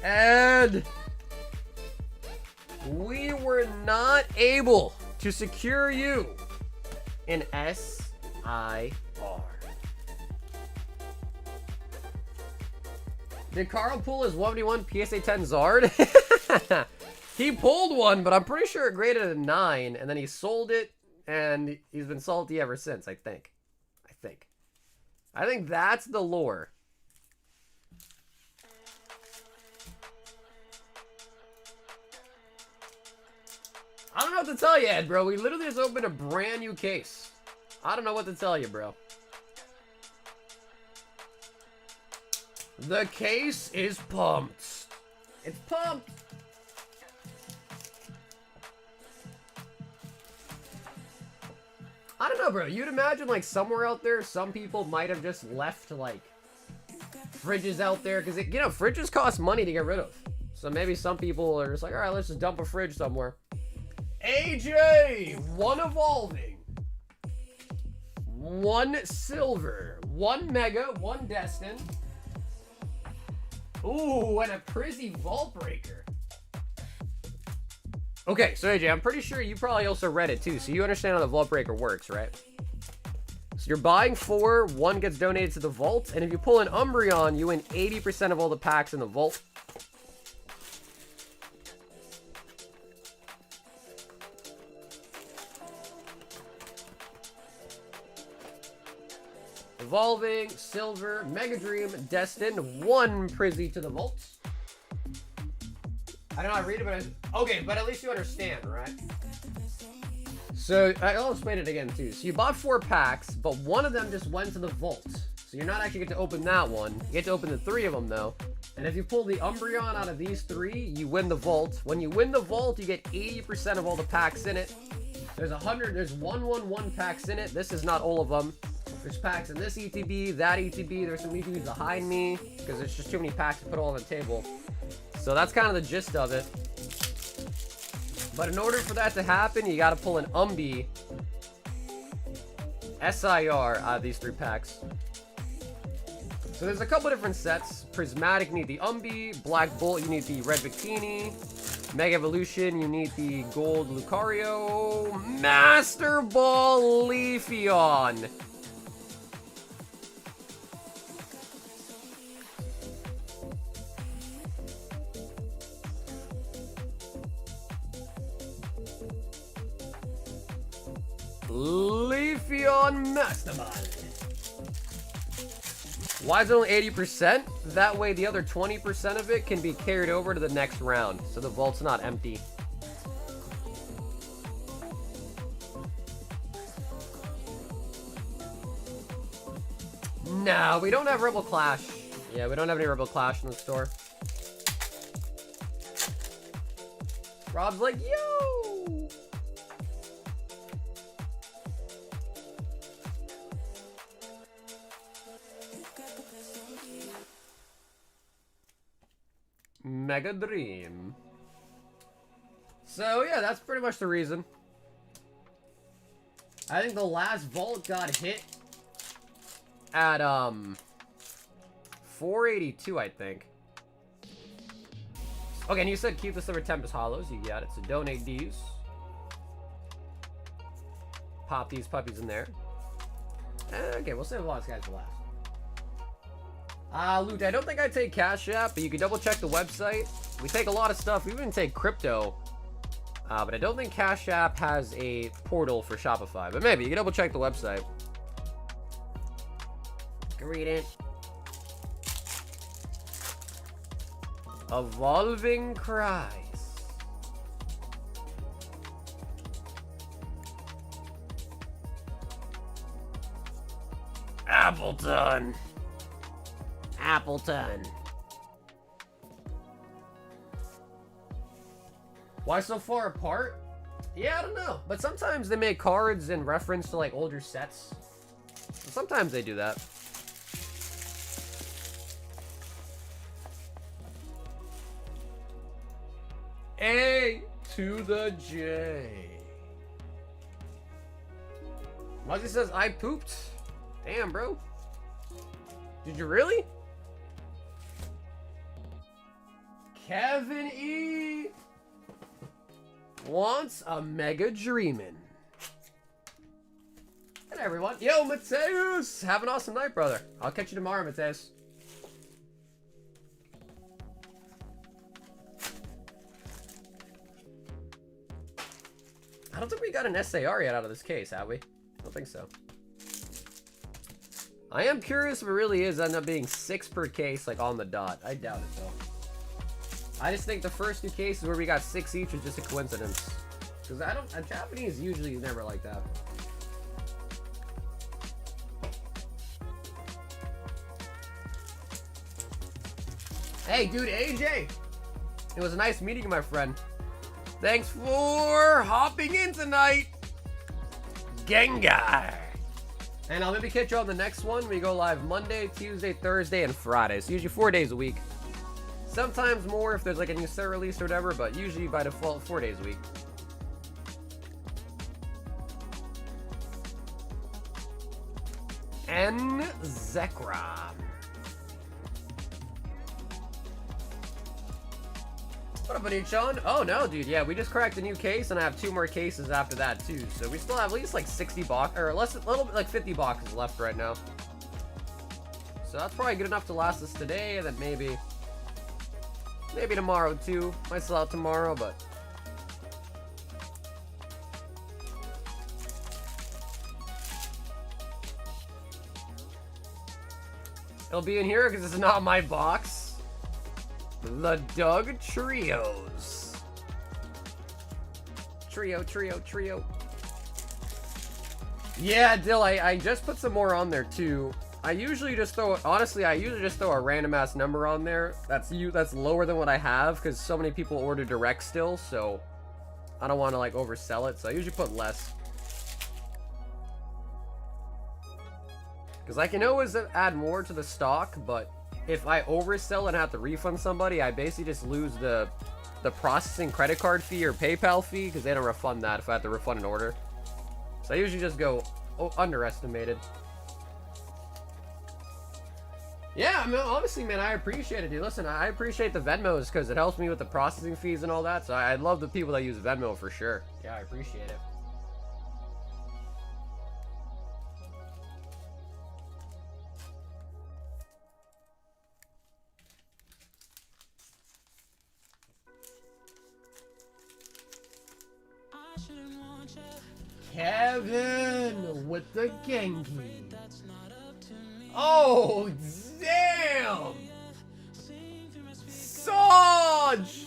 And we were not able to secure you an SIR. Did Carl pull his 1v1 PSA 10 Zard? He pulled one, but I'm pretty sure it graded a 9, and then he sold it, and he's been salty ever since, I think. I think that's the lore. I don't know what to tell you, Ed, bro. We literally just opened a brand new case. I don't know what to tell you, bro. The case is pumped. It's pumped. I don't know, bro. You'd imagine, like, somewhere out there, some people might have just left, like, fridges out there. Because, you know, fridges cost money to get rid of. So maybe some people are just like, all right, let's just dump a fridge somewhere. AJ, 1 evolving, 1 silver, 1 mega, 1 destined. Ooh, and a Prizzy Vault Breaker. Okay, so AJ, I'm pretty sure you probably also read it too, so you understand how the Vault Breaker works, right? So you're buying 4, 1 gets donated to the vault, and if you pull an Umbreon, you win 80% of all the packs in the vault. Evolving, Silver, Mega Dream, Destined, 1 Prizzy to the vault. I don't know how to read it, but okay, but at least you understand, right? So, I'll explain it again, too. So, you bought 4 packs, but 1 of them just went to the vault. So, you're not actually get to open that one. You get to open the 3 of them, though. And if you pull the Umbreon out of these 3, you win the vault. When you win the vault, you get 80% of all the packs in it. There's 111 packs in it. This is not all of them. There's packs in this ETB, that ETB. There's some ETBs behind me because there's just too many packs to put all on the table. So that's kind of the gist of it. But in order for that to happen, you got to pull an Umbi SIR out of these 3 packs. So there's a couple different sets. Prismatic, you need the Umbi. Black Bolt, you need the Red Bikini. Mega Evolution, you need the Gold Lucario. Master Ball Leafeon. Leafeon Master Ball. Why is it only 80%? That way the other 20% of it can be carried over to the next round, so the vault's not empty. No, we don't have Rebel Clash. Yeah, we don't have any Rebel Clash in the store. Rob's like, yo! Mega Dream. So, yeah, that's pretty much the reason. I think the last vault got hit at, 482, I think. Okay, and you said keep the Silver Tempest Hollows. You got it. So donate these. Pop these puppies in there. Okay, we'll save a lot of guys for last. Loot, I don't think I take Cash App, but you can double check the website. We take a lot of stuff. We even take crypto. But I don't think Cash App has a portal for Shopify. But maybe. You can double check the website. You can read it. Evolving Cries. Appleton. Appleton. Why so far apart? Yeah, I don't know. But sometimes they make cards in reference to like older sets. Sometimes they do that. A to the J. Muzzy says, I pooped. Damn, bro. Did you really? Kevin E. wants a Mega Dreamin'. Hey, everyone. Yo, Mateus. Have an awesome night, brother. I'll catch you tomorrow, Mateus. I don't think we got an SAR yet out of this case, have we? I don't think so. I am curious if it really is end up being 6 per case, like on the dot. I doubt it, though. I just think the first 2 cases where we got 6 each was just a coincidence. Because a Japanese usually is never like that. Hey, dude, AJ! It was nice meeting you, my friend. Thanks for hopping in tonight, Gengar. And I'll maybe catch you on the next one. We go live Monday, Tuesday, Thursday, and Friday. So usually 4 days a week. Sometimes more if there's like a new set release or whatever, but usually by default 4 days a week. N. Zekrom. What up, buddy, Sean? Oh, no, dude. Yeah, we just cracked a new case, and I have 2 more cases after that, too. So we still have at least, like, 60 boxes, or less, a little bit, like, 50 boxes left right now. So that's probably good enough to last us today, and then maybe tomorrow, too. Might sell out tomorrow, but... It'll be in here, because it's not my box. The Doug Trios. Trio. Yeah, Dill, I just put some more on there too. I usually just throw a random ass number on there. That's lower than what I have because so many people order direct still, so I don't want to like oversell it. So I usually put less. Because I can always add more to the stock, but if I oversell and have to refund somebody, I basically just lose the processing credit card fee or PayPal fee because they don't refund that if I have to refund an order. So I usually just go underestimated. Yeah, I mean, honestly, man, I appreciate it, dude. Listen, I appreciate the Venmos because it helps me with the processing fees and all that. So I love the people that use Venmo for sure. Yeah, I appreciate it. Kevin with the Genki. Oh, damn! Sarge!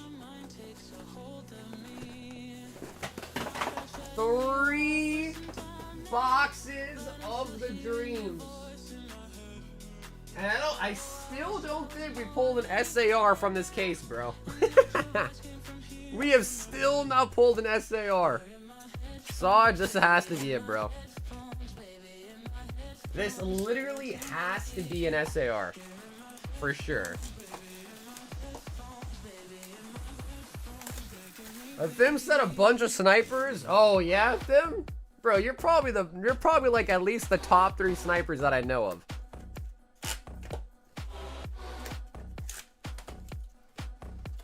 3 boxes of the dreams. And I still don't think we pulled an SAR from this case, bro. We have still not pulled an SAR. Sarge, this has to be it, bro. This literally has to be an SAR. For sure. Thim said a bunch of snipers. Oh yeah, Thim? Bro, you're probably like at least the top 3 snipers that I know of.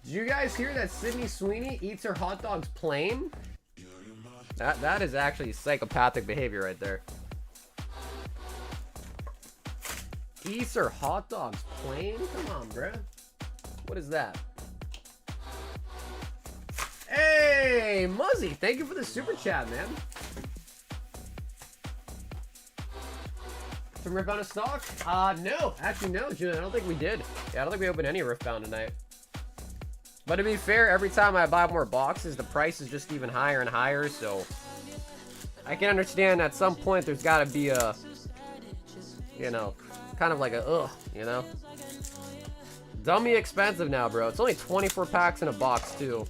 Did you guys hear that Sydney Sweeney eats her hot dogs plain? That is actually psychopathic behavior right there. Eats her hot dogs plain? Come on, bro. What is that? Hey, Muzzy, thank you for the super chat, man. Some Riftbound of stock? No. Actually, no, June. I don't think we did. Yeah, I don't think we opened any Riftbound tonight. But to be fair, every time I buy more boxes, the price is just even higher and higher, so I can understand at some point there's got to be a, you know, kind of like a, ugh, you know? Dummy expensive now, bro. It's only 24 packs in a box, too.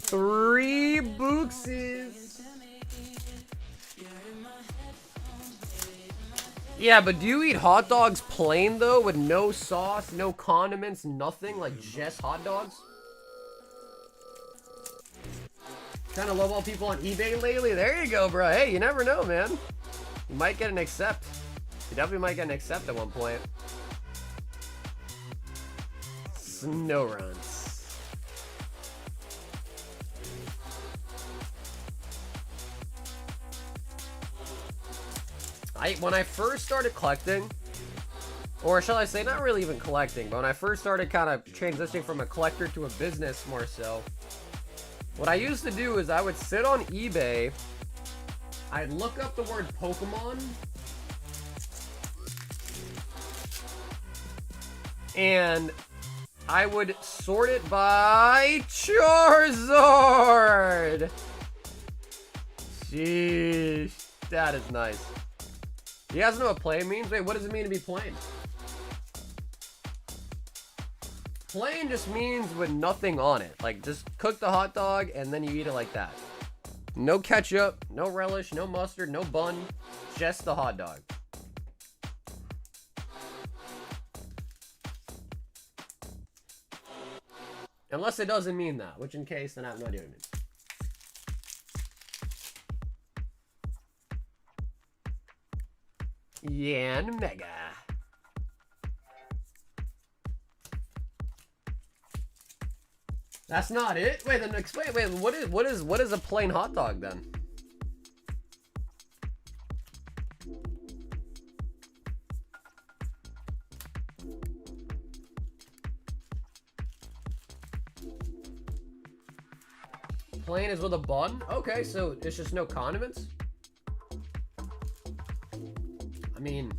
Three boxes. Yeah, but do you eat hot dogs plain though, with no sauce, no condiments, nothing, like just hot dogs? Trying to lowball people on eBay lately? There you go, bro. Hey, you never know, man. You might get an accept. You definitely might get an accept at one point. Snow runs. When I first started collecting, or shall I say, not really even collecting, but when I first started kind of transitioning from a collector to a business more so, what I used to do is I would sit on eBay, I'd look up the word Pokemon, and I would sort it by Charizard! Sheesh, that is nice. You guys know what plain means? Wait, what does it mean to be plain? Plain just means with nothing on it. Like, just cook the hot dog and then you eat it like that. No ketchup, no relish, no mustard, no bun. Just the hot dog. Unless it doesn't mean that, which in case, then I have no idea what it means. Yan Mega. That's not it? Wait, then explain. Wait, what is a plain hot dog then? Plain is with a bun? Okay, so it's just no condiments? I mean,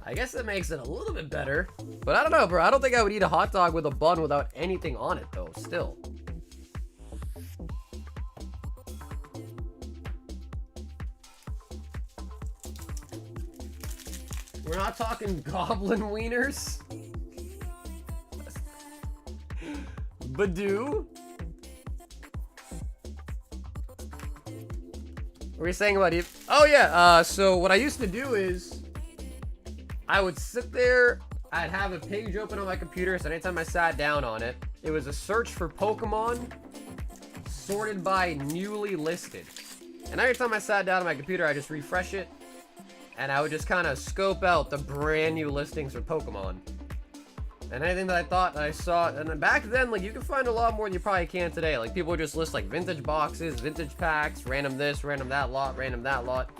I guess that makes it a little bit better. But I don't know, bro. I don't think I would eat a hot dog with a bun without anything on it, though, still. We're not talking goblin wieners. Badoo. What were you saying about it? Oh yeah, so what I used to do is I would sit there, I'd have a page open on my computer, so anytime I sat down on it, it was a search for Pokemon sorted by newly listed. And every time I sat down on my computer, I just refresh it, and I would just kind of scope out the brand new listings for Pokemon. And anything that I thought I saw, and then back then, like, you could find a lot more than you probably can today. Like, people would just list, like, vintage boxes, vintage packs, random this, random that lot, random that lot.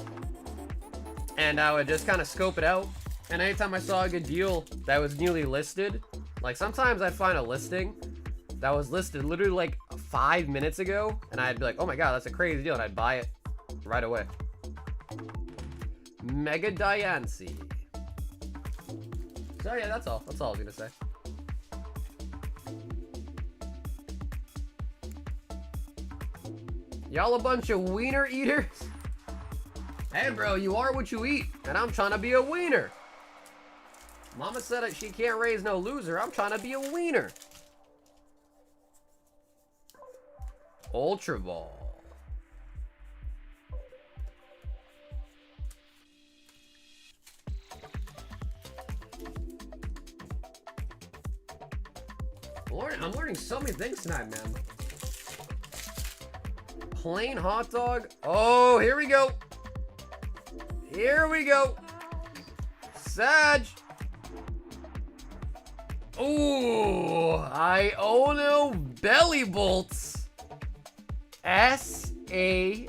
And I would just kind of scope it out. And anytime I saw a good deal that was newly listed, like, sometimes I'd find a listing that was listed literally, like, 5 minutes ago, and I'd be like, oh my god, that's a crazy deal, and I'd buy it right away. Mega Diancie. So yeah, that's all. That's all I was gonna say. Y'all a bunch of wiener eaters? Hey bro, you are what you eat, and I'm trying to be a wiener. Mama said that she can't raise no loser. I'm trying to be a wiener. Ultra Ball. I'm learning so many things tonight, man. Plain hot dog. Oh, here we go. Here we go. Sag. Ooh, Iono Belly Bolts. S-A-R.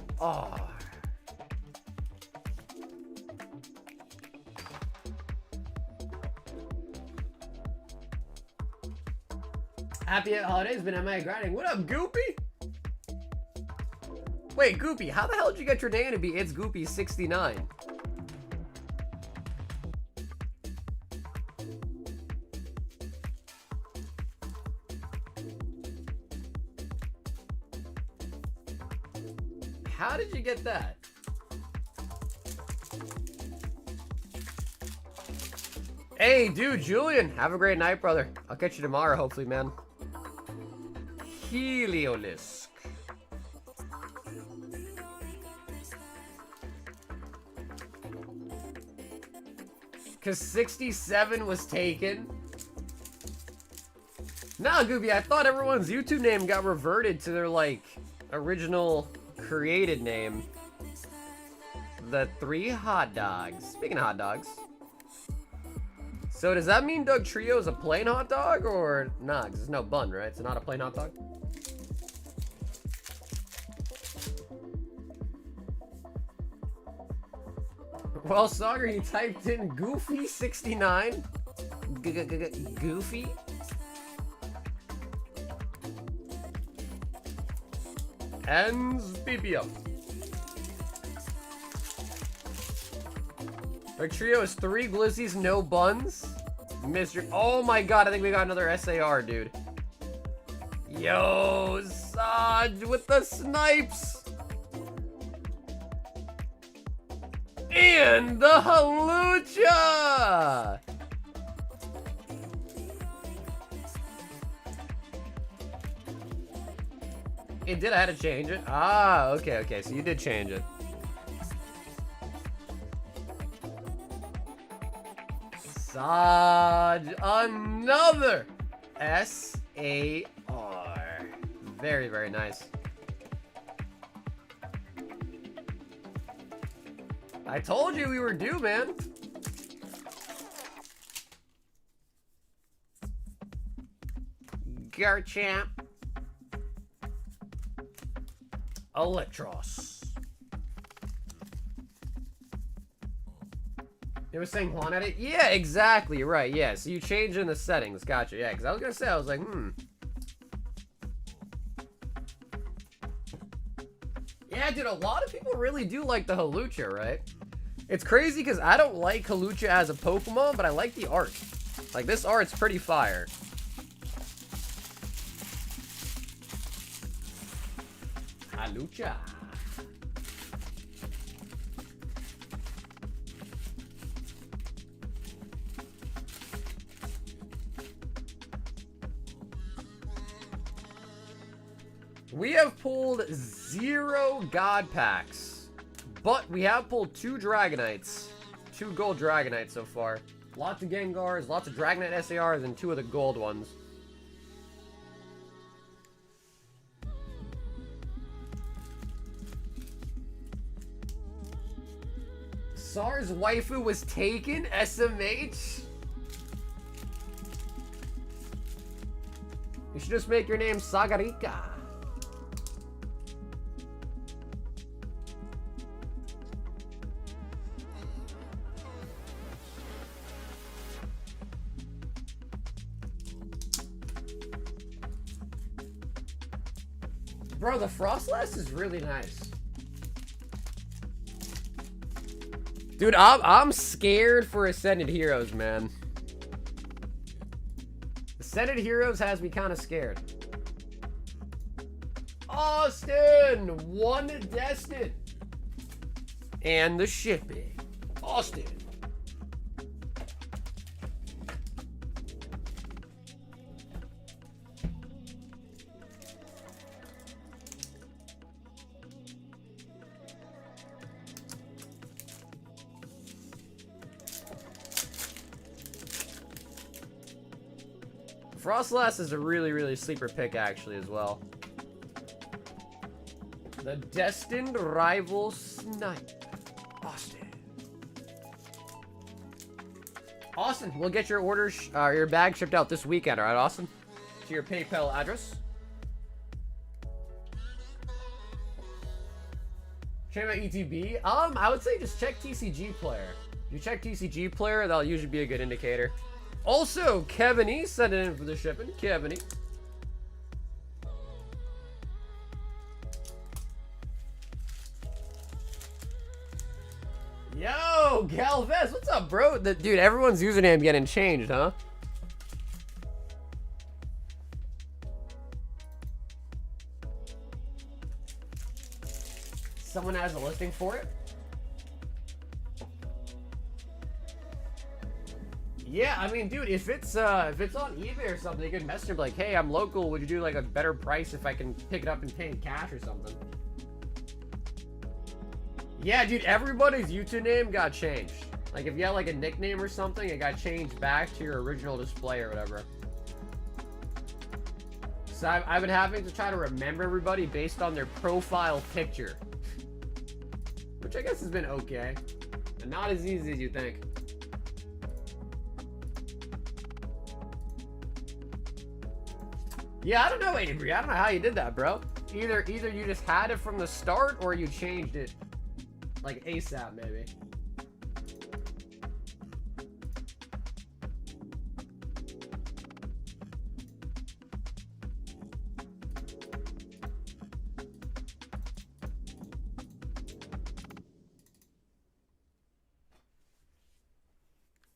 Happy holidays, been MIA grinding. What up, Goopy? Wait, Goopy, how the hell did you get your name to be It's Goopy 69? How did you get that? Hey, dude, Julian, have a great night, brother. I'll catch you tomorrow, hopefully, man. Heliolisk. Cause 67 was taken. Nah, Goopy, I thought everyone's YouTube name got reverted to their, like, original created name. The 3 hot dogs. Speaking of hot dogs. So does that mean Doug Trio is a plain hot dog, or nah? Cause there's no bun, right? It's not a plain hot dog. Well, Sauger, he typed in Goofy 69. Goofy. Ends BBO. Our trio is 3 glizzies, no buns. Mr. Oh my god, I think we got another SAR, dude. Yo, Saj with the snipes. And the Halucha. It did, I had to change it. Ah, okay, so you did change it. Saj, another SAR. Very, very nice. I told you we were due, man. Garchamp. Electros. It was saying Juan at it? Yeah, exactly, right, yeah. So you change in the settings, gotcha, yeah. Because I was going to say, I was like, Yeah, dude, a lot of people really do like the Halucha, right? It's crazy because I don't like Halucha as a Pokemon, but I like the art. Like, this art's pretty fire. Halucha. We have pulled 0 God Packs, but we have pulled 2 Dragonites, 2 gold Dragonites so far. Lots of Gengars, lots of Dragonite SARs, and 2 of the gold ones. SAR's waifu was taken, SMH? should just make your name Sagarika. Bro, the Frostless is really nice. Dude, I'm scared for Ascended Heroes, man. Ascended Heroes has me kind of scared. Austin! 1 Destined. And the shipping. Austin. Frostless is a really, really sleeper pick, actually, as well. The Destined Rivals Snipe. Austin. Austin, we'll get your orders, your bag shipped out this weekend, alright, Austin? To your PayPal address. Check out ETB. I would say just check TCG Player. If you check TCG Player, that'll usually be a good indicator. Also, Kevin E sent it in for the shipping. Kevin E. Yo, Galvez, what's up, bro? Dude, everyone's username getting changed, huh? Someone has a listing for it? Yeah, I mean, dude, if it's on eBay or something, you could message him like, hey, I'm local, would you do like a better price if I can pick it up and pay in cash or something? Yeah, dude, everybody's username got changed. Like, if you had like a nickname or something, it got changed back to your original display or whatever. So I've been having to try to remember everybody based on their profile picture. Which I guess has been okay. But not as easy as you think. Yeah, I don't know, Avery. I don't know how you did that, bro. Either you just had it from the start or you changed it like ASAP, maybe.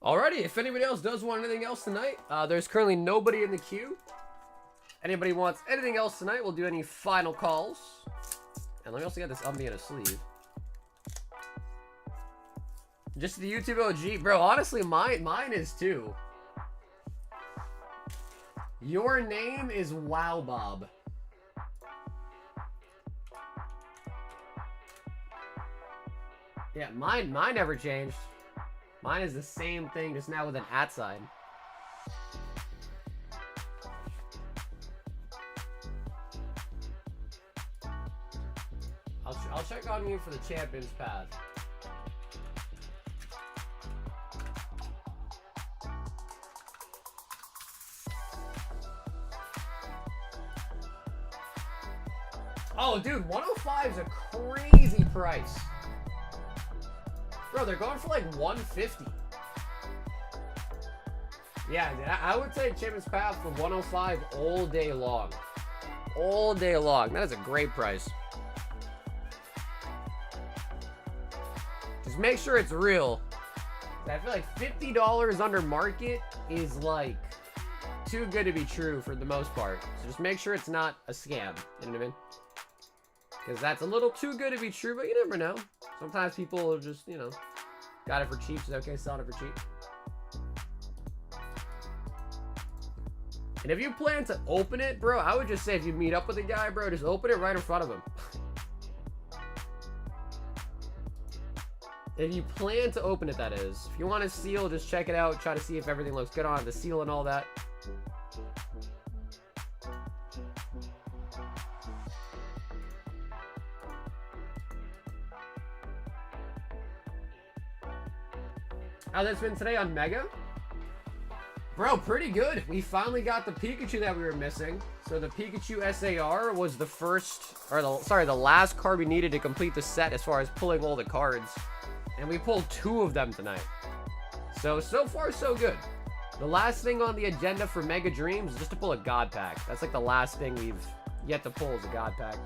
Alrighty, if anybody else does want anything else tonight, there's currently nobody in the queue. Anybody wants anything else tonight, we'll do any final calls. And let me also get this Umbi in a sleeve. Just the YouTube OG. Bro, honestly, mine is too. Your name is Wow Bob. Yeah, mine never changed. Mine is the same thing, just now with an @ sign. I'll check on you for the Champions Path. Oh, dude, 105 is a crazy price. Bro, they're going for like 150. Yeah, dude, I would say Champions Path for 105 all day long. All day long. That is a great price. Just make sure it's real. I feel like $50 under market is like too good to be true for the most part. So just make sure it's not a scam. You know what I mean? Because that's a little too good to be true, but you never know. Sometimes people are just, you know, got it for cheap, so okay, selling it for cheap. And if you plan to open it, bro, I would just say if you meet up with a guy, bro, just open it right in front of him. If you plan to open it, that is. If you want to seal, just check it out. Try to see if everything looks good on it, the seal and all that. How's that been today on Mega? Bro, pretty good. We finally got the Pikachu that we were missing. So the Pikachu SAR was the first, or the last card we needed to complete the set as far as pulling all the cards. And we pulled 2 of them tonight. So far, so good. The last thing on the agenda for Mega Dreams is just to pull a God Pack. That's like the last thing we've yet to pull is a God Pack.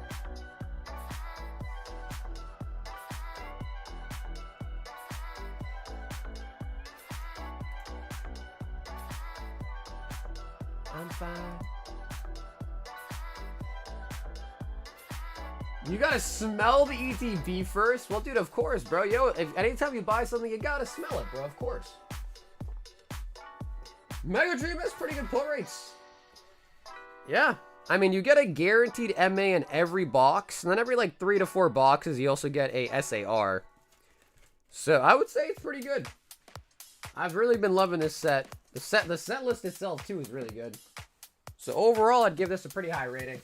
I'm fine. You gotta smell the ETB first? Well, dude, of course, bro. Yo, anytime you buy something, you gotta smell it, bro. Of course. Mega Dream has pretty good pull rates. Yeah. I mean, you get a guaranteed MA in every box, and then every, like, 3 to 4 boxes, you also get a SAR. So, I would say it's pretty good. I've really been loving this set. The set list itself, too, is really good. So, overall, I'd give this a pretty high rating.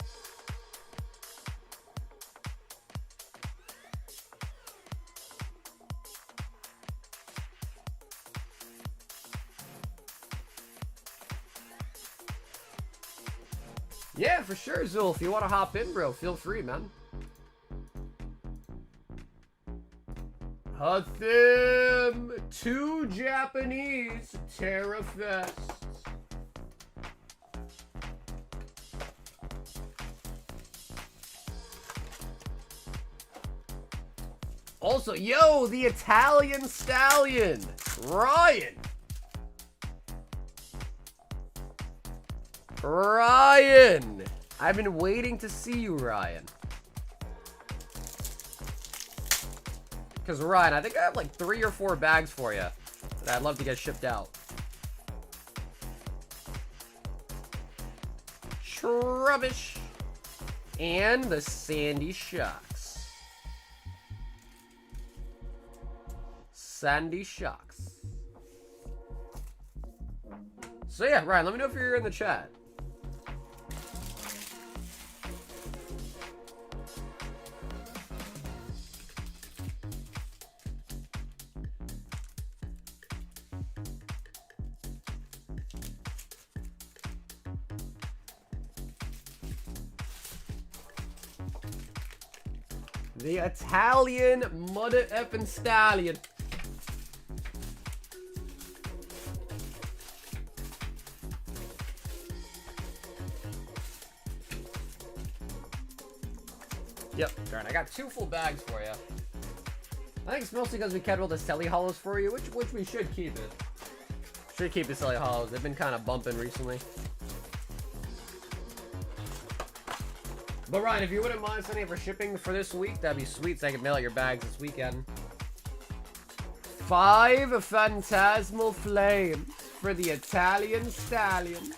Yeah, for sure, Zul. If you want to hop in, bro, feel free, man. Hathim, 2 Japanese Terra Fest. Also, yo, the Italian Stallion, Ryan. Ryan! I've been waiting to see you, Ryan. Because, Ryan, I think I have like 3 or 4 bags for you that I'd love to get shipped out. Trubbish. And the Sandy Shocks. Sandy Shocks. So yeah, Ryan, let me know if you're in the chat. The Italian mother effing stallion. Yep, darn, I got 2 full bags for you. I think it's mostly because we kept all the Selly Hollows for you, which we should keep it. Should keep the Selly Hollows. They've been kind of bumping recently. But Ryan, if you wouldn't mind sending it for shipping for this week, that'd be sweet, so I can mail out your bags this weekend. 5 Phantasmal Flames for the Italian Stallion.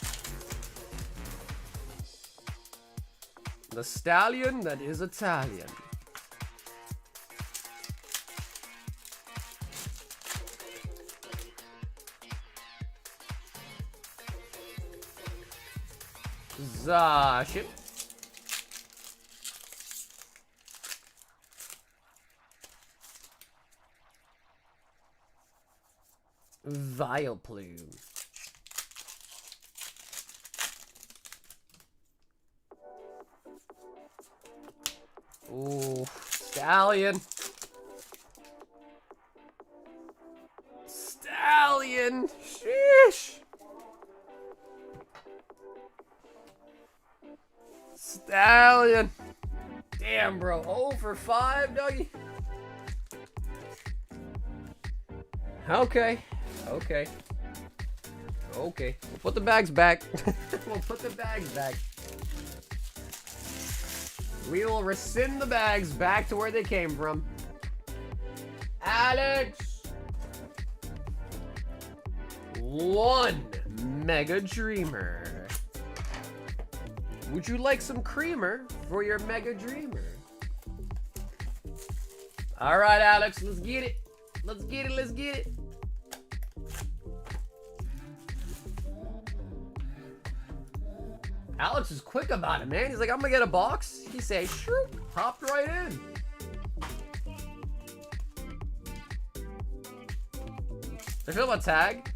The stallion that is Italian. Zashin. Vileplume. Ooh, Stallion. Stallion. Sheesh. Stallion. Damn, bro. 0 for 5, doggy. Okay. Okay. Okay. We'll put the bags back. We'll put the bags back. We will rescind the bags back to where they came from. Alex! 1 Mega Dreamer. Would you like some creamer for your Mega Dreamer? Alright, Alex, let's get it. Let's get it, let's get it. Alex is quick about it, man. He's like, I'm gonna get a box. He say, sure, hopped right in. I feel about tag.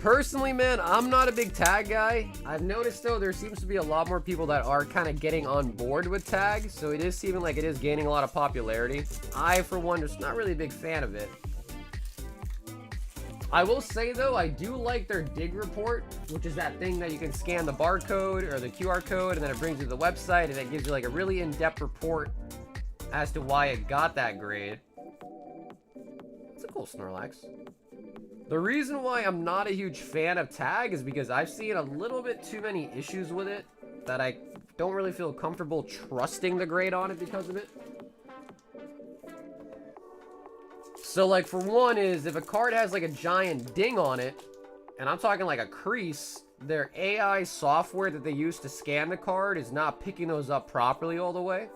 Personally, man, I'm not a big tag guy. I've noticed, though, there seems to be a lot more people that are kind of getting on board with tag, so it is seeming like it is gaining a lot of popularity. I, for one, just not really a big fan of it. I will say, though, I do like their dig report, which is that thing that you can scan the barcode or the QR code, and then it brings you to the website, and it gives you, like, a really in-depth report as to why it got that grade. It's a cool Snorlax. The reason why I'm not a huge fan of tag is because I've seen a little bit too many issues with it that I don't really feel comfortable trusting the grade on it because of it. So, like, for one is, if a card has, like, a giant ding on it, and I'm talking, like, a crease, their AI software that they use to scan the card is not picking those up properly all the way.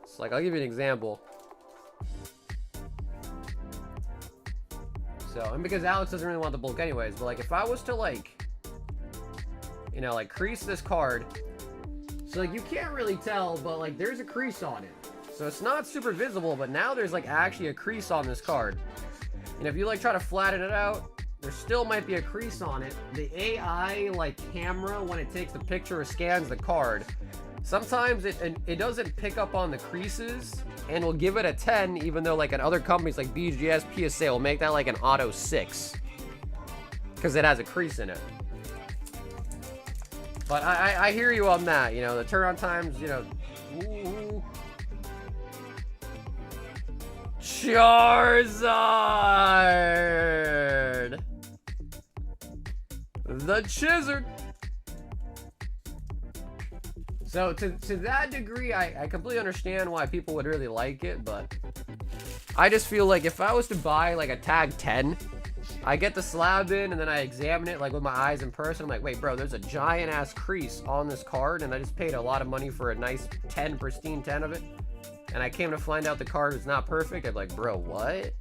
So, like, I'll give you an example. So, and because Alex doesn't really want the bulk anyways, but, like, if I was to, like, you know, like, crease this card, so, like, you can't really tell, but, like, there's a crease on it. So it's not super visible, but now there's, like, actually a crease on this card. And if you, like, try to flatten it out, there still might be a crease on it. The AI, like, camera, when it takes the picture or scans the card, sometimes it doesn't pick up on the creases and will give it a 10, even though, like, in other companies like BGS, PSA will make that, like, an auto 6. Because it has a crease in it. But I hear you on that, you know, the turnaround times, you know. Ooh. Charizard! The Chizard! So, to that degree, I completely understand why people would really like it, but I just feel like if I was to buy, like, a tag 10, I get the slab in, and then I examine it, like, with my eyes in person. I'm like, wait, bro, there's a giant-ass crease on this card, and I just paid a lot of money for a nice 10, pristine 10 of it. And I came to find out the card was not perfect. I'm like, bro, what?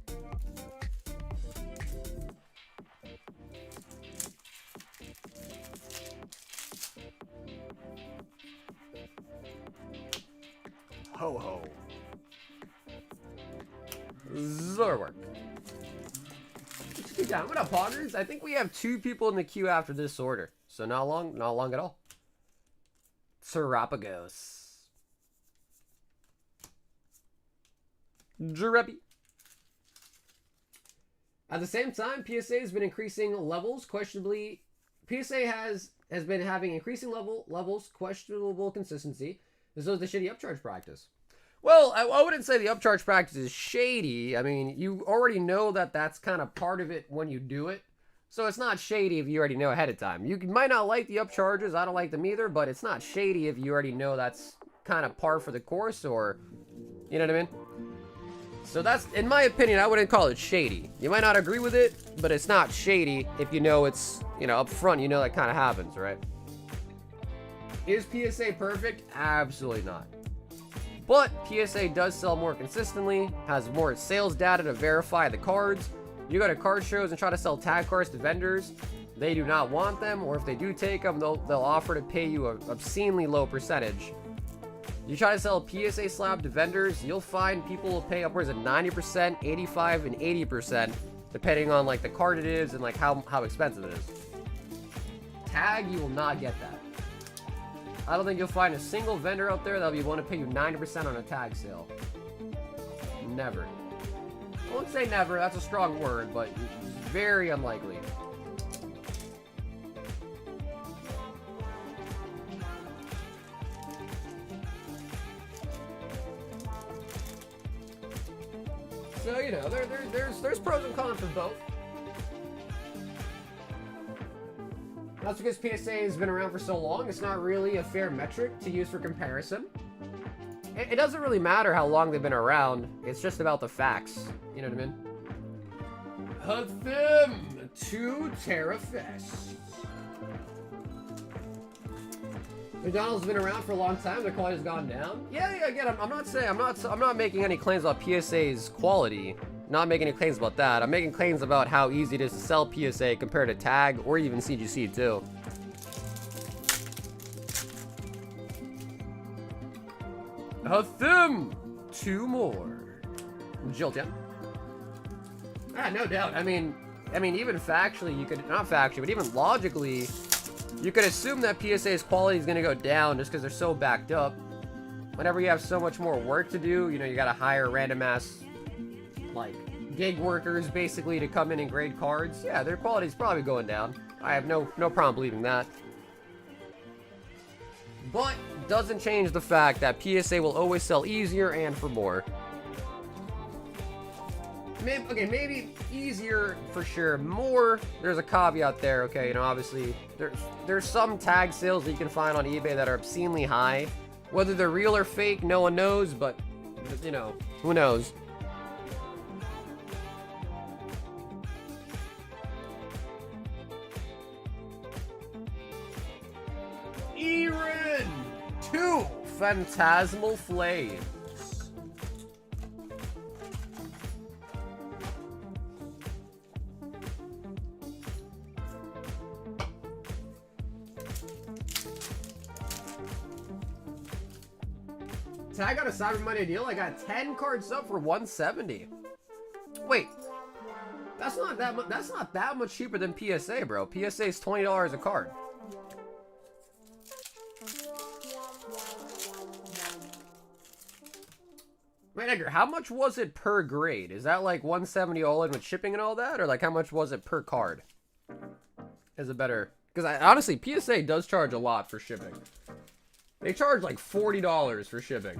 Ho ho. Zorwork. Let's keep down. What up, Poggers? I think we have 2 people in the queue after this order. So not long at all. Serapagos. Jurepi. At the same time, PSA has been increasing levels questionably. PSA has been having increasing levels, questionable consistency. This is the shitty upcharge practice. Well, I wouldn't say the upcharge practice is shady. I mean, you already know that that's kind of part of it when you do it. So it's not shady if you already know ahead of time. You might not like the upcharges. I don't like them either, but it's not shady if you already know that's kind of par for the course, or, you know what I mean? So that's, in my opinion, I wouldn't call it shady. You might not agree with it, but it's not shady if you know it's, you know, up front, you know that kind of happens, right? Is PSA perfect? Absolutely not. But PSA does sell more consistently, has more sales data to verify the cards. You go to card shows and try to sell tag cards to vendors, they do not want them, or if they do take them, they'll offer to pay you an obscenely low percentage. You try to sell PSA slab to vendors, you'll find people will pay upwards of 90%, 85%, and 80%, depending on, like, the card it is and, like, how expensive it is. Tag, you will not get that. I don't think you'll find a single vendor out there that'll be willing to pay you 90% on a tag sale. Never. I won't say never, that's a strong word, but it's very unlikely. So, you know, there's pros and cons for both. That's because PSA has been around for so long, it's not really a fair metric to use for comparison. It doesn't really matter how long they've been around, it's just about the facts. You know what I mean? Hathim to Terrafest. McDonald's been around for a long time. Their quality has gone down. Yeah. Again, I'm not making any claims about PSA's quality. Not making any claims about that. I'm making claims about how easy it is to sell PSA compared to Tag or even CGC too. Hathim, 2 more. Jiltian. No doubt. I mean, I mean, even factually, you could, not factually, but even logically, you could assume that PSA's quality is going to go down just because they're so backed up. Whenever you have so much more work to do, you know, you got to hire random ass, like, gig workers, basically, to come in and grade cards. Yeah, their quality's probably going down. I have no problem believing that. But doesn't change the fact that PSA will always sell easier and for more. Maybe easier for sure. More, there's a caveat there, okay? You know, obviously, there's some tag sales that you can find on eBay that are obscenely high. Whether they're real or fake, no one knows, but, you know, who knows? Eren 2 Phantasmal Flames. Tag got a Cyber Monday deal. I got 10 cards up for 170. Wait, that's not that much. That's not that much cheaper than PSA, bro. PSA is $20 a card. Wait, Edgar, how much was it per grade? Is that like 170 all in with shipping and all that, or like how much was it per card? Is it better? Because honestly, PSA does charge a lot for shipping. They charge like $40 for shipping.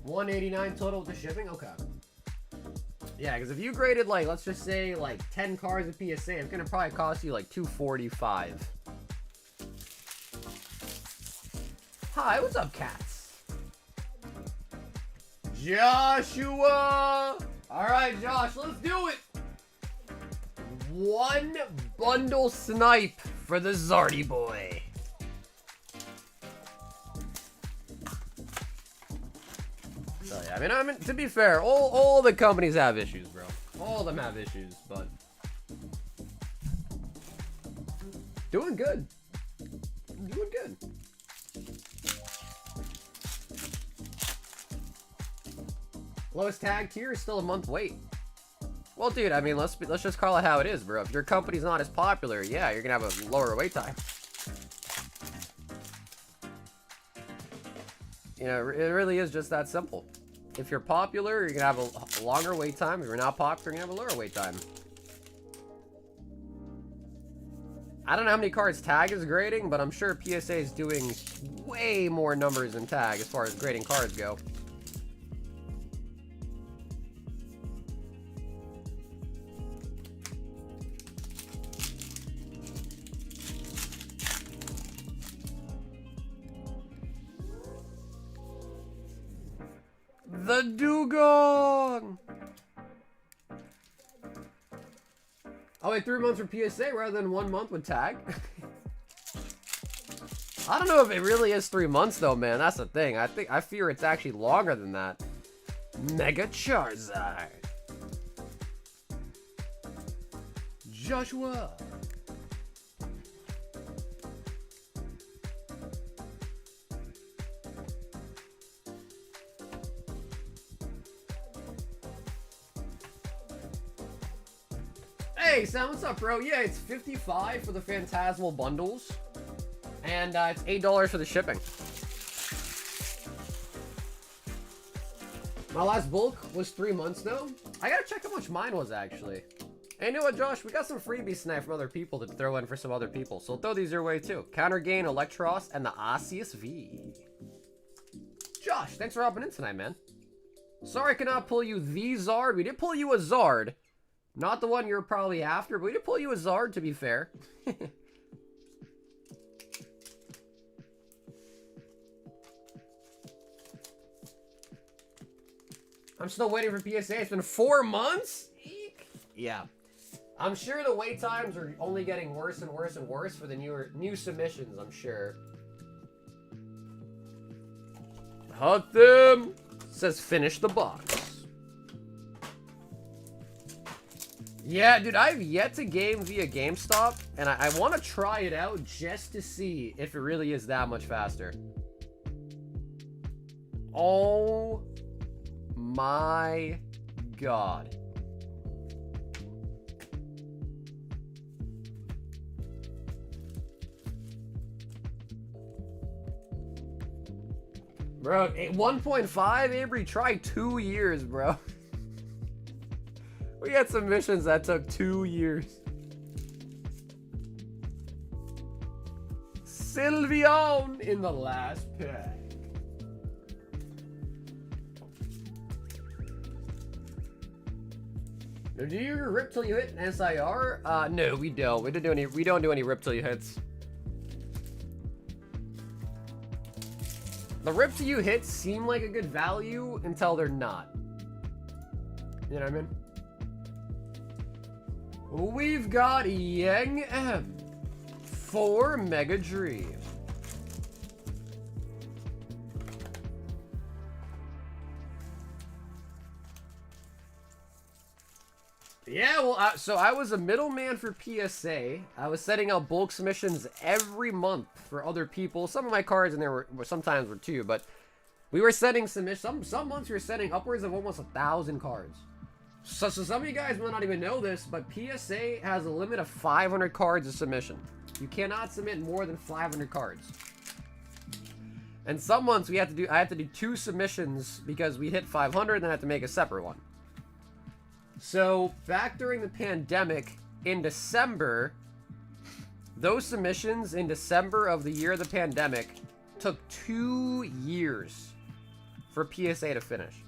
$189 total with the shipping? Okay. Yeah, because if you graded like, let's just say like 10 cards of PSA, it's gonna probably cost you like $245. Hi, what's up, cats? Joshua! Alright, Josh, let's do it! One bundle snipe for the Zardy boy. So yeah, I mean, to be fair, all the companies have issues, bro. All of them have issues, but doing good. Doing good. Lowest tag tier is still a month wait. Well, dude, I mean, let's just call it how it is, bro. If your company's not as popular, yeah, you're gonna have a lower wait time. You know, it really is just that simple. If you're popular, you're gonna have a longer wait time. If you're not popular, you're gonna have a lower wait time. I don't know how many cards Tag is grading, but I'm sure PSA is doing way more numbers than Tag as far as grading cards go. The Dugong! Oh wait, 3 months for PSA rather than 1 month with Tag? I don't know if it really is 3 months though, man. That's the thing. I fear it's actually longer than that. Mega Charizard. Joshua. Hey, Sam, what's up, bro? Yeah, it's $55 for the Phantasmal bundles, and it's $8 for the shipping. My last bulk was 3 months, though. I gotta check how much mine was, actually. Hey, you know what, Josh? We got some freebies tonight from other people to throw in for some other people, so throw these your way, too. Counter Gain, Electros, and the Osseous V. Josh, thanks for hopping in tonight, man. Sorry I could not pull you the Zard. We did pull you a Zard. Not the one you're probably after, but we did pull you a Zard, to be fair. I'm still waiting for PSA. It's been 4 months? Eek. Yeah. I'm sure the wait times are only getting worse and worse and worse for the new submissions, I'm sure. Hut them! Says finish the box. Yeah, dude, I've yet to game via GameStop, and I want to try it out just to see if it really is that much faster. Oh my god. Bro, 1.5, Avery, try 2 years, bro. We had some missions that took 2 years. Sylveon in the last pack. Do you rip till you hit an SIR? No, we don't. We don't do any rip till you hits. The rip till you hits seem like a good value until they're not. You know what I mean? We've got Yang M for Mega Dream. Yeah, well, so I was a middleman for PSA. I was setting out bulk submissions every month for other people. Some of my cards in there were sometimes were 2, but we were setting submissions. Some months we were setting upwards of almost 1,000 cards. So some of you guys might not even know this, but PSA has a limit of 500 cards a submission. You cannot submit more than 500 cards. And some months I had to do 2 submissions because we hit 500, and then I had to make a separate one. So back during the pandemic in December, those submissions in December of the year of the pandemic took 2 years for PSA to finish.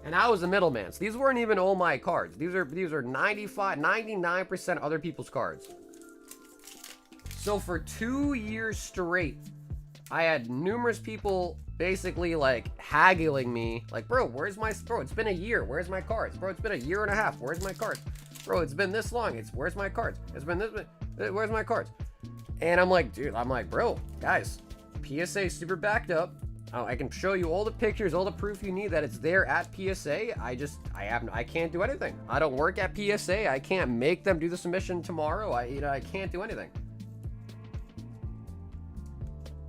And I was a middleman. So these weren't even all my cards. These are 99% other people's cards. So for 2 years straight, I had numerous people basically like haggling me. Like, bro, where's my... Bro, it's been a year. Where's my cards? Bro, it's been a year and a half. Where's my cards? Bro, it's been this long. Where's my cards? It's been this... Where's my cards? And I'm like, dude, bro, guys, PSA is super backed up. I can show you all the pictures, all the proof you need that it's there at PSA. I can't do anything. I don't work at PSA. I can't make them do the submission tomorrow. I can't do anything.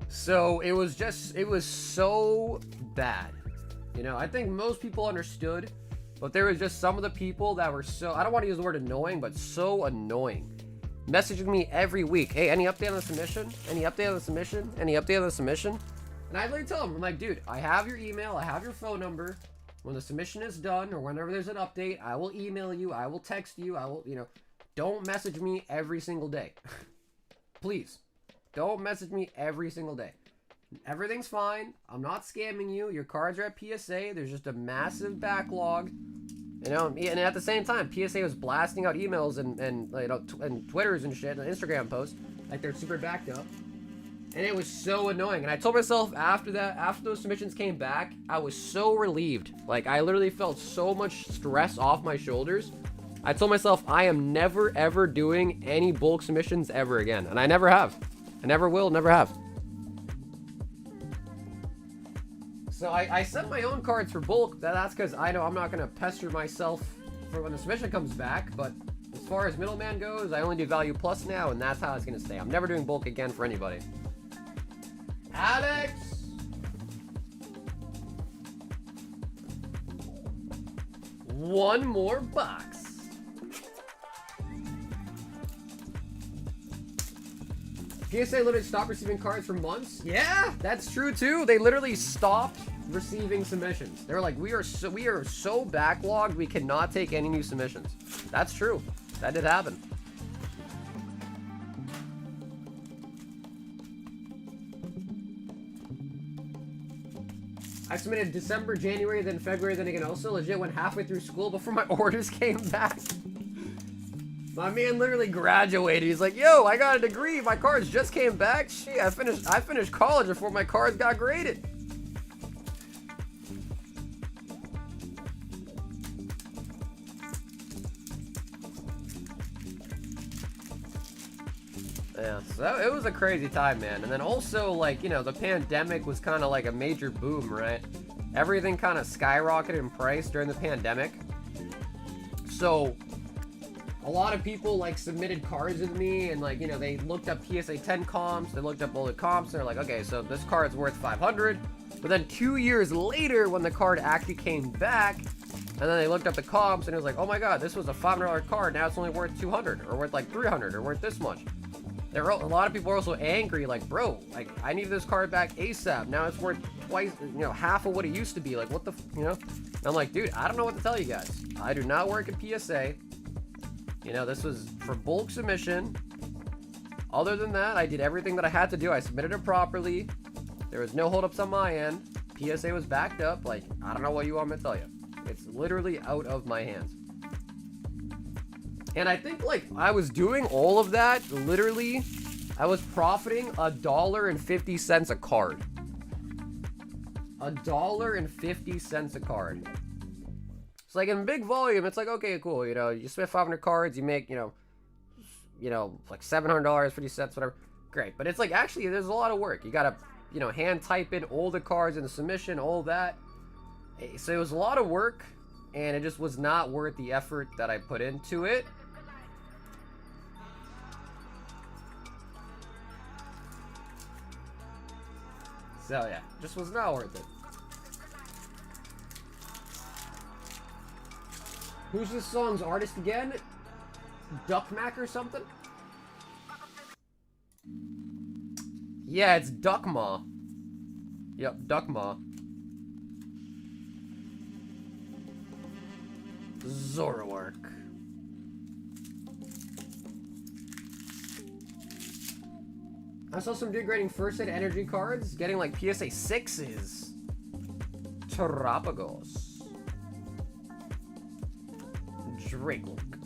So it was so bad. You know, I think most people understood, but there was just some of the people that were so, I don't want to use the word annoying, but so annoying. Messaging me every week. Hey, any update on the submission? Any update on the submission? Any update on the submission? And I literally tell them, I'm like, dude, I have your email, I have your phone number. When the submission is done, or whenever there's an update, I will email you, I will text you, I will, don't message me every single day. Please, don't message me every single day. Everything's fine. I'm not scamming you. Your cards are at PSA. There's just a massive backlog. And at the same time, PSA was blasting out emails and Twitters and shit and Instagram posts like they're super backed up. And it was so annoying. And I told myself after those submissions came back, I was so relieved. Like, I literally felt so much stress off my shoulders. I told myself I am never, ever doing any bulk submissions ever again. And I never have. I never will, never have. So I set my own cards for bulk. That's because I know I'm not going to pester myself for when the submission comes back. But as far as middleman goes, I only do value plus now, and that's how it's going to stay. I'm never doing bulk again for anybody. Alex! One more box. PSA literally stopped receiving cards for months. Yeah, that's true too. They literally stopped receiving submissions. They were like, we are so backlogged, we cannot take any new submissions. That's true. That did happen. I submitted December, January, then February, then again also legit went halfway through school before my orders came back. My man literally graduated. He's like, yo, I got a degree. My cards just came back. Shit, I finished college before my cards got graded. Yeah, so it was a crazy time, man. And then also, like, the pandemic was kind of like a major boom, right? Everything kind of skyrocketed in price during the pandemic. So a lot of people like submitted cards with me, and like, you know, they looked up PSA 10 comps, they looked up all the comps, and they're like, okay, so this card's worth 500. But then 2 years later, when the card actually came back, and then they looked up the comps, and it was like, oh my god, this was a $500 card, now it's only worth 200, or worth like 300, or worth this much. A lot of people are also angry, like, bro, like, I need this card back ASAP. Now it's worth twice, you know, half of what it used to be. Like, what the, you know? And I'm like, dude, I don't know what to tell you guys. I do not work at PSA. You know, this was for bulk submission. Other than that, I did everything that I had to do. I submitted it properly. There was no holdups on my end. PSA was backed up. Like, I don't know what you want me to tell you. It's literally out of my hands. And I think, like, I was doing all of that, literally, I was profiting $1.50 a card. $1.50 a card. It's like in big volume, it's like, okay, cool, you know, you spend 500 cards, you make, you know, like $700, 50 cents, whatever. Great. But it's like, actually, there's a lot of work. You gotta, you know, hand type in all the cards in the submission, all that. So it was a lot of work, and it just was not worth the effort that I put into it. So yeah, just was not worth it. Who's this song's artist again? Duckmac or something? Yeah, it's Duckma. Yep, Duckma. Zoroark. I saw some dude grading first hit energy cards, getting like PSA 6s. Terapagos. Drakelook.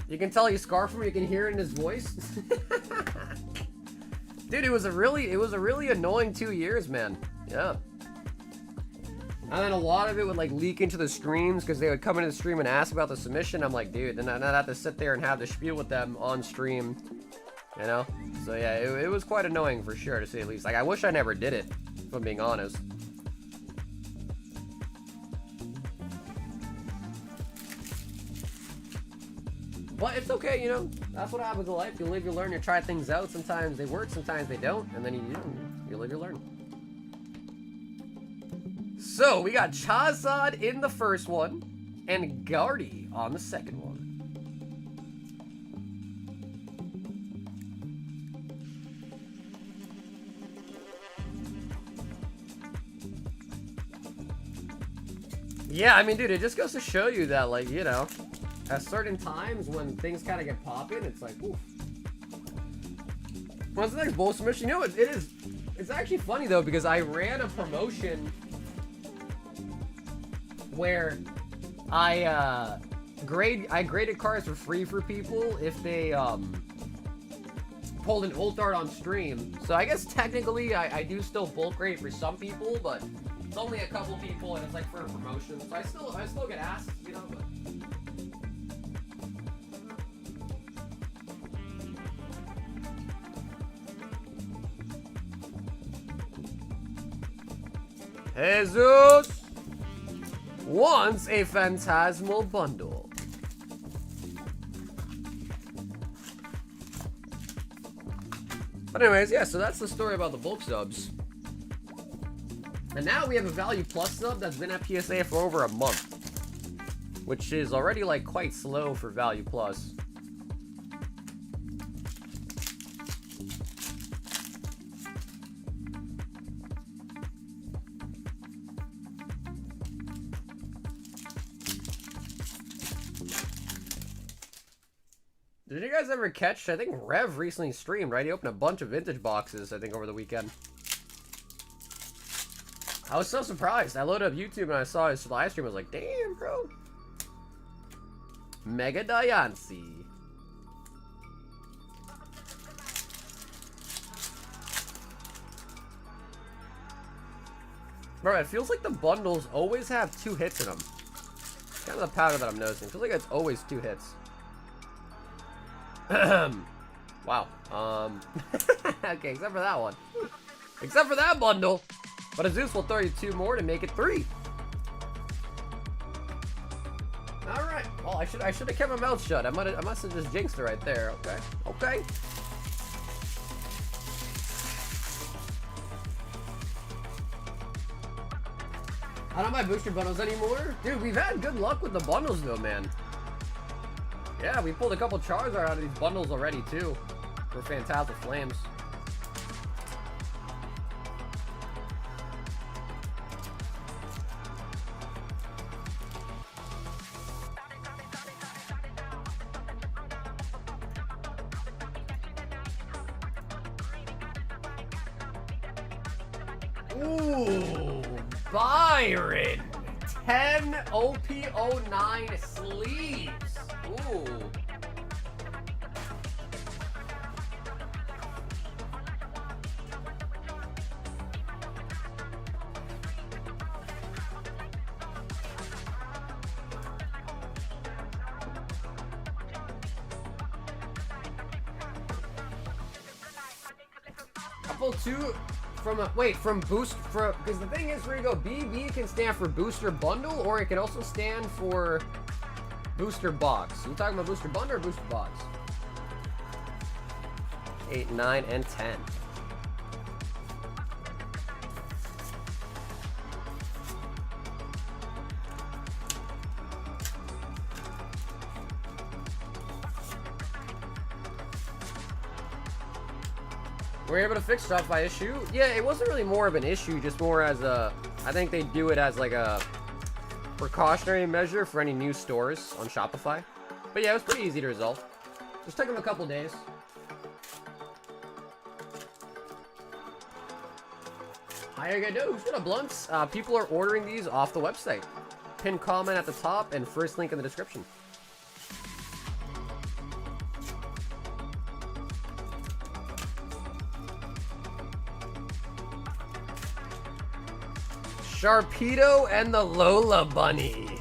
You can tell he's scarred from, you can hear it in his voice. Dude, it was a really annoying 2 years, man. Yeah. And then a lot of it would like leak into the streams because they would come into the stream and ask about the submission. I'm like, dude, then I'd have to sit there and have the spiel with them on stream, you know? So yeah, it was quite annoying for sure, to say the least. Like, I wish I never did it, if I'm being honest. But it's okay, you know? That's what happens in life. You live, you learn, you try things out. Sometimes they work, sometimes they don't. And then you live, you learn. So, we got Charizard in the first one, and Guardy on the second one. Yeah, I mean, dude, it just goes to show you that, like, you know, at certain times when things kind of get popping, it's like, oof. What's the next bowl submission? You know, it's actually funny, though, because I ran a promotion where I graded cards for free for people if they pulled an ult art on stream. So I guess technically I do still bulk grade for some people, but it's only a couple people and it's like for a promotion. So I still get asked, you know, but Jesus wants a Phantasmal bundle. But anyways, yeah, so that's the story about the bulk subs. And now we have a Value Plus sub that's been at PSA for over a month, which is already like quite slow for Value Plus. Did you guys ever catch, I think Rev recently streamed, right? He opened a bunch of vintage boxes, I think, over the weekend. I was so surprised. I loaded up YouTube and I saw his live stream. I was like, damn, bro. Mega Diancie. Bro, it feels like the bundles always have 2 hits in them. It's kind of the pattern that I'm noticing. It feels like it's always 2 hits. Wow. Okay, except for that one. Except for that bundle. But Azus will throw you 2 more to make it 3. Oh, I should have kept my mouth shut. I must have just jinxed it right there. Okay. Okay. I don't buy booster bundles anymore. Dude, we've had good luck with the bundles though, man. Yeah, we pulled a couple Charizard out of these bundles already too. For Phantasmal Flames. Ooh, Byron. 10 OP09 sleeves. Ooh. Couple two from a from boost for because the thing is where you go BB can stand for booster bundle or it can also stand for booster box. You talking about booster bundle or booster box? 8, 9, and 10. We're able to fix stuff by issue. Yeah, it wasn't really more of an issue, just more as a, I think they do it as like a precautionary measure for any new stores on Shopify. But yeah, it was pretty easy to resolve. Just took them a couple days. How you gonna do? What up, Blunts? People are ordering these off the website. Pin comment at the top and first link in the description. Sharpedo and the Lola Bunny.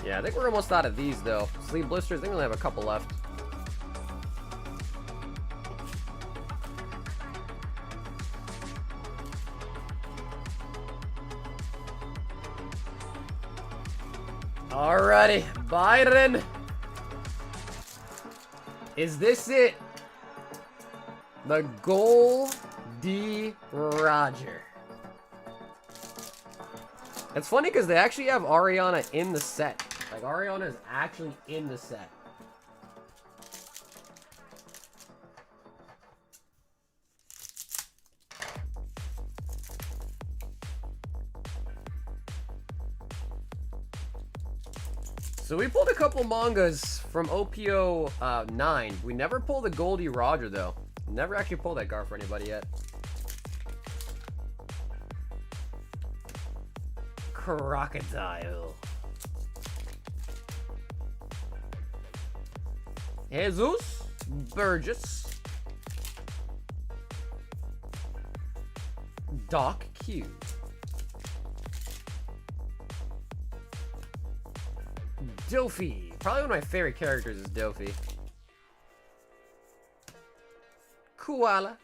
Yeah, I think we're almost out of these though. Sleeve blisters, I think we only have a couple left. Alrighty, Byron. Is this it? The Goldie Roger. It's funny because they actually have Ariana in the set. Like, Ariana is actually in the set. So we pulled a couple mangas from OPO 9. We never pulled the Goldie Roger though. Never actually pulled that card for anybody yet. Crocodile. Jesus Burgess. Doc Q. Dofi. Probably one of my favorite characters is Dofi. Koala.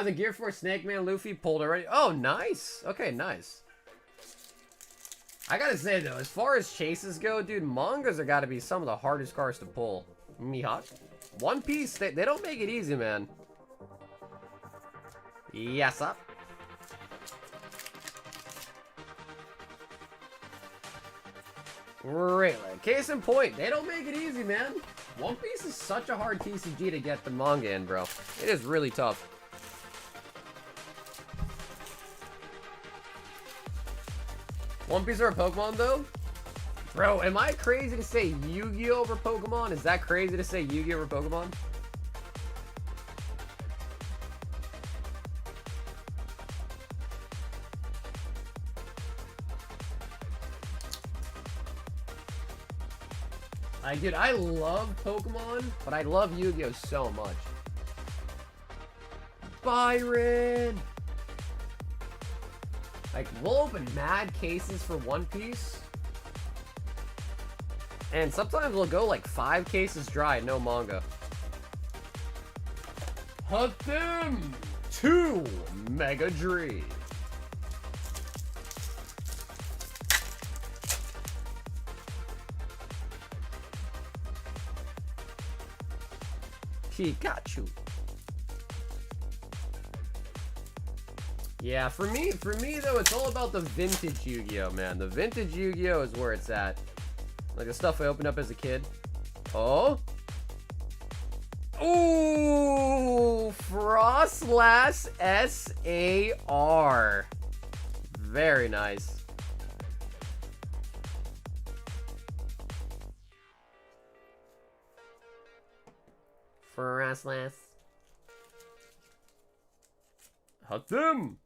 The Gear Force Snake Man Luffy pulled already. Oh, nice. Okay, nice. I gotta say, though, as far as chases go, dude, mangas are gotta be some of the hardest cards to pull. Mihawk. One Piece, they don't make it easy, man. Yes, up. Really? Case in point, they don't make it easy, man. One Piece is such a hard TCG to get the manga in, bro. It is really tough. One Piece over Pokemon, though? Bro, am I crazy to say Yu-Gi-Oh over Pokemon? Is that crazy to say Yu-Gi-Oh over Pokemon? Dude, I love Pokemon, but I love Yu-Gi-Oh so much. Byron! Like, we'll open mad cases for One Piece. And sometimes we'll go like 5 cases dry, no manga. Hunt them! 2 Mega Dream. Pikachu. Yeah, for me though, it's all about the vintage Yu-Gi-Oh, man. The vintage Yu-Gi-Oh is where it's at. Like the stuff I opened up as a kid. Oh. Ooh, Frostlass SAR. Very nice. Frostlass. Hut them.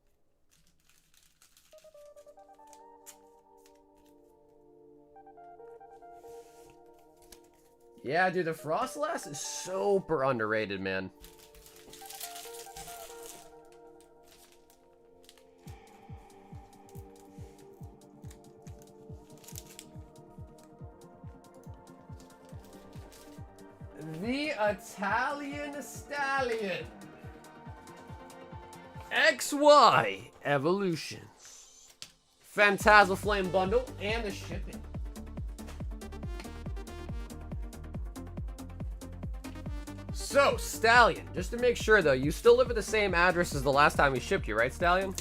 Yeah, dude, the Frostlass is super underrated, man. The Italian Stallion. XY Evolutions. Phantasmal Flame bundle and the shipping. So, Stallion, just to make sure though, you still live at the same address as the last time we shipped you, right, Stallion?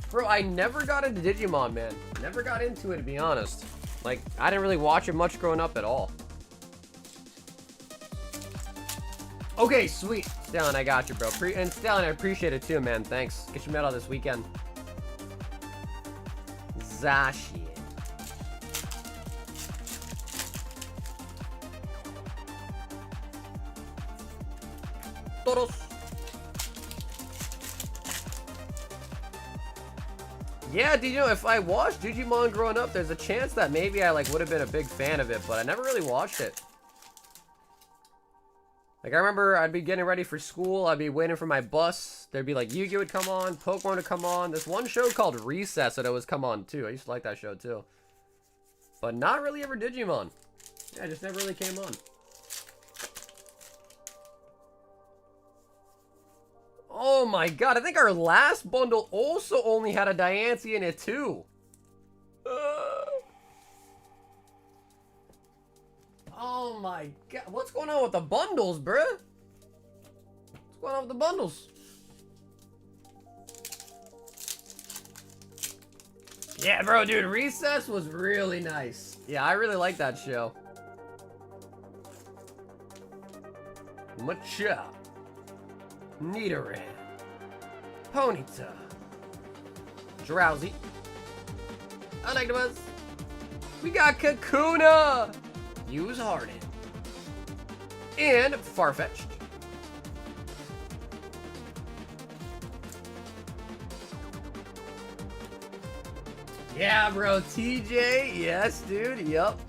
Bro, I never got into Digimon, man. Never got into it, to be honest. Like, I didn't really watch it much growing up at all. Okay, sweet. Stallion, I got you, bro. And Stallion, I appreciate it too, man. Thanks. Get your medal this weekend. Zashi. Toros. Yeah, do you know, if I watched Digimon growing up, there's a chance that maybe I like would have been a big fan of it, but I never really watched it. Like, I remember I'd be getting ready for school, I'd be waiting for my bus, there'd be like Yu-Gi-Oh would come on, Pokemon would come on, this one show called Recess that always come on too. I used to like that show too. But not really ever Digimon. Yeah, it just never really came on. Oh my god, I think our last bundle also only had a Diancie in it too. Oh my god, what's going on with the bundles, bruh? What's going on with the bundles? Yeah, bro, dude, Recess was really nice. Yeah, I really like that show. Macha. Nidoran. Ponyta. Drowsy. I like the buzz. We got Kakuna. Use Harden. And Farfetch'd. Yeah, bro. TJ. Yes, dude. Yup.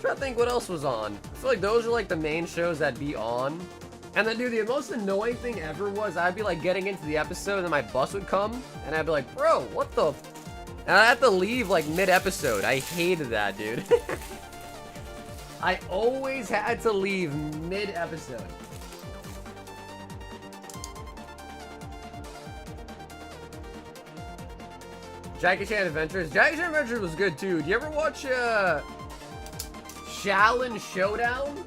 Trying to think what else was on. I feel like those are like the main shows that'd be on. And then, dude, the most annoying thing ever was I'd be like getting into the episode and then my bus would come and I'd be like, bro, what the f. And I had to leave like mid-episode. I hated that, dude. I always had to leave mid-episode. Jackie Chan Adventures. Jackie Chan Adventures was good too. Do you ever watch Shaolin Showdown?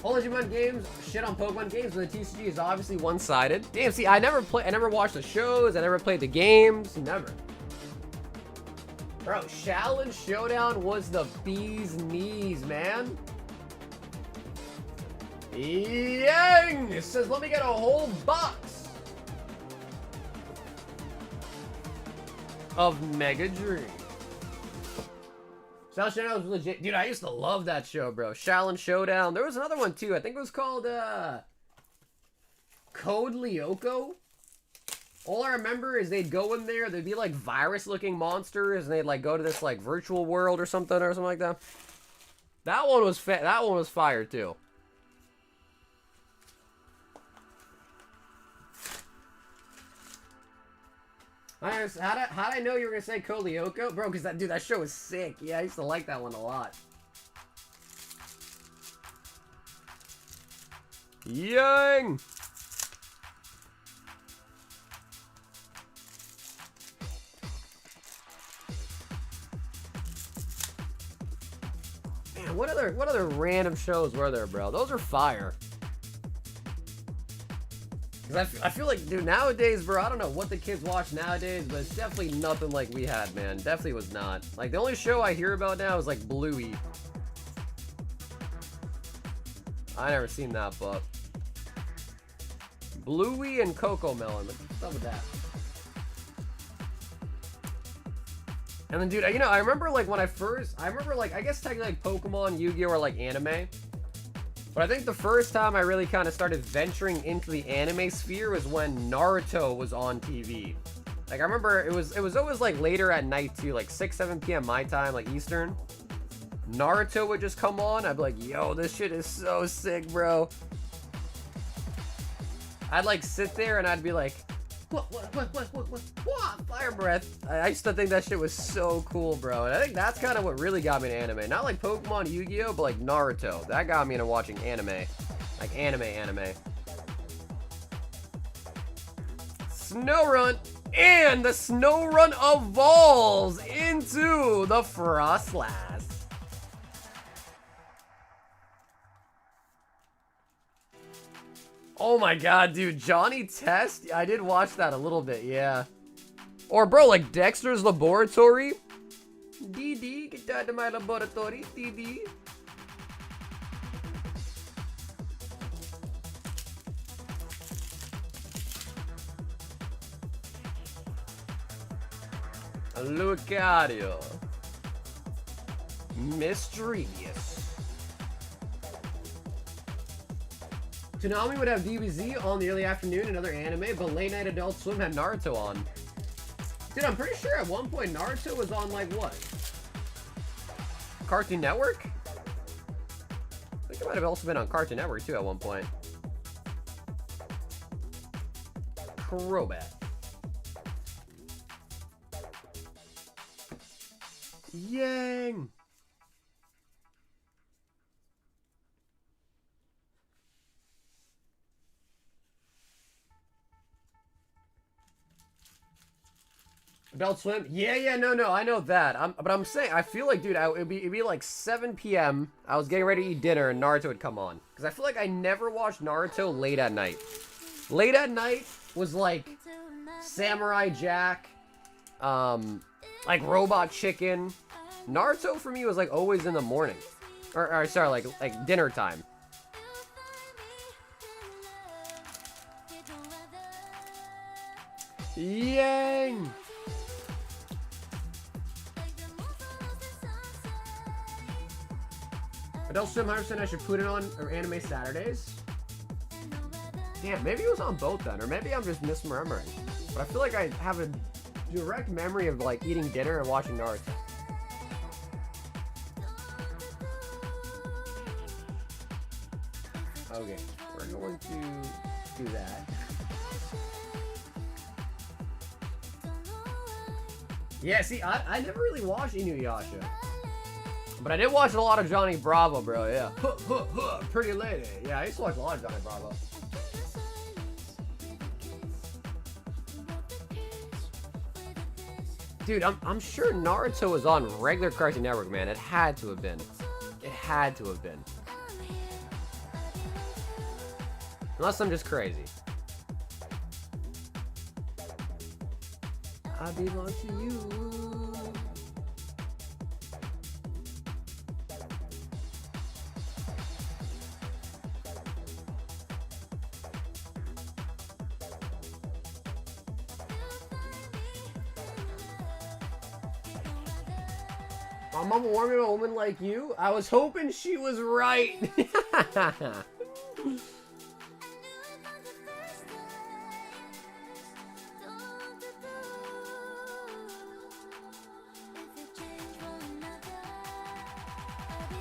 All Digimon games shit on Pokemon games, but the TCG is obviously one-sided. Damn, see, I never watched the shows, I never played the games, never. Bro, Shaolin Showdown was the bee's knees, man. Yang! It says, let me get a whole box of Mega Dream. Shaolin Showdown was legit. Dude, I used to love that show, bro. Shaolin Showdown. There was another one, too. I think it was called, Code Lyoko. All I remember is they'd go in there, they'd be, like, virus-looking monsters, and they'd, like, go to this, like, virtual world or something like that. That one was fire, too. How'd I know you were gonna say Kolyoko? Bro, because that show was sick. Yeah, I used to like that one a lot. Yang! Man, what other random shows were there, bro? Those are fire. Cause I feel like, dude, nowadays, bro, I don't know what the kids watch nowadays, but it's definitely nothing like we had, man. Definitely was not. Like, the only show I hear about now is, like, Bluey. I never seen that, but... Bluey and Coco Melon. What's up with that? And then, dude, you know, I remember, like, I guess technically, like, Pokemon, Yu-Gi-Oh! Are, like, anime. But I think the first time I really kind of started venturing into the anime sphere was when Naruto was on TV. Like, I remember it was always, like, later at night, too. Like, 6, 7 p.m. my time, like, Eastern. Naruto would just come on. I'd be like, yo, this shit is so sick, bro. I'd, like, sit there and I'd be like, what, fire breath. I used to think that shit was so cool, bro. And I think that's kind of what really got me into anime. Not like Pokemon, Yu-Gi-Oh, but like Naruto. That got me into watching anime. Like anime. Snorunt. And the Snorunt evolves into the Frostlass. Oh my god, dude. Johnny Test? I did watch that a little bit, yeah. Or, bro, like Dexter's Laboratory? DD, get out of my laboratory, DD. Lucario. Mischievous. Toonami would have DBZ on the early afternoon and other anime, but late night Adult Swim had Naruto on. Dude, I'm pretty sure at one point Naruto was on, like, what? Cartoon Network? I think it might have also been on Cartoon Network, too, at one point. Crobat. Yang! Adult Swim? Yeah, no, I know that. But I'm saying, I feel like, dude, it'd be like 7 p.m. I was getting ready to eat dinner and Naruto would come on. Because I feel like I never watched Naruto late at night. Late at night was like Samurai Jack, like Robot Chicken. Naruto for me was like always in the morning. Or sorry, like dinner time. Yang! Adult Swim 100% I should put it on Anime Saturdays. Damn, maybe it was on both then, or maybe I'm just misremembering. But I feel like I have a direct memory of like eating dinner and watching Naruto. Okay, we're going to do that. Yeah, see, I never really watched Inuyasha. But I did watch a lot of Johnny Bravo, bro, yeah. Pretty lady. Yeah, I used to watch a lot of Johnny Bravo. Dude, I'm sure Naruto was on regular Cartoon Network, man. It had to have been. It had to have been. Unless I'm just crazy. I belong to you. My mama warned me about a woman like you. I was hoping she was right.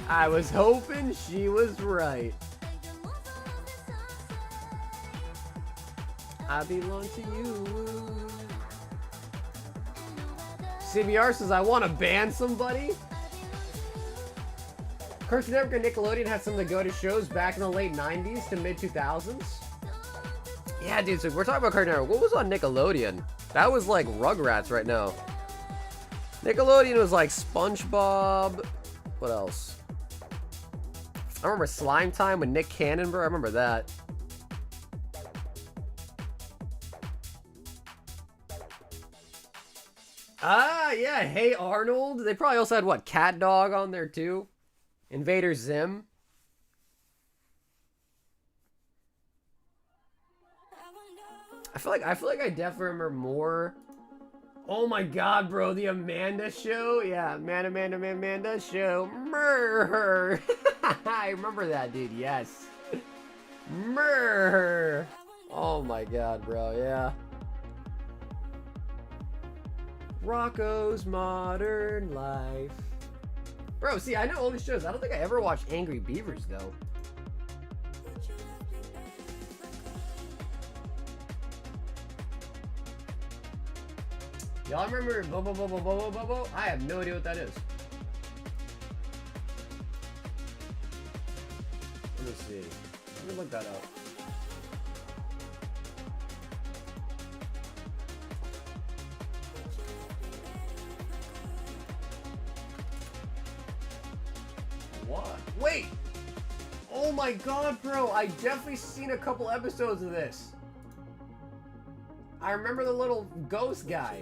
I was hoping she was right. I belong to you. CBR says, I want to ban somebody. Cartoon Network and Nickelodeon had some of the go-to shows back in the late 90s to mid-2000s. Yeah, dude, so we're talking about Cartoon Network. What was on Nickelodeon? That was like Rugrats right now. Nickelodeon was like SpongeBob. What else? I remember Slime Time with Nick Cannon, bro. I remember that. Ah, yeah. Hey Arnold. They probably also had, what, Cat Dog on there too? Invader Zim. I feel like I definitely remember more. Oh my god, bro, the Amanda Show? Yeah, Amanda Show. Murr. I remember that, dude, yes. Murr. Oh my god, bro, yeah. Rocco's Modern Life. Bro, see, I know all these shows. I don't think I ever watched Angry Beavers, though. Y'all remember Bobo Bobo Bobo Bobo? I have no idea what that is. Let me see. Let me look that up. What? Wait! Oh my god, bro! I definitely seen a couple episodes of this. I remember the little ghost guy.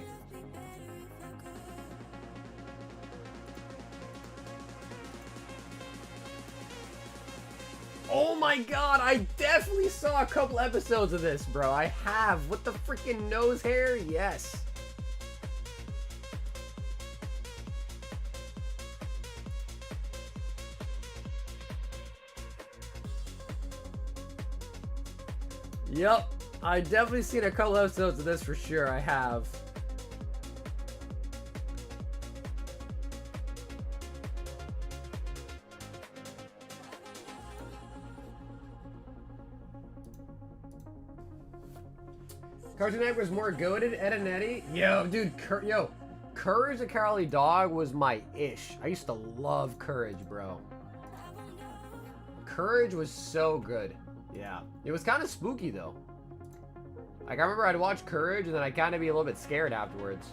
Oh my god, I definitely saw a couple episodes of this, bro. I have. With the freaking nose hair? Yes. Yep, I definitely seen a couple episodes of this for sure. I have. Cartoon Network was more goated. Ed and Eddie. Yo, dude. Courage the Cowardly Dog was my ish. I used to love Courage, bro. Courage was so good. Yeah. It was kind of spooky, though. Like, I remember I'd watch Courage, and then I'd kind of be a little bit scared afterwards.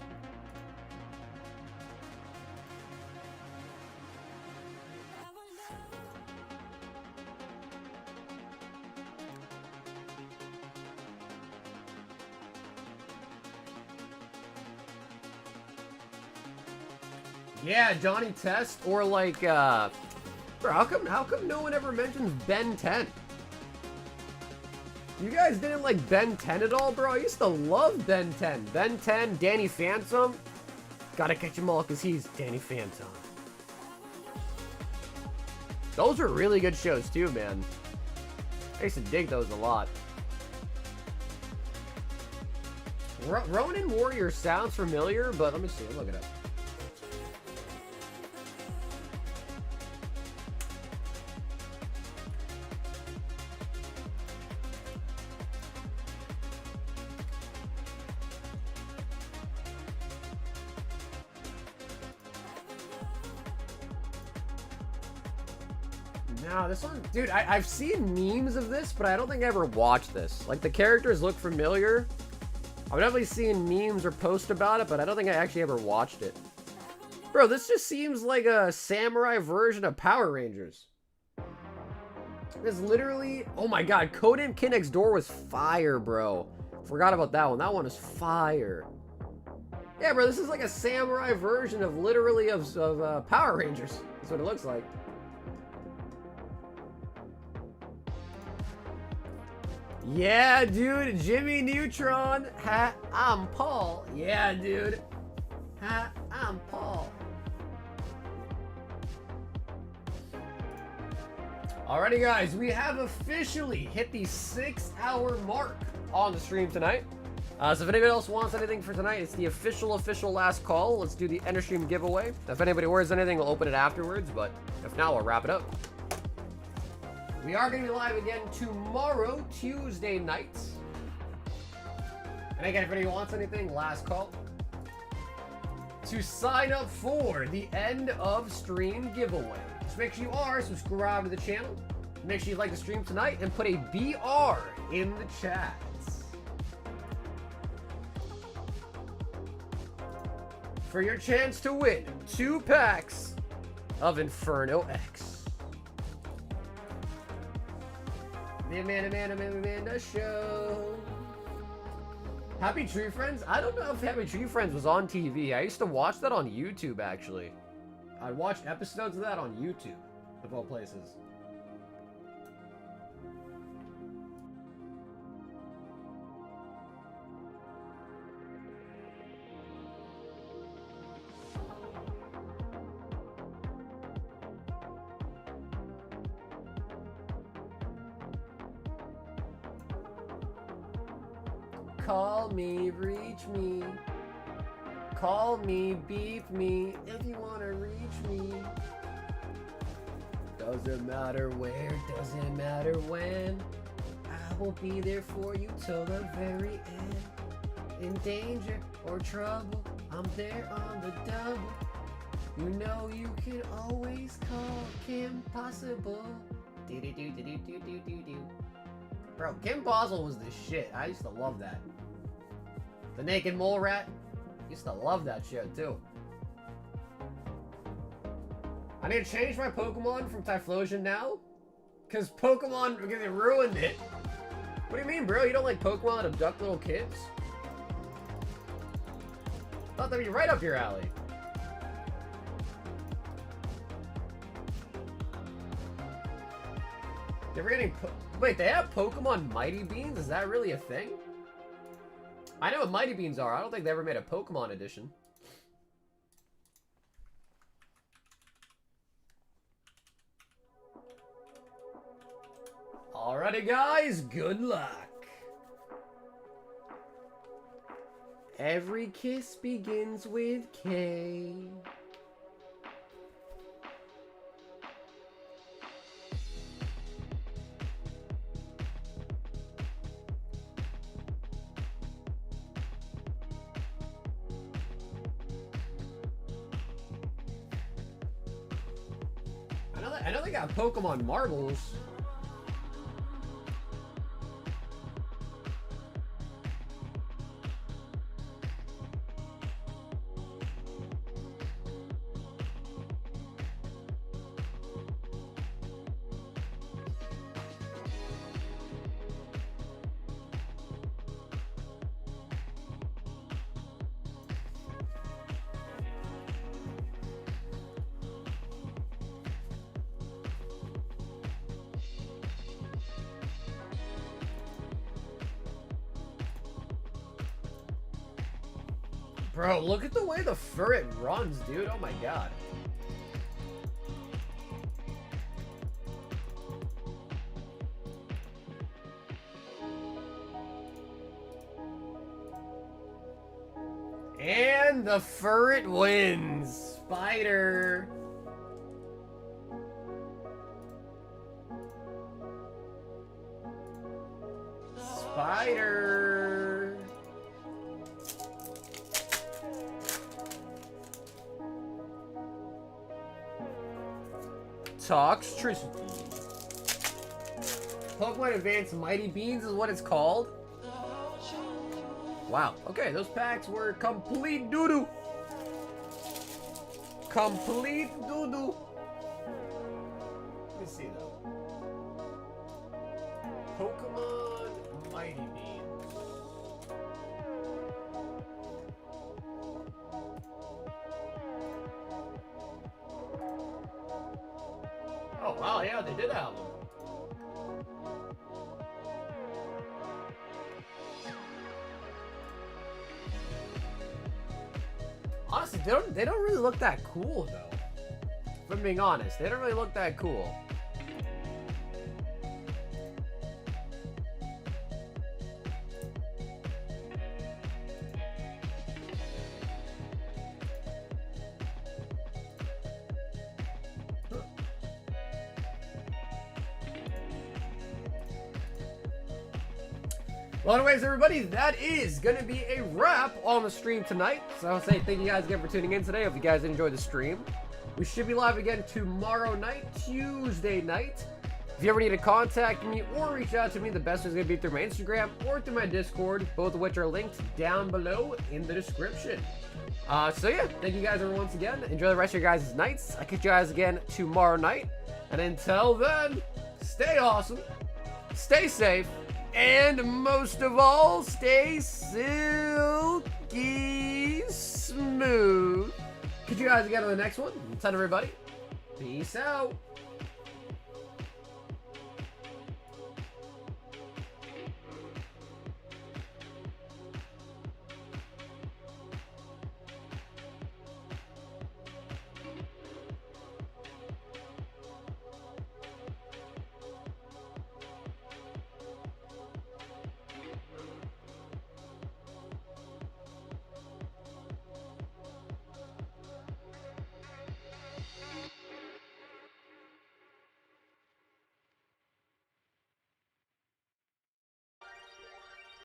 Yeah, Johnny Test, or like, bro, how come no one ever mentions Ben 10? You guys didn't like Ben 10 at all, bro? I used to love Ben 10. Ben 10, Danny Phantom. Gotta catch him all because he's Danny Phantom. Those are really good shows too, man. I used to dig those a lot. Ronin Warrior sounds familiar, but let me see. Look it up. No, this one, dude, I've seen memes of this, but I don't think I ever watched this. Like, the characters look familiar. I've definitely seen memes or posts about it, but I don't think I actually ever watched it. Bro, this just seems like a samurai version of Power Rangers. This literally, oh my god, Codename Kid Next Door was fire, bro. Forgot about that one. That one is fire. Yeah, bro, this is like a samurai version of literally of Power Rangers. That's what it looks like. Yeah, dude, Jimmy Neutron. Ha, I'm Paul. Yeah, dude. Ha, I'm Paul. Alrighty, guys, we have officially hit the 6-hour mark on the stream tonight. So if anybody else wants anything for tonight, it's the official last call. Let's do the end of stream giveaway. If anybody orders anything, we'll open it afterwards, but if not, we'll wrap it up. We are going to be live again tomorrow, Tuesday night. And again, if anybody wants anything, last call. to sign up for the end of stream giveaway. Just make sure you are subscribed to the channel. Make sure you like the stream tonight and put a BR in the chat. For your chance to win 2 packs of Inferno X. The Amanda Show. Happy Tree Friends? I don't know if Happy Tree Friends was on TV. I used to watch that on YouTube, actually. I watched episodes of that on YouTube, of all places. Call me, reach me. Call me, beep me, if you wanna reach me. Doesn't matter where, doesn't matter when. I will be there for you till the very end. In danger or trouble, I'm there on the double. You know you can always call Kim Possible. Do-do-do-do-do-do-do-do. Bro, Kim Possible was the shit. I used to love that. The Naked Mole Rat. Used to love that shit too. I need to change my Pokemon from Typhlosion now? Cause Pokemon they ruined it. What do you mean, bro? You don't like Pokemon that abduct little kids? Thought that'd be right up your alley. They were getting wait, they have Pokemon Mighty Beans? Is that really a thing? I know what Mighty Beans are. I don't think they ever made a Pokemon edition. Alrighty, guys. Good luck. Every kiss begins with K. I know they got Pokemon Marbles. Bro, look at the way the ferret runs, dude. Oh my god. And the ferret wins. Spider. Spider. Toxtricity. Pokemon Advance Mighty Beans is what it's called. Wow. Okay, those packs were complete doo-doo. Complete doo-doo. Let me see though. Pokemon Mighty Beans. Oh wow, yeah, they did have them. Honestly, they don't really look that cool though. If I'm being honest, they don't really look that cool. Well, anyways, everybody, that is going to be a wrap on the stream tonight. So I'll say thank you guys again for tuning in today. Hope you guys enjoyed the stream. We should be live again tomorrow night, Tuesday night. If you ever need to contact me or reach out to me, the best is going to be through my Instagram or through my Discord, both of which are linked down below in the description. So yeah, thank you guys once again. Enjoy the rest of your guys' nights. I'll catch you guys again tomorrow night. And until then, stay awesome, stay safe, and most of all, stay silky smooth. Catch you guys again on the next one. Until then, everybody, peace out.